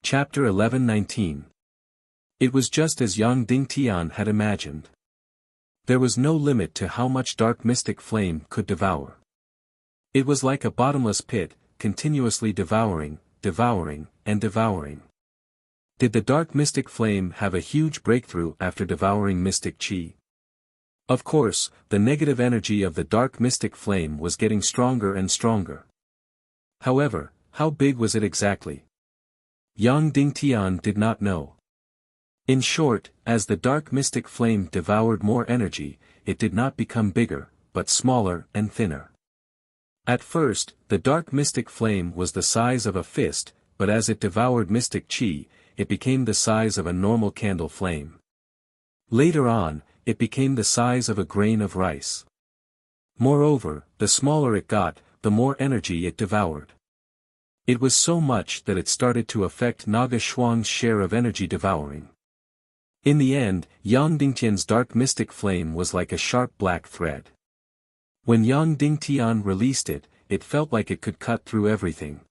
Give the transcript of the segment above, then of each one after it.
Chapter 11-19. It was just as Yang Dingtian had imagined. There was no limit to how much dark mystic flame could devour. It was like a bottomless pit, continuously devouring, and devouring. Did the dark mystic flame have a huge breakthrough after devouring mystic qi? Of course, the negative energy of the dark mystic flame was getting stronger and stronger. However, how big was it exactly? Yang Dingtian did not know. In short, as the dark mystic flame devoured more energy, it did not become bigger, but smaller and thinner. At first, the dark mystic flame was the size of a fist, but as it devoured mystic qi, it became the size of a normal candle flame. Later on, it became the size of a grain of rice. Moreover, the smaller it got, the more energy it devoured. It was so much that it started to affect Naga Shuang's share of energy devouring. In the end, Yang Dingtian's dark mystic flame was like a sharp black thread. When Yang Dingtian released it, it felt like it could cut through everything.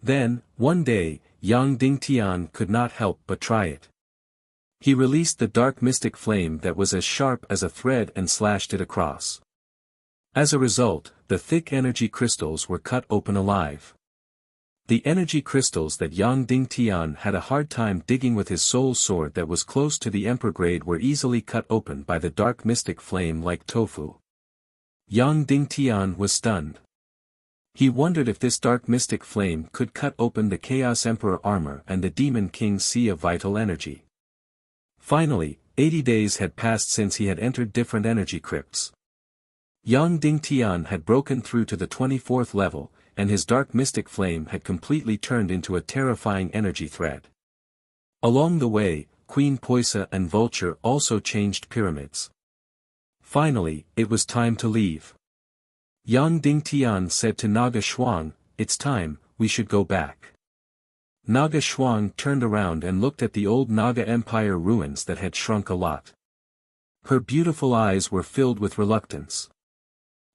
Then, one day, Yang Dingtian could not help but try it. He released the dark mystic flame that was as sharp as a thread and slashed it across. As a result, the thick energy crystals were cut open alive. The energy crystals that Yang Dingtian had a hard time digging with his soul sword that was close to the emperor grade were easily cut open by the dark mystic flame like tofu. Yang Dingtian was stunned. He wondered if this dark mystic flame could cut open the Chaos Emperor armor and the Demon King's sea of vital energy. Finally, 80 days had passed since he had entered different energy crypts. Yang Dingtian had broken through to the 24th level, and his dark mystic flame had completely turned into a terrifying energy thread. Along the way, Queen Poisa and Vulture also changed pyramids. Finally, it was time to leave. Yang Dingtian said to Naga Shuang, "It's time, we should go back." Naga Shuang turned around and looked at the old Naga Empire ruins that had shrunk a lot. Her beautiful eyes were filled with reluctance.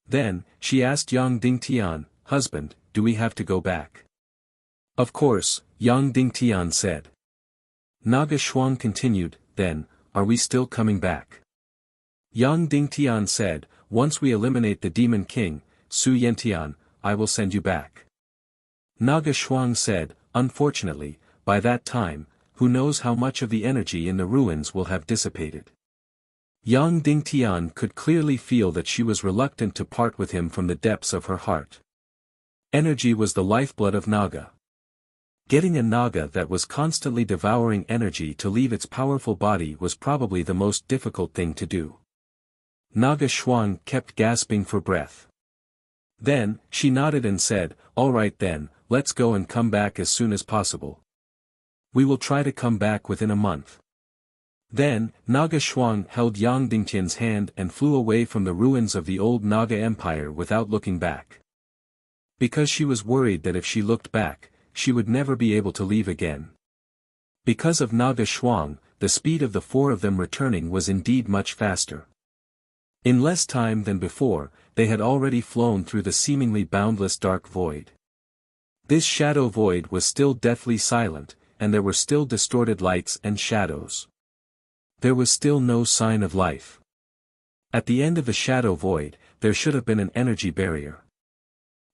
Then, she asked Yang Dingtian, "Husband, do we have to go back?" "Of course," Yang Dingtian said. Naga Shuang continued, "Then, are we still coming back?" Yang Dingtian said, "Once we eliminate the Demon King, Su Yentian, I will send you back." Naga Shuang said, "Unfortunately, by that time, who knows how much of the energy in the ruins will have dissipated." Yang Dingtian could clearly feel that she was reluctant to part with him from the depths of her heart. Energy was the lifeblood of Naga. Getting a Naga that was constantly devouring energy to leave its powerful body was probably the most difficult thing to do. Naga Shuang kept gasping for breath. Then, she nodded and said, "All right then, let's go and come back as soon as possible. We will try to come back within a month." Then, Naga Shuang held Yang Dingtian's hand and flew away from the ruins of the old Naga Empire without looking back. Because she was worried that if she looked back, she would never be able to leave again. Because of Naga Shuang, the speed of the four of them returning was indeed much faster. In less time than before, they had already flown through the seemingly boundless dark void. This shadow void was still deathly silent, and there were still distorted lights and shadows. There was still no sign of life. At the end of the shadow void, there should have been an energy barrier.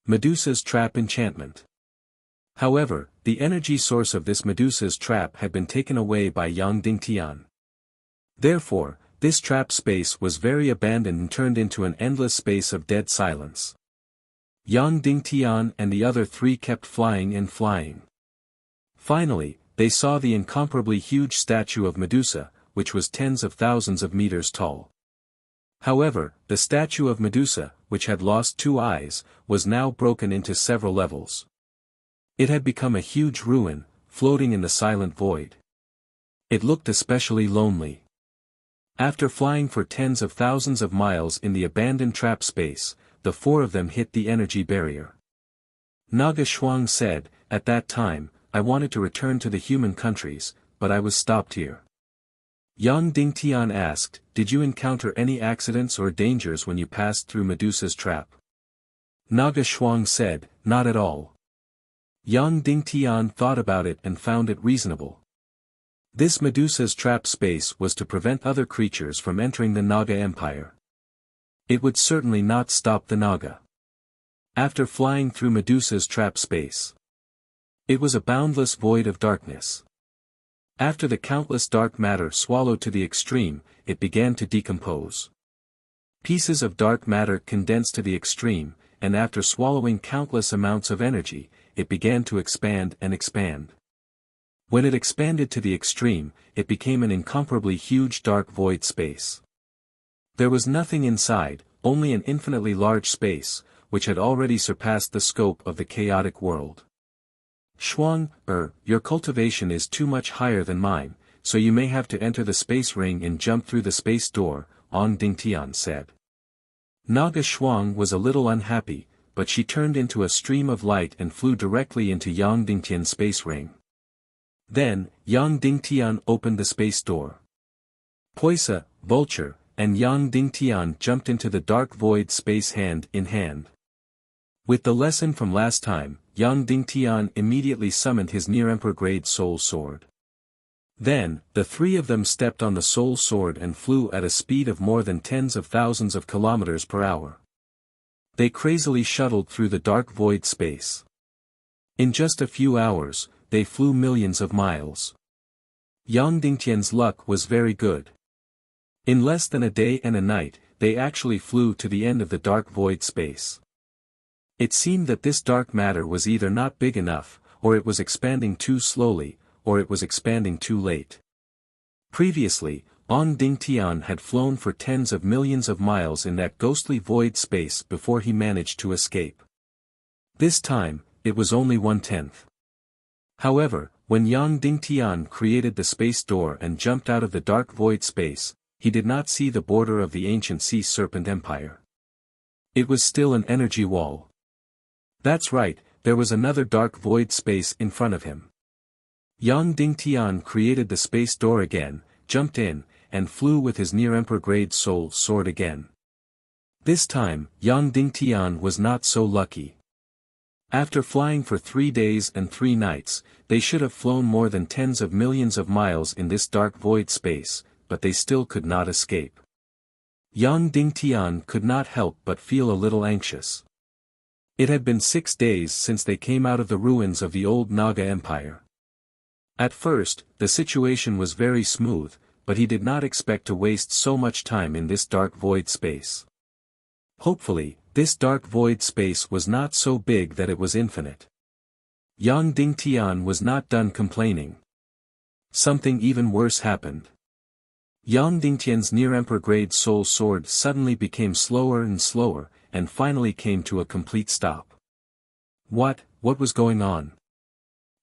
Medusa's trap enchantment. However, the energy source of this Medusa's trap had been taken away by Yang Dingtian. Therefore, this trap space was very abandoned and turned into an endless space of dead silence. Yang Dingtian and the other three kept flying and flying. Finally, they saw the incomparably huge statue of Medusa, which was tens of thousands of meters tall. However, the statue of Medusa, which had lost two eyes, was now broken into several levels. It had become a huge ruin, floating in the silent void. It looked especially lonely. After flying for tens of thousands of miles in the abandoned trap space, the four of them hit the energy barrier. Naga Shuang said, "At that time, I wanted to return to the human countries, but I was stopped here." Yang Dingtian asked, "Did you encounter any accidents or dangers when you passed through Medusa's trap?" Naga Shuang said, "Not at all. Yang Dingtian thought about it and found it reasonable. This Medusa's trap space was to prevent other creatures from entering the Naga Empire. It would certainly not stop the Naga. After flying through Medusa's trap space, it was a boundless void of darkness. After the countless dark matter swallowed to the extreme, it began to decompose. Pieces of dark matter condensed to the extreme, and after swallowing countless amounts of energy, it began to expand and expand. When it expanded to the extreme, it became an incomparably huge dark void space. There was nothing inside, only an infinitely large space, which had already surpassed the scope of the chaotic world. Shuang, your cultivation is too much higher than mine, so you may have to enter the space ring and jump through the space door, Ong Dingtian said. Naga Shuang was a little unhappy, but she turned into a stream of light and flew directly into Yang Dingtian's space ring. Then, Yang Dingtian opened the space door. Poisa, Vulture, and Yang Dingtian jumped into the dark void space hand in hand. With the lesson from last time, Yang Dingtian immediately summoned his near-emperor-grade soul sword. Then, the three of them stepped on the soul sword and flew at a speed of more than tens of thousands of kilometers per hour. They crazily shuttled through the dark void space. In just a few hours, they flew millions of miles. Yang Dingtian's luck was very good. In less than a day and a night, they actually flew to the end of the dark void space. It seemed that this dark matter was either not big enough, or it was expanding too slowly, or it was expanding too late. Previously, Ong Dingtian had flown for tens of millions of miles in that ghostly void space before he managed to escape. This time, it was only 1/10. However, when Yang Dingtian created the space door and jumped out of the dark void space, he did not see the border of the ancient sea serpent empire. It was still an energy wall. That's right, there was another dark void space in front of him. Yang Dingtian created the space door again, jumped in, and flew with his near-emperor-grade soul sword again. This time, Yang Dingtian was not so lucky. After flying for 3 days and 3 nights, they should have flown more than tens of millions of miles in this dark void space, but they still could not escape. Yang Dingtian could not help but feel a little anxious. It had been 6 days since they came out of the ruins of the old Naga Empire. At first, the situation was very smooth, but he did not expect to waste so much time in this dark void space. Hopefully, this dark void space was not so big that it was infinite. Yang Dingtian was not done complaining. Something even worse happened. Yang Dingtian's near-emperor-grade soul sword suddenly became slower and slower, and finally came to a complete stop. What was going on?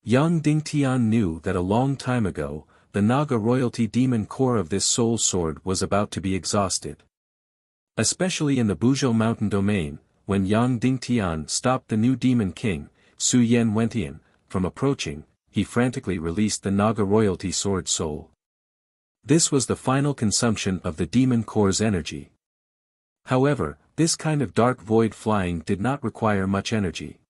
Yang Dingtian knew that a long time ago, the Naga royalty demon core of this soul sword was about to be exhausted. Especially in the Buzhou mountain domain, when Yang Dingtian stopped the new demon king, Su Yen Wentian, from approaching, he frantically released the Naga royalty sword soul. This was the final consumption of the demon core's energy. However, this kind of dark void flying did not require much energy.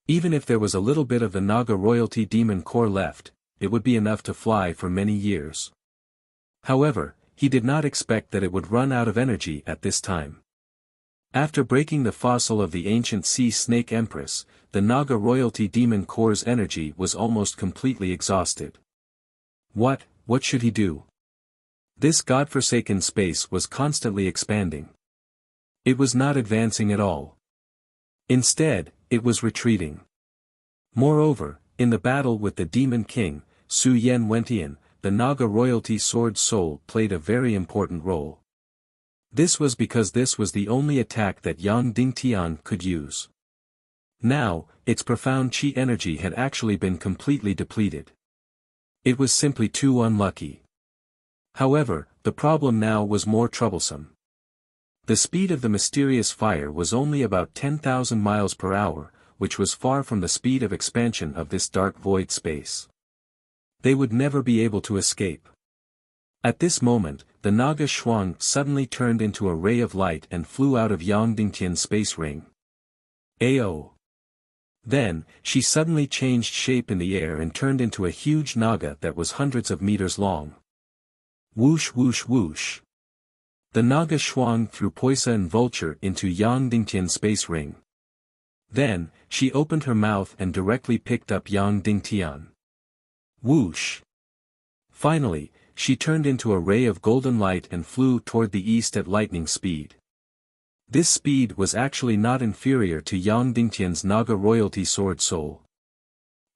Even if there was a little bit of the Naga royalty demon core left, it would be enough to fly for many years. However, he did not expect that it would run out of energy at this time. After breaking the fossil of the ancient sea snake empress, the Naga royalty demon core's energy was almost completely exhausted. What should he do? This godforsaken space was constantly expanding. It was not advancing at all. Instead, it was retreating. Moreover, in the battle with the demon king, Su Yen Wentian, the Naga royalty sword soul played a very important role. This was because this was the only attack that Yang Dingtian could use. Now, its profound chi energy had actually been completely depleted. It was simply too unlucky. However, the problem now was more troublesome. The speed of the mysterious fire was only about 10,000 miles per hour, which was far from the speed of expansion of this dark void space. They would never be able to escape. At this moment, the Naga Shuang suddenly turned into a ray of light and flew out of Yang Dingtian's space ring. Ao! Then, she suddenly changed shape in the air and turned into a huge Naga that was hundreds of meters long. Whoosh whoosh whoosh. The Naga swung through Poisa and Vulture into Yang Dingtian's space ring. Then, she opened her mouth and directly picked up Yang Dingtian. Whoosh. Finally, she turned into a ray of golden light and flew toward the east at lightning speed. This speed was actually not inferior to Yang Dingtian's Naga royalty sword soul.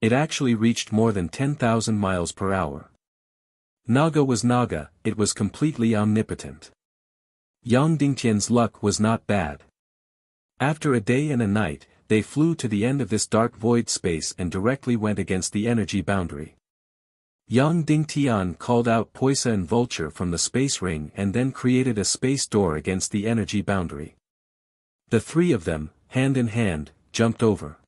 It actually reached more than 10,000 miles per hour. Naga was Naga, it was completely omnipotent. Yang Dingtian's luck was not bad. After a day and a night, they flew to the end of this dark void space and directly went against the energy boundary. Yang Dingtian called out Poisa and Vulture from the space ring and then created a space door against the energy boundary. The three of them, hand in hand, jumped over.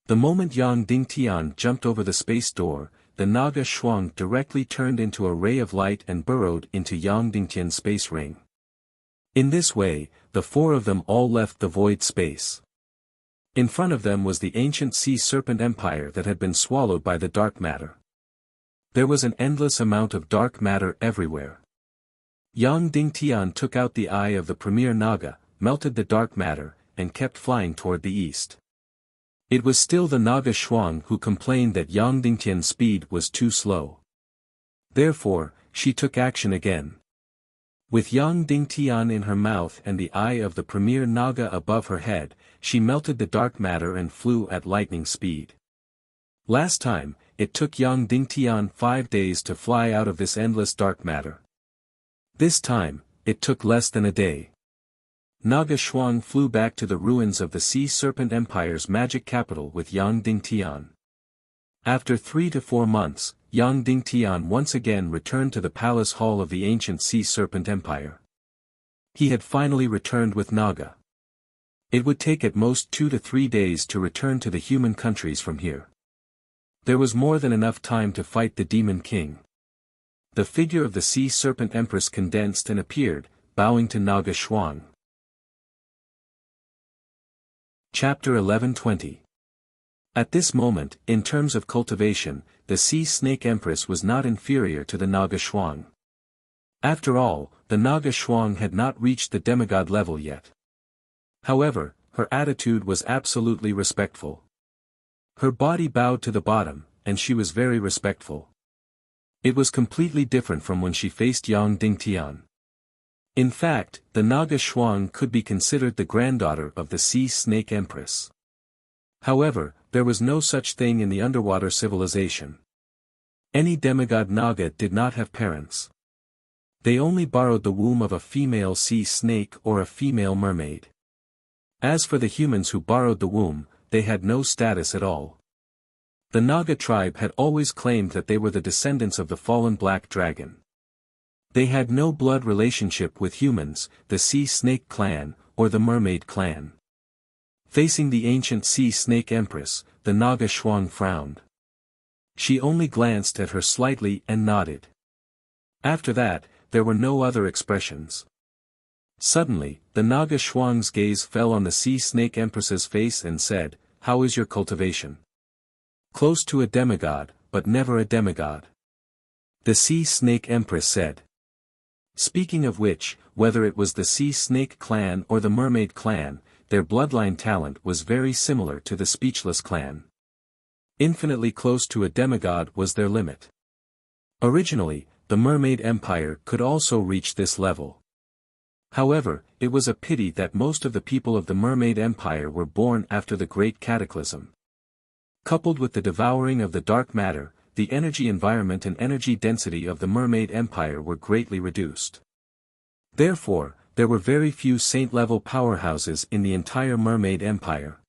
The moment Yang Dingtian jumped over the space door, the Naga Shuang directly turned into a ray of light and burrowed into Yang Dingtian's space ring. In this way, the four of them all left the void space. In front of them was the ancient sea serpent empire that had been swallowed by the dark matter. There was an endless amount of dark matter everywhere. Yang Dingtian took out the eye of the premier Naga, melted the dark matter, and kept flying toward the east. It was still the Naga Shuang who complained that Yang Dingtian's speed was too slow. Therefore, she took action again. With Yang Dingtian in her mouth and the eye of the premier Naga above her head, she melted the dark matter and flew at lightning speed. Last time, it took Yang Dingtian 5 days to fly out of this endless dark matter. This time, it took less than a day. Naga Shuang flew back to the ruins of the Sea Serpent Empire's magic capital with Yang Dingtian. After 3 to 4 months, Yang Dingtian once again returned to the palace hall of the ancient Sea Serpent Empire. He had finally returned with Naga. It would take at most 2 to 3 days to return to the human countries from here. There was more than enough time to fight the Demon King. The figure of the Sea Serpent Empress condensed and appeared, bowing to Naga Shuang. Chapter 1120. At this moment, in terms of cultivation, the Sea Snake Empress was not inferior to the Naga Shuang. After all, the Naga Shuang had not reached the demigod level yet. However, her attitude was absolutely respectful. Her body bowed to the bottom, and she was very respectful. It was completely different from when she faced Yang Dingtian. In fact, the Naga Shuang could be considered the granddaughter of the Sea Snake Empress. However, there was no such thing in the underwater civilization. Any demigod Naga did not have parents. They only borrowed the womb of a female sea snake or a female mermaid. As for the humans who borrowed the womb, they had no status at all. The Naga tribe had always claimed that they were the descendants of the fallen black dragon. They had no blood relationship with humans, the Sea Snake clan, or the Mermaid clan. Facing the ancient Sea Snake Empress, the Naga Shuang frowned. She only glanced at her slightly and nodded. After that, there were no other expressions. Suddenly, the Naga Shuang's gaze fell on the Sea Snake Empress's face and said, "How is your cultivation?" "Close to a demigod, but never a demigod," the Sea Snake Empress said. Speaking of which, whether it was the Sea Snake clan or the Mermaid clan, their bloodline talent was very similar to the Speechless clan. Infinitely close to a demigod was their limit. Originally, the Mermaid Empire could also reach this level. However, it was a pity that most of the people of the Mermaid Empire were born after the Great Cataclysm. Coupled with the devouring of the dark matter, the energy environment and energy density of the Mermaid Empire were greatly reduced. Therefore, there were very few saint-level powerhouses in the entire Mermaid Empire.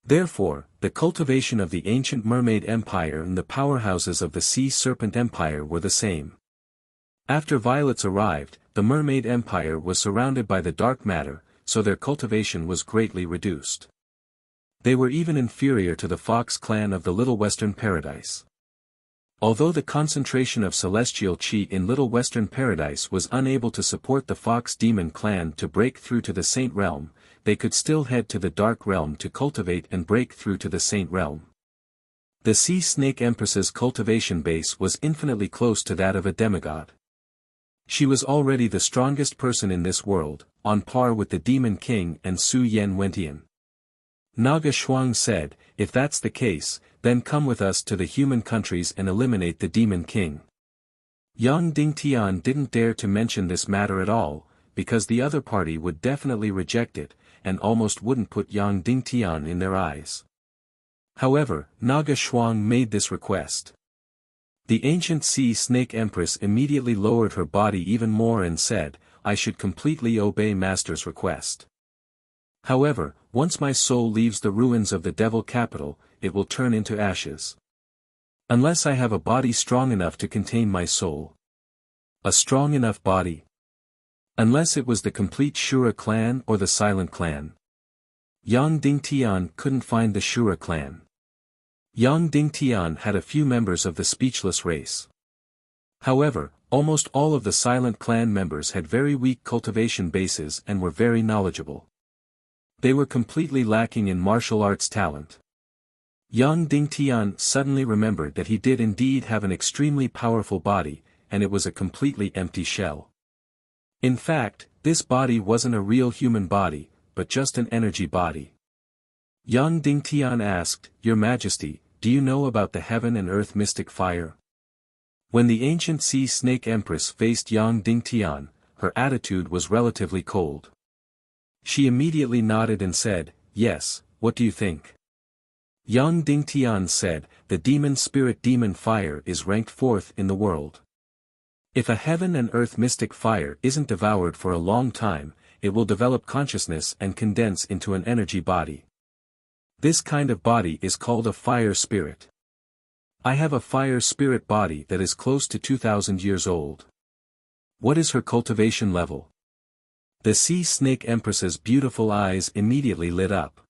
Therefore, the cultivation of the ancient Mermaid Empire and the powerhouses of the Sea Serpent Empire were the same. After violets arrived, the Mermaid Empire was surrounded by the dark matter, so their cultivation was greatly reduced. They were even inferior to the Fox clan of the Little Western Paradise. Although the concentration of celestial chi in Little Western Paradise was unable to support the Fox Demon clan to break through to the Saint Realm, they could still head to the Dark Realm to cultivate and break through to the Saint Realm. The Sea Snake Empress's cultivation base was infinitely close to that of a demigod. She was already the strongest person in this world, on par with the Demon King and Su Yen Wentian. Naga Shuang said, "If that's the case, then come with us to the human countries and eliminate the Demon King." Yang Dingtian didn't dare to mention this matter at all, because the other party would definitely reject it, and almost wouldn't put Yang Dingtian in their eyes. However, Naga Shuang made this request. The ancient Sea Snake Empress immediately lowered her body even more and said, "I should completely obey Master's request. However, once my soul leaves the ruins of the Devil Capital, it will turn into ashes. Unless I have a body strong enough to contain my soul." A strong enough body? Unless it was the complete Shura clan or the Silent clan. Yang Dingtian couldn't find the Shura clan. Yang Dingtian had a few members of the speechless race. However, almost all of the Silent clan members had very weak cultivation bases and were very knowledgeable. They were completely lacking in martial arts talent. Yang Dingtian suddenly remembered that he did indeed have an extremely powerful body, and it was a completely empty shell. In fact, this body wasn't a real human body, but just an energy body. Yang Dingtian asked, "Your Majesty, do you know about the heaven and earth mystic fire?" When the ancient Sea Snake Empress faced Yang Dingtian, her attitude was relatively cold. She immediately nodded and said, "Yes, what do you think?" Yang Dingtian said, "The demon spirit demon fire is ranked 4th in the world. If a heaven and earth mystic fire isn't devoured for a long time, it will develop consciousness and condense into an energy body. This kind of body is called a fire spirit. I have a fire spirit body that is close to 2,000 years old." What is her cultivation level? The Sea Snake Empress's beautiful eyes immediately lit up.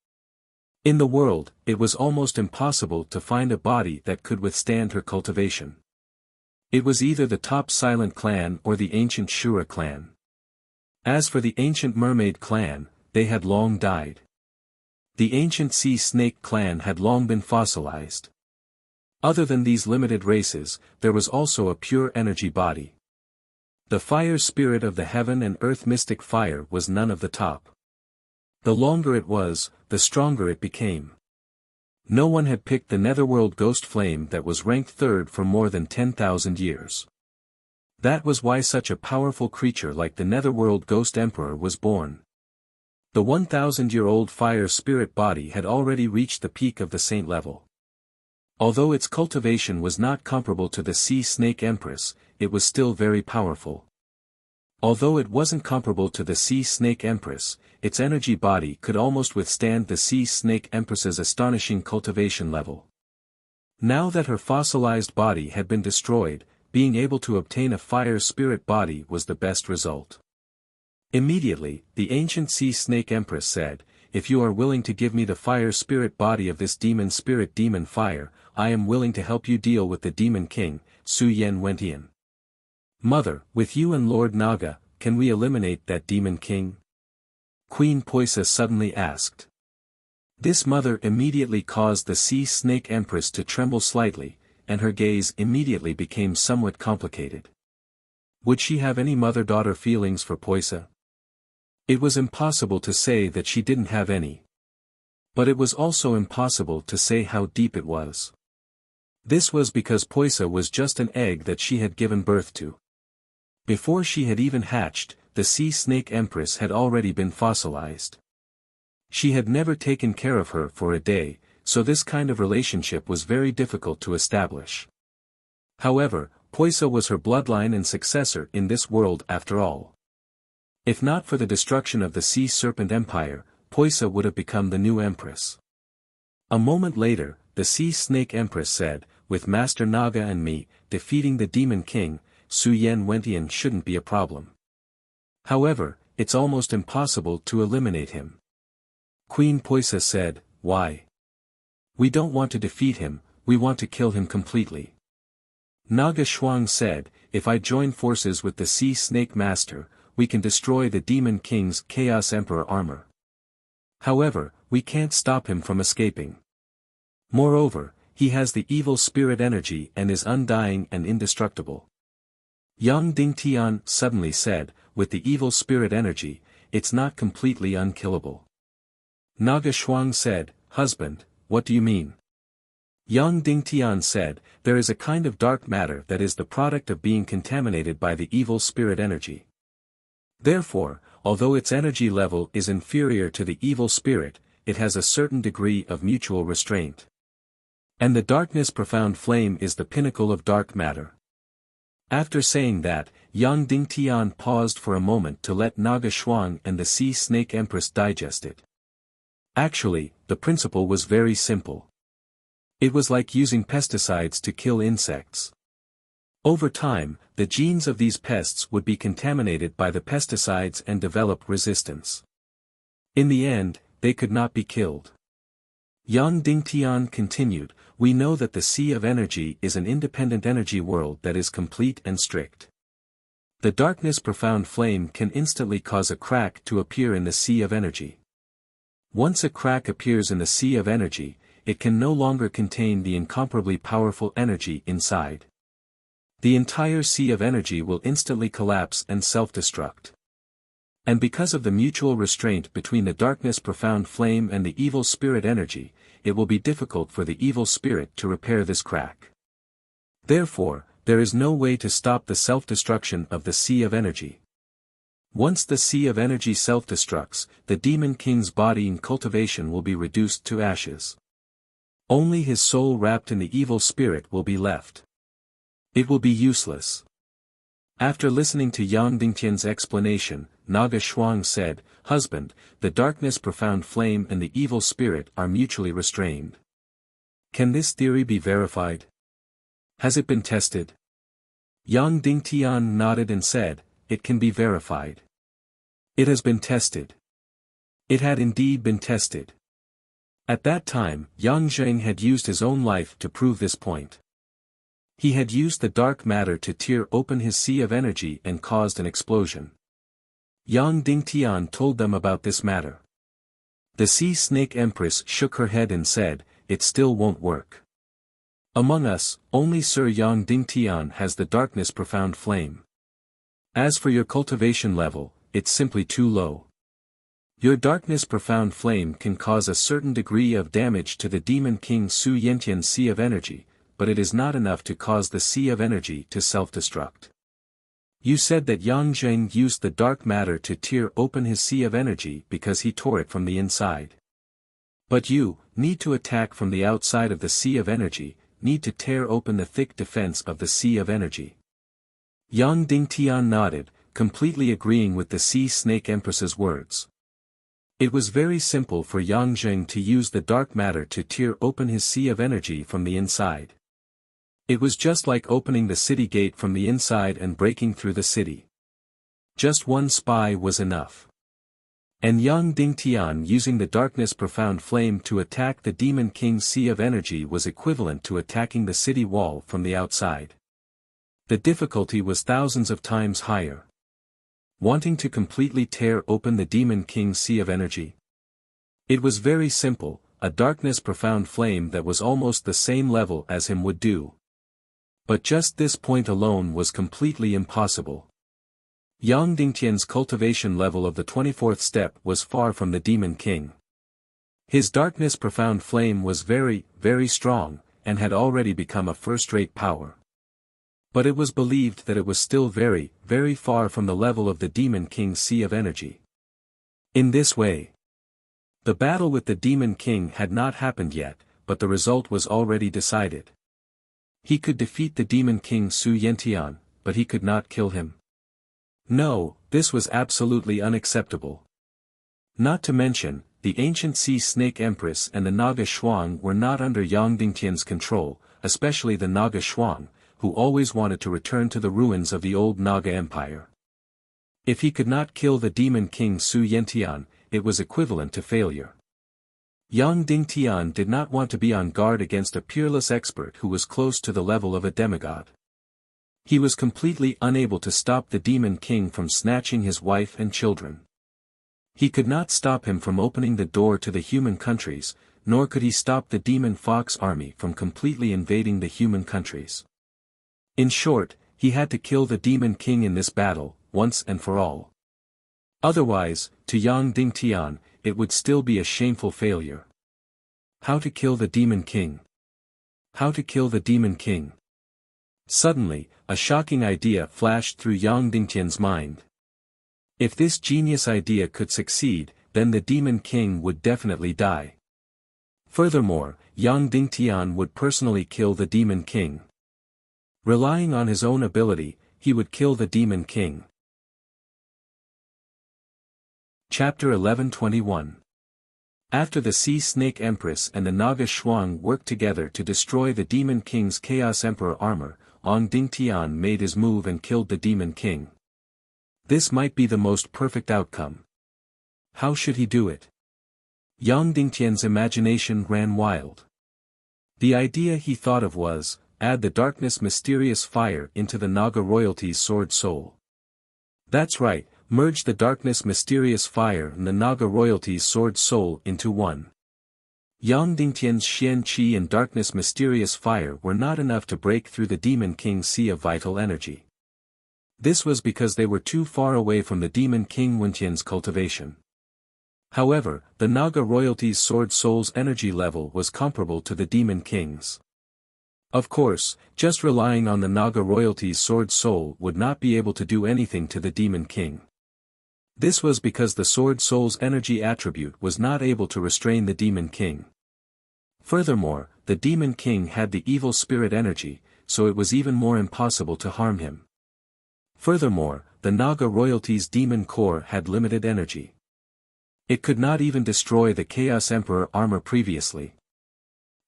In the world, it was almost impossible to find a body that could withstand her cultivation. It was either the top Silent clan or the ancient Shura clan. As for the ancient Mermaid clan, they had long died. The ancient Sea Snake clan had long been fossilized. Other than these limited races, there was also a pure energy body. The fire spirit of the heaven and earth mystic fire was none of the top. The longer it was, the stronger it became. No one had picked the Netherworld Ghost Flame that was ranked 3rd for more than 10,000 years. That was why such a powerful creature like the Netherworld Ghost Emperor was born. The 1,000-year-old fire spirit body had already reached the peak of the saint level. Although its cultivation was not comparable to the Sea Snake Empress, it was still very powerful. Although it wasn't comparable to the Sea Snake Empress, its energy body could almost withstand the Sea Snake Empress's astonishing cultivation level. Now that her fossilized body had been destroyed, being able to obtain a fire spirit body was the best result. Immediately, the ancient Sea Snake Empress said, "If you are willing to give me the fire spirit body of this demon spirit demon fire, I am willing to help you deal with the Demon King, Su Yen Wentian." "Mother, with you and Lord Naga, can we eliminate that Demon King?" Queen Poisa suddenly asked. This mother immediately caused the Sea Snake Empress to tremble slightly, and her gaze immediately became somewhat complicated. Would she have any mother-daughter feelings for Poisa? It was impossible to say that she didn't have any. But it was also impossible to say how deep it was. This was because Poisa was just an egg that she had given birth to. Before she had even hatched, the Sea Snake Empress had already been fossilized. She had never taken care of her for a day, so this kind of relationship was very difficult to establish. However, Poisa was her bloodline and successor in this world after all. If not for the destruction of the Sea Serpent Empire, Poisa would have become the new empress. A moment later, the Sea Snake Empress said, "With Master Naga and me, defeating the Demon King, Su Yen Wentian shouldn't be a problem. However, it's almost impossible to eliminate him." Queen Poisa said, "Why? We don't want to defeat him, we want to kill him completely." Naga Shuang said, "If I join forces with the Sea Snake Master, we can destroy the Demon King's Chaos Emperor armor. However, we can't stop him from escaping. Moreover, he has the evil spirit energy and is undying and indestructible. Yang Dingtian suddenly said, with the evil spirit energy, it's not completely unkillable. Naga Shuang said, husband, what do you mean? Yang Dingtian said, there is a kind of dark matter that is the product of being contaminated by the evil spirit energy. Therefore, although its energy level is inferior to the evil spirit, it has a certain degree of mutual restraint. And the darkness profound flame is the pinnacle of dark matter. After saying that, Yang Dingtian paused for a moment to let Naga Shuang and the Sea Snake Empress digest it. Actually, the principle was very simple. It was like using pesticides to kill insects. Over time, the genes of these pests would be contaminated by the pesticides and develop resistance. In the end, they could not be killed. Yang Dingtian continued, we know that the sea of energy is an independent energy world that is complete and strict. The darkness profound flame can instantly cause a crack to appear in the sea of energy. Once a crack appears in the sea of energy, it can no longer contain the incomparably powerful energy inside. The entire sea of energy will instantly collapse and self-destruct. And because of the mutual restraint between the darkness profound flame and the evil spirit energy, it will be difficult for the evil spirit to repair this crack. Therefore, there is no way to stop the self-destruction of the sea of energy. Once the sea of energy self-destructs, the demon king's body in cultivation will be reduced to ashes. Only his soul wrapped in the evil spirit will be left. It will be useless. After listening to Yang Dingtian's explanation, Naga Shuang said, husband, the darkness profound flame and the evil spirit are mutually restrained. Can this theory be verified? Has it been tested? Yang Dingtian nodded and said, it can be verified. It has been tested. It had indeed been tested. At that time, Yang Zheng had used his own life to prove this point. He had used the dark matter to tear open his sea of energy and caused an explosion. Yang Dingtian told them about this matter. The Sea Snake Empress shook her head and said, it still won't work. Among us, only Sir Yang Dingtian has the darkness profound flame. As for your cultivation level, it's simply too low. Your darkness profound flame can cause a certain degree of damage to the Demon King Su Yentian's sea of energy, but it is not enough to cause the sea of energy to self-destruct. You said that Yang Zheng used the dark matter to tear open his sea of energy because he tore it from the inside. But you need to attack from the outside of the sea of energy, need to tear open the thick defense of the sea of energy. Yang Dingtian nodded, completely agreeing with the Sea Snake Empress's words. It was very simple for Yang Zheng to use the dark matter to tear open his sea of energy from the inside. It was just like opening the city gate from the inside and breaking through the city. Just one spy was enough. And Yang Dingtian using the darkness profound flame to attack the Demon King's sea of energy was equivalent to attacking the city wall from the outside. The difficulty was thousands of times higher. Wanting to completely tear open the Demon King's sea of energy? It was very simple, a darkness profound flame that was almost the same level as him would do. But just this point alone was completely impossible. Yang Dingtian's cultivation level of the 24th step was far from the Demon King. His darkness profound flame was very, very strong, and had already become a first-rate power. But it was believed that it was still very, very far from the level of the Demon King's sea of energy. In this way, the battle with the Demon King had not happened yet, but the result was already decided. He could defeat the Demon King Su Yentian, but he could not kill him. No, this was absolutely unacceptable. Not to mention, the ancient Sea Snake Empress and the Naga Shuang were not under Yang Dingtian's control, especially the Naga Shuang, who always wanted to return to the ruins of the old Naga Empire. If he could not kill the Demon King Su Yentian, it was equivalent to failure. Yang Dingtian did not want to be on guard against a peerless expert who was close to the level of a demigod. He was completely unable to stop the Demon King from snatching his wife and children. He could not stop him from opening the door to the human countries, nor could he stop the demon fox army from completely invading the human countries. In short, he had to kill the demon king in this battle, once and for all. Otherwise, to Yang Dingtian, it would still be a shameful failure. How to kill the demon king? How to kill the demon king? Suddenly, a shocking idea flashed through Yang Dingtian's mind. If this genius idea could succeed, then the demon king would definitely die. Furthermore, Yang Dingtian would personally kill the demon king. Relying on his own ability, he would kill the demon king. Chapter 11:21. After the Sea Snake Empress and the Naga Shuang worked together to destroy the Demon King's Chaos Emperor armor, Yang Dingtian made his move and killed the Demon King. This might be the most perfect outcome. How should he do it? Yang Dingtian's imagination ran wild. The idea he thought of was, add the darkness mysterious fire into the Naga royalty's sword soul. That's right. Merge the darkness mysterious fire and the Naga royalty's sword soul into one. Yang Dingtian's Xian Qi and darkness mysterious fire were not enough to break through the Demon King's sea of vital energy. This was because they were too far away from the Demon King Wentian's cultivation. However, the Naga royalty's sword soul's energy level was comparable to the Demon King's. Of course, just relying on the Naga royalty's sword soul would not be able to do anything to the Demon King. This was because the sword soul's energy attribute was not able to restrain the Demon King. Furthermore, the Demon King had the evil spirit energy, so it was even more impossible to harm him. Furthermore, the Naga royalty's demon core had limited energy. It could not even destroy the Chaos Emperor armor previously.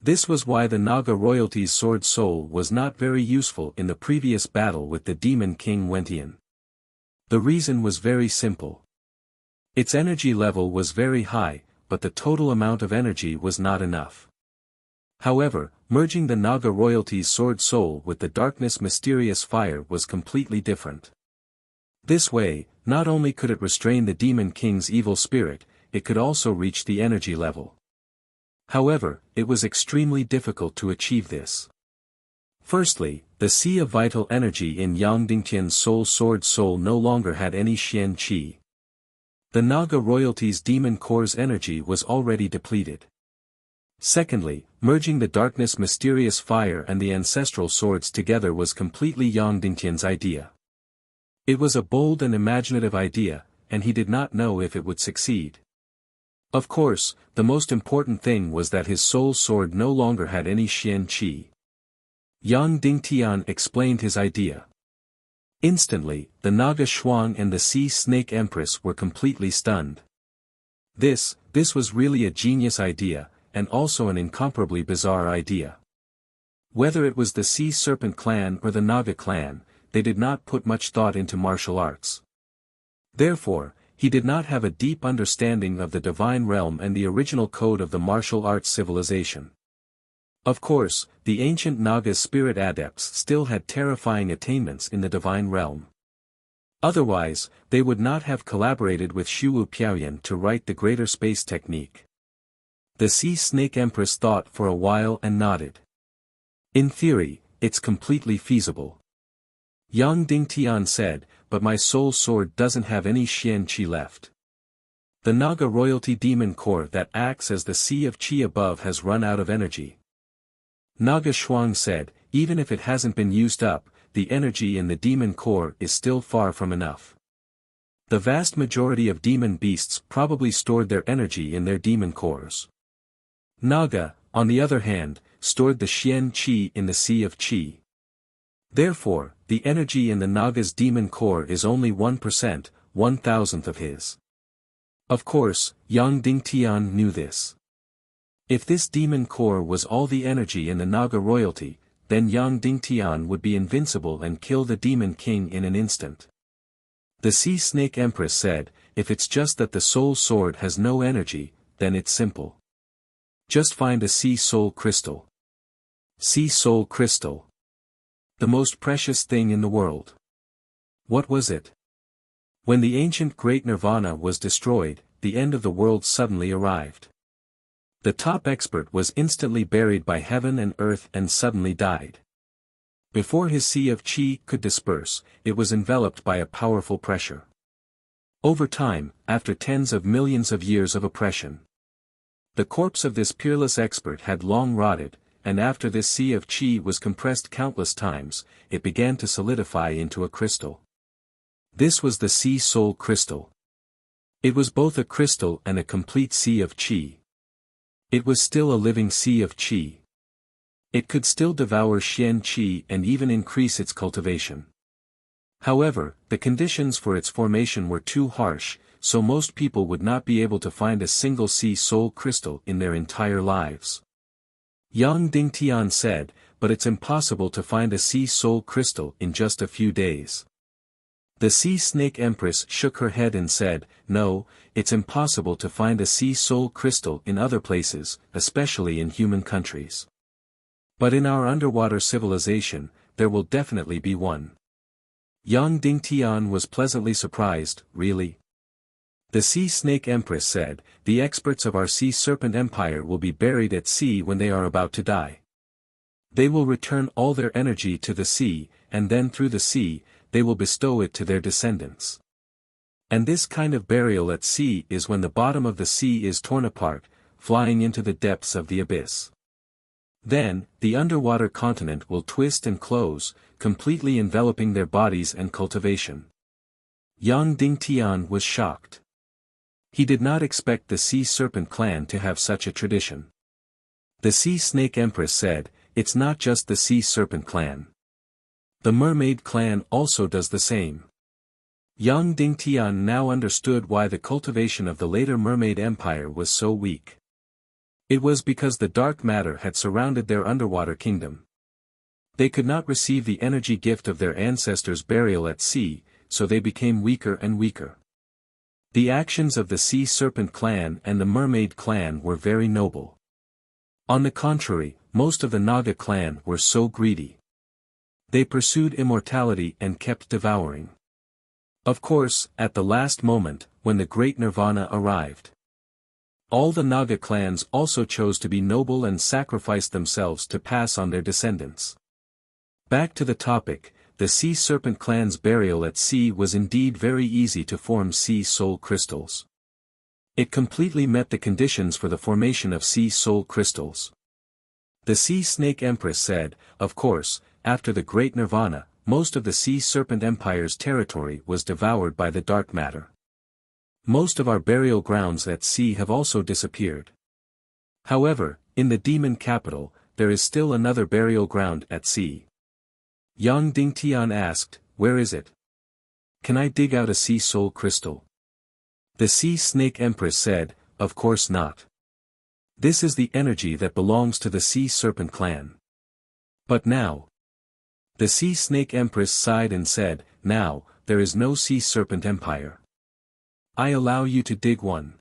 This was why the Naga royalty's sword soul was not very useful in the previous battle with the Demon King Wentian. The reason was very simple. Its energy level was very high, but the total amount of energy was not enough. However, merging the Naga royalty's sword soul with the darkness mysterious fire was completely different. This way, not only could it restrain the Demon King's evil spirit, it could also reach the energy level. However, it was extremely difficult to achieve this. Firstly, the sea of vital energy in Yang Dingtian's soul sword soul no longer had any Xian Qi. The Naga royalty's demon core's energy was already depleted. Secondly, merging the darkness mysterious fire and the ancestral swords together was completely Yang Dingtian's idea. It was a bold and imaginative idea, and he did not know if it would succeed. Of course, the most important thing was that his soul sword no longer had any Xian Qi. Yang Dingtian explained his idea. Instantly, the Naga Shuang and the Sea Snake Empress were completely stunned. This was really a genius idea, and also an incomparably bizarre idea. Whether it was the Sea Serpent clan or the Naga clan, they did not put much thought into martial arts. Therefore, he did not have a deep understanding of the divine realm and the original code of the martial arts civilization. Of course, the ancient Naga's spirit adepts still had terrifying attainments in the divine realm. Otherwise, they would not have collaborated with Shuwu Piaoyan to write the greater space technique. The Sea Snake Empress thought for a while and nodded. In theory, it's completely feasible. Yang Dingtian said, but my soul sword doesn't have any Xian Qi left. The Naga royalty demon core that acts as the sea of Qi above has run out of energy. Naga Shuang said, even if it hasn't been used up, the energy in the demon core is still far from enough. The vast majority of demon beasts probably stored their energy in their demon cores. Naga, on the other hand, stored the Xian Qi in the sea of Qi. Therefore, the energy in the Naga's demon core is only 1%, 1,000th of his. Of course, Yang Dingtian knew this. If this demon core was all the energy in the Naga royalty, then Yang Dingtian would be invincible and kill the Demon King in an instant. The Sea Snake Empress said, if it's just that the soul sword has no energy, then it's simple. Just find a sea soul crystal. Sea soul crystal. The most precious thing in the world. What was it? When the ancient Great Nirvana was destroyed, the end of the world suddenly arrived. The top expert was instantly buried by heaven and earth and suddenly died. Before his sea of qi could disperse, it was enveloped by a powerful pressure. Over time, after tens of millions of years of oppression, the corpse of this peerless expert had long rotted, and after this sea of qi was compressed countless times, it began to solidify into a crystal. This was the sea soul crystal. It was both a crystal and a complete sea of qi. It was still a living sea of qi. It could still devour Xian qi and even increase its cultivation. However, the conditions for its formation were too harsh, so most people would not be able to find a single sea soul crystal in their entire lives. Yang Dingtian said, but it's impossible to find a sea soul crystal in just a few days. The Sea Snake Empress shook her head and said, no, it's impossible to find a sea soul crystal in other places, especially in human countries. But in our underwater civilization, there will definitely be one. Yang Dingtian was pleasantly surprised, really? The Sea Snake Empress said, the experts of our Sea Serpent Empire will be buried at sea when they are about to die. They will return all their energy to the sea, and then through the sea, they will bestow it to their descendants. And this kind of burial at sea is when the bottom of the sea is torn apart, flying into the depths of the abyss. Then, the underwater continent will twist and close, completely enveloping their bodies and cultivation. Yang Dingtian was shocked. He did not expect the Sea Serpent clan to have such a tradition. The Sea Snake Empress said, it's not just the Sea Serpent clan. The Mermaid clan also does the same. Yang Dingtian now understood why the cultivation of the later Mermaid Empire was so weak. It was because the dark matter had surrounded their underwater kingdom. They could not receive the energy gift of their ancestors' burial at sea, so they became weaker and weaker. The actions of the Sea Serpent clan and the Mermaid clan were very noble. On the contrary, most of the Naga clan were so greedy. They pursued immortality and kept devouring. Of course, at the last moment, when the great nirvana arrived, all the Naga clans also chose to be noble and sacrificed themselves to pass on their descendants. Back to the topic, the Sea Serpent clan's burial at sea was indeed very easy to form sea soul crystals. It completely met the conditions for the formation of sea soul crystals. The Sea Snake Empress said, of course, after the Great Nirvana, most of the Sea Serpent Empire's territory was devoured by the dark matter. Most of our burial grounds at sea have also disappeared. However, in the demon capital, there is still another burial ground at sea. Yang Dingtian asked, where is it? Can I dig out a sea soul crystal? The Sea Snake Empress said, of course not. This is the energy that belongs to the Sea Serpent clan. But now, the Sea Snake Empress sighed and said, now, there is no Sea Serpent Empire. I allow you to dig one.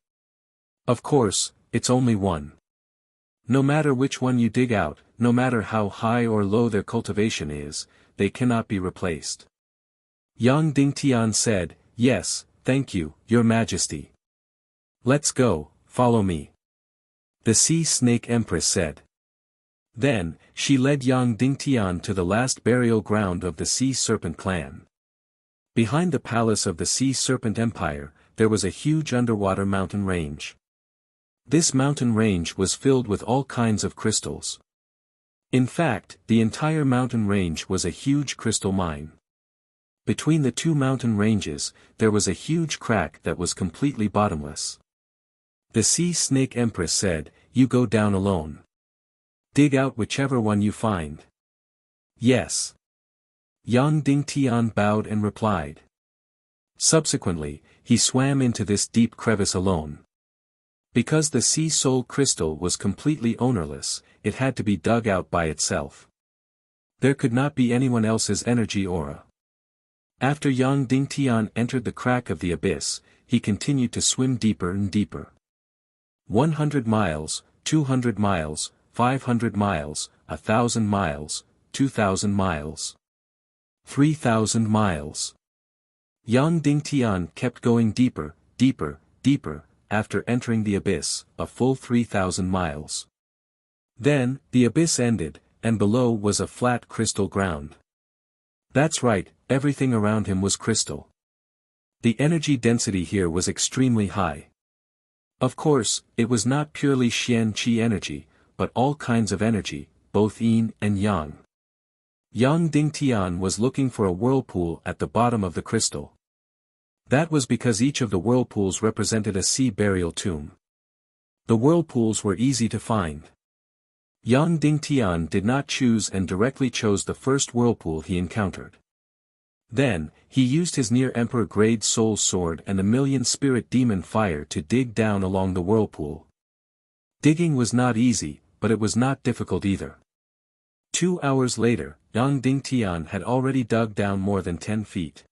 Of course, it's only one. No matter which one you dig out, no matter how high or low their cultivation is, they cannot be replaced. Yang Dingtian said, yes, thank you, Your Majesty. Let's go, follow me. The Sea Snake Empress said. Then, she led Yang Dingtian to the last burial ground of the Sea Serpent clan. Behind the palace of the Sea Serpent Empire, there was a huge underwater mountain range. This mountain range was filled with all kinds of crystals. In fact, the entire mountain range was a huge crystal mine. Between the two mountain ranges, there was a huge crack that was completely bottomless. The Sea Snake Empress said, you go down alone. Dig out whichever one you find. Yes. Yang Dingtian bowed and replied. Subsequently, he swam into this deep crevice alone. Because the sea soul crystal was completely ownerless, it had to be dug out by itself. There could not be anyone else's energy aura. After Yang Dingtian entered the crack of the abyss, he continued to swim deeper and deeper. 100 miles, 200 miles, 500 miles, 1,000 miles, 2,000 miles. 3,000 miles. Yang Dingtian kept going deeper, deeper, deeper. after entering the abyss, a full 3,000 miles. Then, the abyss ended, and below was a flat crystal ground. That's right, everything around him was crystal. The energy density here was extremely high. Of course, it was not purely Xian Qi energy, but all kinds of energy, both yin and yang. Yang Dingtian was looking for a whirlpool at the bottom of the crystal. That was because each of the whirlpools represented a sea burial tomb. The whirlpools were easy to find. Yang Dingtian did not choose and directly chose the first whirlpool he encountered. Then, he used his near-emperor grade soul sword and a million spirit demon fire to dig down along the whirlpool. Digging was not easy, but it was not difficult either. 2 hours later, Yang Dingtian had already dug down more than 10 feet.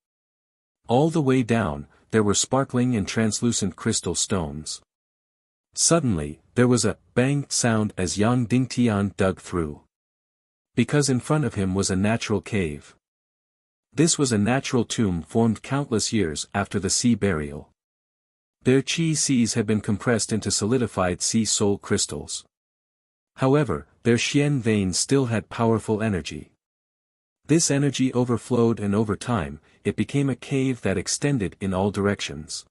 All the way down, there were sparkling and translucent crystal stones. Suddenly, there was a bang sound as Yang Dingtian dug through. Because in front of him was a natural cave. This was a natural tomb formed countless years after the sea burial. Their chi seas had been compressed into solidified sea soul crystals. However, their Xian veins still had powerful energy. This energy overflowed and over time, it became a cave that extended in all directions.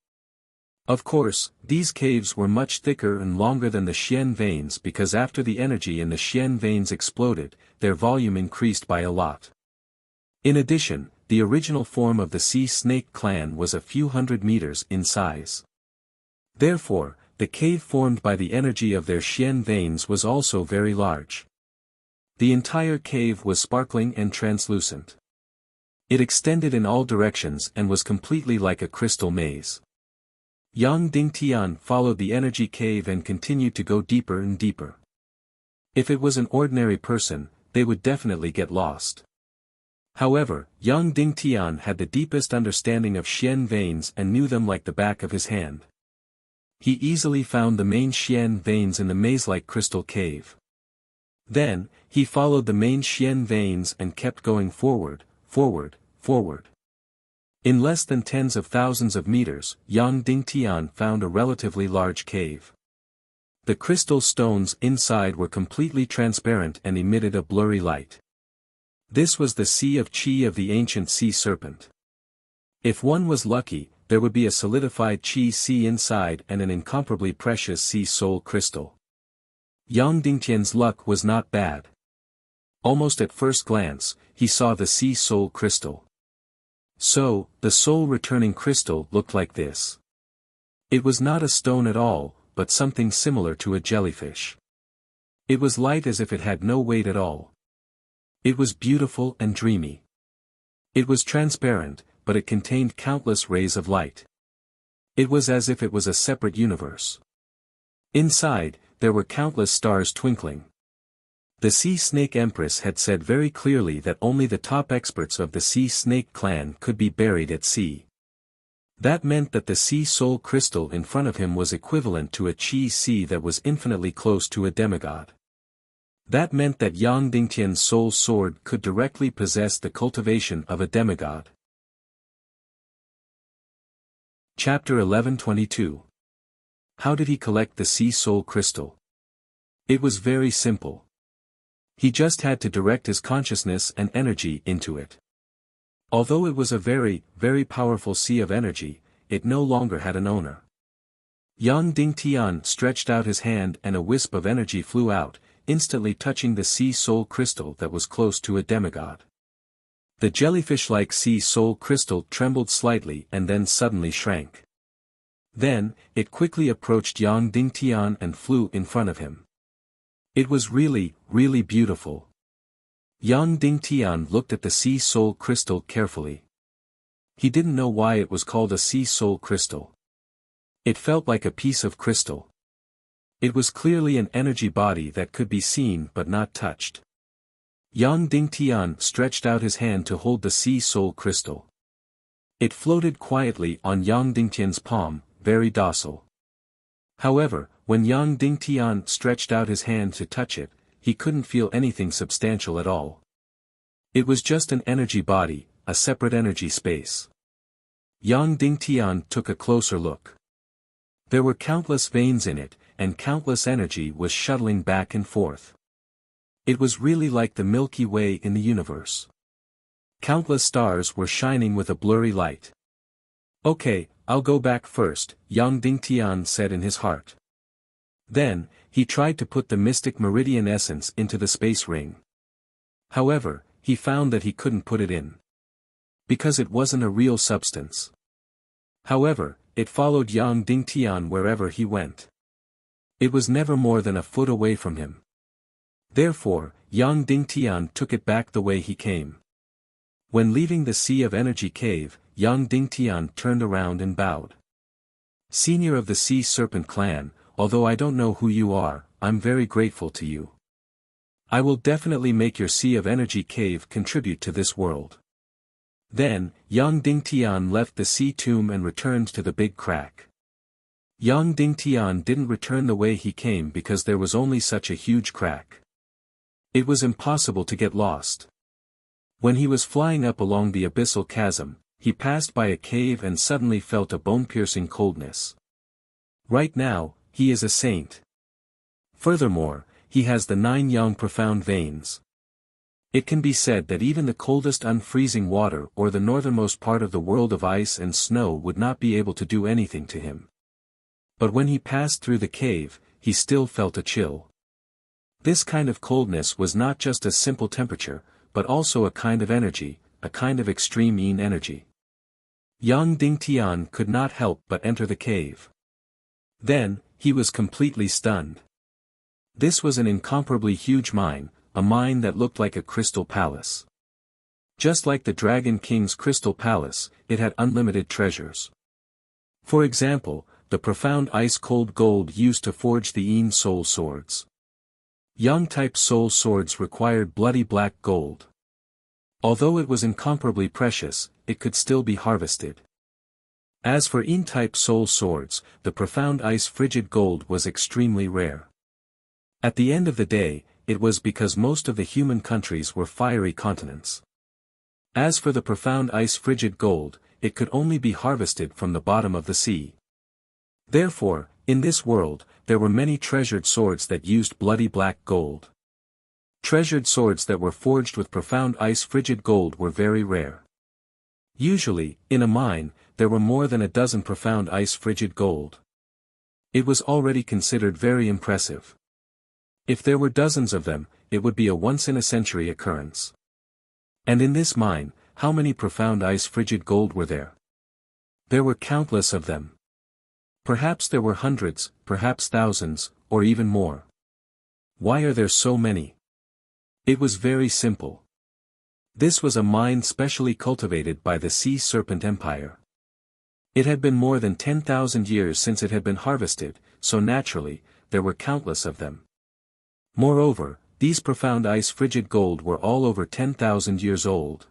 Of course, these caves were much thicker and longer than the Xian veins because after the energy in the Xian veins exploded, their volume increased by a lot. In addition, the original form of the sea snake clan was a few hundred meters in size. Therefore, the cave formed by the energy of their Xian veins was also very large. The entire cave was sparkling and translucent. It extended in all directions and was completely like a crystal maze. Yang Dingtian followed the energy cave and continued to go deeper and deeper. If it was an ordinary person, they would definitely get lost. However, Yang Dingtian had the deepest understanding of Xian veins and knew them like the back of his hand. He easily found the main Xian veins in the maze-like crystal cave. Then, he followed the main Xian veins and kept going forward, forward, forward. In less than tens of thousands of meters, Yang Dingtian found a relatively large cave. The crystal stones inside were completely transparent and emitted a blurry light. This was the sea of qi of the ancient sea serpent. If one was lucky, there would be a solidified qi sea inside and an incomparably precious sea soul crystal. Yang Dingtian's luck was not bad. Almost at first glance, he saw the sea soul crystal. So, the soul-returning crystal looked like this. It was not a stone at all, but something similar to a jellyfish. It was light as if it had no weight at all. It was beautiful and dreamy. It was transparent, but it contained countless rays of light. It was as if it was a separate universe. Inside, there were countless stars twinkling. The Sea Snake Empress had said very clearly that only the top experts of the Sea Snake clan could be buried at sea. That meant that the Sea Soul Crystal in front of him was equivalent to a Qi Sea that was infinitely close to a demigod. That meant that Yang Dingtian's soul sword could directly possess the cultivation of a demigod. Chapter 11:22. How did he collect the Sea Soul Crystal? It was very simple. He just had to direct his consciousness and energy into it. Although it was a very, very powerful sea of energy, it no longer had an owner. Yang Dingtian stretched out his hand and a wisp of energy flew out, instantly touching the Sea Soul Crystal that was close to a demigod. The jellyfish-like Sea Soul Crystal trembled slightly and then suddenly shrank. Then, it quickly approached Yang Dingtian and flew in front of him. It was really, really beautiful. Yang Dingtian looked at the Sea Soul Crystal carefully. He didn't know why it was called a Sea Soul Crystal. It felt like a piece of crystal. It was clearly an energy body that could be seen but not touched. Yang Dingtian stretched out his hand to hold the Sea Soul Crystal. It floated quietly on Yang Dingtian's palm, very docile. However, when Yang Dingtian stretched out his hand to touch it, he couldn't feel anything substantial at all. It was just an energy body, a separate energy space. Yang Dingtian took a closer look. There were countless veins in it, and countless energy was shuttling back and forth. It was really like the Milky Way in the universe. Countless stars were shining with a blurry light. Okay, I'll go back first, Yang Dingtian said in his heart. Then, he tried to put the mystic meridian essence into the space ring. However, he found that he couldn't put it in. Because it wasn't a real substance. However, it followed Yang Dingtian wherever he went. It was never more than a foot away from him. Therefore, Yang Dingtian took it back the way he came. When leaving the Sea of Energy cave, Yang Dingtian turned around and bowed. Senior of the Sea Serpent clan, although I don't know who you are, I'm very grateful to you. I will definitely make your Sea of Energy cave contribute to this world. Then, Yang Dingtian left the sea tomb and returned to the big crack. Yang Dingtian didn't return the way he came because there was only such a huge crack. It was impossible to get lost. When he was flying up along the abyssal chasm, he passed by a cave and suddenly felt a bone-piercing coldness. Right now, he is a saint. Furthermore, he has the 9 yang profound veins. It can be said that even the coldest unfreezing water or the northernmost part of the world of ice and snow would not be able to do anything to him. But when he passed through the cave, he still felt a chill. This kind of coldness was not just a simple temperature, but also a kind of energy, a kind of extreme yin energy. Yang Dingtian could not help but enter the cave. Then, he was completely stunned. This was an incomparably huge mine, a mine that looked like a crystal palace. Just like the Dragon King's crystal palace, it had unlimited treasures. For example, the profound ice-cold gold used to forge the Yin soul swords. Yang-type soul swords required bloody black gold. Although it was incomparably precious, it could still be harvested. As for Yin-type soul swords, the profound ice frigid gold was extremely rare. At the end of the day, it was because most of the human countries were fiery continents. As for the profound ice frigid gold, it could only be harvested from the bottom of the sea. Therefore, in this world, there were many treasured swords that used bloody black gold. Treasured swords that were forged with profound ice frigid gold were very rare. Usually, in a mine, there were more than a dozen profound ice frigid gold. It was already considered very impressive. If there were dozens of them, it would be a once-in-a-century occurrence. And in this mine, how many profound ice frigid gold were there? There were countless of them. Perhaps there were hundreds, perhaps thousands, or even more. Why are there so many? It was very simple. This was a mine specially cultivated by the Sea Serpent Empire. It had been more than 10,000 years since it had been harvested, so naturally, there were countless of them. Moreover, these profound ice frigid gold were all over 10,000 years old.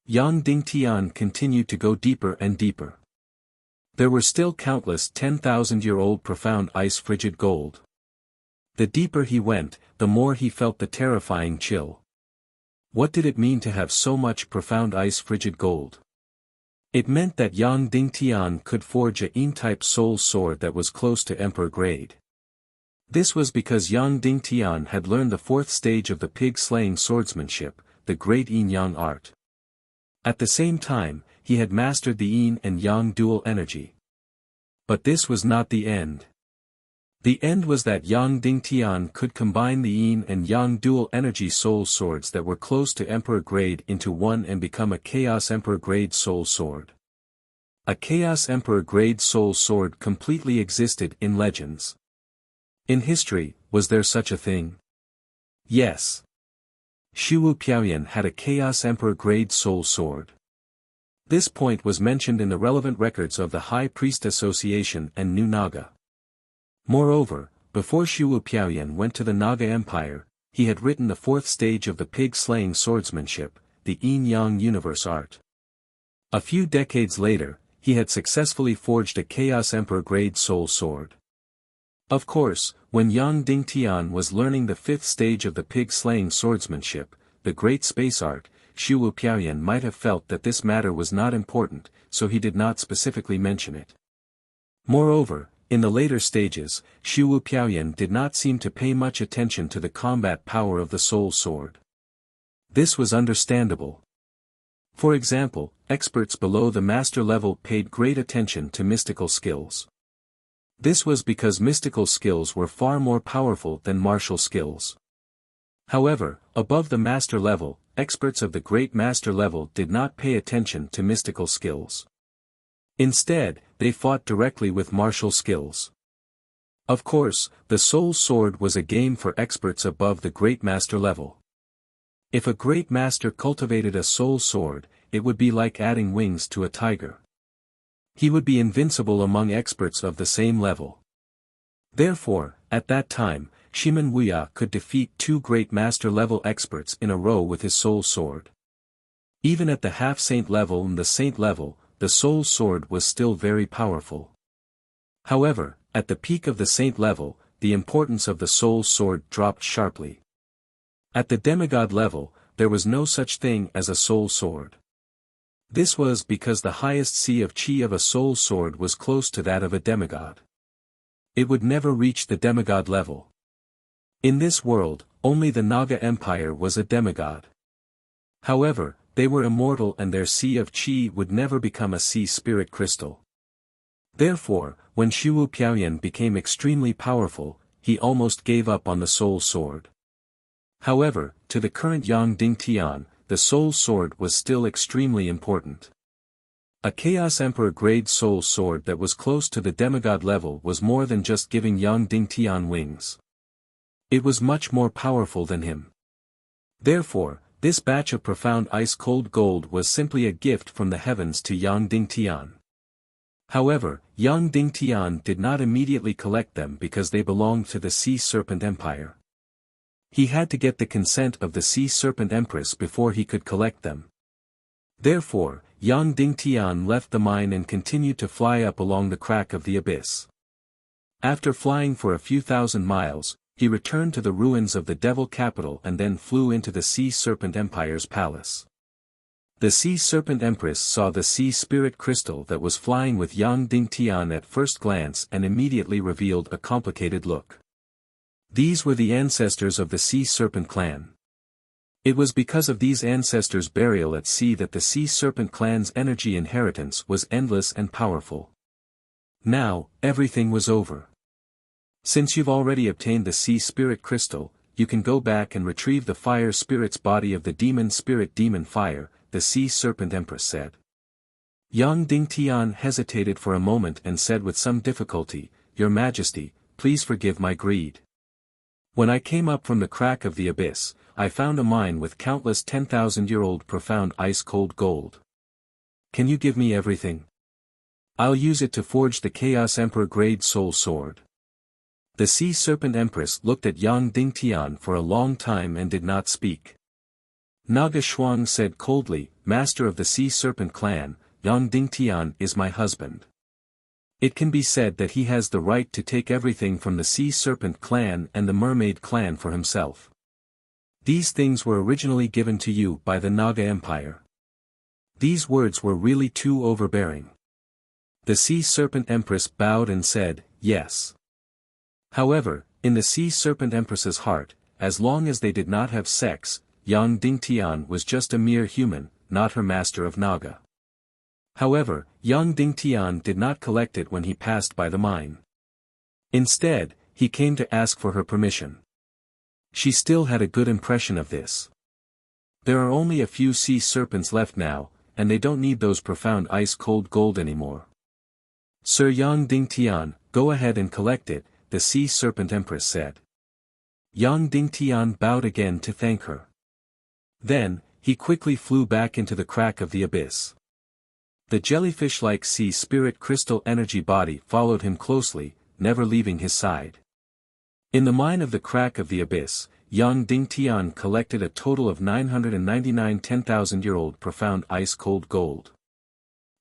Yang Dingtian continued to go deeper and deeper. There were still countless 10,000-year-old profound ice frigid gold. The deeper he went, the more he felt the terrifying chill. What did it mean to have so much profound ice frigid gold? It meant that Yang Dingtian could forge a Yin-type soul sword that was close to Emperor grade. This was because Yang Dingtian had learned the 4th stage of the pig-slaying swordsmanship, the great yin-yang art. At the same time, he had mastered the yin and yang dual energy. But this was not the end. The end was that Yang Dingtian could combine the yin and yang dual energy soul swords that were close to Emperor grade into one and become a Chaos Emperor grade soul sword. A Chaos Emperor grade soul sword completely existed in legends. In history, was there such a thing? Yes. Shu Piaoyan had a Chaos Emperor grade soul sword. This point was mentioned in the relevant records of the High Priest Association and New Naga. Moreover, before Shu Piaoyan went to the Naga Empire, he had written the 4th stage of the pig-slaying swordsmanship, the yin-yang universe art. A few decades later, he had successfully forged a Chaos Emperor grade soul sword. Of course, when Yang Dingtian was learning the 5th stage of the pig-slaying swordsmanship, the great space art, Shu Piaoyan might have felt that this matter was not important, so he did not specifically mention it. Moreover, In the later stages, Xu Wupiaoyan did not seem to pay much attention to the combat power of the soul sword. This was understandable. For example, experts below the master level paid great attention to mystical skills. This was because mystical skills were far more powerful than martial skills. However, above the master level, experts of the great master level did not pay attention to mystical skills. Instead, they fought directly with martial skills. Of course, the soul sword was a game for experts above the great master level. If a great master cultivated a soul sword, it would be like adding wings to a tiger. He would be invincible among experts of the same level. Therefore, at that time, Shimen Wuya could defeat 2 great master level experts in a row with his soul sword. Even at the half-saint level and the saint level, the soul sword was still very powerful. However, at the peak of the saint level, the importance of the soul sword dropped sharply. At the demigod level, there was no such thing as a soul sword. This was because the highest C of Qi of a soul sword was close to that of a demigod. It would never reach the demigod level. In this world, only the Naga Empire was a demigod. However, they were immortal and their C of Qi would never become a C spirit crystal. Therefore, when Xu Wupiaoyan became extremely powerful, he almost gave up on the soul sword. However, to the current Yang Ding Tian, the soul sword was still extremely important. A Chaos Emperor grade soul sword that was close to the demigod level was more than just giving Yang Ding Tian wings. It was much more powerful than him. Therefore, this batch of profound ice-cold gold was simply a gift from the heavens to Yang Ding Tian. However, Yang Ding Tian did not immediately collect them because they belonged to the Sea Serpent Empire. He had to get the consent of the Sea Serpent Empress before he could collect them. Therefore, Yang Ding Tian left the mine and continued to fly up along the crack of the abyss. After flying for a few thousand miles, he returned to the ruins of the Devil Capital and then flew into the Sea Serpent Empire's palace. The Sea Serpent Empress saw the Sea Spirit Crystal that was flying with Yang Ding Tian at first glance and immediately revealed a complicated look. These were the ancestors of the Sea Serpent clan. It was because of these ancestors' burial at sea that the Sea Serpent clan's energy inheritance was endless and powerful. Now, everything was over. Since you've already obtained the Sea Spirit Crystal, you can go back and retrieve the Fire Spirit's body of the Demon Spirit Demon Fire, the Sea Serpent Empress said. Yang Ding Tian hesitated for a moment and said with some difficulty, "Your Majesty, please forgive my greed. When I came up from the crack of the abyss, I found a mine with countless 10,000-year-old profound ice-cold gold. Can you give me everything? I'll use it to forge the Chaos Emperor grade soul sword." The Sea Serpent Empress looked at Yang Ding Tian for a long time and did not speak. Naga Shuang said coldly, "Master of the Sea Serpent clan, Yang Ding Tian is my husband. It can be said that he has the right to take everything from the Sea Serpent clan and the Mermaid clan for himself. These things were originally given to you by the Naga Empire." These words were really too overbearing. The Sea Serpent Empress bowed and said, "Yes." However, in the Sea Serpent Empress's heart, as long as they did not have sex, Yang Ding Tian was just a mere human, not her master of Naga. However, Yang Ding Tian did not collect it when he passed by the mine. Instead, he came to ask for her permission. She still had a good impression of this. There are only a few sea serpents left now, and they don't need those profound ice-cold gold anymore. "Sir Yang Ding Tian, go ahead and collect it," the Sea Serpent Empress said. Yang Ding Tian bowed again to thank her. Then, he quickly flew back into the crack of the abyss. The jellyfish-like sea spirit crystal energy body followed him closely, never leaving his side. In the mine of the crack of the abyss, Yang Ding Tian collected a total of 999 10,000-year-old profound ice-cold gold.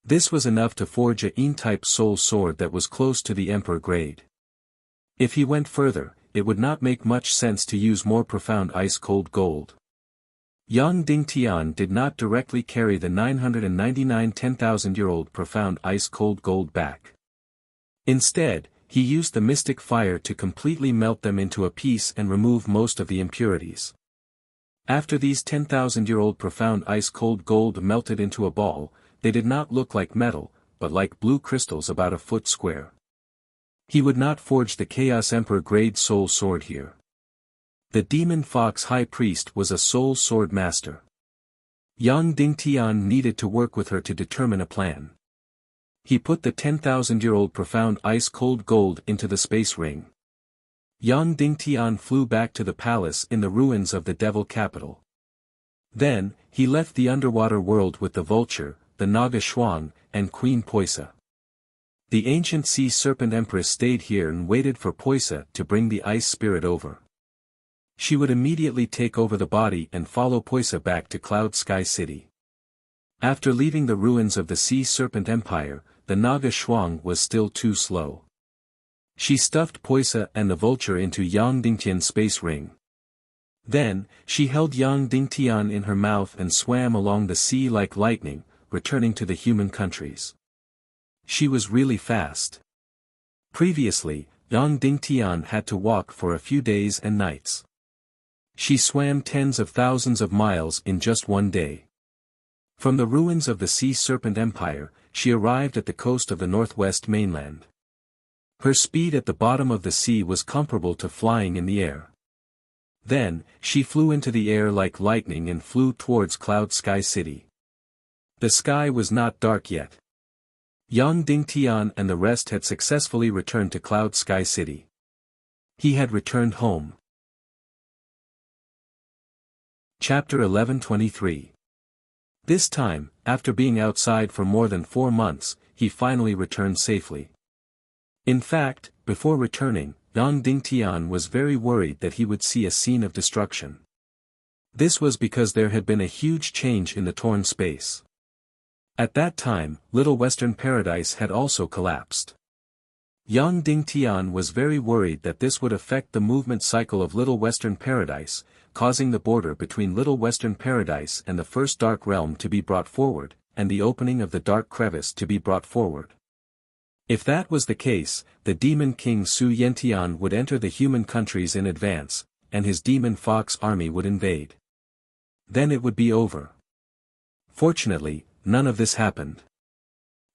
This was enough to forge a Yin-type soul sword that was close to the Emperor grade. If he went further, it would not make much sense to use more profound ice-cold gold. Yang Ding Tian did not directly carry the 999 10,000-year-old profound ice-cold gold back. Instead, he used the mystic fire to completely melt them into a piece and remove most of the impurities. After these 10,000-year-old profound ice-cold gold melted into a ball, they did not look like metal, but like blue crystals about a foot square. He would not forge the Chaos Emperor grade soul sword here. The Demon Fox High Priest was a soul sword master. Yang Dingtian needed to work with her to determine a plan. He put the 10,000-year-old profound ice-cold gold into the space ring. Yang Dingtian flew back to the palace in the ruins of the Devil Capital. Then, he left the underwater world with the Vulture, the Naga Shuang, and Queen Poisa. The ancient sea serpent empress stayed here and waited for Poisa to bring the ice spirit over. She would immediately take over the body and follow Poisa back to Cloud Sky City. After leaving the ruins of the sea serpent empire, the Naga Shuang was still too slow. She stuffed Poisa and the Vulture into Yang Dingtian's space ring. Then, she held Yang Dingtian in her mouth and swam along the sea like lightning, returning to the human countries. She was really fast. Previously, Yang Dingtian had to walk for a few days and nights. She swam tens of thousands of miles in just one day. From the ruins of the Sea Serpent Empire, she arrived at the coast of the northwest mainland. Her speed at the bottom of the sea was comparable to flying in the air. Then, she flew into the air like lightning and flew towards Cloud Sky City. The sky was not dark yet. Yang Dingtian and the rest had successfully returned to Cloud Sky City. He had returned home. Chapter 1123. This time, after being outside for more than 4 months, he finally returned safely. In fact, before returning, Yang Dingtian was very worried that he would see a scene of destruction. This was because there had been a huge change in the torn space. At that time, Little Western Paradise had also collapsed. Yang Dingtian was very worried that this would affect the movement cycle of Little Western Paradise, causing the border between Little Western Paradise and the First Dark Realm to be brought forward, and the opening of the Dark Crevice to be brought forward. If that was the case, the Demon King Su Yentian would enter the human countries in advance, and his Demon Fox army would invade. Then it would be over. Fortunately, none of this happened.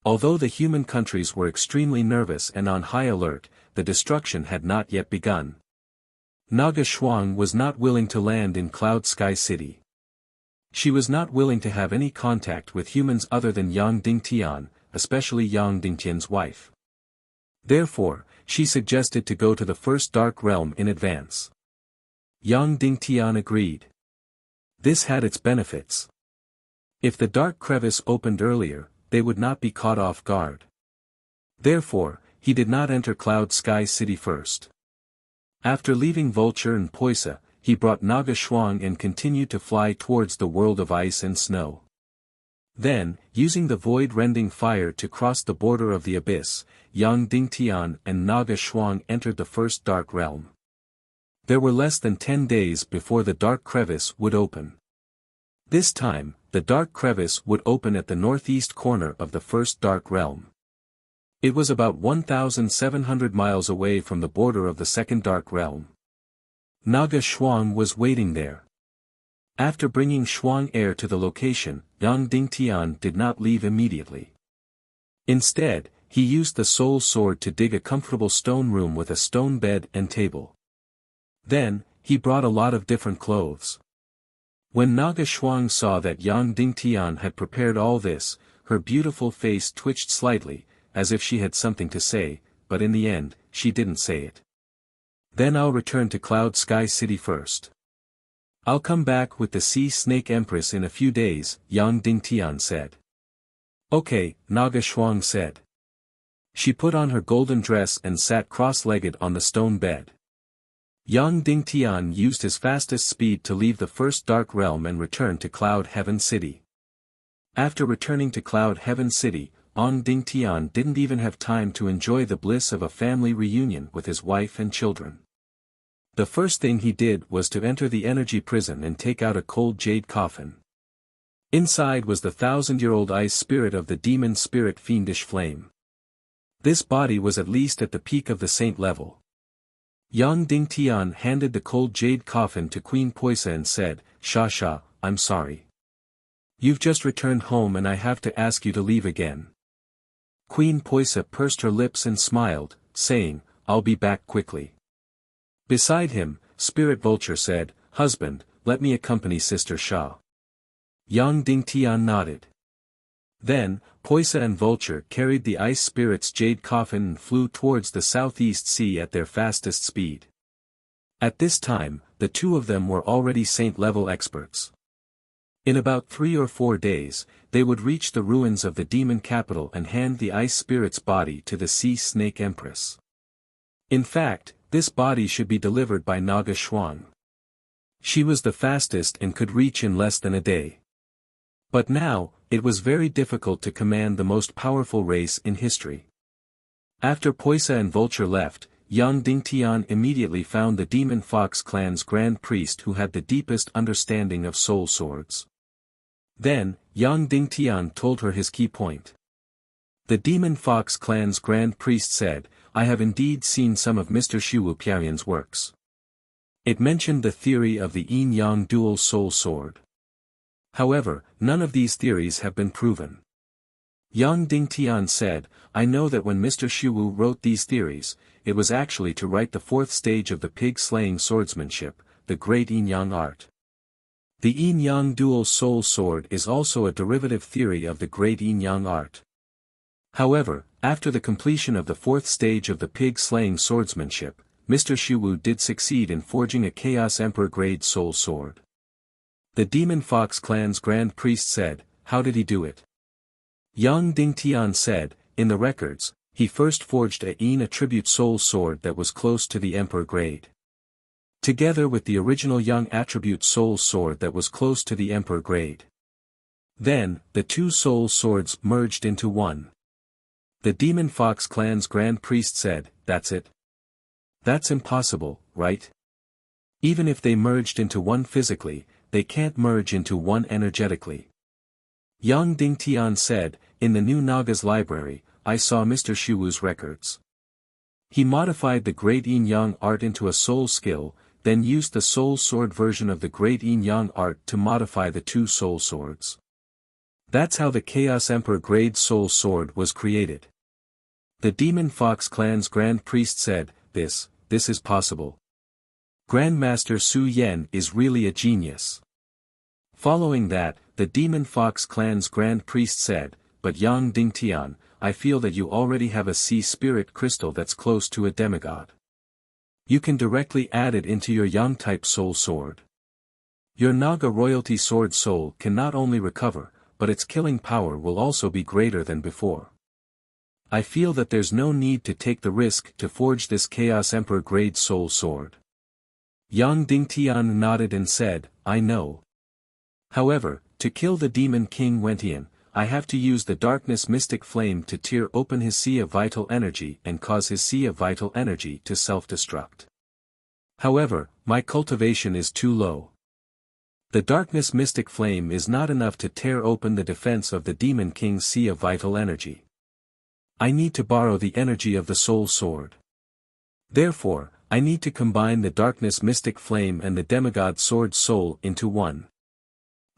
Although the human countries were extremely nervous and on high alert, the destruction had not yet begun. Naga Shuang was not willing to land in Cloud Sky City. She was not willing to have any contact with humans other than Yang Dingtian, especially Yang Dingtian's wife. Therefore, she suggested to go to the First Dark Realm in advance. Yang Dingtian agreed. This had its benefits. If the Dark Crevice opened earlier, they would not be caught off guard. Therefore, he did not enter Cloud Sky City first. After leaving Vulture and Poisa, he brought Naga Shuang and continued to fly towards the world of ice and snow. Then, using the void-rending fire to cross the border of the abyss, Yang Dingtian and Naga Shuang entered the First Dark Realm. There were less than 10 days before the Dark Crevice would open. This time, the Dark Crevice would open at the northeast corner of the First Dark Realm. It was about 1,700 miles away from the border of the Second Dark Realm. Naga Shuang was waiting there. After bringing Shuang Air to the location, Yang Dingtian did not leave immediately. Instead, he used the soul sword to dig a comfortable stone room with a stone bed and table. Then, he brought a lot of different clothes. When Naga Shuang saw that Yang Dingtian had prepared all this, her beautiful face twitched slightly, as if she had something to say, but in the end, she didn't say it. Then I'll return to Cloud Sky City first. I'll come back with the Sea Snake Empress in a few days, Yang Dingtian said. Okay, Naga Shuang said. She put on her golden dress and sat cross-legged on the stone bed. Yang Dingtian used his fastest speed to leave the First Dark Realm and return to Cloud Heaven City. After returning to Cloud Heaven City, Yang Dingtian didn't even have time to enjoy the bliss of a family reunion with his wife and children. The first thing he did was to enter the energy prison and take out a cold jade coffin. Inside was the 1,000-year-old ice spirit of the demon spirit Fiendish Flame. This body was at least at the peak of the saint level. Yang Dingtian handed the cold jade coffin to Queen Poisa and said, Sha, I'm sorry. You've just returned home and I have to ask you to leave again. Queen Poisa pursed her lips and smiled, saying, I'll be back quickly. Beside him, Spirit Vulture said, Husband, let me accompany Sister Sha. Yang Dingtian nodded. Then, Poisa and Vulture carried the ice spirit's jade coffin and flew towards the southeast sea at their fastest speed. At this time, the two of them were already saint-level experts. In about 3 or 4 days, they would reach the ruins of the demon capital and hand the ice spirit's body to the sea snake empress. In fact, this body should be delivered by Naga Xuan. She was the fastest and could reach in less than a day. But now, it was very difficult to command the most powerful race in history. After Poisa and Vulture left, Yang Dingtian immediately found the Demon Fox clan's grand priest who had the deepest understanding of soul swords. Then, Yang Dingtian told her his key point. The Demon Fox clan's grand priest said, I have indeed seen some of Mr. Shiwu Piaoyan's works. It mentioned the theory of the yin-yang dual soul sword. However, none of these theories have been proven. Yang Dingtian said, I know that when Mr. Shiwu wrote these theories, it was actually to write the 4th stage of the pig-slaying swordsmanship, the great yin-yang art. The yin-yang dual soul sword is also a derivative theory of the great yin-yang art. However, after the completion of the 4th stage of the pig-slaying swordsmanship, Mr. Shiwu did succeed in forging a Chaos Emperor grade soul sword. The Demon Fox clan's grand priest said, how did he do it? Yang Dingtian said, in the records, he first forged a yin attribute soul sword that was close to the Emperor grade. Together with the original Yang attribute soul sword that was close to the Emperor grade. Then, the two soul swords merged into one. The Demon Fox clan's grand priest said, that's it. That's impossible, right? Even if they merged into one physically, they can't merge into one energetically. Yang Dingtian said, in the new Naga's library, I saw Mr. Shiwu's records. He modified the great yin-yang art into a soul skill, then used the soul sword version of the great yin-yang art to modify the two soul swords. That's how the Chaos Emperor grade soul sword was created. The Demon Fox clan's grand priest said, this is possible. Grandmaster Su Yen is really a genius. Following that, the Demon Fox clan's grand priest said, but Yang Dingtian, I feel that you already have a sea spirit crystal that's close to a demigod. You can directly add it into your Yang-type soul sword. Your Naga royalty sword soul can not only recover, but its killing power will also be greater than before. I feel that there's no need to take the risk to forge this Chaos Emperor grade soul sword. Yang Dingtian nodded and said, I know. However, to kill the Demon King Wentian, I have to use the Darkness Mystic Flame to tear open his Sea of Vital Energy and cause his Sea of Vital Energy to self-destruct. However, my cultivation is too low. The Darkness Mystic Flame is not enough to tear open the defense of the Demon King's Sea of Vital Energy. I need to borrow the energy of the Soul Sword. Therefore, I need to combine the Darkness Mystic Flame and the Demigod Sword Soul into one.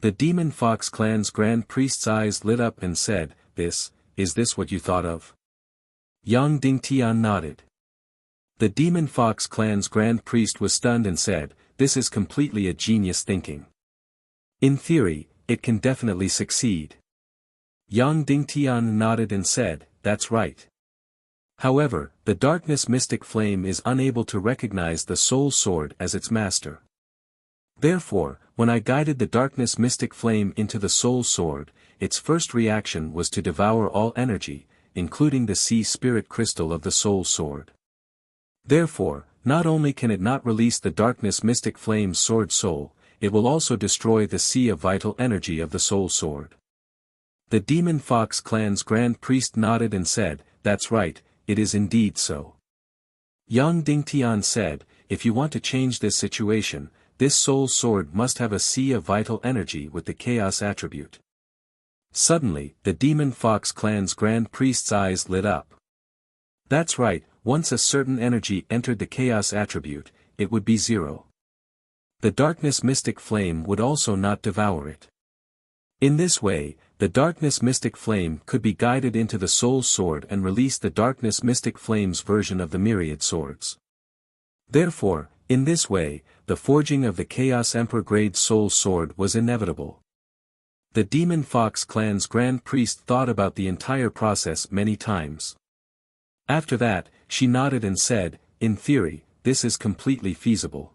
The Demon Fox clan's grand priest's eyes lit up and said, is this what you thought of? Yang Dingtian nodded. The Demon Fox clan's grand priest was stunned and said, this is completely a genius thinking. In theory, it can definitely succeed. Yang Dingtian nodded and said, that's right. However, the Darkness Mystic Flame is unable to recognize the Soul Sword as its master. Therefore, when I guided the Darkness Mystic Flame into the Soul Sword, its first reaction was to devour all energy, including the Sea Spirit Crystal of the Soul Sword. Therefore, not only can it not release the Darkness Mystic Flame's Sword Soul, it will also destroy the Sea of Vital Energy of the Soul Sword. The Demon Fox clan's grand priest nodded and said, that's right, it is indeed so. Yang Dingtian said, if you want to change this situation, this soul sword must have a Sea of Vital Energy with the Chaos attribute. Suddenly, the Demon Fox clan's grand priest's eyes lit up. That's right, once a certain energy entered the chaos attribute, it would be zero. The darkness mystic flame would also not devour it. In this way, the darkness mystic flame could be guided into the soul sword and release the darkness mystic flame's version of the myriad swords. Therefore, in this way, the forging of the Chaos Emperor grade soul sword was inevitable. The Demon Fox clan's grand priest thought about the entire process many times. After that, she nodded and said, "In theory, this is completely feasible."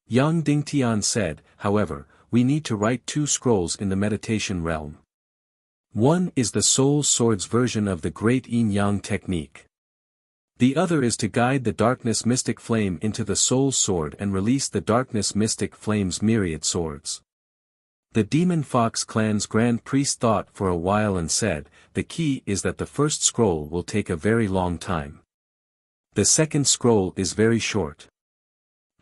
Yang Dingtian said, "However, we need to write 2 scrolls in the meditation realm. One is the soul sword's version of the great yin-yang technique. The other is to guide the darkness mystic flame into the soul sword and release the darkness mystic flame's myriad swords." The Demon Fox clan's grand priest thought for a while and said, "The key is that the first scroll will take a very long time. The second scroll is very short.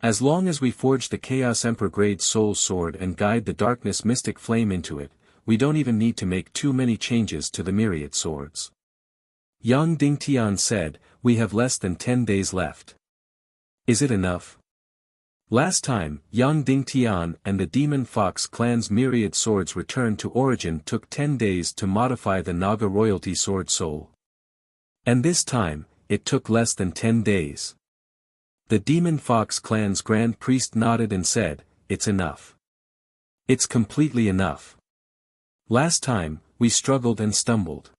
As long as we forge the Chaos Emperor grade soul sword and guide the darkness mystic flame into it, we don't even need to make too many changes to the myriad swords." Yang Dingtian said, "We have less than 10 days left. Is it enough?" Last time, Yang Dingtian and the Demon Fox clan's myriad swords returned to origin took 10 days to modify the Naga royalty sword soul. And this time, it took less than 10 days. The Demon Fox clan's grand priest nodded and said, "It's enough. It's completely enough. Last time, we struggled and stumbled.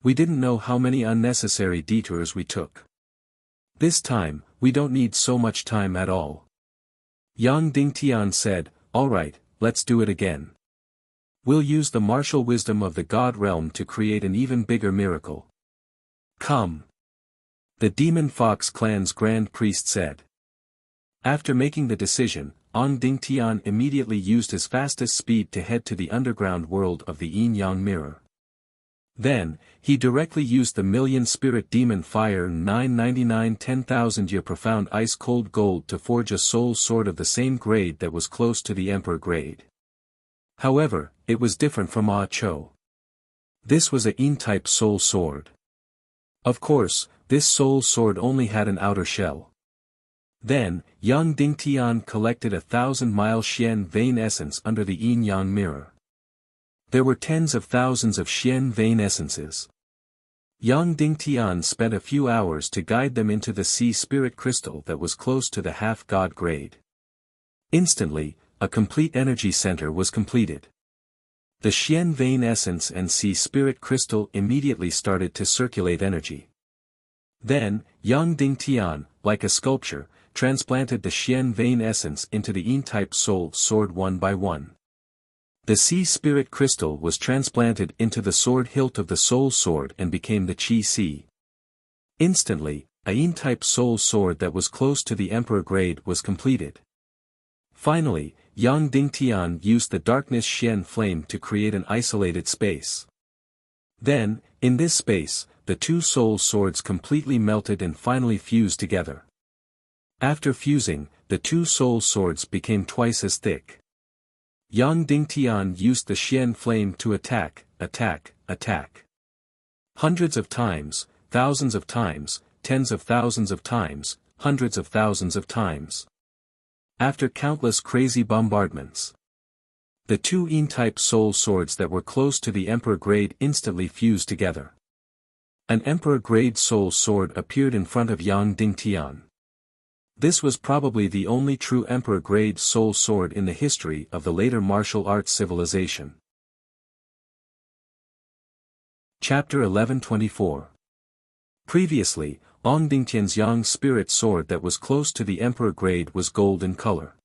We didn't know how many unnecessary detours we took. This time, we don't need so much time at all." Yang Dingtian said, "All right, let's do it again. We'll use the martial wisdom of the God realm to create an even bigger miracle. Come." The Demon Fox clan's grand priest said. After making the decision, Ang Dingtian immediately used his fastest speed to head to the underground world of the yin-yang mirror. Then, he directly used the million spirit demon fire 999 10,000 year profound ice cold gold to forge a soul sword of the same grade that was close to the emperor grade. However, it was different from Ah Cho. This was a yin-type soul sword. Of course, this soul sword only had an outer shell. Then, Yang Dingtian collected 1,000-mile Xian vein essence under the yin-yang mirror. There were tens of thousands of Xian vein essences. Yang Dingtian spent a few hours to guide them into the sea spirit crystal that was close to the half-god grade. Instantly, a complete energy center was completed. The Xian vein essence and sea spirit crystal immediately started to circulate energy. Then, Yang Dingtian, like a sculpture, transplanted the Xian vein essence into the yin-type soul sword one by one. The sea spirit crystal was transplanted into the sword hilt of the soul sword and became the Qi Si. Instantly, a yin-type soul sword that was close to the emperor grade was completed. Finally, Yang Dingtian used the darkness Xian flame to create an isolated space. Then, in this space, the 2 soul swords completely melted and finally fused together. After fusing, the 2 soul swords became twice as thick. Yang Dingtian used the Xian flame to attack. Hundreds of times, thousands of times, tens of thousands of times, hundreds of thousands of times. After countless crazy bombardments, the 2 yin-type soul swords that were close to the emperor grade instantly fused together. An emperor grade soul sword appeared in front of Yang Dingtian. This was probably the only true emperor grade soul sword in the history of the later martial arts civilization. Chapter 1124. Previously, Ang Dingtian's yang spirit sword that was close to the emperor grade was gold in color.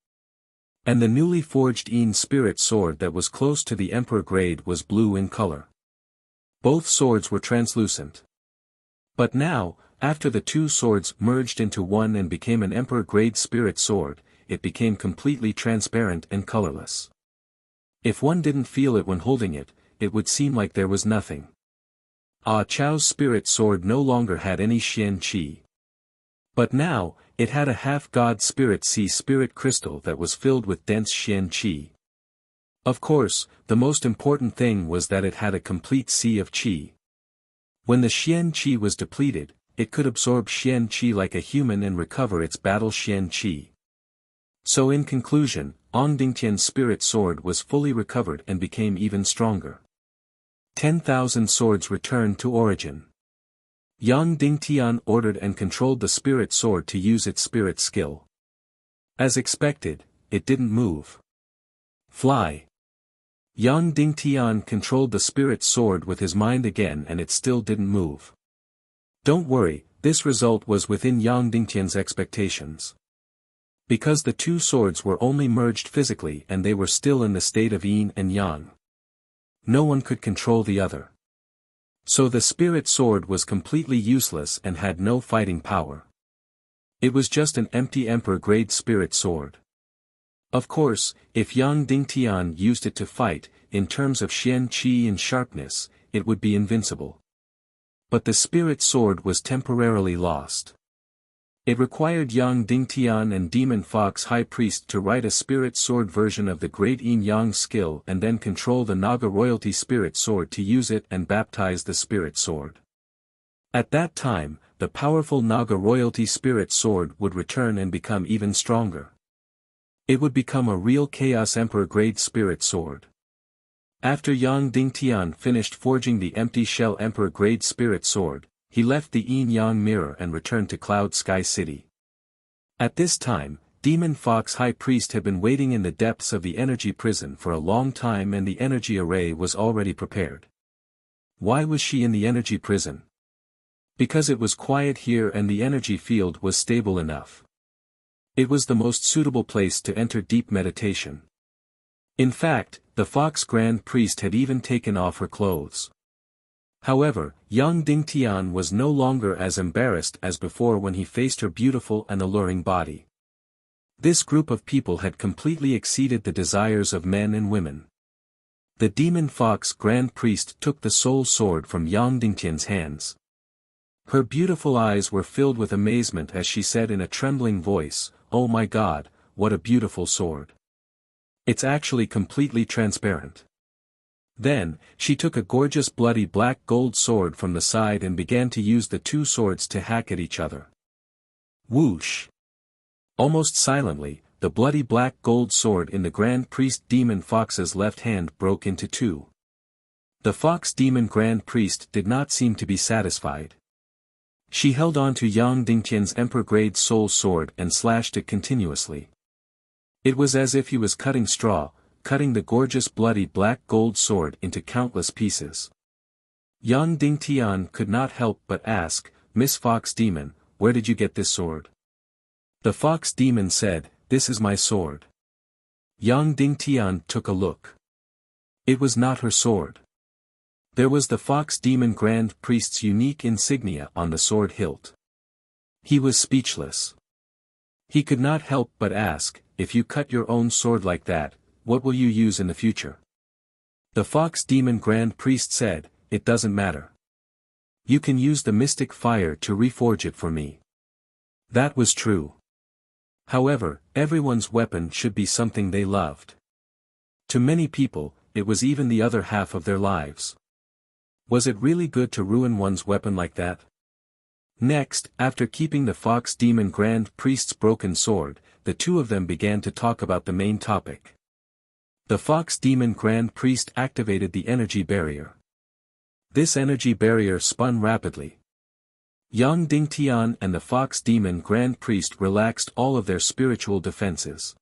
And the newly forged yin spirit sword that was close to the emperor grade was blue in color. Both swords were translucent. But now, after the 2 swords merged into one and became an emperor grade spirit sword, it became completely transparent and colorless. If one didn't feel it when holding it, it would seem like there was nothing. Ah Chao's spirit sword no longer had any Xian Qi. But now, it had a half-god spirit sea spirit crystal that was filled with dense Xian Qi. Of course, the most important thing was that it had a complete sea of Qi. When the Xian Qi was depleted, it could absorb Xian Qi like a human and recover its battle Xian Qi. So in conclusion, Ong Dingtian's spirit sword was fully recovered and became even stronger. 10,000 swords returned to origin. Yang Dingtian ordered and controlled the spirit sword to use its spirit skill. As expected, it didn't move. Fly. Yang Dingtian controlled the spirit sword with his mind again and it still didn't move. Don't worry, this result was within Yang Dingtian's expectations. Because the two swords were only merged physically and they were still in the state of yin and yang. No one could control the other. So the spirit sword was completely useless and had no fighting power. It was just an empty emperor-grade spirit sword. Of course, if Yang Dingtian used it to fight, in terms of Xian Qi and sharpness, it would be invincible. But the spirit sword was temporarily lost. It required Yang Dingtian and Demon Fox High Priest to write a spirit sword version of the great yin-yang skill and then control the Naga royalty spirit sword to use it and baptize the spirit sword. At that time, the powerful Naga royalty spirit sword would return and become even stronger. It would become a real Chaos Emperor-grade spirit sword. After Yang Dingtian finished forging the empty shell Emperor-grade spirit sword, he left the yin-yang mirror and returned to Cloud Sky City. At this time, Demon Fox High Priest had been waiting in the depths of the energy prison for a long time and the energy array was already prepared. Why was she in the energy prison? Because it was quiet here and the energy field was stable enough. It was the most suitable place to enter deep meditation. In fact, the Fox Grand Priest had even taken off her clothes. However, Yang Dingtian was no longer as embarrassed as before when he faced her beautiful and alluring body. This group of people had completely exceeded the desires of men and women. The Demon Fox Grand Priest took the soul sword from Yang Dingtian's hands. Her beautiful eyes were filled with amazement as she said in a trembling voice, "Oh my God, what a beautiful sword. It's actually completely transparent." Then, she took a gorgeous bloody black gold sword from the side and began to use the two swords to hack at each other. Whoosh! Almost silently, the bloody black gold sword in the Grand Priest Demon Fox's left hand broke into two. The Fox Demon Grand Priest did not seem to be satisfied. She held on to Yang Dingtian's Emperor-grade soul sword and slashed it continuously. It was as if he was cutting straw, cutting the gorgeous bloody black gold sword into countless pieces. Yang Dingtian could not help but ask, "Miss Fox Demon, where did you get this sword?" The Fox Demon said, "This is my sword." Yang Dingtian took a look. It was not her sword. There was the Fox Demon Grand Priest's unique insignia on the sword hilt. He was speechless. He could not help but ask, "If you cut your own sword like that, what will you use in the future?" The Fox Demon Grand Priest said, "It doesn't matter. You can use the mystic fire to reforge it for me." That was true. However, everyone's weapon should be something they loved. To many people, it was even the other half of their lives. Was it really good to ruin one's weapon like that? Next, after keeping the Fox Demon Grand Priest's broken sword, the two of them began to talk about the main topic. The Fox Demon Grand Priest activated the energy barrier. This energy barrier spun rapidly. Yang Dingtian and the Fox Demon Grand Priest relaxed all of their spiritual defenses.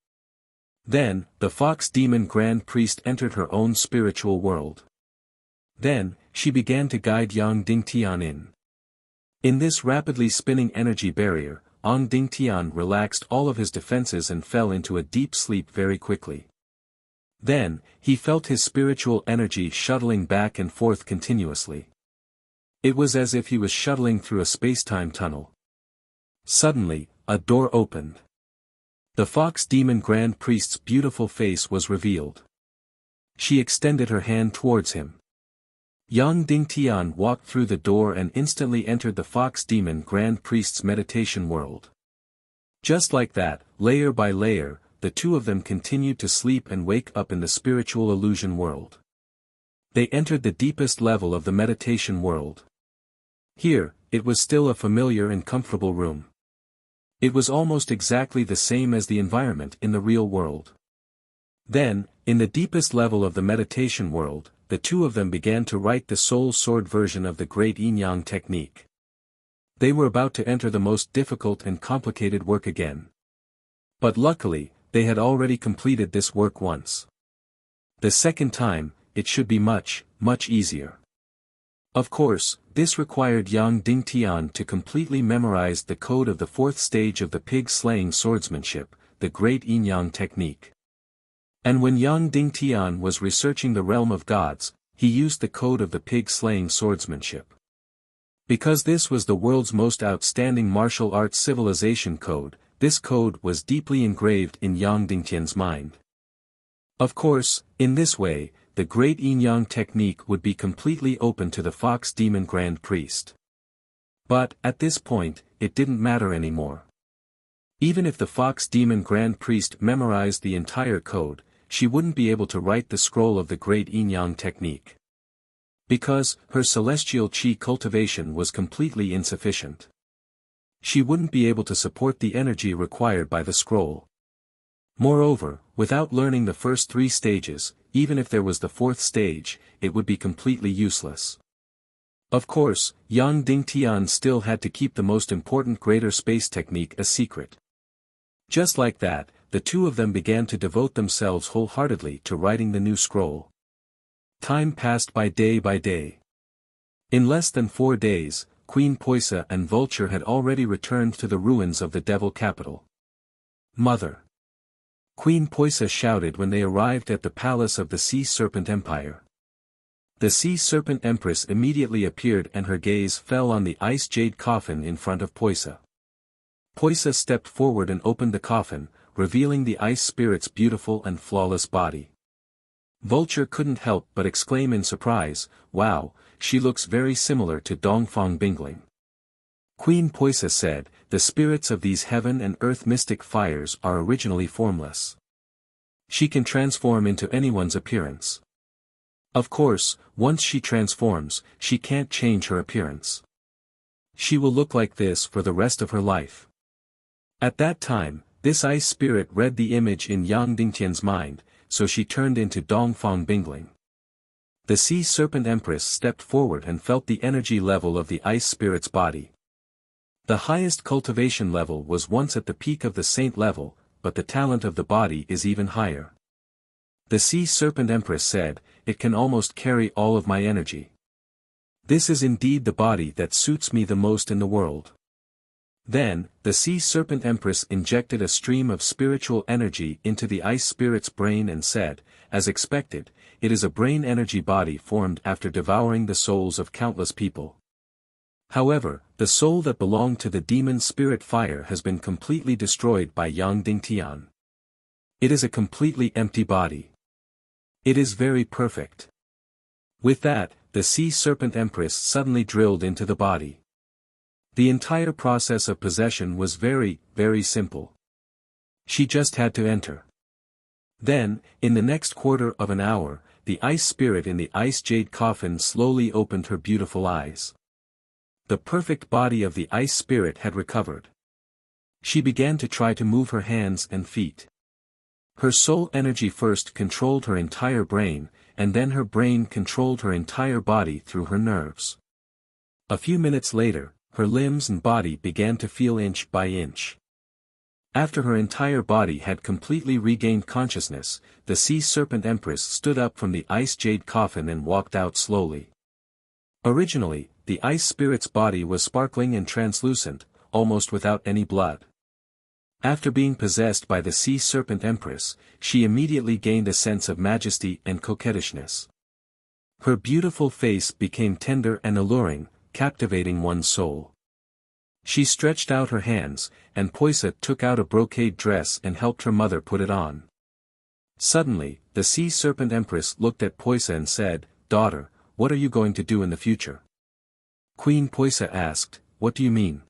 Then, the Fox Demon Grand Priest entered her own spiritual world. Then, she began to guide Yang Dingtian in. In this rapidly spinning energy barrier, Yang Dingtian relaxed all of his defenses and fell into a deep sleep very quickly. Then, he felt his spiritual energy shuttling back and forth continuously. It was as if he was shuttling through a space-time tunnel. Suddenly, a door opened. The Fox Demon Grand Priest's beautiful face was revealed. She extended her hand towards him. Yang Dingtian walked through the door and instantly entered the Fox Demon Grand Priest's meditation world. Just like that, layer by layer, the two of them continued to sleep and wake up in the spiritual illusion world. They entered the deepest level of the meditation world. Here, it was still a familiar and comfortable room. It was almost exactly the same as the environment in the real world. Then, in the deepest level of the meditation world, the two of them began to write the soul sword version of the great yin-yang technique. They were about to enter the most difficult and complicated work again. But luckily, they had already completed this work once. The second time, it should be much, much easier. Of course, this required Yang Dingtian to completely memorize the code of the fourth stage of the pig-slaying swordsmanship, the great yin-yang technique. And when Yang Dingtian was researching the realm of gods, he used the code of the pig-slaying swordsmanship. Because this was the world's most outstanding martial arts civilization code, this code was deeply engraved in Yang Dingtian's mind. Of course, in this way, the great yin-yang technique would be completely open to the Fox Demon Grand Priest. But, at this point, it didn't matter anymore. Even if the Fox Demon Grand Priest memorized the entire code, she wouldn't be able to write the scroll of the great yin-yang technique. Because, her celestial chi cultivation was completely insufficient. She wouldn't be able to support the energy required by the scroll. Moreover, without learning the first three stages, even if there was the fourth stage, it would be completely useless. Of course, Yang Dingtian still had to keep the most important greater space technique a secret. Just like that, the two of them began to devote themselves wholeheartedly to writing the new scroll. Time passed by day by day. In less than 4 days, Queen Poisa and Vulture had already returned to the ruins of the Devil Capital. Mother! Queen Poisa shouted when they arrived at the palace of the Sea Serpent Empire. The Sea Serpent Empress immediately appeared and her gaze fell on the ice jade coffin in front of Poisa. Poisa stepped forward and opened the coffin, revealing the ice spirit's beautiful and flawless body. Vulture couldn't help but exclaim in surprise, "Wow, she looks very similar to Dongfang Bingling." Queen Poisa said, "The spirits of these heaven and earth mystic fires are originally formless. She can transform into anyone's appearance. Of course, once she transforms, she can't change her appearance. She will look like this for the rest of her life." At that time, this ice spirit read the image in Yang Dingtian's mind, so she turned into Dongfang Bingling. The Sea Serpent Empress stepped forward and felt the energy level of the ice spirit's body. The highest cultivation level was once at the peak of the saint level, but the talent of the body is even higher. The Sea Serpent Empress said, "It can almost carry all of my energy. This is indeed the body that suits me the most in the world." Then, the Sea Serpent Empress injected a stream of spiritual energy into the ice spirit's brain and said, "As expected, it is a brain energy body formed after devouring the souls of countless people. However, the soul that belonged to the demon spirit fire has been completely destroyed by Yang Dingtian. It is a completely empty body. It is very perfect." With that, the Sea Serpent Empress suddenly drilled into the body. The entire process of possession was very, very simple. She just had to enter. Then, in the next quarter of an hour, the ice spirit in the ice jade coffin slowly opened her beautiful eyes. The perfect body of the ice spirit had recovered. She began to try to move her hands and feet. Her soul energy first controlled her entire brain, and then her brain controlled her entire body through her nerves. A few minutes later, her limbs and body began to feel inch by inch. After her entire body had completely regained consciousness, the Sea Serpent Empress stood up from the ice jade coffin and walked out slowly. Originally, the ice spirit's body was sparkling and translucent, almost without any blood. After being possessed by the Sea Serpent Empress, she immediately gained a sense of majesty and coquettishness. Her beautiful face became tender and alluring, captivating one's soul. She stretched out her hands, and Poisa took out a brocade dress and helped her mother put it on. Suddenly, the Sea Serpent Empress looked at Poisa and said, "Daughter, what are you going to do in the future?" Queen Poisa asked, "What do you mean?"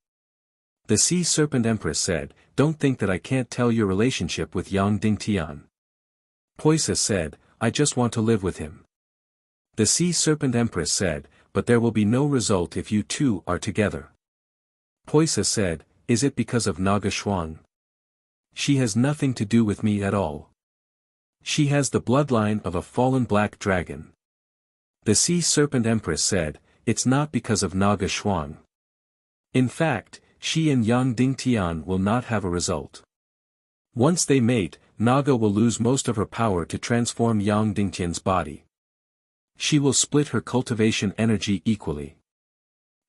The Sea Serpent Empress said, "Don't think that I can't tell your relationship with Yang Dingtian." Poisa said, "I just want to live with him." The Sea Serpent Empress said, but there will be no result if you two are together. Poisa said, is it because of Naga Shuang? She has nothing to do with me at all. She has the bloodline of a fallen black dragon. The Sea Serpent Empress said, it's not because of Naga Shuang. In fact, she and Yang Dingtian will not have a result. Once they mate, Naga will lose most of her power to transform Yang Dingtian's body. She will split her cultivation energy equally.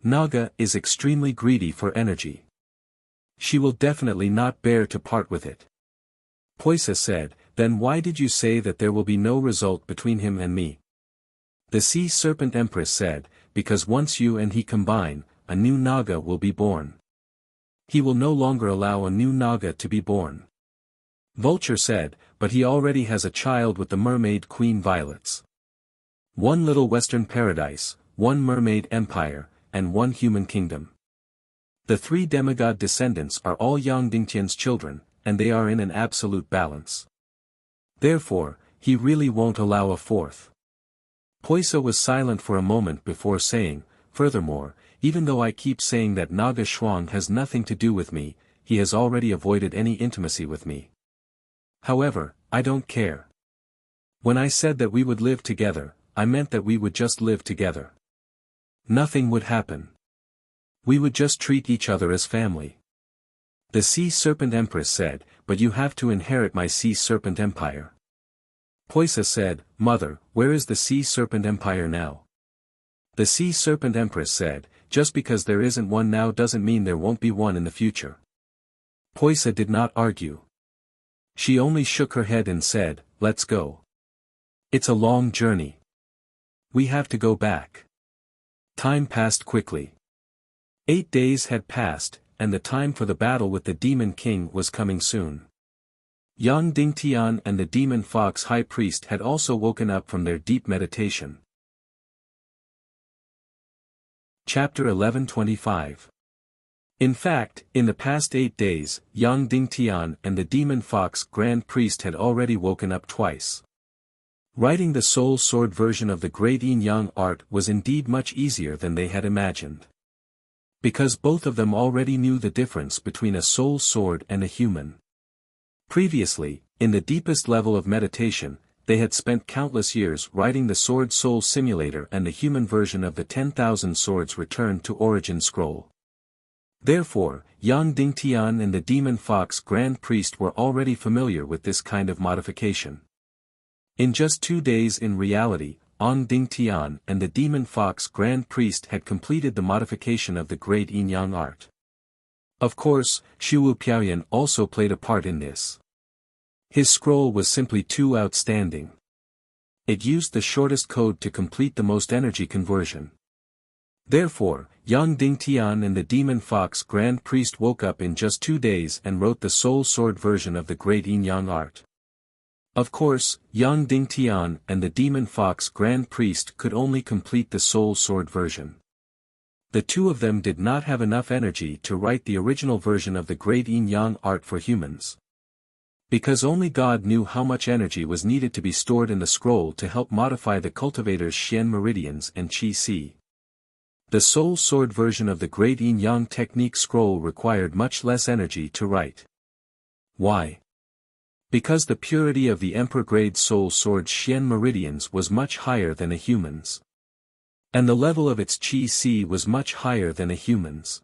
Naga is extremely greedy for energy. She will definitely not bear to part with it. Poisa said, then why did you say that there will be no result between him and me? The Sea Serpent Empress said, because once you and he combine, a new Naga will be born. He will no longer allow a new Naga to be born. Vulture said, but he already has a child with the mermaid Queen Violets. One little western paradise, one mermaid empire, and one human kingdom. The three demigod descendants are all Yang Dingtian's children, and they are in an absolute balance. Therefore, he really won't allow a fourth. Poisa was silent for a moment before saying, furthermore, even though I keep saying that Naga Shuang has nothing to do with me, he has already avoided any intimacy with me. However, I don't care. When I said that we would live together, I meant that we would just live together. Nothing would happen. We would just treat each other as family. The Sea Serpent Empress said, but you have to inherit my Sea Serpent Empire. Poisa said, Mother, where is the Sea Serpent Empire now? The Sea Serpent Empress said, just because there isn't one now doesn't mean there won't be one in the future. Poisa did not argue. She only shook her head and said, let's go. It's a long journey. We have to go back. Time passed quickly. 8 days had passed, and the time for the battle with the Demon King was coming soon. Yang Dingtian and the Demon Fox High Priest had also woken up from their deep meditation. Chapter 11:25. In fact, in the past 8 days, Yang Dingtian and the Demon Fox Grand Priest had already woken up twice. Writing the Soul Sword version of the Great Yin Yang art was indeed much easier than they had imagined. Because both of them already knew the difference between a soul sword and a human. Previously, in the deepest level of meditation, they had spent countless years writing the Sword Soul Simulator and the human version of the 10,000 Swords Return to Origin scroll. Therefore, Yang Dingtian and the Demon Fox Grand Priest were already familiar with this kind of modification. In just 2 days in reality, Yang Dingtian and the Demon Fox Grand Priest had completed the modification of the Great Yin Yang art. Of course, Shuwu Piaoyan also played a part in this. His scroll was simply too outstanding. It used the shortest code to complete the most energy conversion. Therefore, Yang Dingtian and the Demon Fox Grand Priest woke up in just 2 days and wrote the Soul Sword version of the Great Yin Yang art. Of course, Yang Dingtian and the Demon Fox Grand Priest could only complete the Soul Sword version. The two of them did not have enough energy to write the original version of the Great Yin Yang art for humans. Because only God knew how much energy was needed to be stored in the scroll to help modify the cultivator's Xian meridians and Qi Si. The Soul Sword version of the Great Yin Yang technique scroll required much less energy to write. Why? Because the purity of the Emperor-grade Soul Sword's Xian meridians was much higher than a human's. And the level of its Qi Si was much higher than a human's.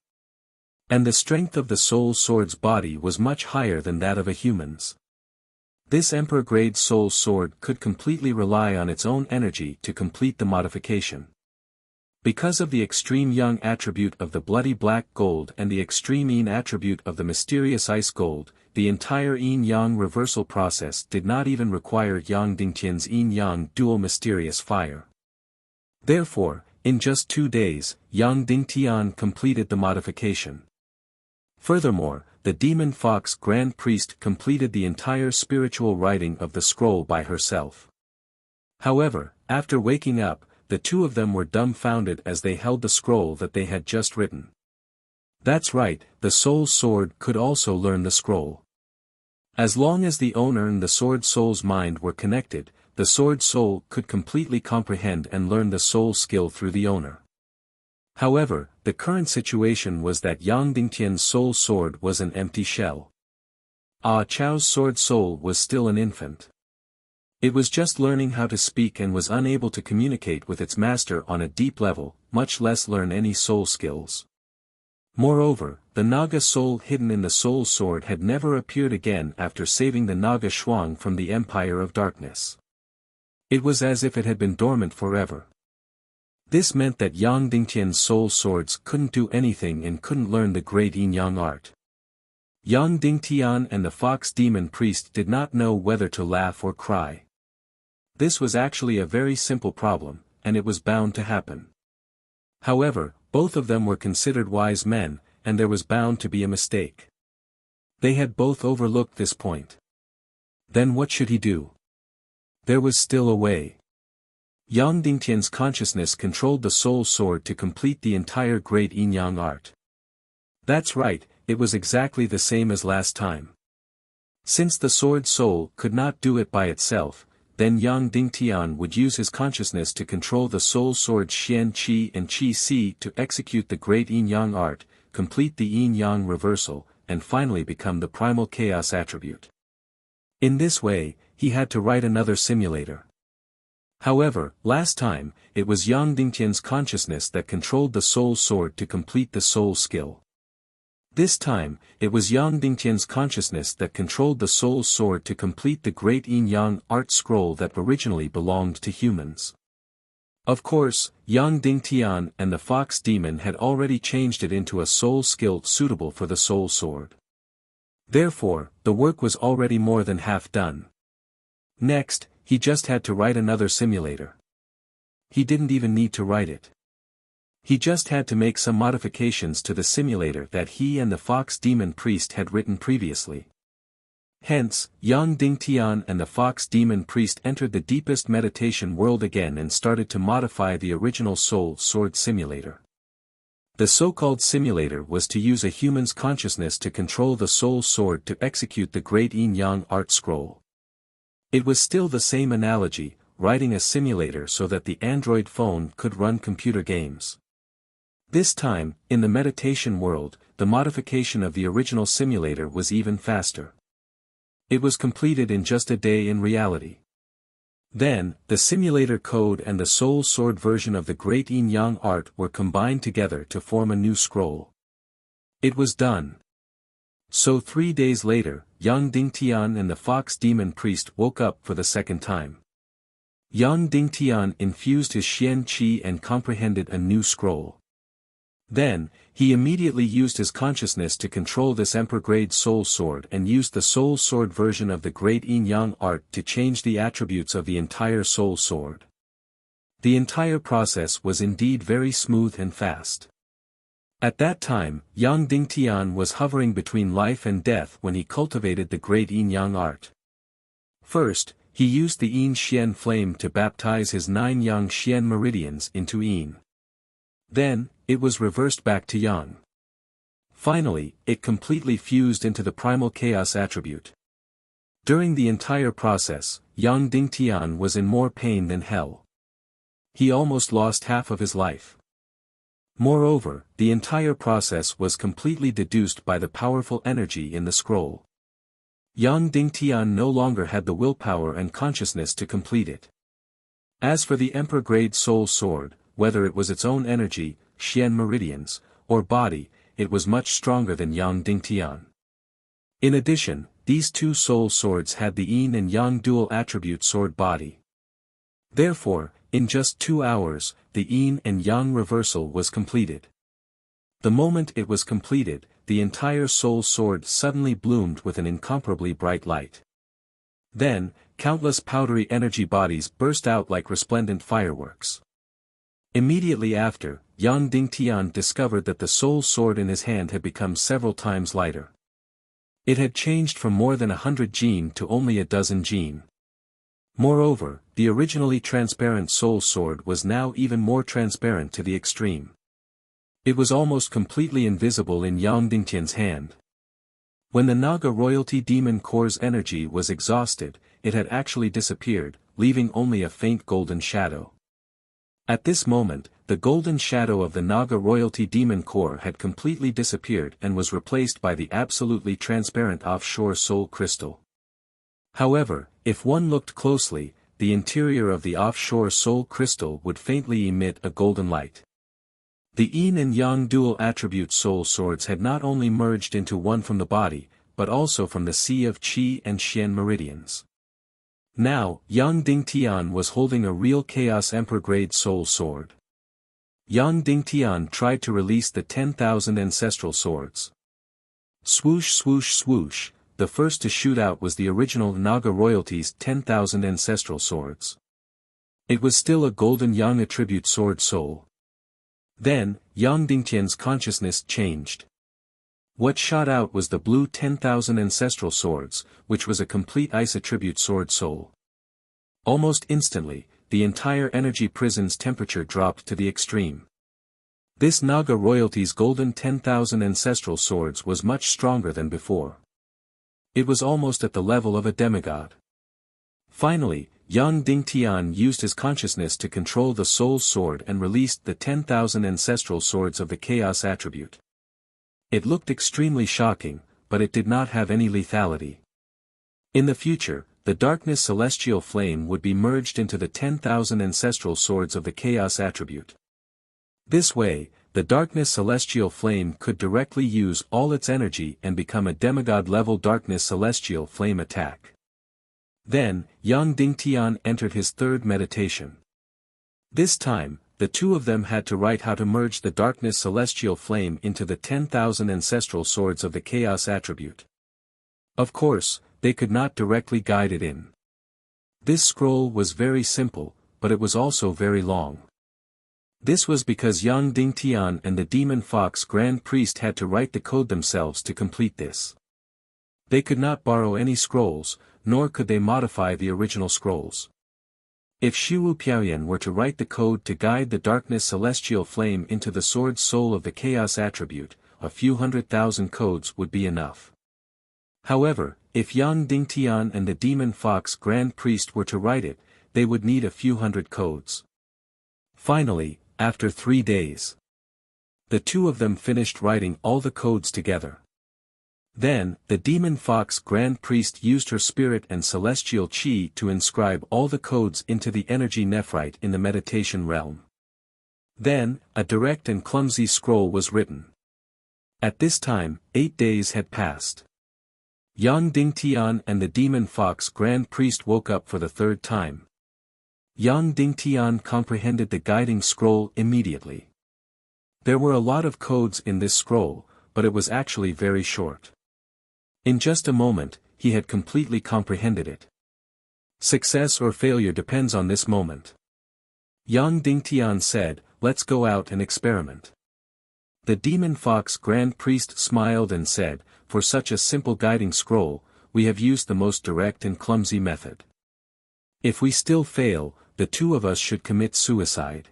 And the strength of the Soul Sword's body was much higher than that of a human's. This Emperor-grade Soul Sword could completely rely on its own energy to complete the modification. Because of the extreme Yang attribute of the bloody black gold and the extreme Yin attribute of the mysterious ice gold, the entire Yin-Yang reversal process did not even require Yang Dingtian's Yin-Yang dual mysterious fire. Therefore, in just 2 days, Yang Dingtian completed the modification. Furthermore, the Demon Fox Grand Priest completed the entire spiritual writing of the scroll by herself. However, after waking up, the two of them were dumbfounded as they held the scroll that they had just written. That's right, the Soul Sword could also learn the scroll. As long as the owner and the Sword Soul's mind were connected, the Sword Soul could completely comprehend and learn the soul skill through the owner. However, the current situation was that Yang Dingtian's soul sword was an empty shell. Ah Chao's sword soul was still an infant. It was just learning how to speak and was unable to communicate with its master on a deep level, much less learn any soul skills. Moreover, the Naga soul hidden in the soul sword had never appeared again after saving the Naga Shuang from the Empire of Darkness. It was as if it had been dormant forever. This meant that Yang Dingtian's soul swords couldn't do anything and couldn't learn the great yin-yang art. Yang Dingtian and the fox demon priest did not know whether to laugh or cry. This was actually a very simple problem, and it was bound to happen. However, both of them were considered wise men, and there was bound to be a mistake. They had both overlooked this point. Then what should he do? There was still a way. Yang Dingtian's consciousness controlled the soul sword to complete the entire great yin-yang art. That's right, it was exactly the same as last time. Since the sword soul could not do it by itself, then Yang Dingtian would use his consciousness to control the soul sword Xian Qi and Qi Si to execute the great yin-yang art, complete the yin-yang reversal, and finally become the primal chaos attribute. In this way, he had to write another simulator. However, last time, it was Yang Dingtian's consciousness that controlled the soul sword to complete the soul skill. This time, it was Yang Dingtian's consciousness that controlled the soul sword to complete the great yin-yang art scroll that originally belonged to humans. Of course, Yang Dingtian and the fox demon had already changed it into a soul skill suitable for the soul sword. Therefore, the work was already more than half done. Next, he just had to write another simulator. He didn't even need to write it. He just had to make some modifications to the simulator that he and the fox demon priest had written previously. Hence, Yang Dingtian and the fox demon priest entered the deepest meditation world again and started to modify the original soul sword simulator. The so-called simulator was to use a human's consciousness to control the soul sword to execute the great yin-yang art scroll. It was still the same analogy, writing a simulator so that the Android phone could run computer games. This time, in the meditation world, the modification of the original simulator was even faster. It was completed in just a day in reality. Then, the simulator code and the soul sword version of the great yin-yang art were combined together to form a new scroll. It was done. So 3 days later, Yang Dingtian and the fox demon priest woke up for the second time. Yang Dingtian infused his Xian Qi and comprehended a new scroll. Then, he immediately used his consciousness to control this emperor-grade soul sword and used the soul sword version of the great yin-yang art to change the attributes of the entire soul sword. The entire process was indeed very smooth and fast. At that time, Yang Dingtian was hovering between life and death when he cultivated the great yin-yang art. First, he used the Yin Xian flame to baptize his 9 Yang Xian meridians into Yin. Then, it was reversed back to Yang. Finally, it completely fused into the primal chaos attribute. During the entire process, Yang Dingtian was in more pain than hell. He almost lost half of his life. Moreover, the entire process was completely deduced by the powerful energy in the scroll. Yang Dingtian no longer had the willpower and consciousness to complete it. As for the emperor-grade soul sword, whether it was its own energy, Xian meridians, or body, it was much stronger than Yang Dingtian. In addition, these two soul swords had the Yin and Yang dual attribute sword body. Therefore, in just 2 hours, the Yin and Yang reversal was completed. The moment it was completed, the entire soul sword suddenly bloomed with an incomparably bright light. Then, countless powdery energy bodies burst out like resplendent fireworks. Immediately after, Yang Dingtian discovered that the soul sword in his hand had become several times lighter. It had changed from more than 100 jin to only a dozen jin. Moreover, the originally transparent soul sword was now even more transparent to the extreme. It was almost completely invisible in Yang Dingtian's hand. When the Naga royalty demon core's energy was exhausted, it had actually disappeared, leaving only a faint golden shadow. At this moment, the golden shadow of the Naga royalty demon core had completely disappeared and was replaced by the absolutely transparent offshore soul crystal. However, if one looked closely, the interior of the offshore soul crystal would faintly emit a golden light. The yin and yang dual attribute soul swords had not only merged into one from the body, but also from the sea of qi and xian meridians. Now, Yang Dingtian was holding a real Chaos Emperor grade soul sword. Yang Dingtian tried to release the 10,000 ancestral swords. Swoosh swoosh swoosh, the first to shoot out was the original Naga royalty's 10,000 ancestral swords. It was still a golden Yang attribute sword soul. Then, Yang Dingtian's consciousness changed. What shot out was the blue 10,000 ancestral swords, which was a complete ice attribute sword soul. Almost instantly, the entire energy prison's temperature dropped to the extreme. This Naga royalty's golden 10,000 ancestral swords was much stronger than before. It was almost at the level of a demigod. Finally, Yang Dingtian used his consciousness to control the soul sword and released the 10,000 ancestral swords of the chaos attribute. It looked extremely shocking, but it did not have any lethality. In the future, the darkness celestial flame would be merged into the 10,000 ancestral swords of the chaos attribute. This way, the darkness celestial flame could directly use all its energy and become a demigod-level darkness celestial flame attack. Then, Yang Dingtian entered his third meditation. This time, the two of them had to write how to merge the darkness celestial flame into the 10,000 ancestral swords of the chaos attribute. Of course, they could not directly guide it in. This scroll was very simple, but it was also very long. This was because Yang Dingtian and the Demon Fox Grand Priest had to write the code themselves to complete this. They could not borrow any scrolls, nor could they modify the original scrolls. If Shiwu Piaoyan were to write the code to guide the darkness celestial flame into the sword soul of the chaos attribute, a few 100,000 codes would be enough. However, if Yang Dingtian and the Demon Fox Grand Priest were to write it, they would need a few hundred codes. Finally, after 3 days, the two of them finished writing all the codes together. Then, the Demon Fox Grand Priest used her spirit and celestial chi to inscribe all the codes into the energy nephrite in the meditation realm. Then, a direct and clumsy scroll was written. At this time, 8 days had passed. Yang Dingtian and the Demon Fox Grand Priest woke up for the third time. Yang Dingtian comprehended the guiding scroll immediately. There were a lot of codes in this scroll, but it was actually very short. In just a moment, he had completely comprehended it. Success or failure depends on this moment. Yang Dingtian said, "Let's go out and experiment." The Demon Fox Grand Priest smiled and said, "For such a simple guiding scroll, we have used the most direct and clumsy method. If we still fail, the two of us should commit suicide."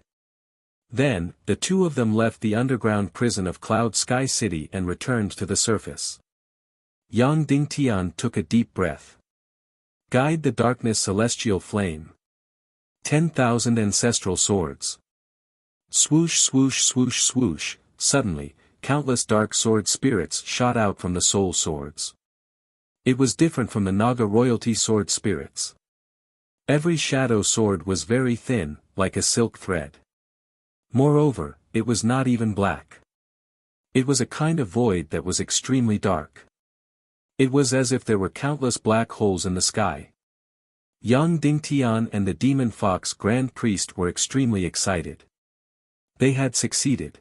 Then, the two of them left the underground prison of Cloud Sky City and returned to the surface. Yang Dingtian took a deep breath. Guide the darkness celestial flame. 10,000 ancestral swords. Swoosh swoosh swoosh swoosh, suddenly, countless dark sword spirits shot out from the soul swords. It was different from the Naga royalty sword spirits. Every shadow sword was very thin, like a silk thread. Moreover, it was not even black. It was a kind of void that was extremely dark. It was as if there were countless black holes in the sky. Yang Dingtian and the Demon Fox Grand Priest were extremely excited. They had succeeded.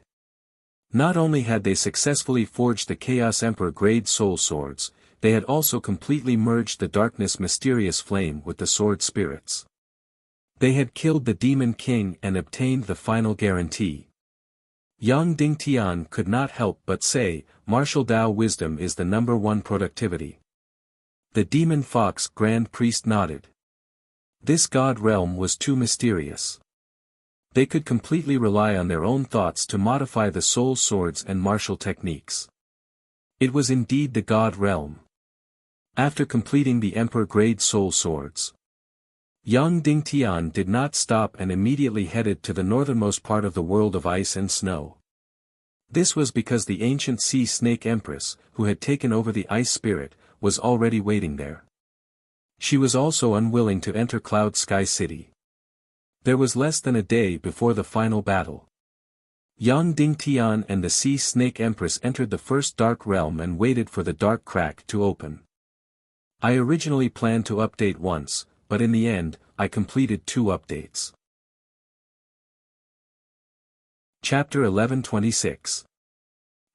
Not only had they successfully forged the Chaos Emperor grade soul swords, they had also completely merged the darkness mysterious flame with the sword spirits. They had killed the Demon King and obtained the final guarantee. Yang Dingtian could not help but say, "Martial Tao wisdom is the #1 productivity." The Demon Fox Grand Priest nodded. This god realm was too mysterious. They could completely rely on their own thoughts to modify the soul swords and martial techniques. It was indeed the god realm. After completing the Emperor grade soul swords, Yang Dingtian did not stop and immediately headed to the northernmost part of the world of ice and snow. This was because the ancient sea snake empress, who had taken over the ice spirit, was already waiting there. She was also unwilling to enter Cloud Sky City. There was less than a day before the final battle. Yang Dingtian and the sea snake empress entered the first dark realm and waited for the dark crack to open. I originally planned to update once, but in the end, I completed 2 updates. Chapter 1126.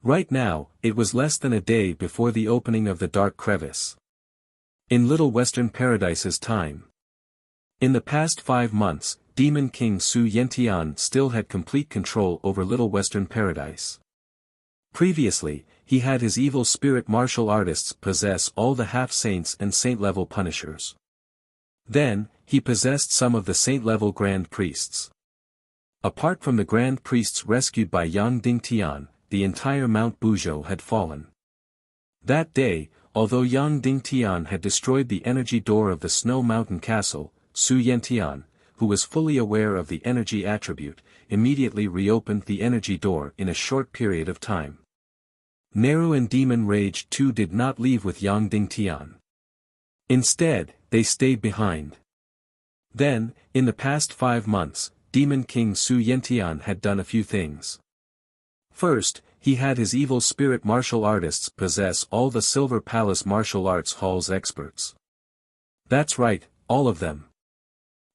Right now, it was less than a day before the opening of the Dark Crevice. In Little Western Paradise's time. In the past 5 months, Demon King Su Yentian still had complete control over Little Western Paradise. Previously, he had his evil spirit martial artists possess all the half-saints and saint-level punishers. Then, he possessed some of the saint-level grand priests. Apart from the grand priests rescued by Yang Dingtian, the entire Mount Buzhou had fallen. That day, although Yang Dingtian had destroyed the energy door of the Snow Mountain Castle, Su Yentian, who was fully aware of the energy attribute, immediately reopened the energy door in a short period of time. Neru and Demon Rage too did not leave with Yang Dingtian. Instead, they stayed behind. Then, in the past 5 months, Demon King Su Yentian had done a few things. First, he had his evil spirit martial artists possess all the Silver Palace Martial Arts Hall's experts. That's right, all of them.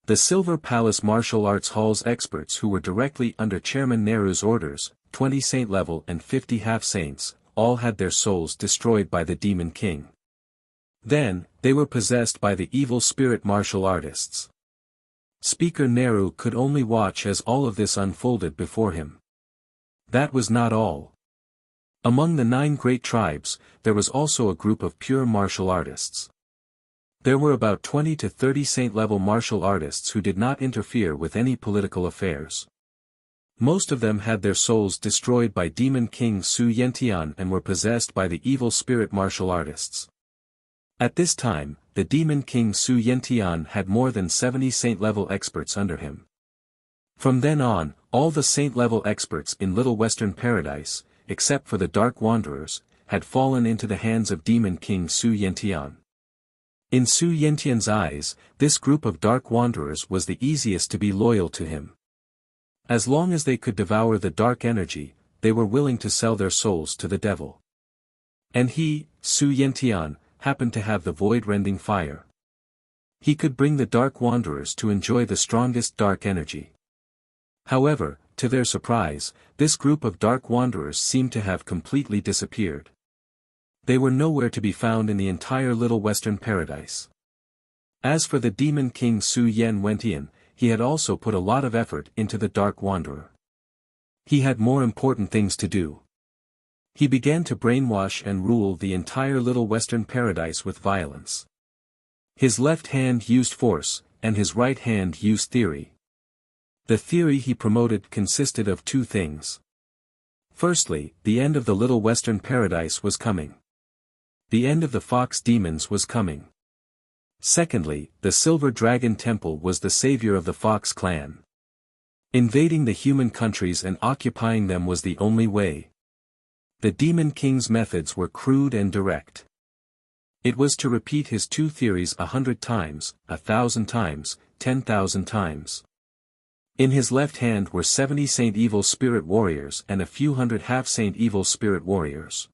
The Silver Palace Martial Arts Hall's experts who were directly under Chairman Neru's orders, 20 saint-level and 50 half-saints, all had their souls destroyed by the Demon King. Then, they were possessed by the evil spirit martial artists. Speaker Neru could only watch as all of this unfolded before him. That was not all. Among the 9 great tribes, there was also a group of pure martial artists. There were about 20 to 30 saint-level martial artists who did not interfere with any political affairs. Most of them had their souls destroyed by Demon King Su Yentian and were possessed by the evil spirit martial artists. At this time, the Demon King Su Yentian had more than 70 saint-level experts under him. From then on, all the saint-level experts in Little Western Paradise, except for the Dark Wanderers, had fallen into the hands of Demon King Su Yentian. In Su Yentian's eyes, this group of Dark Wanderers was the easiest to be loyal to him. As long as they could devour the dark energy, they were willing to sell their souls to the devil. And he, Su Yentian, happened to have the void-rending fire. He could bring the Dark Wanderers to enjoy the strongest dark energy. However, to their surprise, this group of Dark Wanderers seemed to have completely disappeared. They were nowhere to be found in the entire Little Western Paradise. As for the Demon King Su Yentian, he had also put a lot of effort into the Dark Wanderer. He had more important things to do. He began to brainwash and rule the entire Little Western Paradise with violence. His left hand used force, and his right hand used theory. The theory he promoted consisted of 2 things. Firstly, the end of the Little Western Paradise was coming. The end of the Fox Demons was coming. Secondly, the Silver Dragon Temple was the savior of the Fox clan. Invading the human countries and occupying them was the only way. The Demon King's methods were crude and direct. It was to repeat his 2 theories 100 times, 1,000 times, 10,000 times. In his left hand were 70 Saint Evil Spirit Warriors and a few hundred half-Saint Evil Spirit Warriors.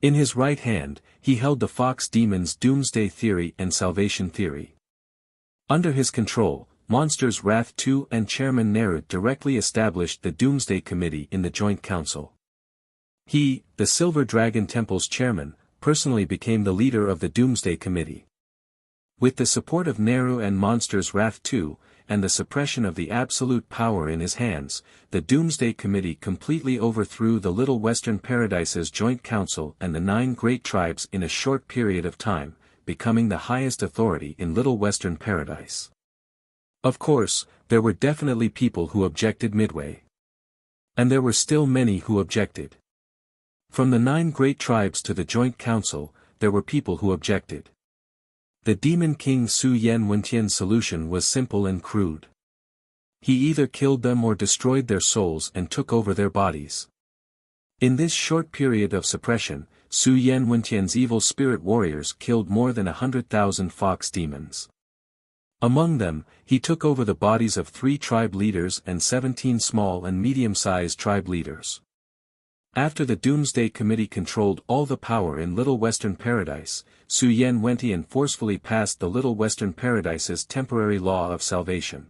In his right hand, he held the Fox Demon's Doomsday Theory and Salvation Theory. Under his control, Monsters Wrath II and Chairman Neru directly established the Doomsday Committee in the Joint Council. He, the Silver Dragon Temple's chairman, personally became the leader of the Doomsday Committee. With the support of Neru and Monsters Wrath II, and the suppression of the absolute power in his hands, the Doomsday Committee completely overthrew the Little Western Paradise's Joint Council and the 9 great tribes in a short period of time, becoming the highest authority in Little Western Paradise. Of course, there were definitely people who objected midway. And there were still many who objected. From the 9 great tribes to the Joint Council, there were people who objected. The demon king Su Yan Wentian's solution was simple and crude. He either killed them or destroyed their souls and took over their bodies. In this short period of suppression, Su Yan Wentian's evil spirit warriors killed more than 100,000 fox demons. Among them, he took over the bodies of 3 tribe leaders and 17 small and medium-sized tribe leaders. After the Doomsday Committee controlled all the power in Little Western Paradise, Su Yan Wentian forcefully passed the Little Western Paradise's temporary law of salvation.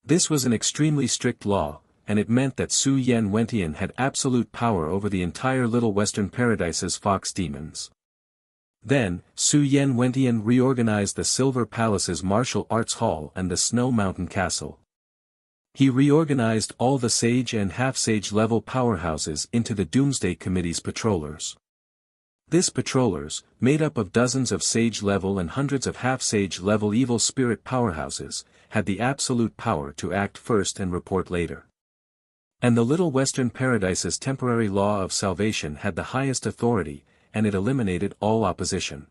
This was an extremely strict law, and it meant that Su Yan Wentian had absolute power over the entire Little Western Paradise's fox demons. Then, Su Yan Wentian reorganized the Silver Palace's martial arts hall and the Snow Mountain Castle. He reorganized all the sage and half-sage level powerhouses into the Doomsday Committee's patrollers. This patrollers, made up of dozens of sage level and hundreds of half-sage level evil spirit powerhouses, had the absolute power to act first and report later. And the Little Western Paradise's temporary law of salvation had the highest authority, and it eliminated all opposition.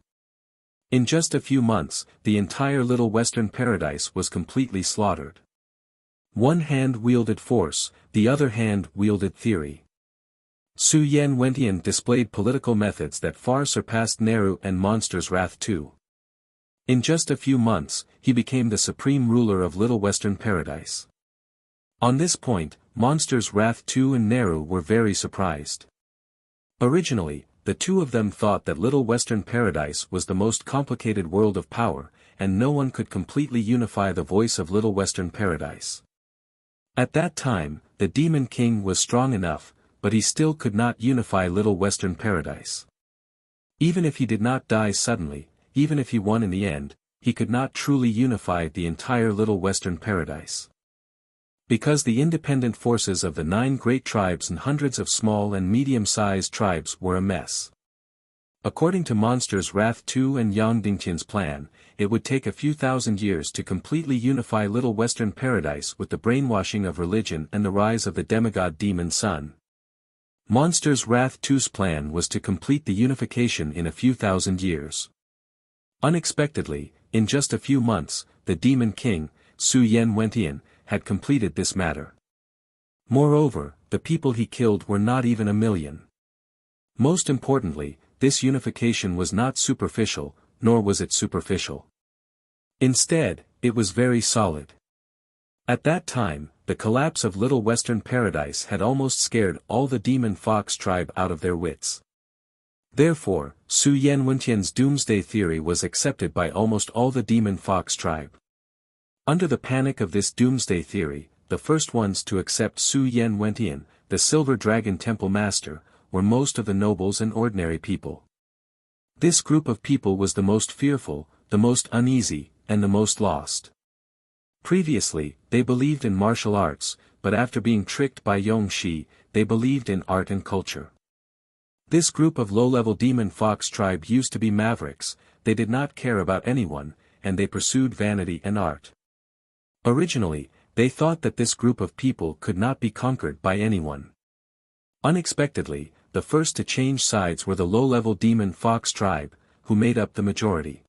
In just a few months, the entire Little Western Paradise was completely slaughtered. One hand wielded force, the other hand wielded theory. Su Yan Wentian displayed political methods that far surpassed Nehru and Monster's Wrath too. In just a few months, he became the supreme ruler of Little Western Paradise. On this point, Monster's Wrath II and Nehru were very surprised. Originally, the two of them thought that Little Western Paradise was the most complicated world of power, and no one could completely unify the voice of Little Western Paradise. At that time, the Demon King was strong enough, but he still could not unify Little Western Paradise. Even if he did not die suddenly, even if he won in the end, he could not truly unify the entire Little Western Paradise. Because the independent forces of the 9 great tribes and hundreds of small and medium-sized tribes were a mess. According to Monster's Wrath II and Yang Dingtian's plan, it would take a few thousand years to completely unify Little Western Paradise with the brainwashing of religion and the rise of the demigod demon sun. Monster's Wrath II's plan was to complete the unification in a few thousand years. Unexpectedly, in just a few months, the Demon King, Su Yan Wentian, had completed this matter. Moreover, the people he killed were not even 1 million. Most importantly, this unification was not superficial, nor was it superficial. Instead, it was very solid. At that time, the collapse of Little Western Paradise had almost scared all the Demon Fox tribe out of their wits. Therefore, Su Yan Wentian's doomsday theory was accepted by almost all the Demon Fox tribe. Under the panic of this doomsday theory, the first ones to accept Su Yan Wentian, the Silver Dragon Temple Master, were most of the nobles and ordinary people. This group of people was the most fearful, the most uneasy, and the most lost. Previously, they believed in martial arts, but after being tricked by Yong Shi, they believed in art and culture. This group of low-level Demon Fox tribe used to be mavericks, they did not care about anyone, and they pursued vanity and art. Originally, they thought that this group of people could not be conquered by anyone. Unexpectedly, the first to change sides were the low-level Demon Fox tribe, who made up the majority.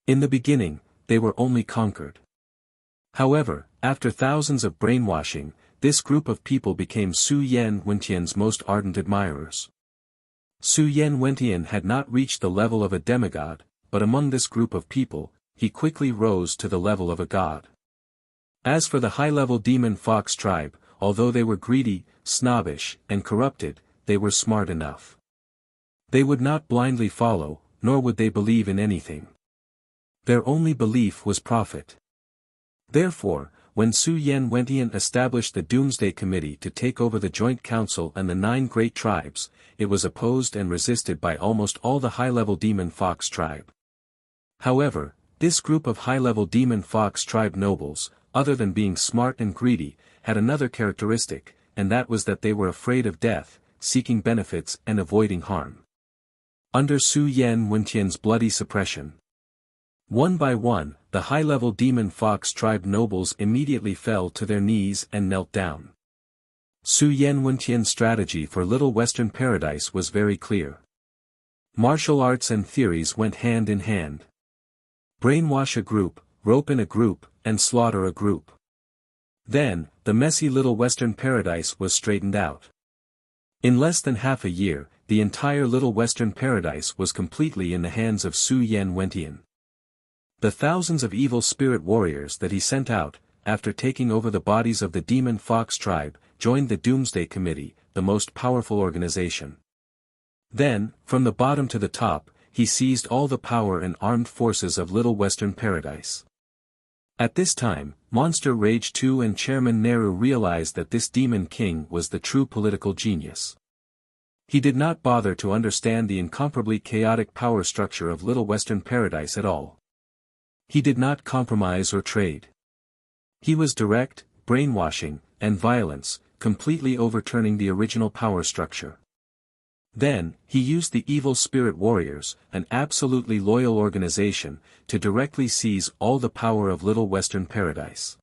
In the beginning, they were only conquered. However, after thousands of brainwashing, this group of people became Su Yan Wentian's most ardent admirers. Su Yan Wentian had not reached the level of a demigod, but among this group of people, he quickly rose to the level of a god. As for the high-level Demon Fox tribe, although they were greedy, snobbish, and corrupted, they were smart enough. They would not blindly follow, nor would they believe in anything. Their only belief was profit. Therefore, when Su Yan Wentian established the Doomsday Committee to take over the Joint Council and the 9 great tribes, it was opposed and resisted by almost all the high-level Demon Fox tribe. However, this group of high-level Demon Fox tribe nobles, other than being smart and greedy, had another characteristic, and that was that they were afraid of death, seeking benefits and avoiding harm. Under Su Yan Wentian's bloody suppression, one by one, the high-level Demon Fox tribe nobles immediately fell to their knees and knelt down. Su Yan Wentian's strategy for Little Western Paradise was very clear. Martial arts and theories went hand in hand. Brainwash a group, rope in a group, and slaughter a group. Then, the messy little Western paradise was straightened out. In less than half a year, the entire little Western paradise was completely in the hands of Su Yan Wentian. The thousands of evil spirit warriors that he sent out, after taking over the bodies of the demon fox tribe, joined the Doomsday Committee, the most powerful organization. Then, from the bottom to the top, he seized all the power and armed forces of Little Western Paradise. At this time, Monster Rage 2 and Chairman Nehru realized that this Demon King was the true political genius. He did not bother to understand the incomparably chaotic power structure of Little Western Paradise at all. He did not compromise or trade. He was direct, brainwashing, and violence, completely overturning the original power structure. Then, he used the evil spirit warriors, an absolutely loyal organization, to directly seize all the power of Little Western Paradise.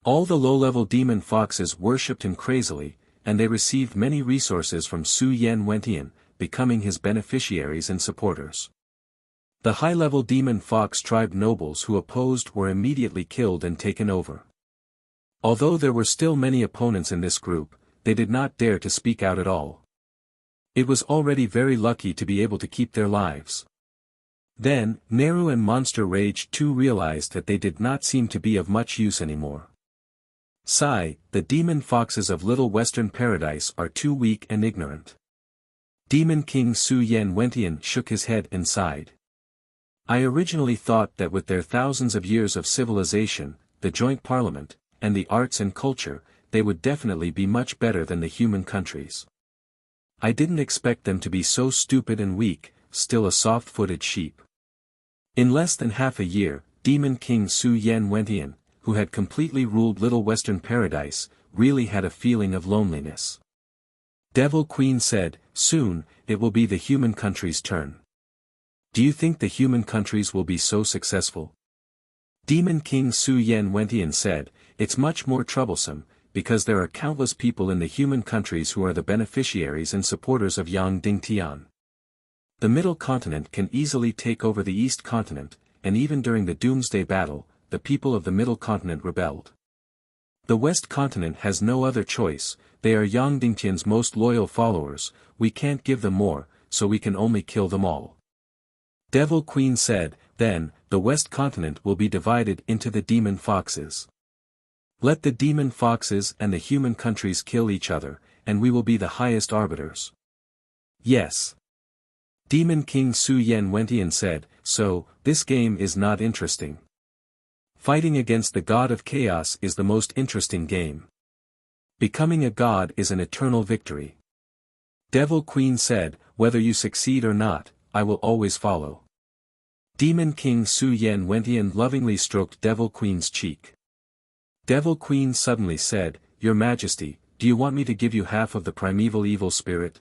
All the low-level demon foxes worshipped him crazily, and they received many resources from Su Yan Wentian, becoming his beneficiaries and supporters. The high-level demon fox tribe nobles who opposed were immediately killed and taken over. Although there were still many opponents in this group, they did not dare to speak out at all. It was already very lucky to be able to keep their lives. Then, Nehru and Monster Rage 2 realized that they did not seem to be of much use anymore. Sigh, the demon foxes of Little Western Paradise are too weak and ignorant. Demon King Su Yan Wentian shook his head and sighed. I originally thought that with their thousands of years of civilization, the joint parliament, and the arts and culture, they would definitely be much better than the human countries. I didn't expect them to be so stupid and weak, still a soft-footed sheep. In less than half a year, Demon King Su Yan Wentian, who had completely ruled Little Western Paradise, really had a feeling of loneliness. Devil Queen said, soon, it will be the human country's turn. Do you think the human countries will be so successful? Demon King Su Yan Wentian said, it's much more troublesome, because there are countless people in the human countries who are the beneficiaries and supporters of Yang Ding Tian. The Middle Continent can easily take over the East Continent, and even during the Doomsday Battle, the people of the Middle Continent rebelled. The West Continent has no other choice, they are Yang Ding Tian's most loyal followers, we can't give them more, so we can only kill them all. Devil Queen said, then, the West Continent will be divided into the demon foxes. Let the demon foxes and the human countries kill each other, and we will be the highest arbiters. Yes. Demon King Su Yan Wentian said, so, this game is not interesting. Fighting against the god of chaos is the most interesting game. Becoming a god is an eternal victory. Devil Queen said, whether you succeed or not, I will always follow. Demon King Su Yan Wentian lovingly stroked Devil Queen's cheek. Devil Queen suddenly said, Your Majesty, do you want me to give you half of the primeval evil spirit?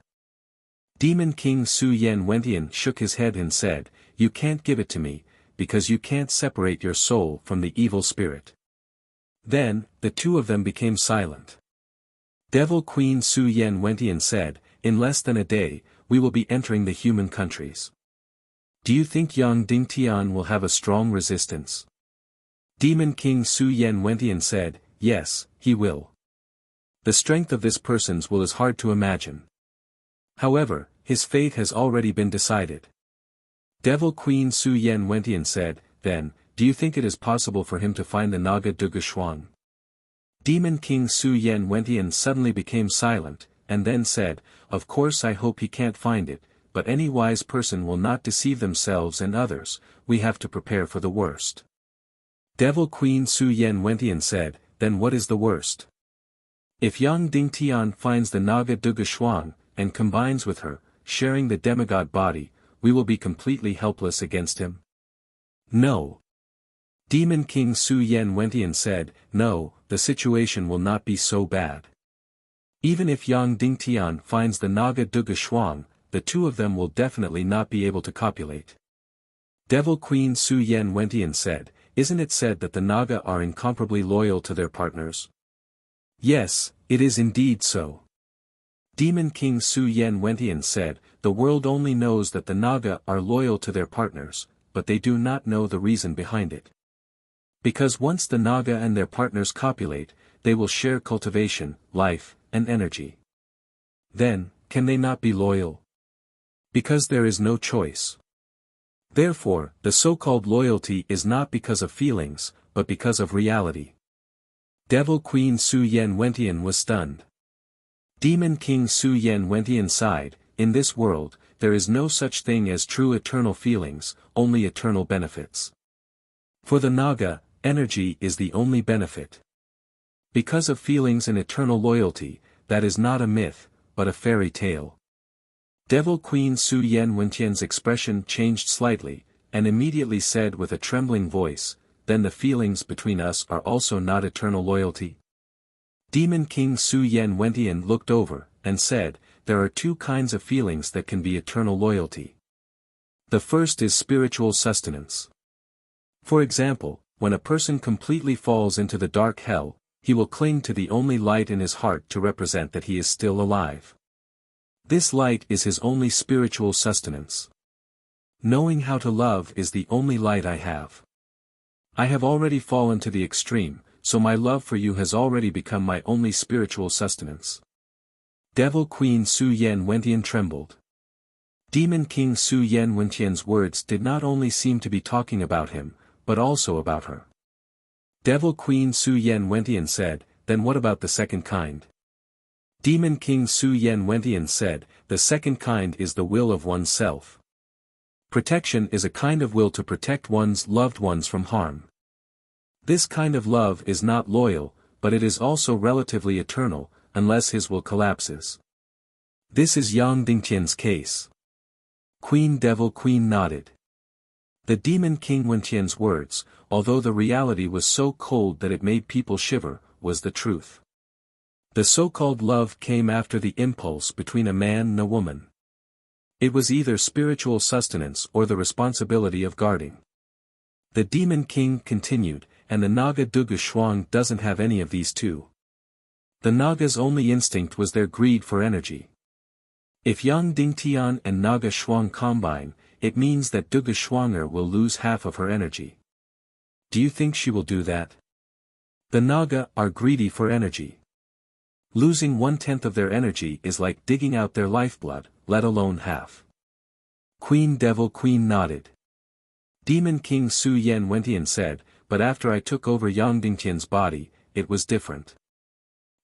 Demon King Su Yan Wentian shook his head and said, You can't give it to me, because you can't separate your soul from the evil spirit. Then, the two of them became silent. Devil Queen Su Yan Wentian said, In less than a day, we will be entering the human countries. Do you think Yang Ding Tian will have a strong resistance? Demon King Su Yan Wentian said, Yes, he will. The strength of this person's will is hard to imagine. However, his fate has already been decided. Devil Queen Su Yan Wentian said, Then, do you think it is possible for him to find the Naga Duga Shuang? Demon King Su Yan Wentian suddenly became silent, and then said, Of course I hope he can't find it, but any wise person will not deceive themselves and others, we have to prepare for the worst. Devil Queen Su Yan Wentian said, Then what is the worst? If Yang Ding Tian finds the Naga Duga Shuang, and combines with her, sharing the demigod body, we will be completely helpless against him? No. Demon King Su Yan Wentian said, No, the situation will not be so bad. Even if Yang Ding Tian finds the Naga Duga Shuang, the two of them will definitely not be able to copulate. Devil Queen Su Yan Wentian said, Isn't it said that the Naga are incomparably loyal to their partners? Yes, it is indeed so. Demon King Su Yan Wentian said, The world only knows that the Naga are loyal to their partners, but they do not know the reason behind it. Because once the Naga and their partners copulate, they will share cultivation, life, and energy. Then, can they not be loyal? Because there is no choice. Therefore, the so-called loyalty is not because of feelings, but because of reality. Devil Queen Su Yen Wentian was stunned. Demon King Su Yen Wentian sighed, in this world, there is no such thing as true eternal feelings, only eternal benefits. For the Naga, energy is the only benefit. Because of feelings and eternal loyalty, that is not a myth, but a fairy tale. Devil Queen Su Yen Wentian's expression changed slightly, and immediately said with a trembling voice, then the feelings between us are also not eternal loyalty? Demon King Su Yen Wentian looked over, and said, there are two kinds of feelings that can be eternal loyalty. The first is spiritual sustenance. For example, when a person completely falls into the dark hell, he will cling to the only light in his heart to represent that he is still alive. This light is his only spiritual sustenance. Knowing how to love is the only light I have. I have already fallen to the extreme, so my love for you has already become my only spiritual sustenance. Devil Queen Su Yen Wentian trembled. Demon King Su Yen Wentian's words did not only seem to be talking about him, but also about her. Devil Queen Su Yen Wentian said, then what about the second kind? Demon King Su Yen Wentian said, the second kind is the will of oneself. Protection is a kind of will to protect one's loved ones from harm. This kind of love is not loyal, but it is also relatively eternal, unless his will collapses. This is Yang Dingtian's case. Queen Devil Queen nodded. The Demon King Wentian's words, although the reality was so cold that it made people shiver, was the truth. The so-called love came after the impulse between a man and a woman. It was either spiritual sustenance or the responsibility of guarding. The Demon King continued, and the Naga Dugu Shuang doesn't have any of these two. The Naga's only instinct was their greed for energy. If Yang Dingtian and Naga Shuang combine, it means that Dugu Shuanger will lose half of her energy. Do you think she will do that? The Naga are greedy for energy. Losing 1/10 of their energy is like digging out their lifeblood, let alone half. Queen Devil Queen nodded. Demon King Su Yen Wentian said, but after I took over Yang Dingtian's body, it was different.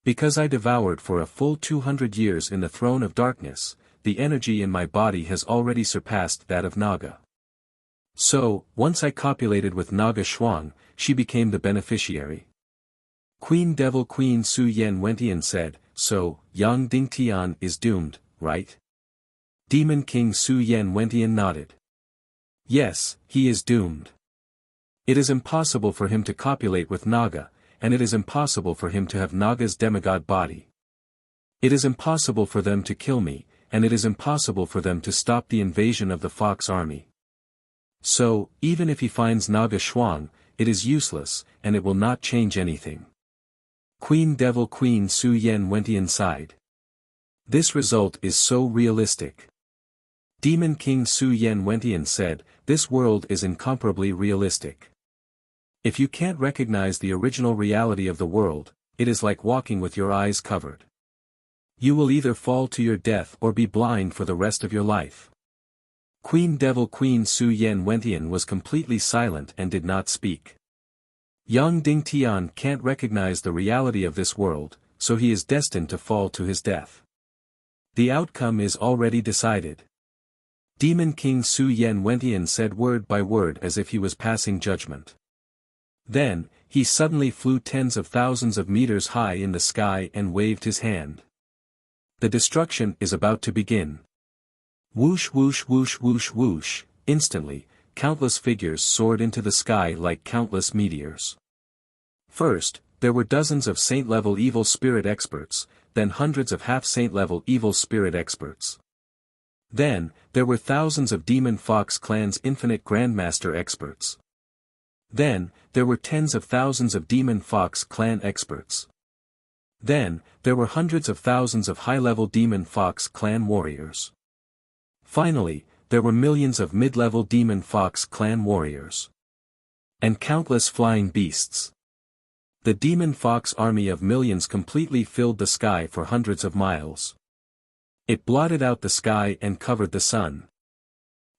Because I devoured for a full 200 years in the throne of darkness, the energy in my body has already surpassed that of Naga. So, once I copulated with Naga Shuang, she became the beneficiary. Queen Devil Queen Su Yen Wentian said, so, Yang Dingtian is doomed, right? Demon King Su Yen Wentian nodded. Yes, he is doomed. It is impossible for him to copulate with Naga, and it is impossible for him to have Naga's demigod body. It is impossible for them to kill me, and it is impossible for them to stop the invasion of the Fox army. So, even if he finds Naga Shuang, it is useless, and it will not change anything. Queen Devil Queen Su Yen Wentian sighed. This result is so realistic. Demon King Su Yen Wentian said, this world is incomparably realistic. If you can't recognize the original reality of the world, it is like walking with your eyes covered. You will either fall to your death or be blind for the rest of your life. Queen Devil Queen Su Yen Wentian was completely silent and did not speak. Yang Dingtian can't recognize the reality of this world, so he is destined to fall to his death. The outcome is already decided. Demon King Su Yen Wentian said word by word as if he was passing judgment. Then, he suddenly flew tens of thousands of meters high in the sky and waved his hand. The destruction is about to begin. Whoosh whoosh whoosh whoosh whoosh, instantly, countless figures soared into the sky like countless meteors. First, there were dozens of saint-level evil spirit experts, then hundreds of half-saint-level evil spirit experts. Then, there were thousands of Demon Fox Clan's infinite Grandmaster experts. Then, there were tens of thousands of Demon Fox Clan experts. Then, there were hundreds of thousands of high-level Demon Fox Clan warriors. Finally, there were millions of mid-level demon fox clan warriors. And countless flying beasts. The demon fox army of millions completely filled the sky for hundreds of miles. It blotted out the sky and covered the sun.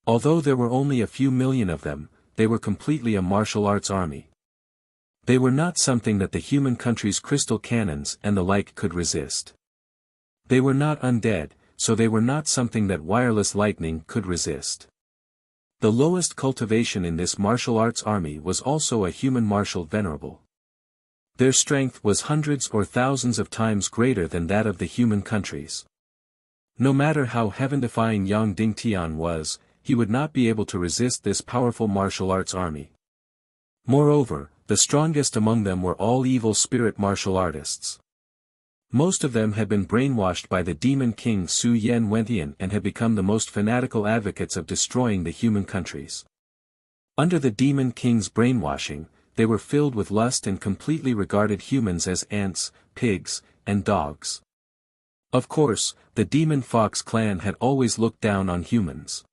Although there were only a few million of them, they were completely a martial arts army. They were not something that the human country's crystal cannons and the like could resist. They were not undead, so they were not something that wireless lightning could resist. The lowest cultivation in this martial arts army was also a human martial venerable. Their strength was hundreds or thousands of times greater than that of the human countries. No matter how heaven-defying Yang Dingtian was, he would not be able to resist this powerful martial arts army. Moreover, the strongest among them were all evil spirit martial artists. Most of them had been brainwashed by the demon king Su Yen Wentian and had become the most fanatical advocates of destroying the human countries. Under the demon king's brainwashing, they were filled with lust and completely regarded humans as ants, pigs, and dogs. Of course, the demon fox clan had always looked down on humans.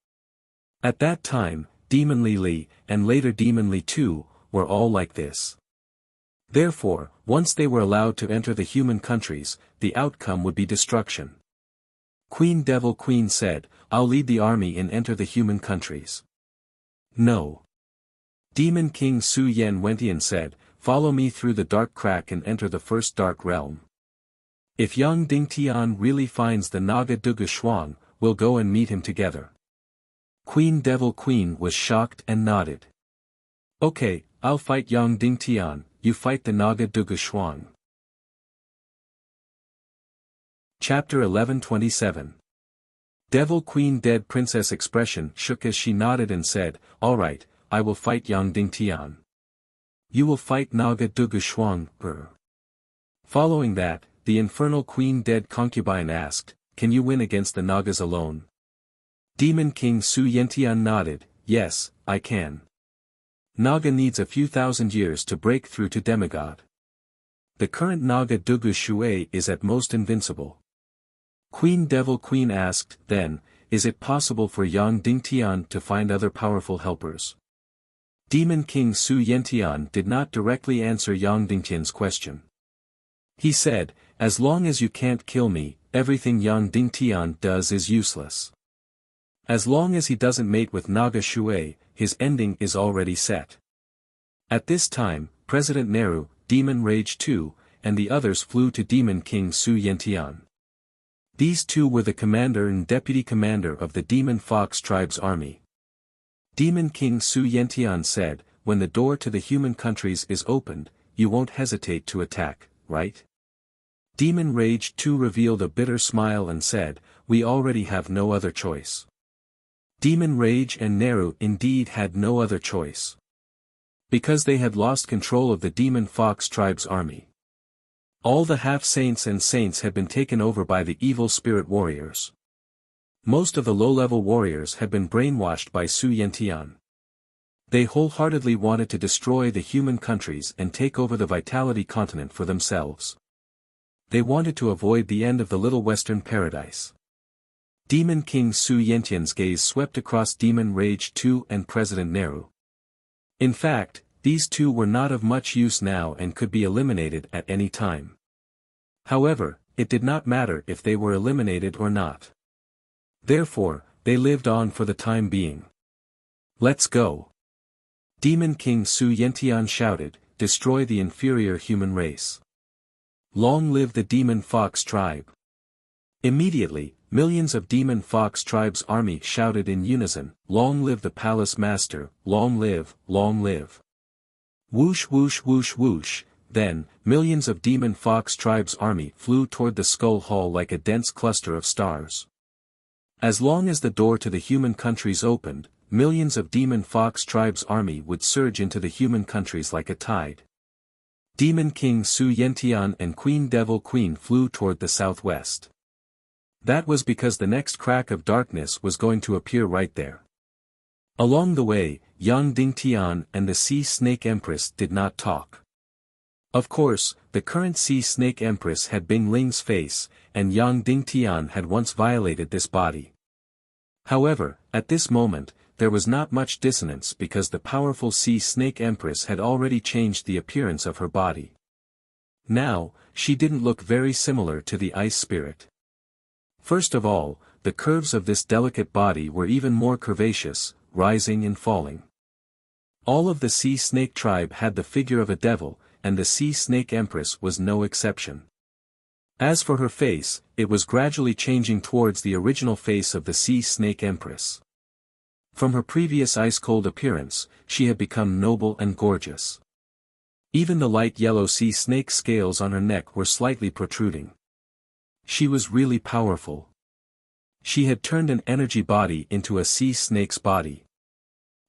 At that time, Demon Li Li, and later Demon Li Tu, were all like this. Therefore, once they were allowed to enter the human countries, the outcome would be destruction. Queen Devil Queen said, "I'll lead the army and enter the human countries." No. Demon King Su Yen Wentian said, "Follow me through the dark crack and enter the first dark realm. If Yang Dingtian really finds the Naga Dugu Shuang, we'll go and meet him together." Queen Devil Queen was shocked and nodded. "Okay, I'll fight Yang Dingtian, you fight the Naga Dugu Shuang." Chapter 11:27. Devil Queen Dead Princess expression shook as she nodded and said, "All right, I will fight Yang Dingtian. You will fight Naga Dugu Shuang, Following that, the infernal Queen Dead concubine asked, "Can you win against the Nagas alone?" Demon King Su Yentian nodded, "Yes, I can. Naga needs a few thousand years to break through to demigod. The current Naga Dugu Shui is at most invincible." Queen Devil Queen asked, "Then, is it possible for Yang Dingtian to find other powerful helpers?" Demon King Su Yentian did not directly answer Yang Dingtian's question. He said, "As long as you can't kill me, everything Yang Dingtian does is useless. As long as he doesn't mate with Naga Shui, his ending is already set." At this time, President Nehru, Demon Rage II, and the others flew to Demon King Su Yentian. These two were the commander and deputy commander of the Demon Fox Tribe's army. Demon King Su Yentian said, "When the door to the human countries is opened, you won't hesitate to attack, right?" Demon Rage II revealed a bitter smile and said, "We already have no other choice." Demon Rage and Nehru indeed had no other choice. Because they had lost control of the Demon Fox Tribe's army. All the half-saints and saints had been taken over by the evil spirit warriors. Most of the low-level warriors had been brainwashed by Su Yentian. They wholeheartedly wanted to destroy the human countries and take over the Vitality continent for themselves. They wanted to avoid the end of the Little Western Paradise. Demon King Su Yentian's gaze swept across Demon Rage II and President Nehru. In fact, these two were not of much use now and could be eliminated at any time. However, it did not matter if they were eliminated or not. Therefore, they lived on for the time being. "Let's go!" Demon King Su Yentian shouted, "Destroy the inferior human race. Long live the Demon Fox Tribe!" Immediately, millions of Demon Fox Tribe's army shouted in unison, "Long live the Palace Master, long live, long live!" Whoosh whoosh whoosh whoosh, then, millions of Demon Fox Tribe's army flew toward the Skull Hall like a dense cluster of stars. As long as the door to the human countries opened, millions of Demon Fox Tribe's army would surge into the human countries like a tide. Demon King Su Yentian and Queen Devil Queen flew toward the southwest. That was because the next crack of darkness was going to appear right there. Along the way, Yang Dingtian and the Sea Snake Empress did not talk. Of course, the current Sea Snake Empress had Bing Ling's face, and Yang Dingtian had once violated this body. However, at this moment, there was not much dissonance because the powerful sea snake empress had already changed the appearance of her body. Now, she didn't look very similar to the ice spirit. First of all, the curves of this delicate body were even more curvaceous, rising and falling. All of the sea snake tribe had the figure of a devil, and the sea snake empress was no exception. As for her face, it was gradually changing towards the original face of the sea snake empress. From her previous ice-cold appearance, she had become noble and gorgeous. Even the light yellow sea snake scales on her neck were slightly protruding. She was really powerful. She had turned an energy body into a sea snake's body.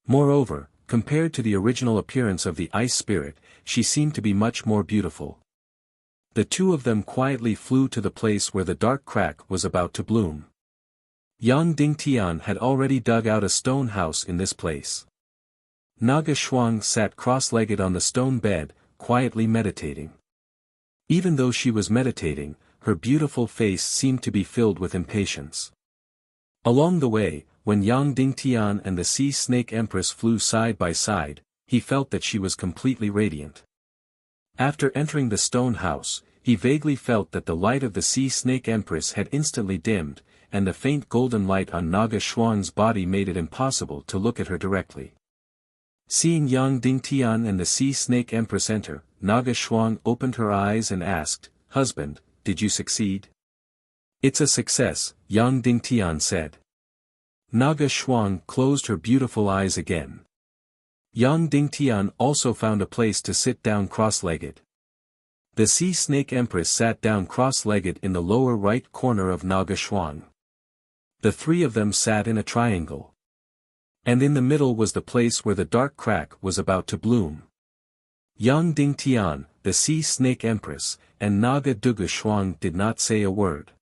Moreover, compared to the original appearance of the ice spirit, she seemed to be much more beautiful. The two of them quietly flew to the place where the dark crack was about to bloom. Yang Dingtian had already dug out a stone house in this place. Naga Shuang sat cross-legged on the stone bed, quietly meditating. Even though she was meditating, her beautiful face seemed to be filled with impatience. Along the way, when Yang Dingtian and the sea snake empress flew side by side, he felt that she was completely radiant. After entering the stone house, he vaguely felt that the light of the sea snake empress had instantly dimmed, and the faint golden light on Naga Shuang's body made it impossible to look at her directly. Seeing Yang Dingtian and the sea snake empress enter, Naga Shuang opened her eyes and asked, "Husband, did you succeed?" "It's a success," Yang Dingtian said. Naga Shuang closed her beautiful eyes again. Yang Dingtian also found a place to sit down cross-legged. The sea snake empress sat down cross-legged in the lower right corner of Naga Shuang. The three of them sat in a triangle. And in the middle was the place where the dark crack was about to bloom. Yang Dingtian, the sea snake empress, and Naga Duga Shuang did not say a word.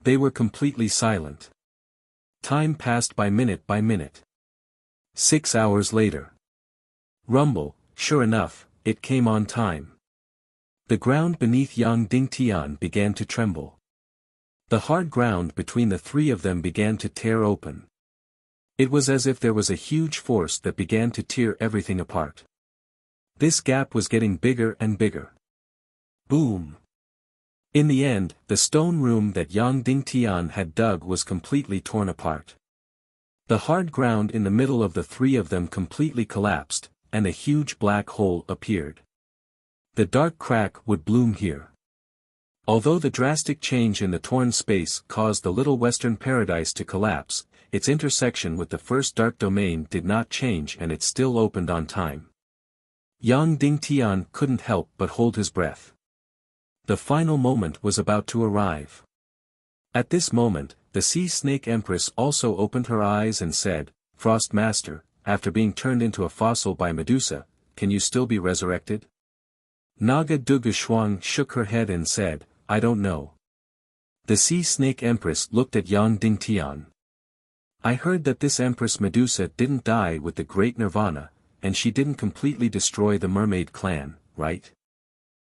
They were completely silent. Time passed by minute by minute. 6 hours later. Rumble, sure enough, it came on time. The ground beneath Yang Dingtian began to tremble. The hard ground between the three of them began to tear open. It was as if there was a huge force that began to tear everything apart. This gap was getting bigger and bigger. Boom! In the end, the stone room that Yang Dingtian had dug was completely torn apart. The hard ground in the middle of the three of them completely collapsed, and a huge black hole appeared. The dark crack would bloom here. Although the drastic change in the torn space caused the Little Western Paradise to collapse, its intersection with the first dark domain did not change and it still opened on time. Yang Dingtian couldn't help but hold his breath. The final moment was about to arrive. At this moment, the sea snake empress also opened her eyes and said, "Frost Master, after being turned into a fossil by Medusa, can you still be resurrected?" Naga Duga Shuang shook her head and said, "I don't know." The sea snake empress looked at Yang Dingtian. "I heard that this Empress Medusa didn't die with the Great Nirvana, and she didn't completely destroy the mermaid clan, right?"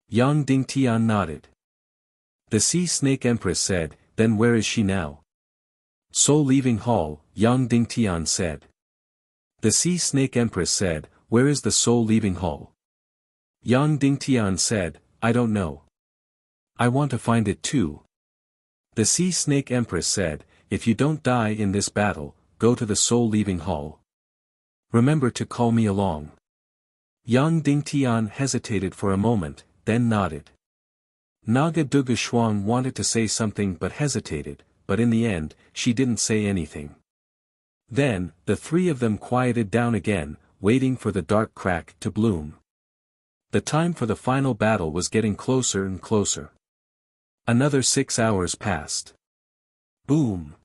Yang Dingtian nodded. The sea snake empress said, "Then where is she now?" "Soul Leaving Hall," Yang Dingtian said. The sea snake empress said, "Where is the Soul Leaving Hall?" Yang Dingtian said, "I don't know. I want to find it too." The sea snake empress said, "If you don't die in this battle, go to the Soul Leaving Hall. Remember to call me along." Yang Dingtian hesitated for a moment, then nodded. Naga Duga Shuang wanted to say something but hesitated, but in the end, she didn't say anything. Then, the three of them quieted down again, waiting for the dark crack to bloom. The time for the final battle was getting closer and closer. Another 6 hours passed. Boom!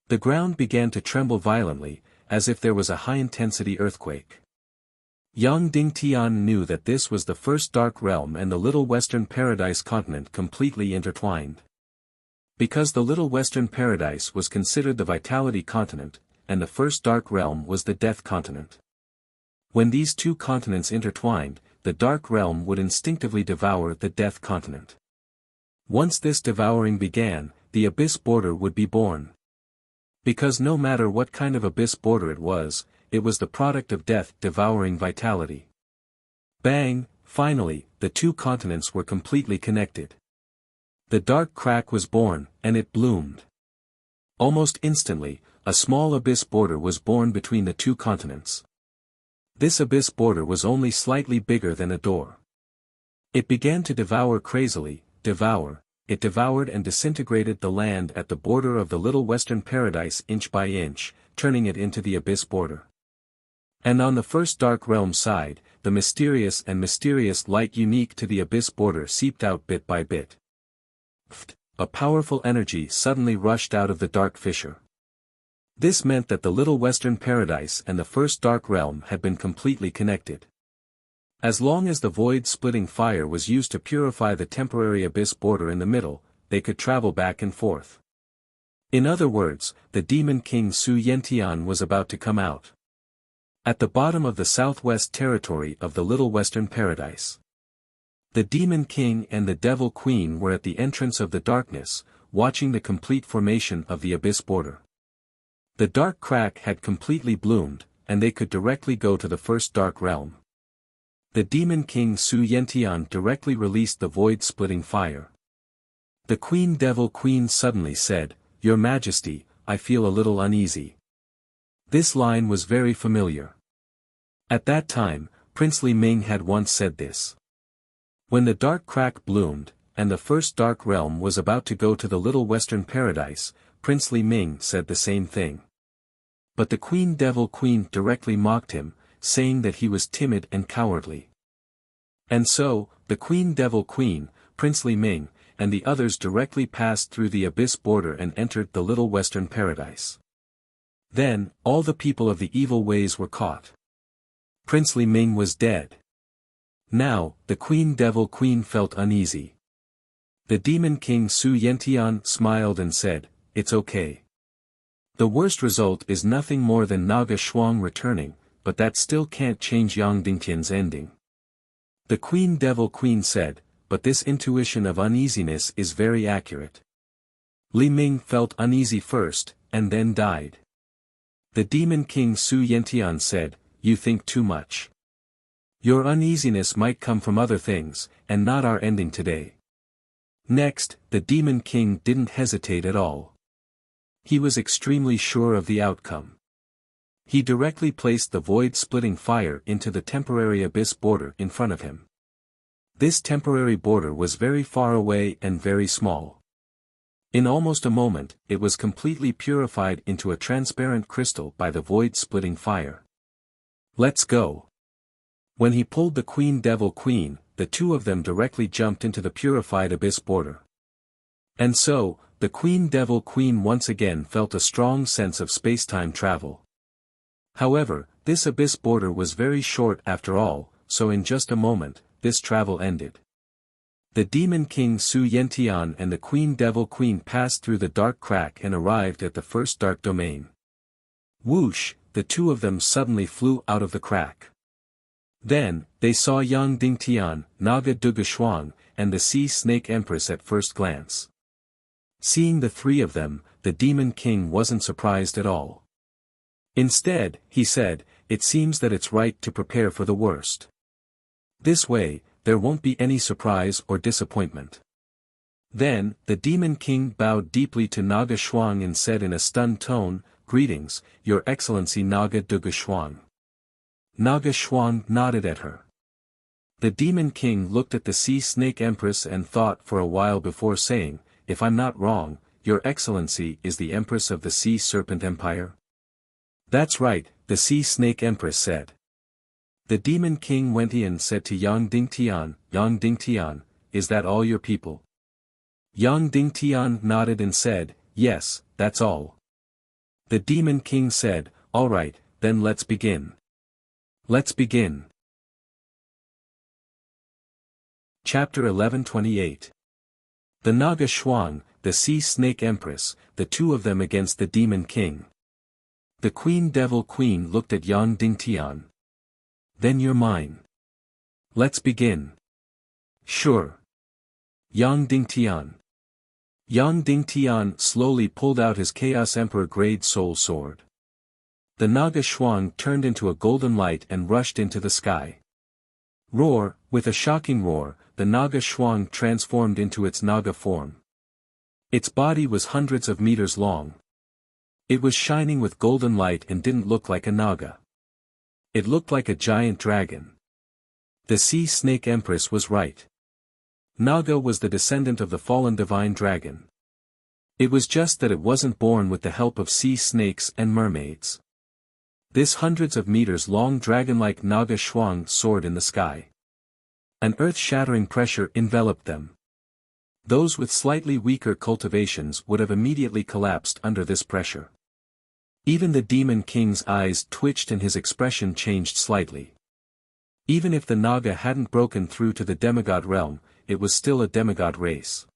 The ground began to tremble violently, as if there was a high-intensity earthquake. Yang Dingtian knew that this was the first Dark Realm and the Little Western Paradise continent completely intertwined. Because the Little Western Paradise was considered the Vitality continent, and the first Dark Realm was the Death continent. When these two continents intertwined, the Dark Realm would instinctively devour the Death continent. Once this devouring began, the Abyss border would be born. Because no matter what kind of abyss border it was the product of death devouring vitality. Bang, finally, the two continents were completely connected. The dark crack was born, and it bloomed. Almost instantly, a small abyss border was born between the two continents. This abyss border was only slightly bigger than a door. It began to devour crazily, it devoured and disintegrated the land at the border of the little western paradise inch by inch, turning it into the abyss border. And on the first dark realm side, the mysterious light unique to the abyss border seeped out bit by bit. A powerful energy suddenly rushed out of the dark fissure. This meant that the little western paradise and the first dark realm had been completely connected. As long as the void-splitting fire was used to purify the temporary abyss border in the middle, they could travel back and forth. In other words, the demon king Su Yentian was about to come out. At the bottom of the southwest territory of the little western paradise. The demon king and the devil queen were at the entrance of the darkness, watching the complete formation of the abyss border. The dark crack had completely bloomed, and they could directly go to the first dark realm. The demon king Su Yentian directly released the void-splitting fire. The queen devil queen suddenly said, "Your Majesty, I feel a little uneasy." This line was very familiar. At that time, Princely Ming had once said this. When the dark crack bloomed, and the first dark realm was about to go to the little western paradise, Princely Ming said the same thing. But the queen devil queen directly mocked him, saying that he was timid and cowardly. And so, the queen devil queen, Princely Ming, and the others directly passed through the abyss border and entered the little western paradise. Then, all the people of the evil ways were caught. Princely Ming was dead. Now, the queen devil queen felt uneasy. The demon king Su Yentian smiled and said, "It's okay. The worst result is nothing more than Naga Shuang returning, but that still can't change Yang Dingtian's ending." The queen devil queen said, "But this intuition of uneasiness is very accurate." Li Ming felt uneasy first, and then died. The demon king Su Yentian said, "You think too much. Your uneasiness might come from other things, and not our ending today." Next, the demon king didn't hesitate at all. He was extremely sure of the outcome. He directly placed the void-splitting fire into the temporary abyss border in front of him. This temporary border was very far away and very small. In almost a moment, it was completely purified into a transparent crystal by the void-splitting fire. "Let's go." When he pulled the queen devil queen, the two of them directly jumped into the purified abyss border. And so, the queen devil queen once again felt a strong sense of space-time travel. However, this abyss border was very short after all, so in just a moment, this travel ended. The demon king Su Yentian and the queen devil queen passed through the dark crack and arrived at the first dark domain. Whoosh, the two of them suddenly flew out of the crack. Then, they saw Yang Dingtian, Naga Duga Shuang, and the Sea Snake Empress at first glance. Seeing the three of them, the demon king wasn't surprised at all. Instead, he said, "It seems that it's right to prepare for the worst. This way, there won't be any surprise or disappointment." Then, the demon king bowed deeply to Naga Shuang and said in a stunned tone, "Greetings, Your Excellency Naga Duga Shuang." Naga Shuang nodded at her. The demon king looked at the Sea Snake Empress and thought for a while before saying, "If I'm not wrong, Your Excellency is the Empress of the Sea Serpent Empire?" "That's right," the Sea Snake Empress said. The demon king went in and said to Yang Dingtian, "Yang Dingtian, is that all your people?" Yang Dingtian nodded and said, "Yes, that's all." The demon king said, "All right, then let's begin. Let's begin." Chapter 11:28. The Naga Shuang, the Sea Snake Empress, the two of them against the demon king. The queen devil queen looked at Yang Dingtian. "Then you're mine. Let's begin." "Sure." Yang Dingtian. Yang Dingtian slowly pulled out his Chaos Emperor Grade Soul Sword. The Naga Shuang turned into a golden light and rushed into the sky. Roar, with a shocking roar, the Naga Shuang transformed into its Naga form. Its body was hundreds of meters long. It was shining with golden light and didn't look like a Naga. It looked like a giant dragon. The Sea Snake Empress was right. Naga was the descendant of the fallen divine dragon. It was just that it wasn't born with the help of sea snakes and mermaids. This hundreds of meters long dragon-like Naga Shuang soared in the sky. An earth-shattering pressure enveloped them. Those with slightly weaker cultivations would have immediately collapsed under this pressure. Even the Demon King's eyes twitched and his expression changed slightly. Even if the Naga hadn't broken through to the demigod realm, it was still a demigod race.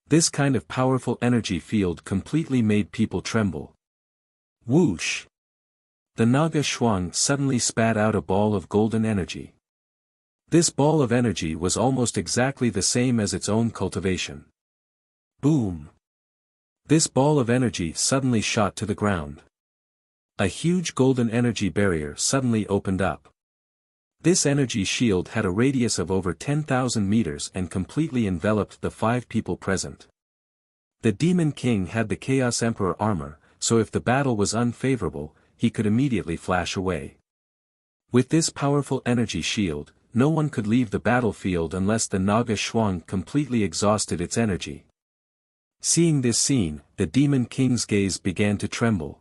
This kind of powerful energy field completely made people tremble. Whoosh! The Naga Shuang suddenly spat out a ball of golden energy. This ball of energy was almost exactly the same as its own cultivation. Boom! This ball of energy suddenly shot to the ground. A huge golden energy barrier suddenly opened up. This energy shield had a radius of over 10,000 meters and completely enveloped the 5 people present. The Demon King had the Chaos Emperor armor, so if the battle was unfavorable, he could immediately flash away. With this powerful energy shield, no one could leave the battlefield unless the Naga Shuang completely exhausted its energy. Seeing this scene, the Demon King's gaze began to tremble.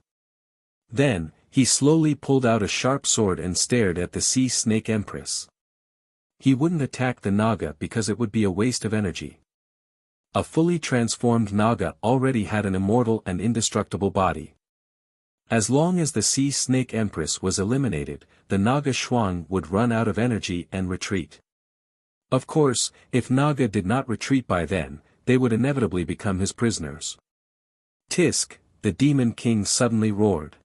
Then, he slowly pulled out a sharp sword and stared at the Sea Snake Empress. He wouldn't attack the Naga because it would be a waste of energy. A fully transformed Naga already had an immortal and indestructible body. As long as the Sea Snake Empress was eliminated, the Naga Shuang would run out of energy and retreat. Of course, if Naga did not retreat by then, they would inevitably become his prisoners. Tisk, the Demon King suddenly roared.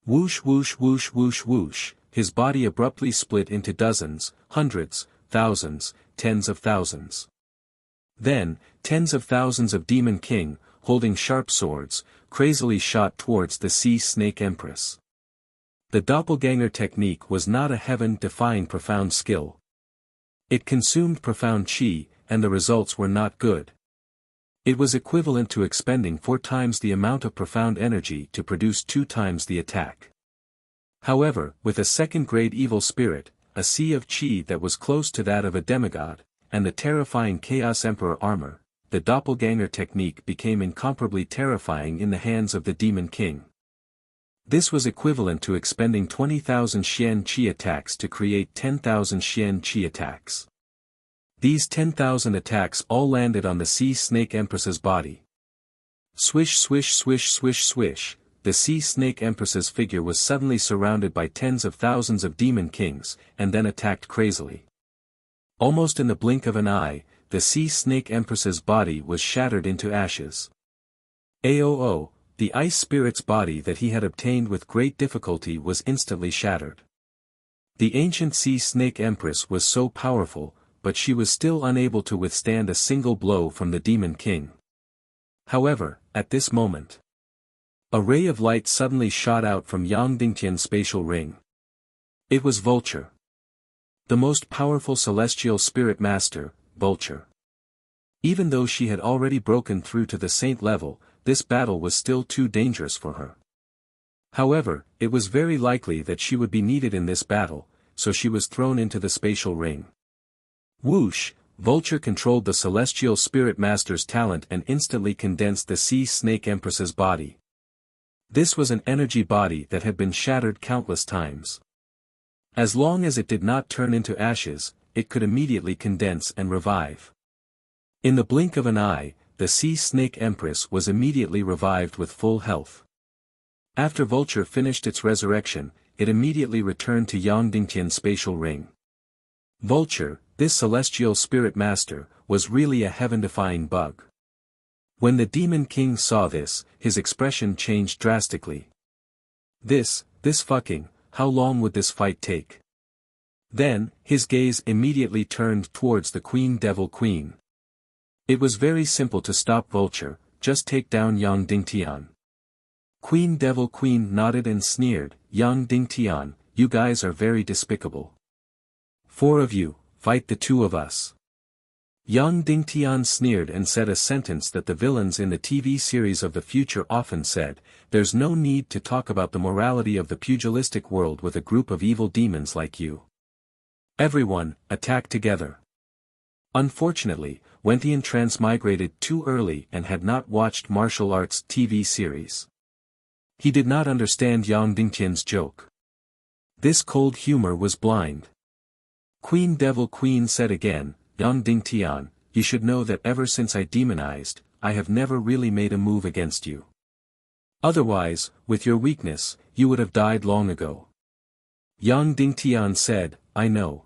Whoosh whoosh whoosh whoosh whoosh, his body abruptly split into dozens, hundreds, thousands, tens of thousands. Then, tens of thousands of Demon King, holding sharp swords, crazily shot towards the Sea Snake Empress. The doppelganger technique was not a heaven-defying profound skill. It consumed profound chi, and the results were not good. It was equivalent to expending 4 times the amount of profound energy to produce 2 times the attack. However, with a second-grade evil spirit, a sea of chi that was close to that of a demigod, and the terrifying Chaos Emperor armor, the doppelganger technique became incomparably terrifying in the hands of the Demon King. This was equivalent to expending 20,000 Xian Qi attacks to create 10,000 Xian Qi attacks. These 10,000 attacks all landed on the Sea Snake Empress's body. Swish swish swish swish swish, the Sea Snake Empress's figure was suddenly surrounded by tens of thousands of Demon Kings, and then attacked crazily. Almost in the blink of an eye, the Sea Snake Empress's body was shattered into ashes. Aoo, the ice spirit's body that he had obtained with great difficulty was instantly shattered. The ancient Sea Snake Empress was so powerful, but she was still unable to withstand a single blow from the Demon King. However, at this moment, a ray of light suddenly shot out from Yang Dingtian's spatial ring. It was Vulture. The most powerful celestial spirit master, Vulture. Even though she had already broken through to the saint level, this battle was still too dangerous for her. However, it was very likely that she would be needed in this battle, so she was thrown into the spatial ring. Whoosh, Vulture controlled the celestial spirit master's talent and instantly condensed the Sea Snake Empress's body. This was an energy body that had been shattered countless times. As long as it did not turn into ashes, it could immediately condense and revive. In the blink of an eye, the Sea Snake Empress was immediately revived with full health. After Vulture finished its resurrection, it immediately returned to Yang Dingtian's spatial ring. Vulture, this celestial spirit master, was really a heaven-defying bug. When the Demon King saw this, his expression changed drastically. This fucking, how long would this fight take? Then, his gaze immediately turned towards the Queen Devil Queen. It was very simple to stop Vulture, just take down Yang Dingtian. Queen Devil Queen nodded and sneered, Yang Dingtian, you guys are very despicable. 4 of you, fight the 2 of us. Yang Dingtian sneered and said a sentence that the villains in the TV series of the future often said, there's no need to talk about the morality of the pugilistic world with a group of evil demons like you. Everyone, attack together. Unfortunately, Wentian transmigrated too early and had not watched martial arts TV series. He did not understand Yang Dingtian's joke. This cold humor was blind. Queen Devil Queen said again, Yang Dingtian, you should know that ever since I demonized, I have never really made a move against you. Otherwise, with your weakness, you would have died long ago. Yang Dingtian said, I know.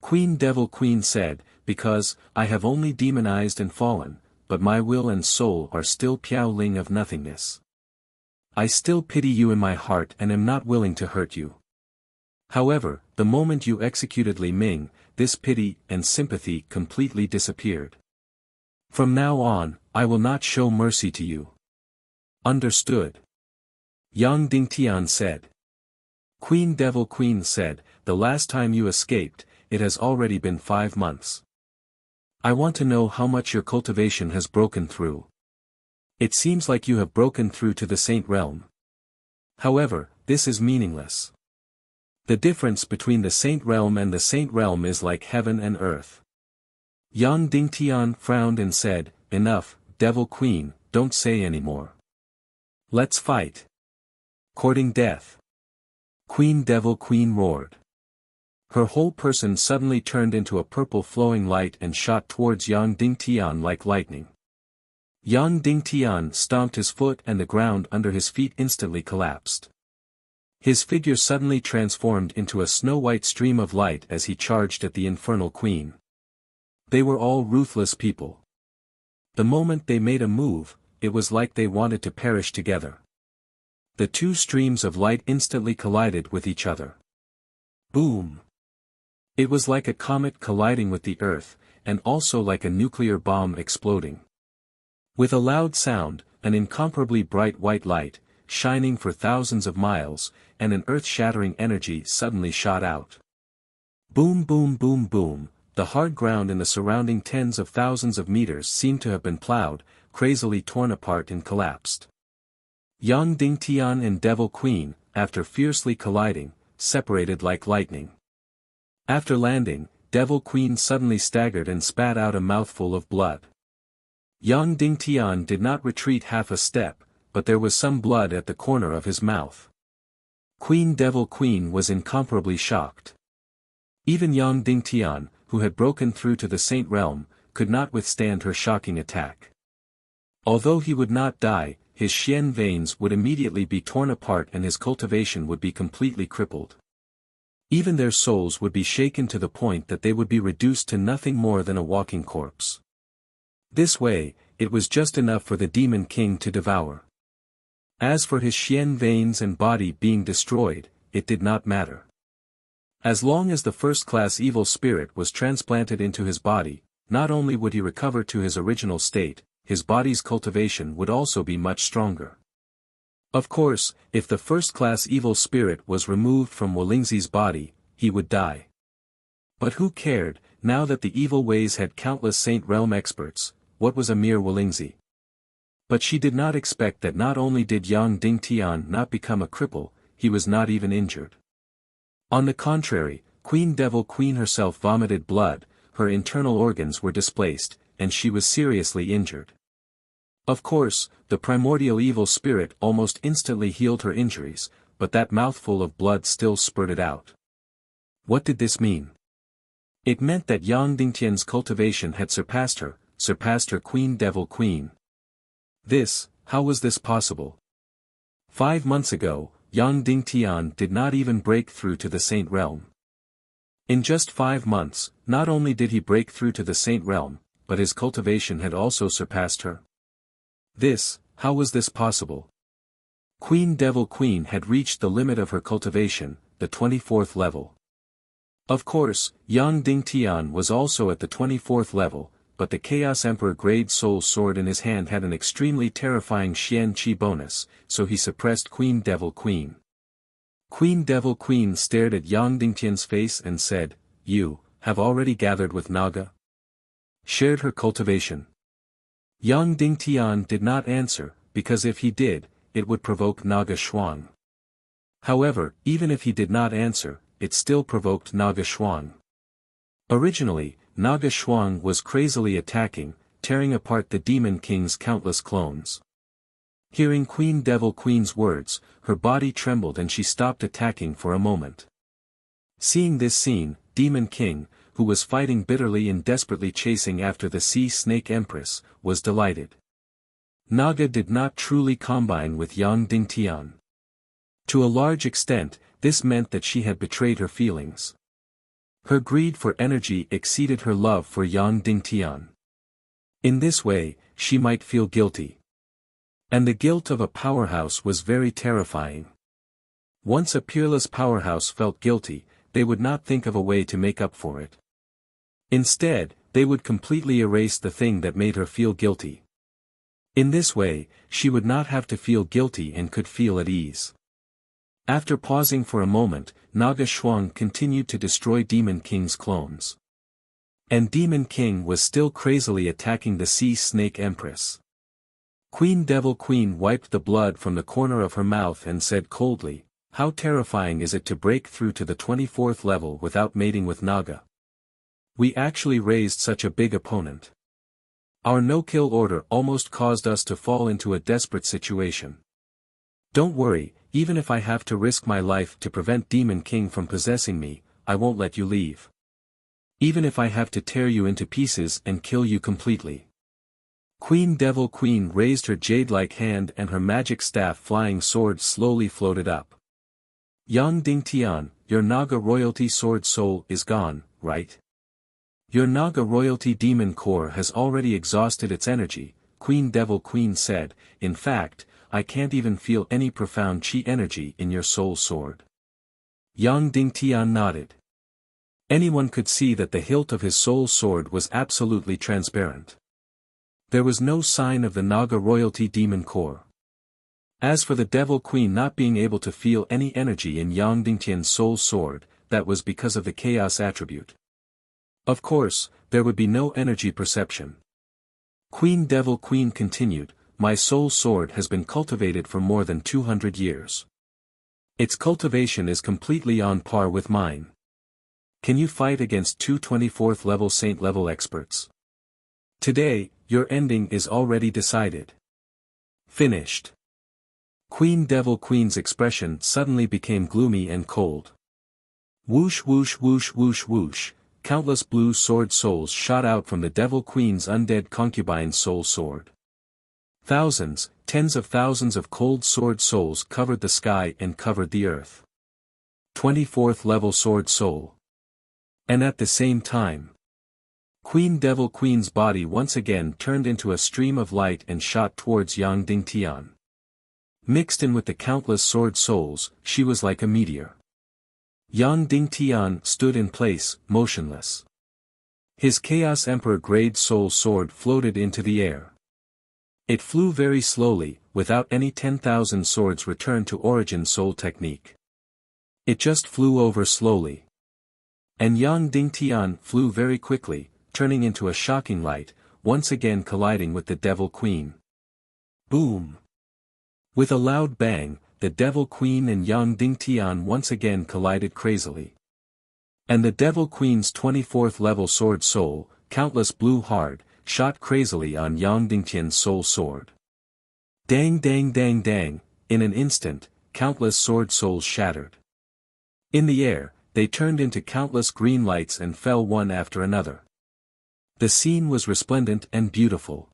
Queen Devil Queen said, because, I have only demonized and fallen, but my will and soul are still Piao Ling of nothingness. I still pity you in my heart and am not willing to hurt you. However, the moment you executed Li Ming, this pity and sympathy completely disappeared. From now on, I will not show mercy to you. Understood. Yang Dingtian said. Queen Devil Queen said, the last time you escaped, it has already been 5 months. I want to know how much your cultivation has broken through. It seems like you have broken through to the Saint Realm. However, this is meaningless. The difference between the Saint Realm and the Saint Realm is like heaven and earth. Yang Dingtian frowned and said, enough, Devil Queen, don't say any more. Let's fight. Courting death. Queen Devil Queen roared. Her whole person suddenly turned into a purple flowing light and shot towards Yang Dingtian like lightning. Yang Dingtian stomped his foot and the ground under his feet instantly collapsed. His figure suddenly transformed into a snow-white stream of light as he charged at the infernal queen. They were all ruthless people. The moment they made a move, it was like they wanted to perish together. The 2 streams of light instantly collided with each other. Boom! It was like a comet colliding with the earth, and also like a nuclear bomb exploding. With a loud sound, an incomparably bright white light, shining for thousands of miles, and an earth-shattering energy suddenly shot out. Boom boom boom boom, the hard ground in the surrounding tens of thousands of meters seemed to have been plowed, crazily torn apart and collapsed. Yang Dingtian and Devil Queen, after fiercely colliding, separated like lightning. After landing, Devil Queen suddenly staggered and spat out a mouthful of blood. Yang Dingtian did not retreat half a step, but there was some blood at the corner of his mouth. Queen Devil Queen was incomparably shocked. Even Yang Dingtian, who had broken through to the Saint Realm, could not withstand her shocking attack. Although he would not die, his Xian veins would immediately be torn apart and his cultivation would be completely crippled. Even their souls would be shaken to the point that they would be reduced to nothing more than a walking corpse. This way, it was just enough for the Demon King to devour. As for his Xian veins and body being destroyed, it did not matter. As long as the first-class evil spirit was transplanted into his body, not only would he recover to his original state, his body's cultivation would also be much stronger. Of course, if the first-class evil spirit was removed from Wolingzi's body, he would die. But who cared, now that the evil ways had countless Saint Realm experts, what was a mere Wolingzi? But she did not expect that not only did Yang Dingtian not become a cripple, he was not even injured. On the contrary, Queen Devil Queen herself vomited blood, her internal organs were displaced, and she was seriously injured. Of course, the primordial evil spirit almost instantly healed her injuries, but that mouthful of blood still spurted out. What did this mean? It meant that Yang Dingtian's cultivation had surpassed her Queen Devil Queen. How was this possible? 5 months ago, Yang Dingtian did not even break through to the Saint Realm. In just 5 months, not only did he break through to the Saint Realm, but his cultivation had also surpassed her. How was this possible? Queen Devil Queen had reached the limit of her cultivation, the 24th level. Of course, Yang Dingtian was also at the 24th level, but the Chaos Emperor Grade Soul Sword in his hand had an extremely terrifying Xian Qi bonus, so he suppressed Queen Devil Queen. Queen Devil Queen stared at Yang Dingtian's face and said, "You have already gathered with Naga? Shared her cultivation?" Yang Dingtian did not answer, because if he did, it would provoke Naga Shuang. However, even if he did not answer, it still provoked Naga Shuang. Originally, Naga Shuang was crazily attacking, tearing apart the Demon King's countless clones. Hearing Queen Devil Queen's words, her body trembled and she stopped attacking for a moment. Seeing this scene, Demon King, who was fighting bitterly and desperately chasing after the Sea Snake Empress, was delighted. Naga did not truly combine with Yang Dingtian. To a large extent, this meant that she had betrayed her feelings. Her greed for energy exceeded her love for Yang Dingtian. In this way, she might feel guilty. And the guilt of a powerhouse was very terrifying. Once a peerless powerhouse felt guilty, they would not think of a way to make up for it. Instead, they would completely erase the thing that made her feel guilty. In this way, she would not have to feel guilty and could feel at ease. After pausing for a moment, Naga Shuang continued to destroy Demon King's clones. And Demon King was still crazily attacking the Sea Snake Empress. Queen Devil Queen wiped the blood from the corner of her mouth and said coldly, "How terrifying is it to break through to the 24th level without mating with Naga? We actually raised such a big opponent. Our no-kill order almost caused us to fall into a desperate situation. Don't worry, even if I have to risk my life to prevent Demon King from possessing me, I won't let you leave. Even if I have to tear you into pieces and kill you completely." Queen Devil Queen raised her jade-like hand and her magic staff flying sword slowly floated up. "Yang Dingtian, your Naga royalty sword soul is gone, right? Your Naga royalty demon core has already exhausted its energy," Queen Devil Queen said. "In fact, I can't even feel any profound chi energy in your soul sword." Yang Dingtian nodded. Anyone could see that the hilt of his soul sword was absolutely transparent. There was no sign of the Naga royalty demon core. As for the Devil Queen not being able to feel any energy in Yang Dingtian's soul sword, that was because of the chaos attribute. Of course, there would be no energy perception. Queen Devil Queen continued, "My soul sword has been cultivated for more than 200 years. Its cultivation is completely on par with mine. Can you fight against two 24th level saint level experts? Today, your ending is already decided. Finished." Queen Devil Queen's expression suddenly became gloomy and cold. Whoosh whoosh whoosh whoosh whoosh, countless blue sword souls shot out from the Devil Queen's undead concubine's soul sword. Thousands, tens of thousands of cold sword souls covered the sky and covered the earth. 24th level sword soul. And at the same time, Queen Devil Queen's body once again turned into a stream of light and shot towards Yang Dingtian. Mixed in with the countless sword souls, she was like a meteor. Yang Dingtian stood in place, motionless. His Chaos Emperor Grade Soul Sword floated into the air. It flew very slowly, without any 10,000 swords return to origin soul technique. It just flew over slowly. And Yang Dingtian flew very quickly, turning into a shocking light, once again colliding with the Devil Queen. Boom! With a loud bang, the Devil Queen and Yang Dingtian once again collided crazily. And the Devil Queen's 24th level sword soul, countless blue hard, shot crazily on Yang Dingtian's soul sword. Dang dang dang dang, in an instant, countless sword souls shattered. In the air, they turned into countless green lights and fell one after another. The scene was resplendent and beautiful.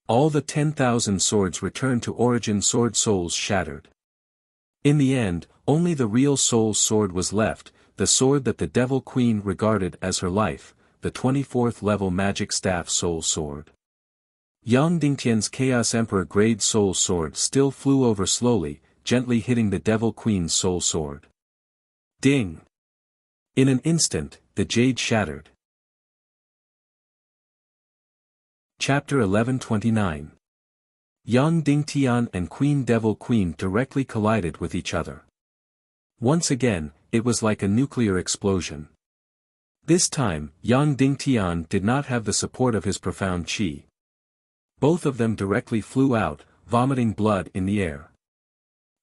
All the 10,000 swords returned to origin sword souls shattered. In the end, only the real soul sword was left, the sword that the Devil Queen regarded as her life, the 24th level magic staff soul sword. Yang Dingtian's Chaos Emperor Grade Soul Sword still flew over slowly, gently hitting the Devil Queen's soul sword. Ding! In an instant, the jade shattered. Chapter 1129. Yang Dingtian and Queen Devil Queen directly collided with each other. Once again, it was like a nuclear explosion. This time, Yang Dingtian did not have the support of his profound qi. Both of them directly flew out, vomiting blood in the air.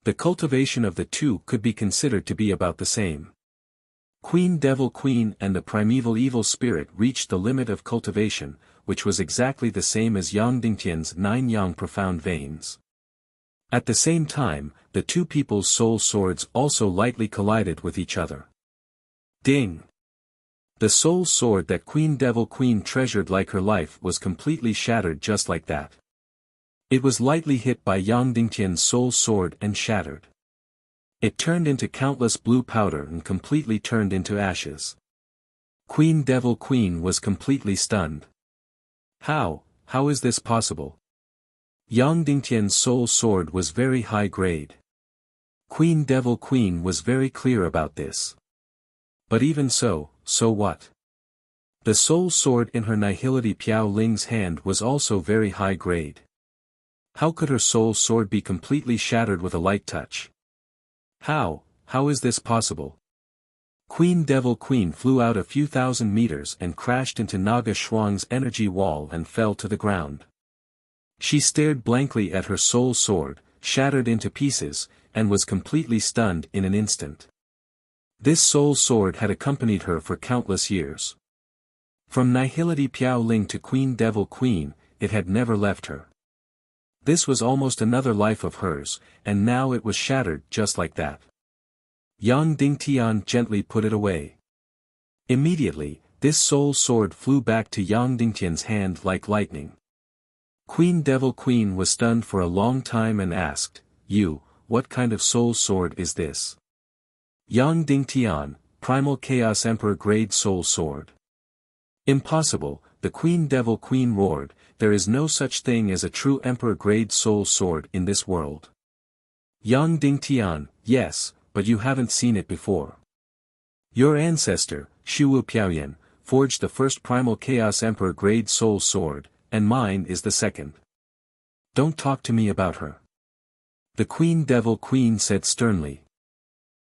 The cultivation of the two could be considered to be about the same. Queen Devil Queen and the primeval evil spirit reached the limit of cultivation, which was exactly the same as Yang Dingtian's 9 yang profound veins. At the same time, the two people's soul swords also lightly collided with each other. Ding! The soul sword that Queen Devil Queen treasured like her life was completely shattered just like that. It was lightly hit by Yang Dingtian's soul sword and shattered. It turned into countless blue powder and completely turned into ashes. Queen Devil Queen was completely stunned. How is this possible? Yang Dingtian's soul sword was very high grade. Queen Devil Queen was very clear about this. But even so what? The soul sword in her Nihility Piao Ling's hand was also very high grade. How could her soul sword be completely shattered with a light touch? How is this possible? Queen Devil Queen flew out a few thousand meters and crashed into Naga Shuang's energy wall and fell to the ground. She stared blankly at her soul sword, shattered into pieces, and was completely stunned in an instant. This soul sword had accompanied her for countless years. From Nihility Piao Ling to Queen Devil Queen, it had never left her. This was almost another life of hers, and now it was shattered just like that. Yang Dingtian gently put it away. Immediately, this soul sword flew back to Yang Dingtian's hand like lightning. Queen Devil Queen was stunned for a long time and asked, what kind of soul sword is this? Yang Dingtian, Primal Chaos Emperor Grade Soul Sword. Impossible, the Queen Devil Queen roared, there is no such thing as a true Emperor Grade Soul Sword in this world. Yang Dingtian, yes, but you haven't seen it before. Your ancestor, Shuwu Piaoyan, forged the first Primal Chaos Emperor Grade Soul Sword, and mine is the second. Don't talk to me about her. The Queen Devil Queen said sternly.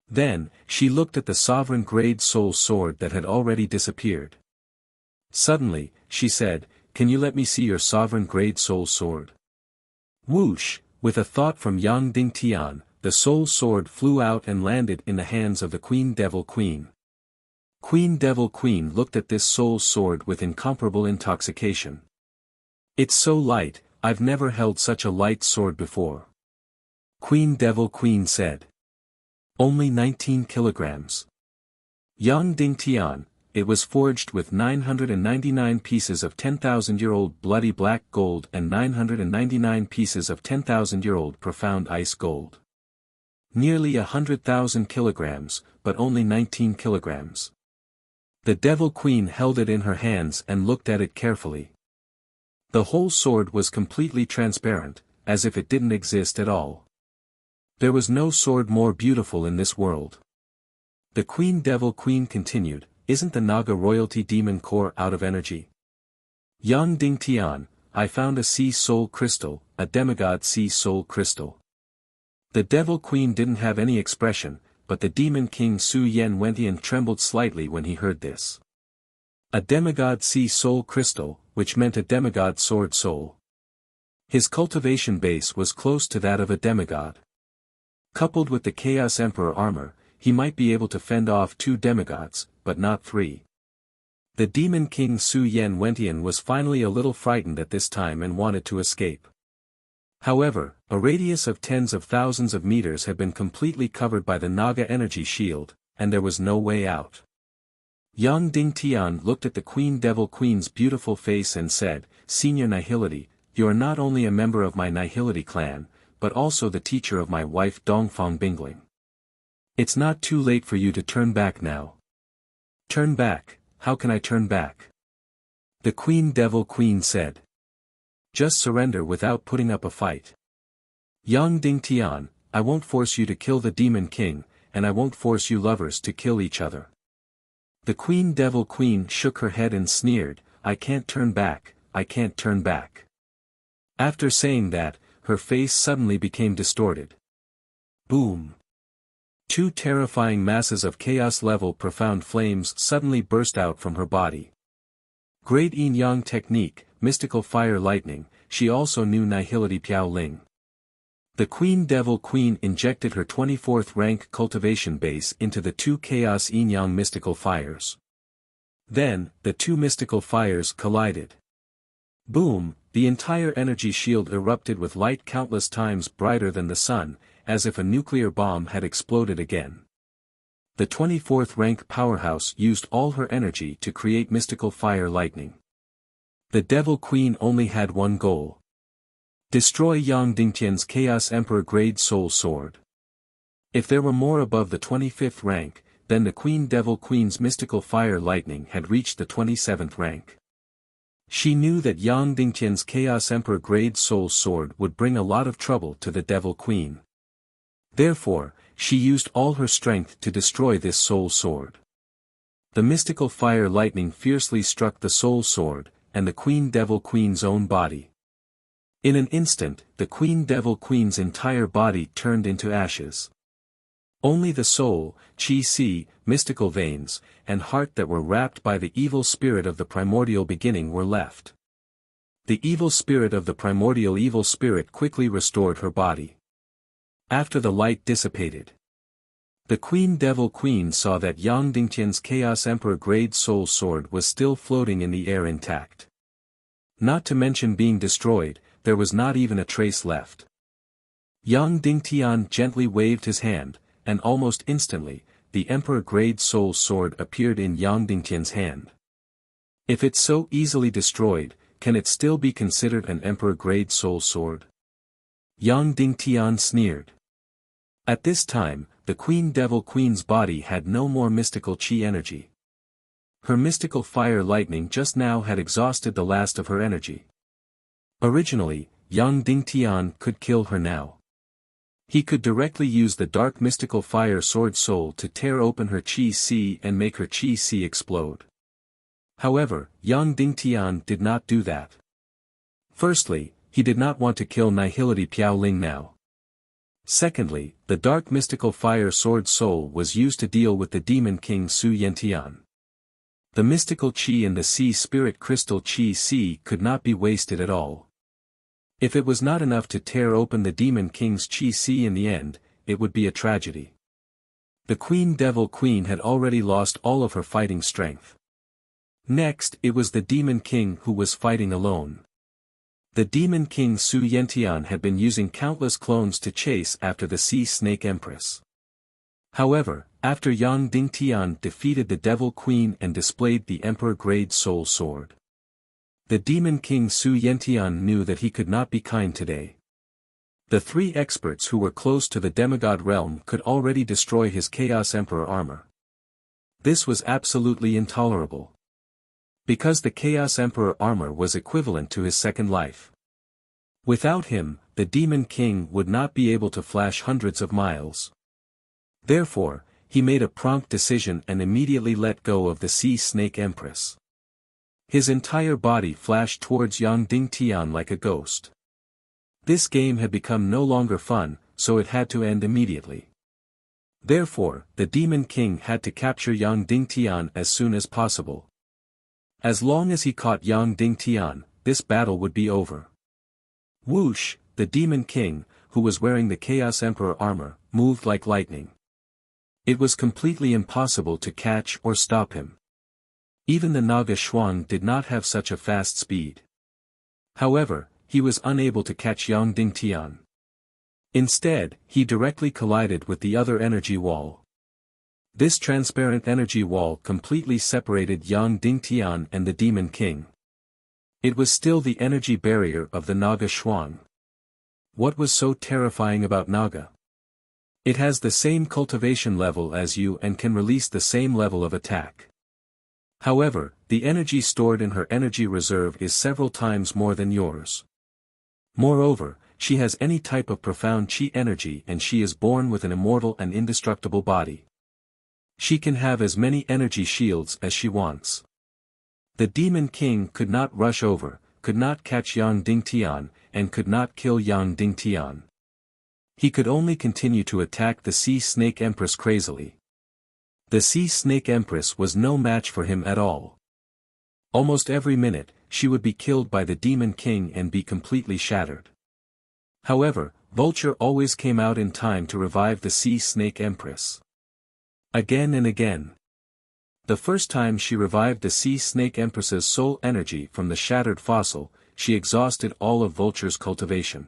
Then, she looked at the Sovereign Grade Soul Sword that had already disappeared. Suddenly, she said, can you let me see your Sovereign Grade Soul Sword? Whoosh, with a thought from Yang Dingtian, the soul sword flew out and landed in the hands of the Queen Devil Queen. Queen Devil Queen looked at this soul sword with incomparable intoxication. It's so light, I've never held such a light sword before. Queen Devil Queen said. Only 19 kilograms. Yang Dingtian, it was forged with 999 pieces of 10,000-year-old bloody black gold and 999 pieces of 10,000-year-old profound ice gold. Nearly 100,000 kilograms, but only 19 kilograms. The Devil Queen held it in her hands and looked at it carefully. The whole sword was completely transparent, as if it didn't exist at all. There was no sword more beautiful in this world. The Queen Devil Queen continued, isn't the Naga royalty demon core out of energy? Yang Dingtian, I found a sea soul crystal, a demigod sea soul crystal. The Devil Queen didn't have any expression, but the Demon King Su Yen Wentian trembled slightly when he heard this. A demigod sea soul crystal, which meant a demigod sword soul. His cultivation base was close to that of a demigod. Coupled with the Chaos Emperor armor, he might be able to fend off 2 demigods, but not 3. The Demon King Su Yen Wentian was finally a little frightened at this time and wanted to escape. However, a radius of tens of thousands of meters had been completely covered by the Naga energy shield, and there was no way out. Yang Dingtian looked at the Queen Devil Queen's beautiful face and said, Senior Nihility, you are not only a member of my Nihility clan, but also the teacher of my wife Dongfang Bingling. It's not too late for you to turn back now. Turn back, how can I turn back? The Queen Devil Queen said. Just surrender without putting up a fight. Yang Dingtian, I won't force you to kill the Demon King, and I won't force you lovers to kill each other. The Queen Devil Queen shook her head and sneered, I can't turn back, I can't turn back." After saying that, her face suddenly became distorted. Boom! Two terrifying masses of chaos-level profound flames suddenly burst out from her body. Great Yin Yang technique, mystical fire lightning, she also knew Nihility Piao Ling. The Queen Devil Queen injected her 24th rank cultivation base into the two chaos Yin Yang mystical fires. Then, the two mystical fires collided. Boom! The entire energy shield erupted with light countless times brighter than the sun, as if a nuclear bomb had exploded again. The 24th rank powerhouse used all her energy to create mystical fire lightning. The Devil Queen only had one goal. Destroy Yang Dingtian's Chaos Emperor Grade Soul Sword. If there were more above the 25th rank, then the Queen Devil Queen's mystical fire lightning had reached the 27th rank. She knew that Yang Dingtian's Chaos Emperor Grade Soul Sword would bring a lot of trouble to the Devil Queen. Therefore, she used all her strength to destroy this soul sword. The mystical fire lightning fiercely struck the soul sword, and the Queen Devil Queen's own body. In an instant, the Queen Devil Queen's entire body turned into ashes. Only the soul, qi, mystical veins, and heart that were wrapped by the evil spirit of the primordial beginning were left. The evil spirit of the primordial evil spirit quickly restored her body. After the light dissipated, the Queen Devil Queen saw that Yang Dingtian's Chaos Emperor Grade Soul Sword was still floating in the air intact. Not to mention being destroyed, there was not even a trace left. Yang Dingtian gently waved his hand, and almost instantly, the Emperor Grade Soul Sword appeared in Yang Dingtian's hand. If it's so easily destroyed, can it still be considered an Emperor Grade Soul Sword? Yang Dingtian sneered. At this time, the Queen Devil Queen's body had no more mystical qi energy. Her mystical fire lightning just now had exhausted the last of her energy. Originally, Yang Dingtian could kill her now. He could directly use the dark mystical fire sword soul to tear open her qi and make her qi explode. However, Yang Dingtian did not do that. Firstly, he did not want to kill Nihility Piao Ling now. Secondly, the dark mystical fire sword soul was used to deal with the demon king Su Yentian. The mystical qi in the sea spirit crystal qi could not be wasted at all. If it was not enough to tear open the demon king's qi in the end, it would be a tragedy. The Queen Devil Queen had already lost all of her fighting strength. Next, it was the demon king who was fighting alone. The demon king Su Yentian had been using countless clones to chase after the Sea Snake Empress. However, after Yang Dingtian defeated the Devil Queen and displayed the Emperor Grade Soul Sword, the demon king Su Yentian knew that he could not be kind today. The three experts who were close to the demigod realm could already destroy his Chaos Emperor armor. This was absolutely intolerable. Because the Chaos Emperor armor was equivalent to his second life. Without him, the Demon King would not be able to flash hundreds of miles. Therefore, he made a prompt decision and immediately let go of the Sea Snake Empress. His entire body flashed towards Yang Dingtian like a ghost. This game had become no longer fun, so it had to end immediately. Therefore, the Demon King had to capture Yang Dingtian as soon as possible. As long as he caught Yang Dingtian, this battle would be over. Whoosh, the Demon King, who was wearing the Chaos Emperor armor, moved like lightning. It was completely impossible to catch or stop him. Even the Naga Shuang did not have such a fast speed. However, he was unable to catch Yang Dingtian. Instead, he directly collided with the other energy wall. This transparent energy wall completely separated Yang Dingtian and the Demon King. It was still the energy barrier of the Naga Shuang. What was so terrifying about Naga? It has the same cultivation level as you and can release the same level of attack. However, the energy stored in her energy reserve is several times more than yours. Moreover, she has any type of profound chi energy and she is born with an immortal and indestructible body. She can have as many energy shields as she wants. The Demon King could not rush over, could not catch Yang Dingtian, and could not kill Yang Dingtian. He could only continue to attack the Sea Snake Empress crazily. The Sea Snake Empress was no match for him at all. Almost every minute, she would be killed by the Demon King and be completely shattered. However, Vulture always came out in time to revive the Sea Snake Empress. Again and again. The first time she revived the Sea Snake Empress's soul energy from the shattered fossil, she exhausted all of Vulture's cultivation.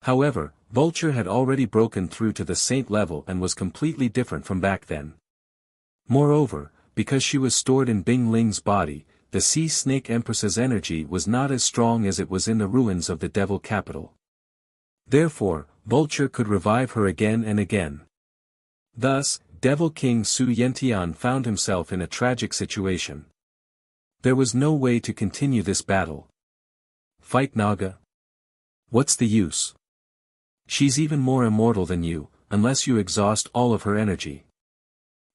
However, Vulture had already broken through to the saint level and was completely different from back then. Moreover, because she was stored in Bing Ling's body, the Sea Snake Empress's energy was not as strong as it was in the ruins of the Devil Capital. Therefore, Vulture could revive her again and again. Thus, Devil King Su Yentian found himself in a tragic situation. There was no way to continue this battle. Fight Naga? What's the use? She's even more immortal than you, unless you exhaust all of her energy.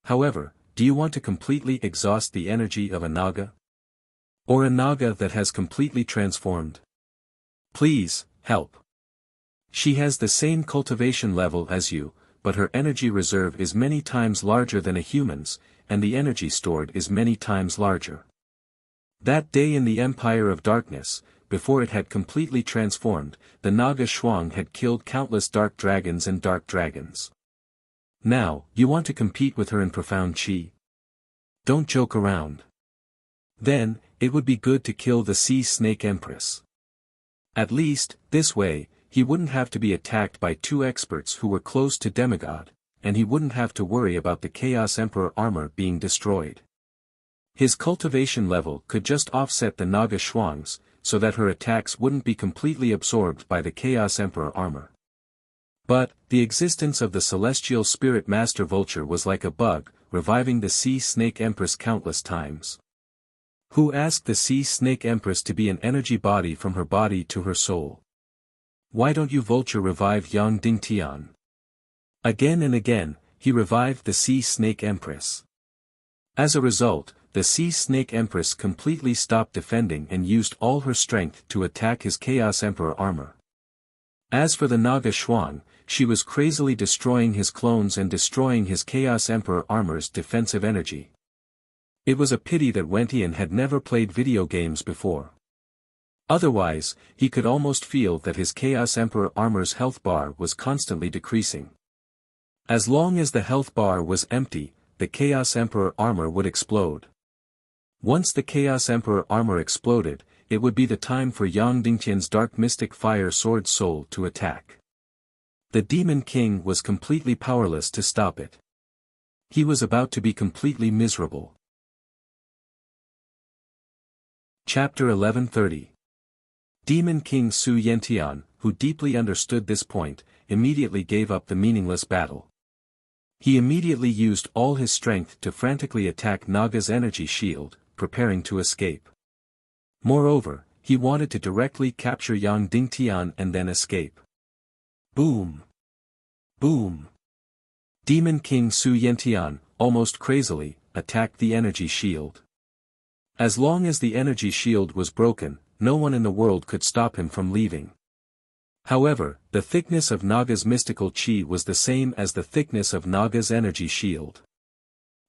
However, do you want to completely exhaust the energy of a Naga? Or a Naga that has completely transformed? Please, help. She has the same cultivation level as you, but her energy reserve is many times larger than a human's, and the energy stored is many times larger. That day in the Empire of Darkness, before it had completely transformed, the Naga Shuang had killed countless dark dragons and dark dragons. Now, you want to compete with her in profound chi? Don't joke around. Then, it would be good to kill the Sea Snake Empress. At least, this way, he wouldn't have to be attacked by two experts who were close to demigod, and he wouldn't have to worry about the Chaos Emperor armor being destroyed. His cultivation level could just offset the Naga Shuang's, so that her attacks wouldn't be completely absorbed by the Chaos Emperor armor. But, the existence of the Celestial Spirit Master Vulture was like a bug, reviving the Sea Snake Empress countless times. Who asked the Sea Snake Empress to be an energy body from her body to her soul? Why don't you Vulture revive Yang Dingtian? Again and again, he revived the Sea Snake Empress. As a result, the Sea Snake Empress completely stopped defending and used all her strength to attack his Chaos Emperor armor. As for the Naga Shuang, she was crazily destroying his clones and destroying his Chaos Emperor armor's defensive energy. It was a pity that Wentian had never played video games before. Otherwise, he could almost feel that his Chaos Emperor armor's health bar was constantly decreasing. As long as the health bar was empty, the Chaos Emperor armor would explode. Once the Chaos Emperor armor exploded, it would be the time for Yang Dingtian's Dark Mystic Fire Sword Soul to attack. The Demon King was completely powerless to stop it. He was about to be completely miserable. Chapter 1130. Demon King Su Yentian, who deeply understood this point, immediately gave up the meaningless battle. He immediately used all his strength to frantically attack Naga's energy shield, preparing to escape. Moreover, he wanted to directly capture Yang Dingtian and then escape. Boom! Boom! Demon King Su Yentian, almost crazily, attacked the energy shield. As long as the energy shield was broken, no one in the world could stop him from leaving. However, the thickness of Naga's mystical chi was the same as the thickness of Naga's energy shield.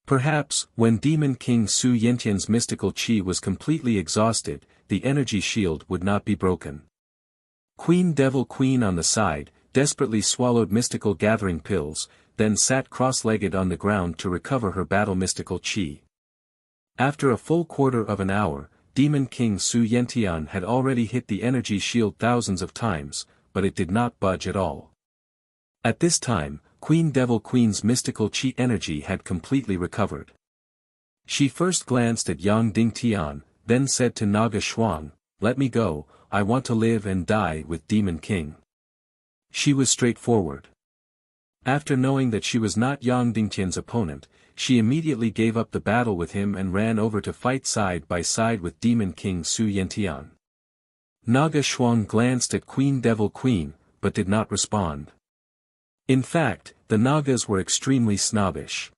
Perhaps, when Demon King Su Yentian's mystical chi was completely exhausted, the energy shield would not be broken. Queen Devil Queen on the side, desperately swallowed mystical gathering pills, then sat cross-legged on the ground to recover her battle mystical chi. After a full quarter of an hour, Demon King Su Yentian had already hit the energy shield thousands of times, but it did not budge at all. At this time, Queen Devil Queen's mystical chi energy had completely recovered. She first glanced at Yang Dingtian, then said to Naga Shuang, "Let me go, I want to live and die with Demon King." She was straightforward. After knowing that she was not Yang Dingtian's opponent, she immediately gave up the battle with him and ran over to fight side by side with Demon King Su Yentian. Naga Shuang glanced at Queen Devil Queen, but did not respond. In fact, the Nagas were extremely snobbish.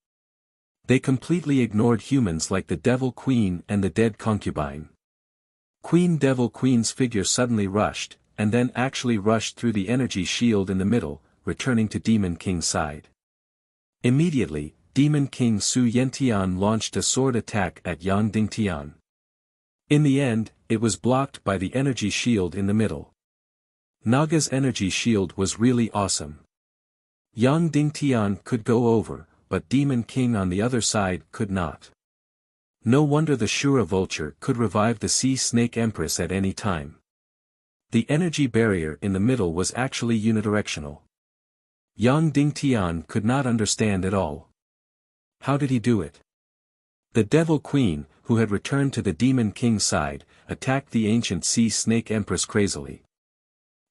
They completely ignored humans like the Devil Queen and the dead concubine. Queen Devil Queen's figure suddenly rushed, and then actually rushed through the energy shield in the middle, returning to Demon King's side. Immediately, Demon King Su Yentian launched a sword attack at Yang Dingtian. In the end, it was blocked by the energy shield in the middle. Naga's energy shield was really awesome. Yang Dingtian could go over, but Demon King on the other side could not. No wonder the Shura Vulture could revive the Sea Snake Empress at any time. The energy barrier in the middle was actually unidirectional. Yang Dingtian could not understand at all. How did he do it? The Devil Queen, who had returned to the Demon King's side, attacked the ancient Sea Snake Empress crazily.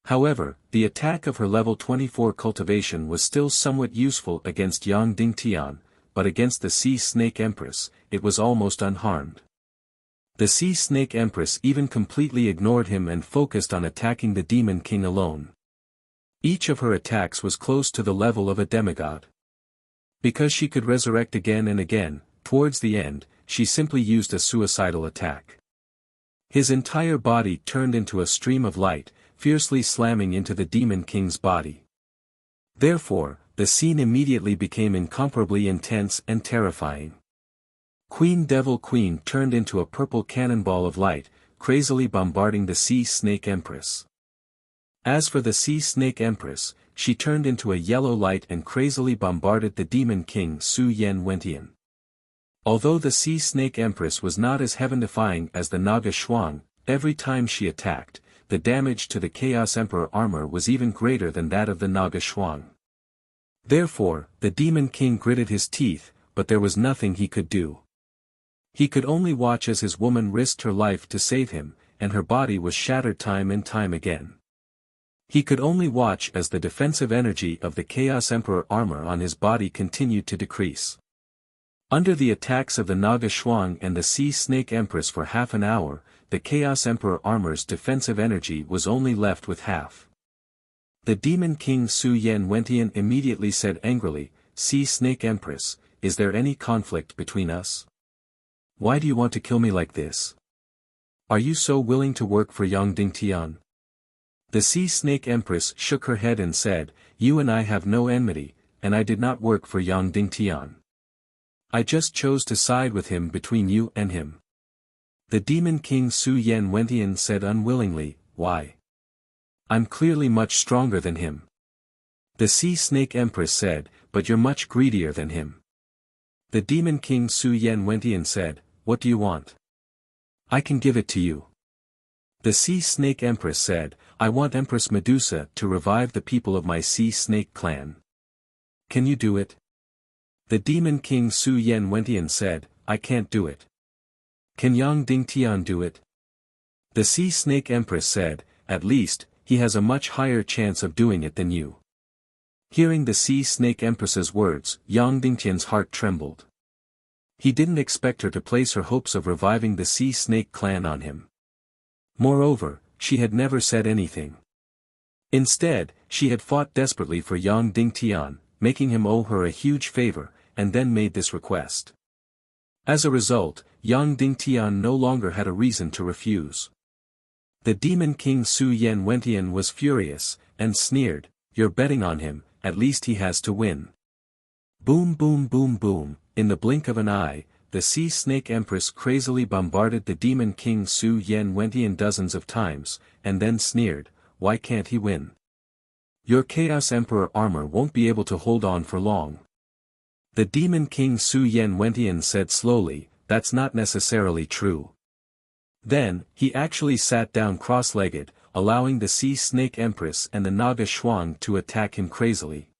However, the attack of her level 24 cultivation was still somewhat useful against Yang Dingtian, but against the Sea Snake Empress, it was almost unharmed. The Sea Snake Empress even completely ignored him and focused on attacking the Demon King alone. Each of her attacks was close to the level of a demigod. Because she could resurrect again and again, towards the end, she simply used a suicidal attack. His entire body turned into a stream of light, fiercely slamming into the Demon King's body. Therefore, the scene immediately became incomparably intense and terrifying. Queen Devil Queen turned into a purple cannonball of light, crazily bombarding the Sea Snake Empress. As for the Sea Snake Empress, she turned into a yellow light and crazily bombarded the Demon King Su Yen Wentian. Although the Sea Snake Empress was not as heaven-defying as the Naga Shuang, every time she attacked, the damage to the Chaos Emperor armor was even greater than that of the Naga Shuang. Therefore, the Demon King gritted his teeth, but there was nothing he could do. He could only watch as his woman risked her life to save him, and her body was shattered time and time again. He could only watch as the defensive energy of the Chaos Emperor armor on his body continued to decrease. Under the attacks of the Naga Shuang and the Sea Snake Empress for half an hour, the Chaos Emperor armor's defensive energy was only left with half. The Demon King Su Yen Wentian immediately said angrily, "Sea Snake Empress, is there any conflict between us? Why do you want to kill me like this? Are you so willing to work for Yang Dingtian?" The Sea Snake Empress shook her head and said, "You and I have no enmity, and I did not work for Yang Dingtian. I just chose to side with him between you and him." The Demon King Su Yen Wentian said unwillingly, "Why? I'm clearly much stronger than him." The Sea Snake Empress said, "But you're much greedier than him." The Demon King Su Yen Wentian said, "What do you want? I can give it to you." The Sea Snake Empress said, "I want Empress Medusa to revive the people of my Sea Snake clan. Can you do it?" The Demon King Su Yen Wentian said, "I can't do it." "Can Yang Dingtian do it?" The Sea Snake Empress said, "At least, he has a much higher chance of doing it than you." Hearing the Sea Snake Empress's words, Yang Dingtian's heart trembled. He didn't expect her to place her hopes of reviving the Sea Snake clan on him. Moreover, she had never said anything. Instead, she had fought desperately for Yang Dingtian, making him owe her a huge favor, and then made this request. As a result, Yang Dingtian no longer had a reason to refuse. The Demon King Su Yen Wentian was furious, and sneered, "You're betting on him, at least he has to win." Boom boom boom boom, in the blink of an eye, the Sea Snake Empress crazily bombarded the Demon King Su Yen Wentian dozens of times, and then sneered, "Why can't he win? Your Chaos Emperor armor won't be able to hold on for long." The Demon King Su Yen Wentian said slowly, "That's not necessarily true." Then, he actually sat down cross-legged, allowing the Sea Snake Empress and the Naga Shuang to attack him crazily.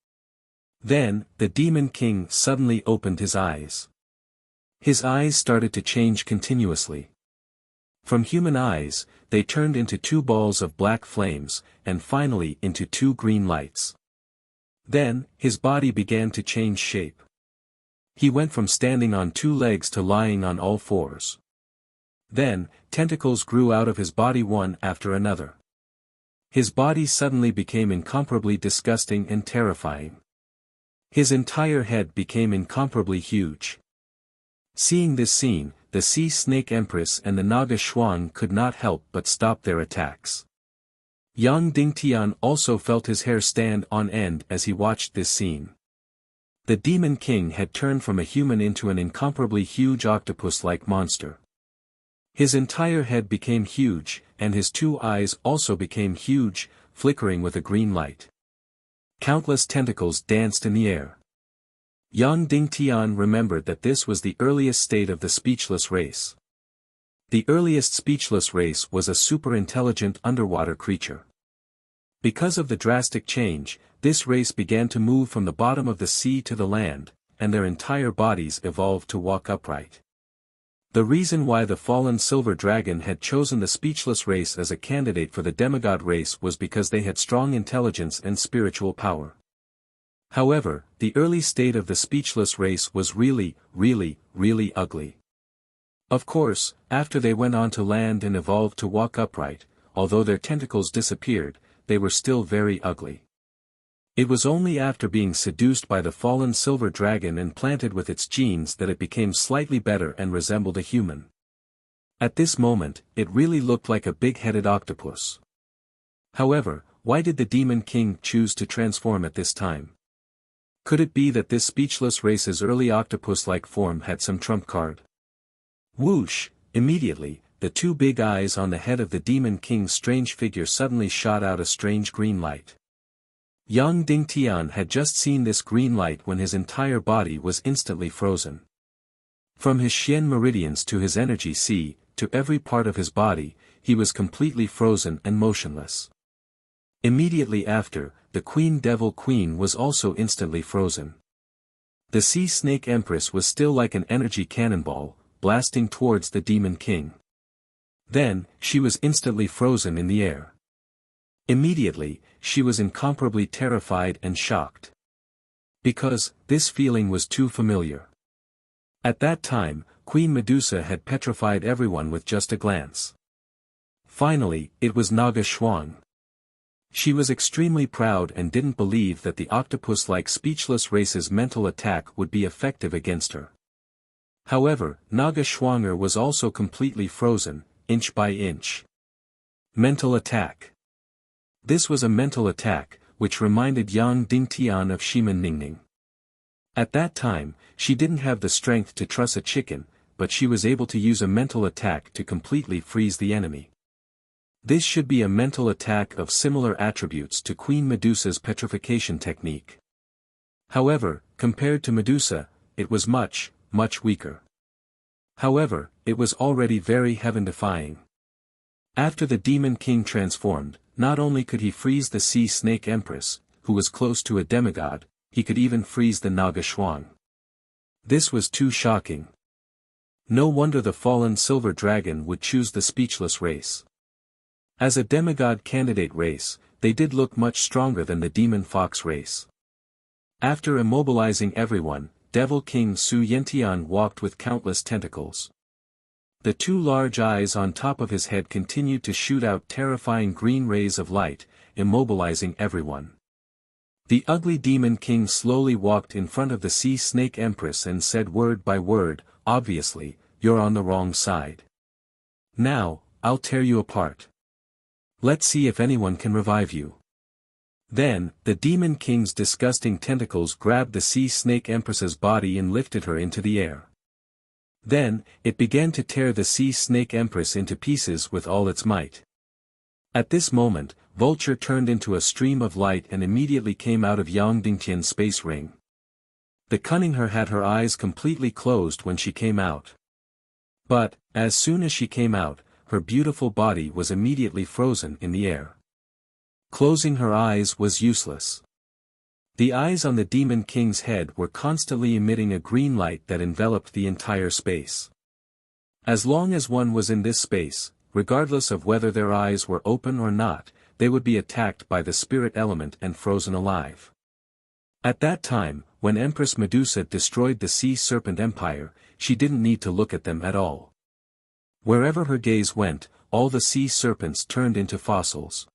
Then, the Demon King suddenly opened his eyes. His eyes started to change continuously. From human eyes, they turned into two balls of black flames, and finally into two green lights. Then, his body began to change shape. He went from standing on two legs to lying on all fours. Then, tentacles grew out of his body one after another. His body suddenly became incomparably disgusting and terrifying. His entire head became incomparably huge. Seeing this scene, the Sea Snake Empress and the Naga Shuang could not help but stop their attacks. Yang Dingtian also felt his hair stand on end as he watched this scene. The Demon King had turned from a human into an incomparably huge octopus-like monster. His entire head became huge, and his two eyes also became huge, flickering with a green light. Countless tentacles danced in the air. Yang Dingtian remembered that this was the earliest state of the speechless race. The earliest speechless race was a super-intelligent underwater creature. Because of the drastic change, this race began to move from the bottom of the sea to the land, and their entire bodies evolved to walk upright. The reason why the fallen silver dragon had chosen the speechless race as a candidate for the demigod race was because they had strong intelligence and spiritual power. However, the early state of the speechless race was really ugly. Of course, after they went on to land and evolved to walk upright, although their tentacles disappeared, they were still very ugly. It was only after being seduced by the fallen silver dragon and planted with its genes that it became slightly better and resembled a human. At this moment, it really looked like a big-headed octopus. However, why did the Demon King choose to transform at this time? Could it be that this speechless race's early octopus-like form had some trump card? Whoosh! Immediately, the two big eyes on the head of the Demon King's strange figure suddenly shot out a strange green light. Yang Dingtian had just seen this green light when his entire body was instantly frozen. From his Xian meridians to his energy sea, to every part of his body, he was completely frozen and motionless. Immediately after, the Queen Devil Queen was also instantly frozen. The Sea Snake Empress was still like an energy cannonball, blasting towards the Demon King. Then, she was instantly frozen in the air. Immediately, she was incomparably terrified and shocked. Because, this feeling was too familiar. At that time, Queen Medusa had petrified everyone with just a glance. Finally, it was Naga Shuang. She was extremely proud and didn't believe that the octopus-like speechless race's mental attack would be effective against her. However, Naga Shuanger was also completely frozen, inch by inch. Mental attack. This was a mental attack, which reminded Yang Dingtian of Shimen Ningning. At that time, she didn't have the strength to truss a chicken, but she was able to use a mental attack to completely freeze the enemy. This should be a mental attack of similar attributes to Queen Medusa's petrification technique. However, compared to Medusa, it was much weaker. However, it was already very heaven-defying. After the Demon King transformed, not only could he freeze the Sea Snake Empress, who was close to a demigod, he could even freeze the Naga Shuang. This was too shocking. No wonder the fallen silver dragon would choose the speechless race. As a demigod candidate race, they did look much stronger than the demon fox race. After immobilizing everyone, Devil King Su Yentian walked with countless tentacles. The two large eyes on top of his head continued to shoot out terrifying green rays of light, immobilizing everyone. The ugly Demon King slowly walked in front of the Sea Snake Empress and said word by word, "Obviously, you're on the wrong side. Now, I'll tear you apart. Let's see if anyone can revive you." Then, the Demon King's disgusting tentacles grabbed the Sea Snake Empress's body and lifted her into the air. Then, it began to tear the Sea Snake Empress into pieces with all its might. At this moment, Vulture turned into a stream of light and immediately came out of Yang Dingtian's space ring. The cunning her had her eyes completely closed when she came out. But, as soon as she came out, her beautiful body was immediately frozen in the air. Closing her eyes was useless. The eyes on the Demon King's head were constantly emitting a green light that enveloped the entire space. As long as one was in this space, regardless of whether their eyes were open or not, they would be attacked by the spirit element and frozen alive. At that time, when Empress Medusa destroyed the Sea Serpent Empire, she didn't need to look at them at all. Wherever her gaze went, all the sea serpents turned into fossils.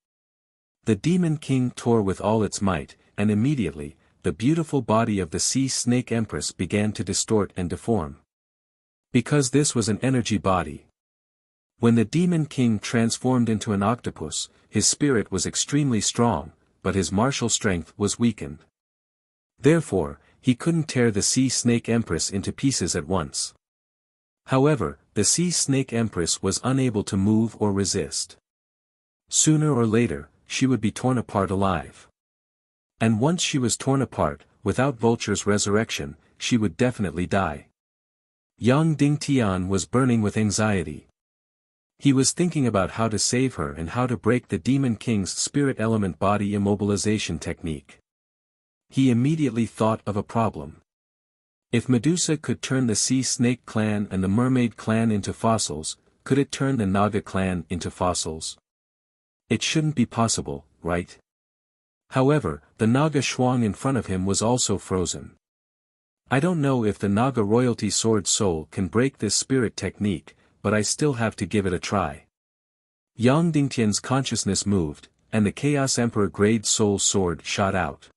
The Demon King tore with all its might, and immediately, the beautiful body of the Sea Snake Empress began to distort and deform. Because this was an energy body. When the Demon King transformed into an octopus, his spirit was extremely strong, but his martial strength was weakened. Therefore, he couldn't tear the Sea Snake Empress into pieces at once. However, the Sea Snake Empress was unable to move or resist. Sooner or later, she would be torn apart alive. And once she was torn apart, without Vulture's resurrection, she would definitely die. Yang Dingtian was burning with anxiety. He was thinking about how to save her and how to break the Demon King's spirit element body immobilization technique. He immediately thought of a problem. If Medusa could turn the Sea Snake clan and the Mermaid clan into fossils, could it turn the Naga clan into fossils? It shouldn't be possible, right? However, the Naga Shuang in front of him was also frozen. I don't know if the Naga royalty sword soul can break this spirit technique, but I still have to give it a try. Yang Dingtian's consciousness moved, and the Chaos Emperor grade soul sword shot out.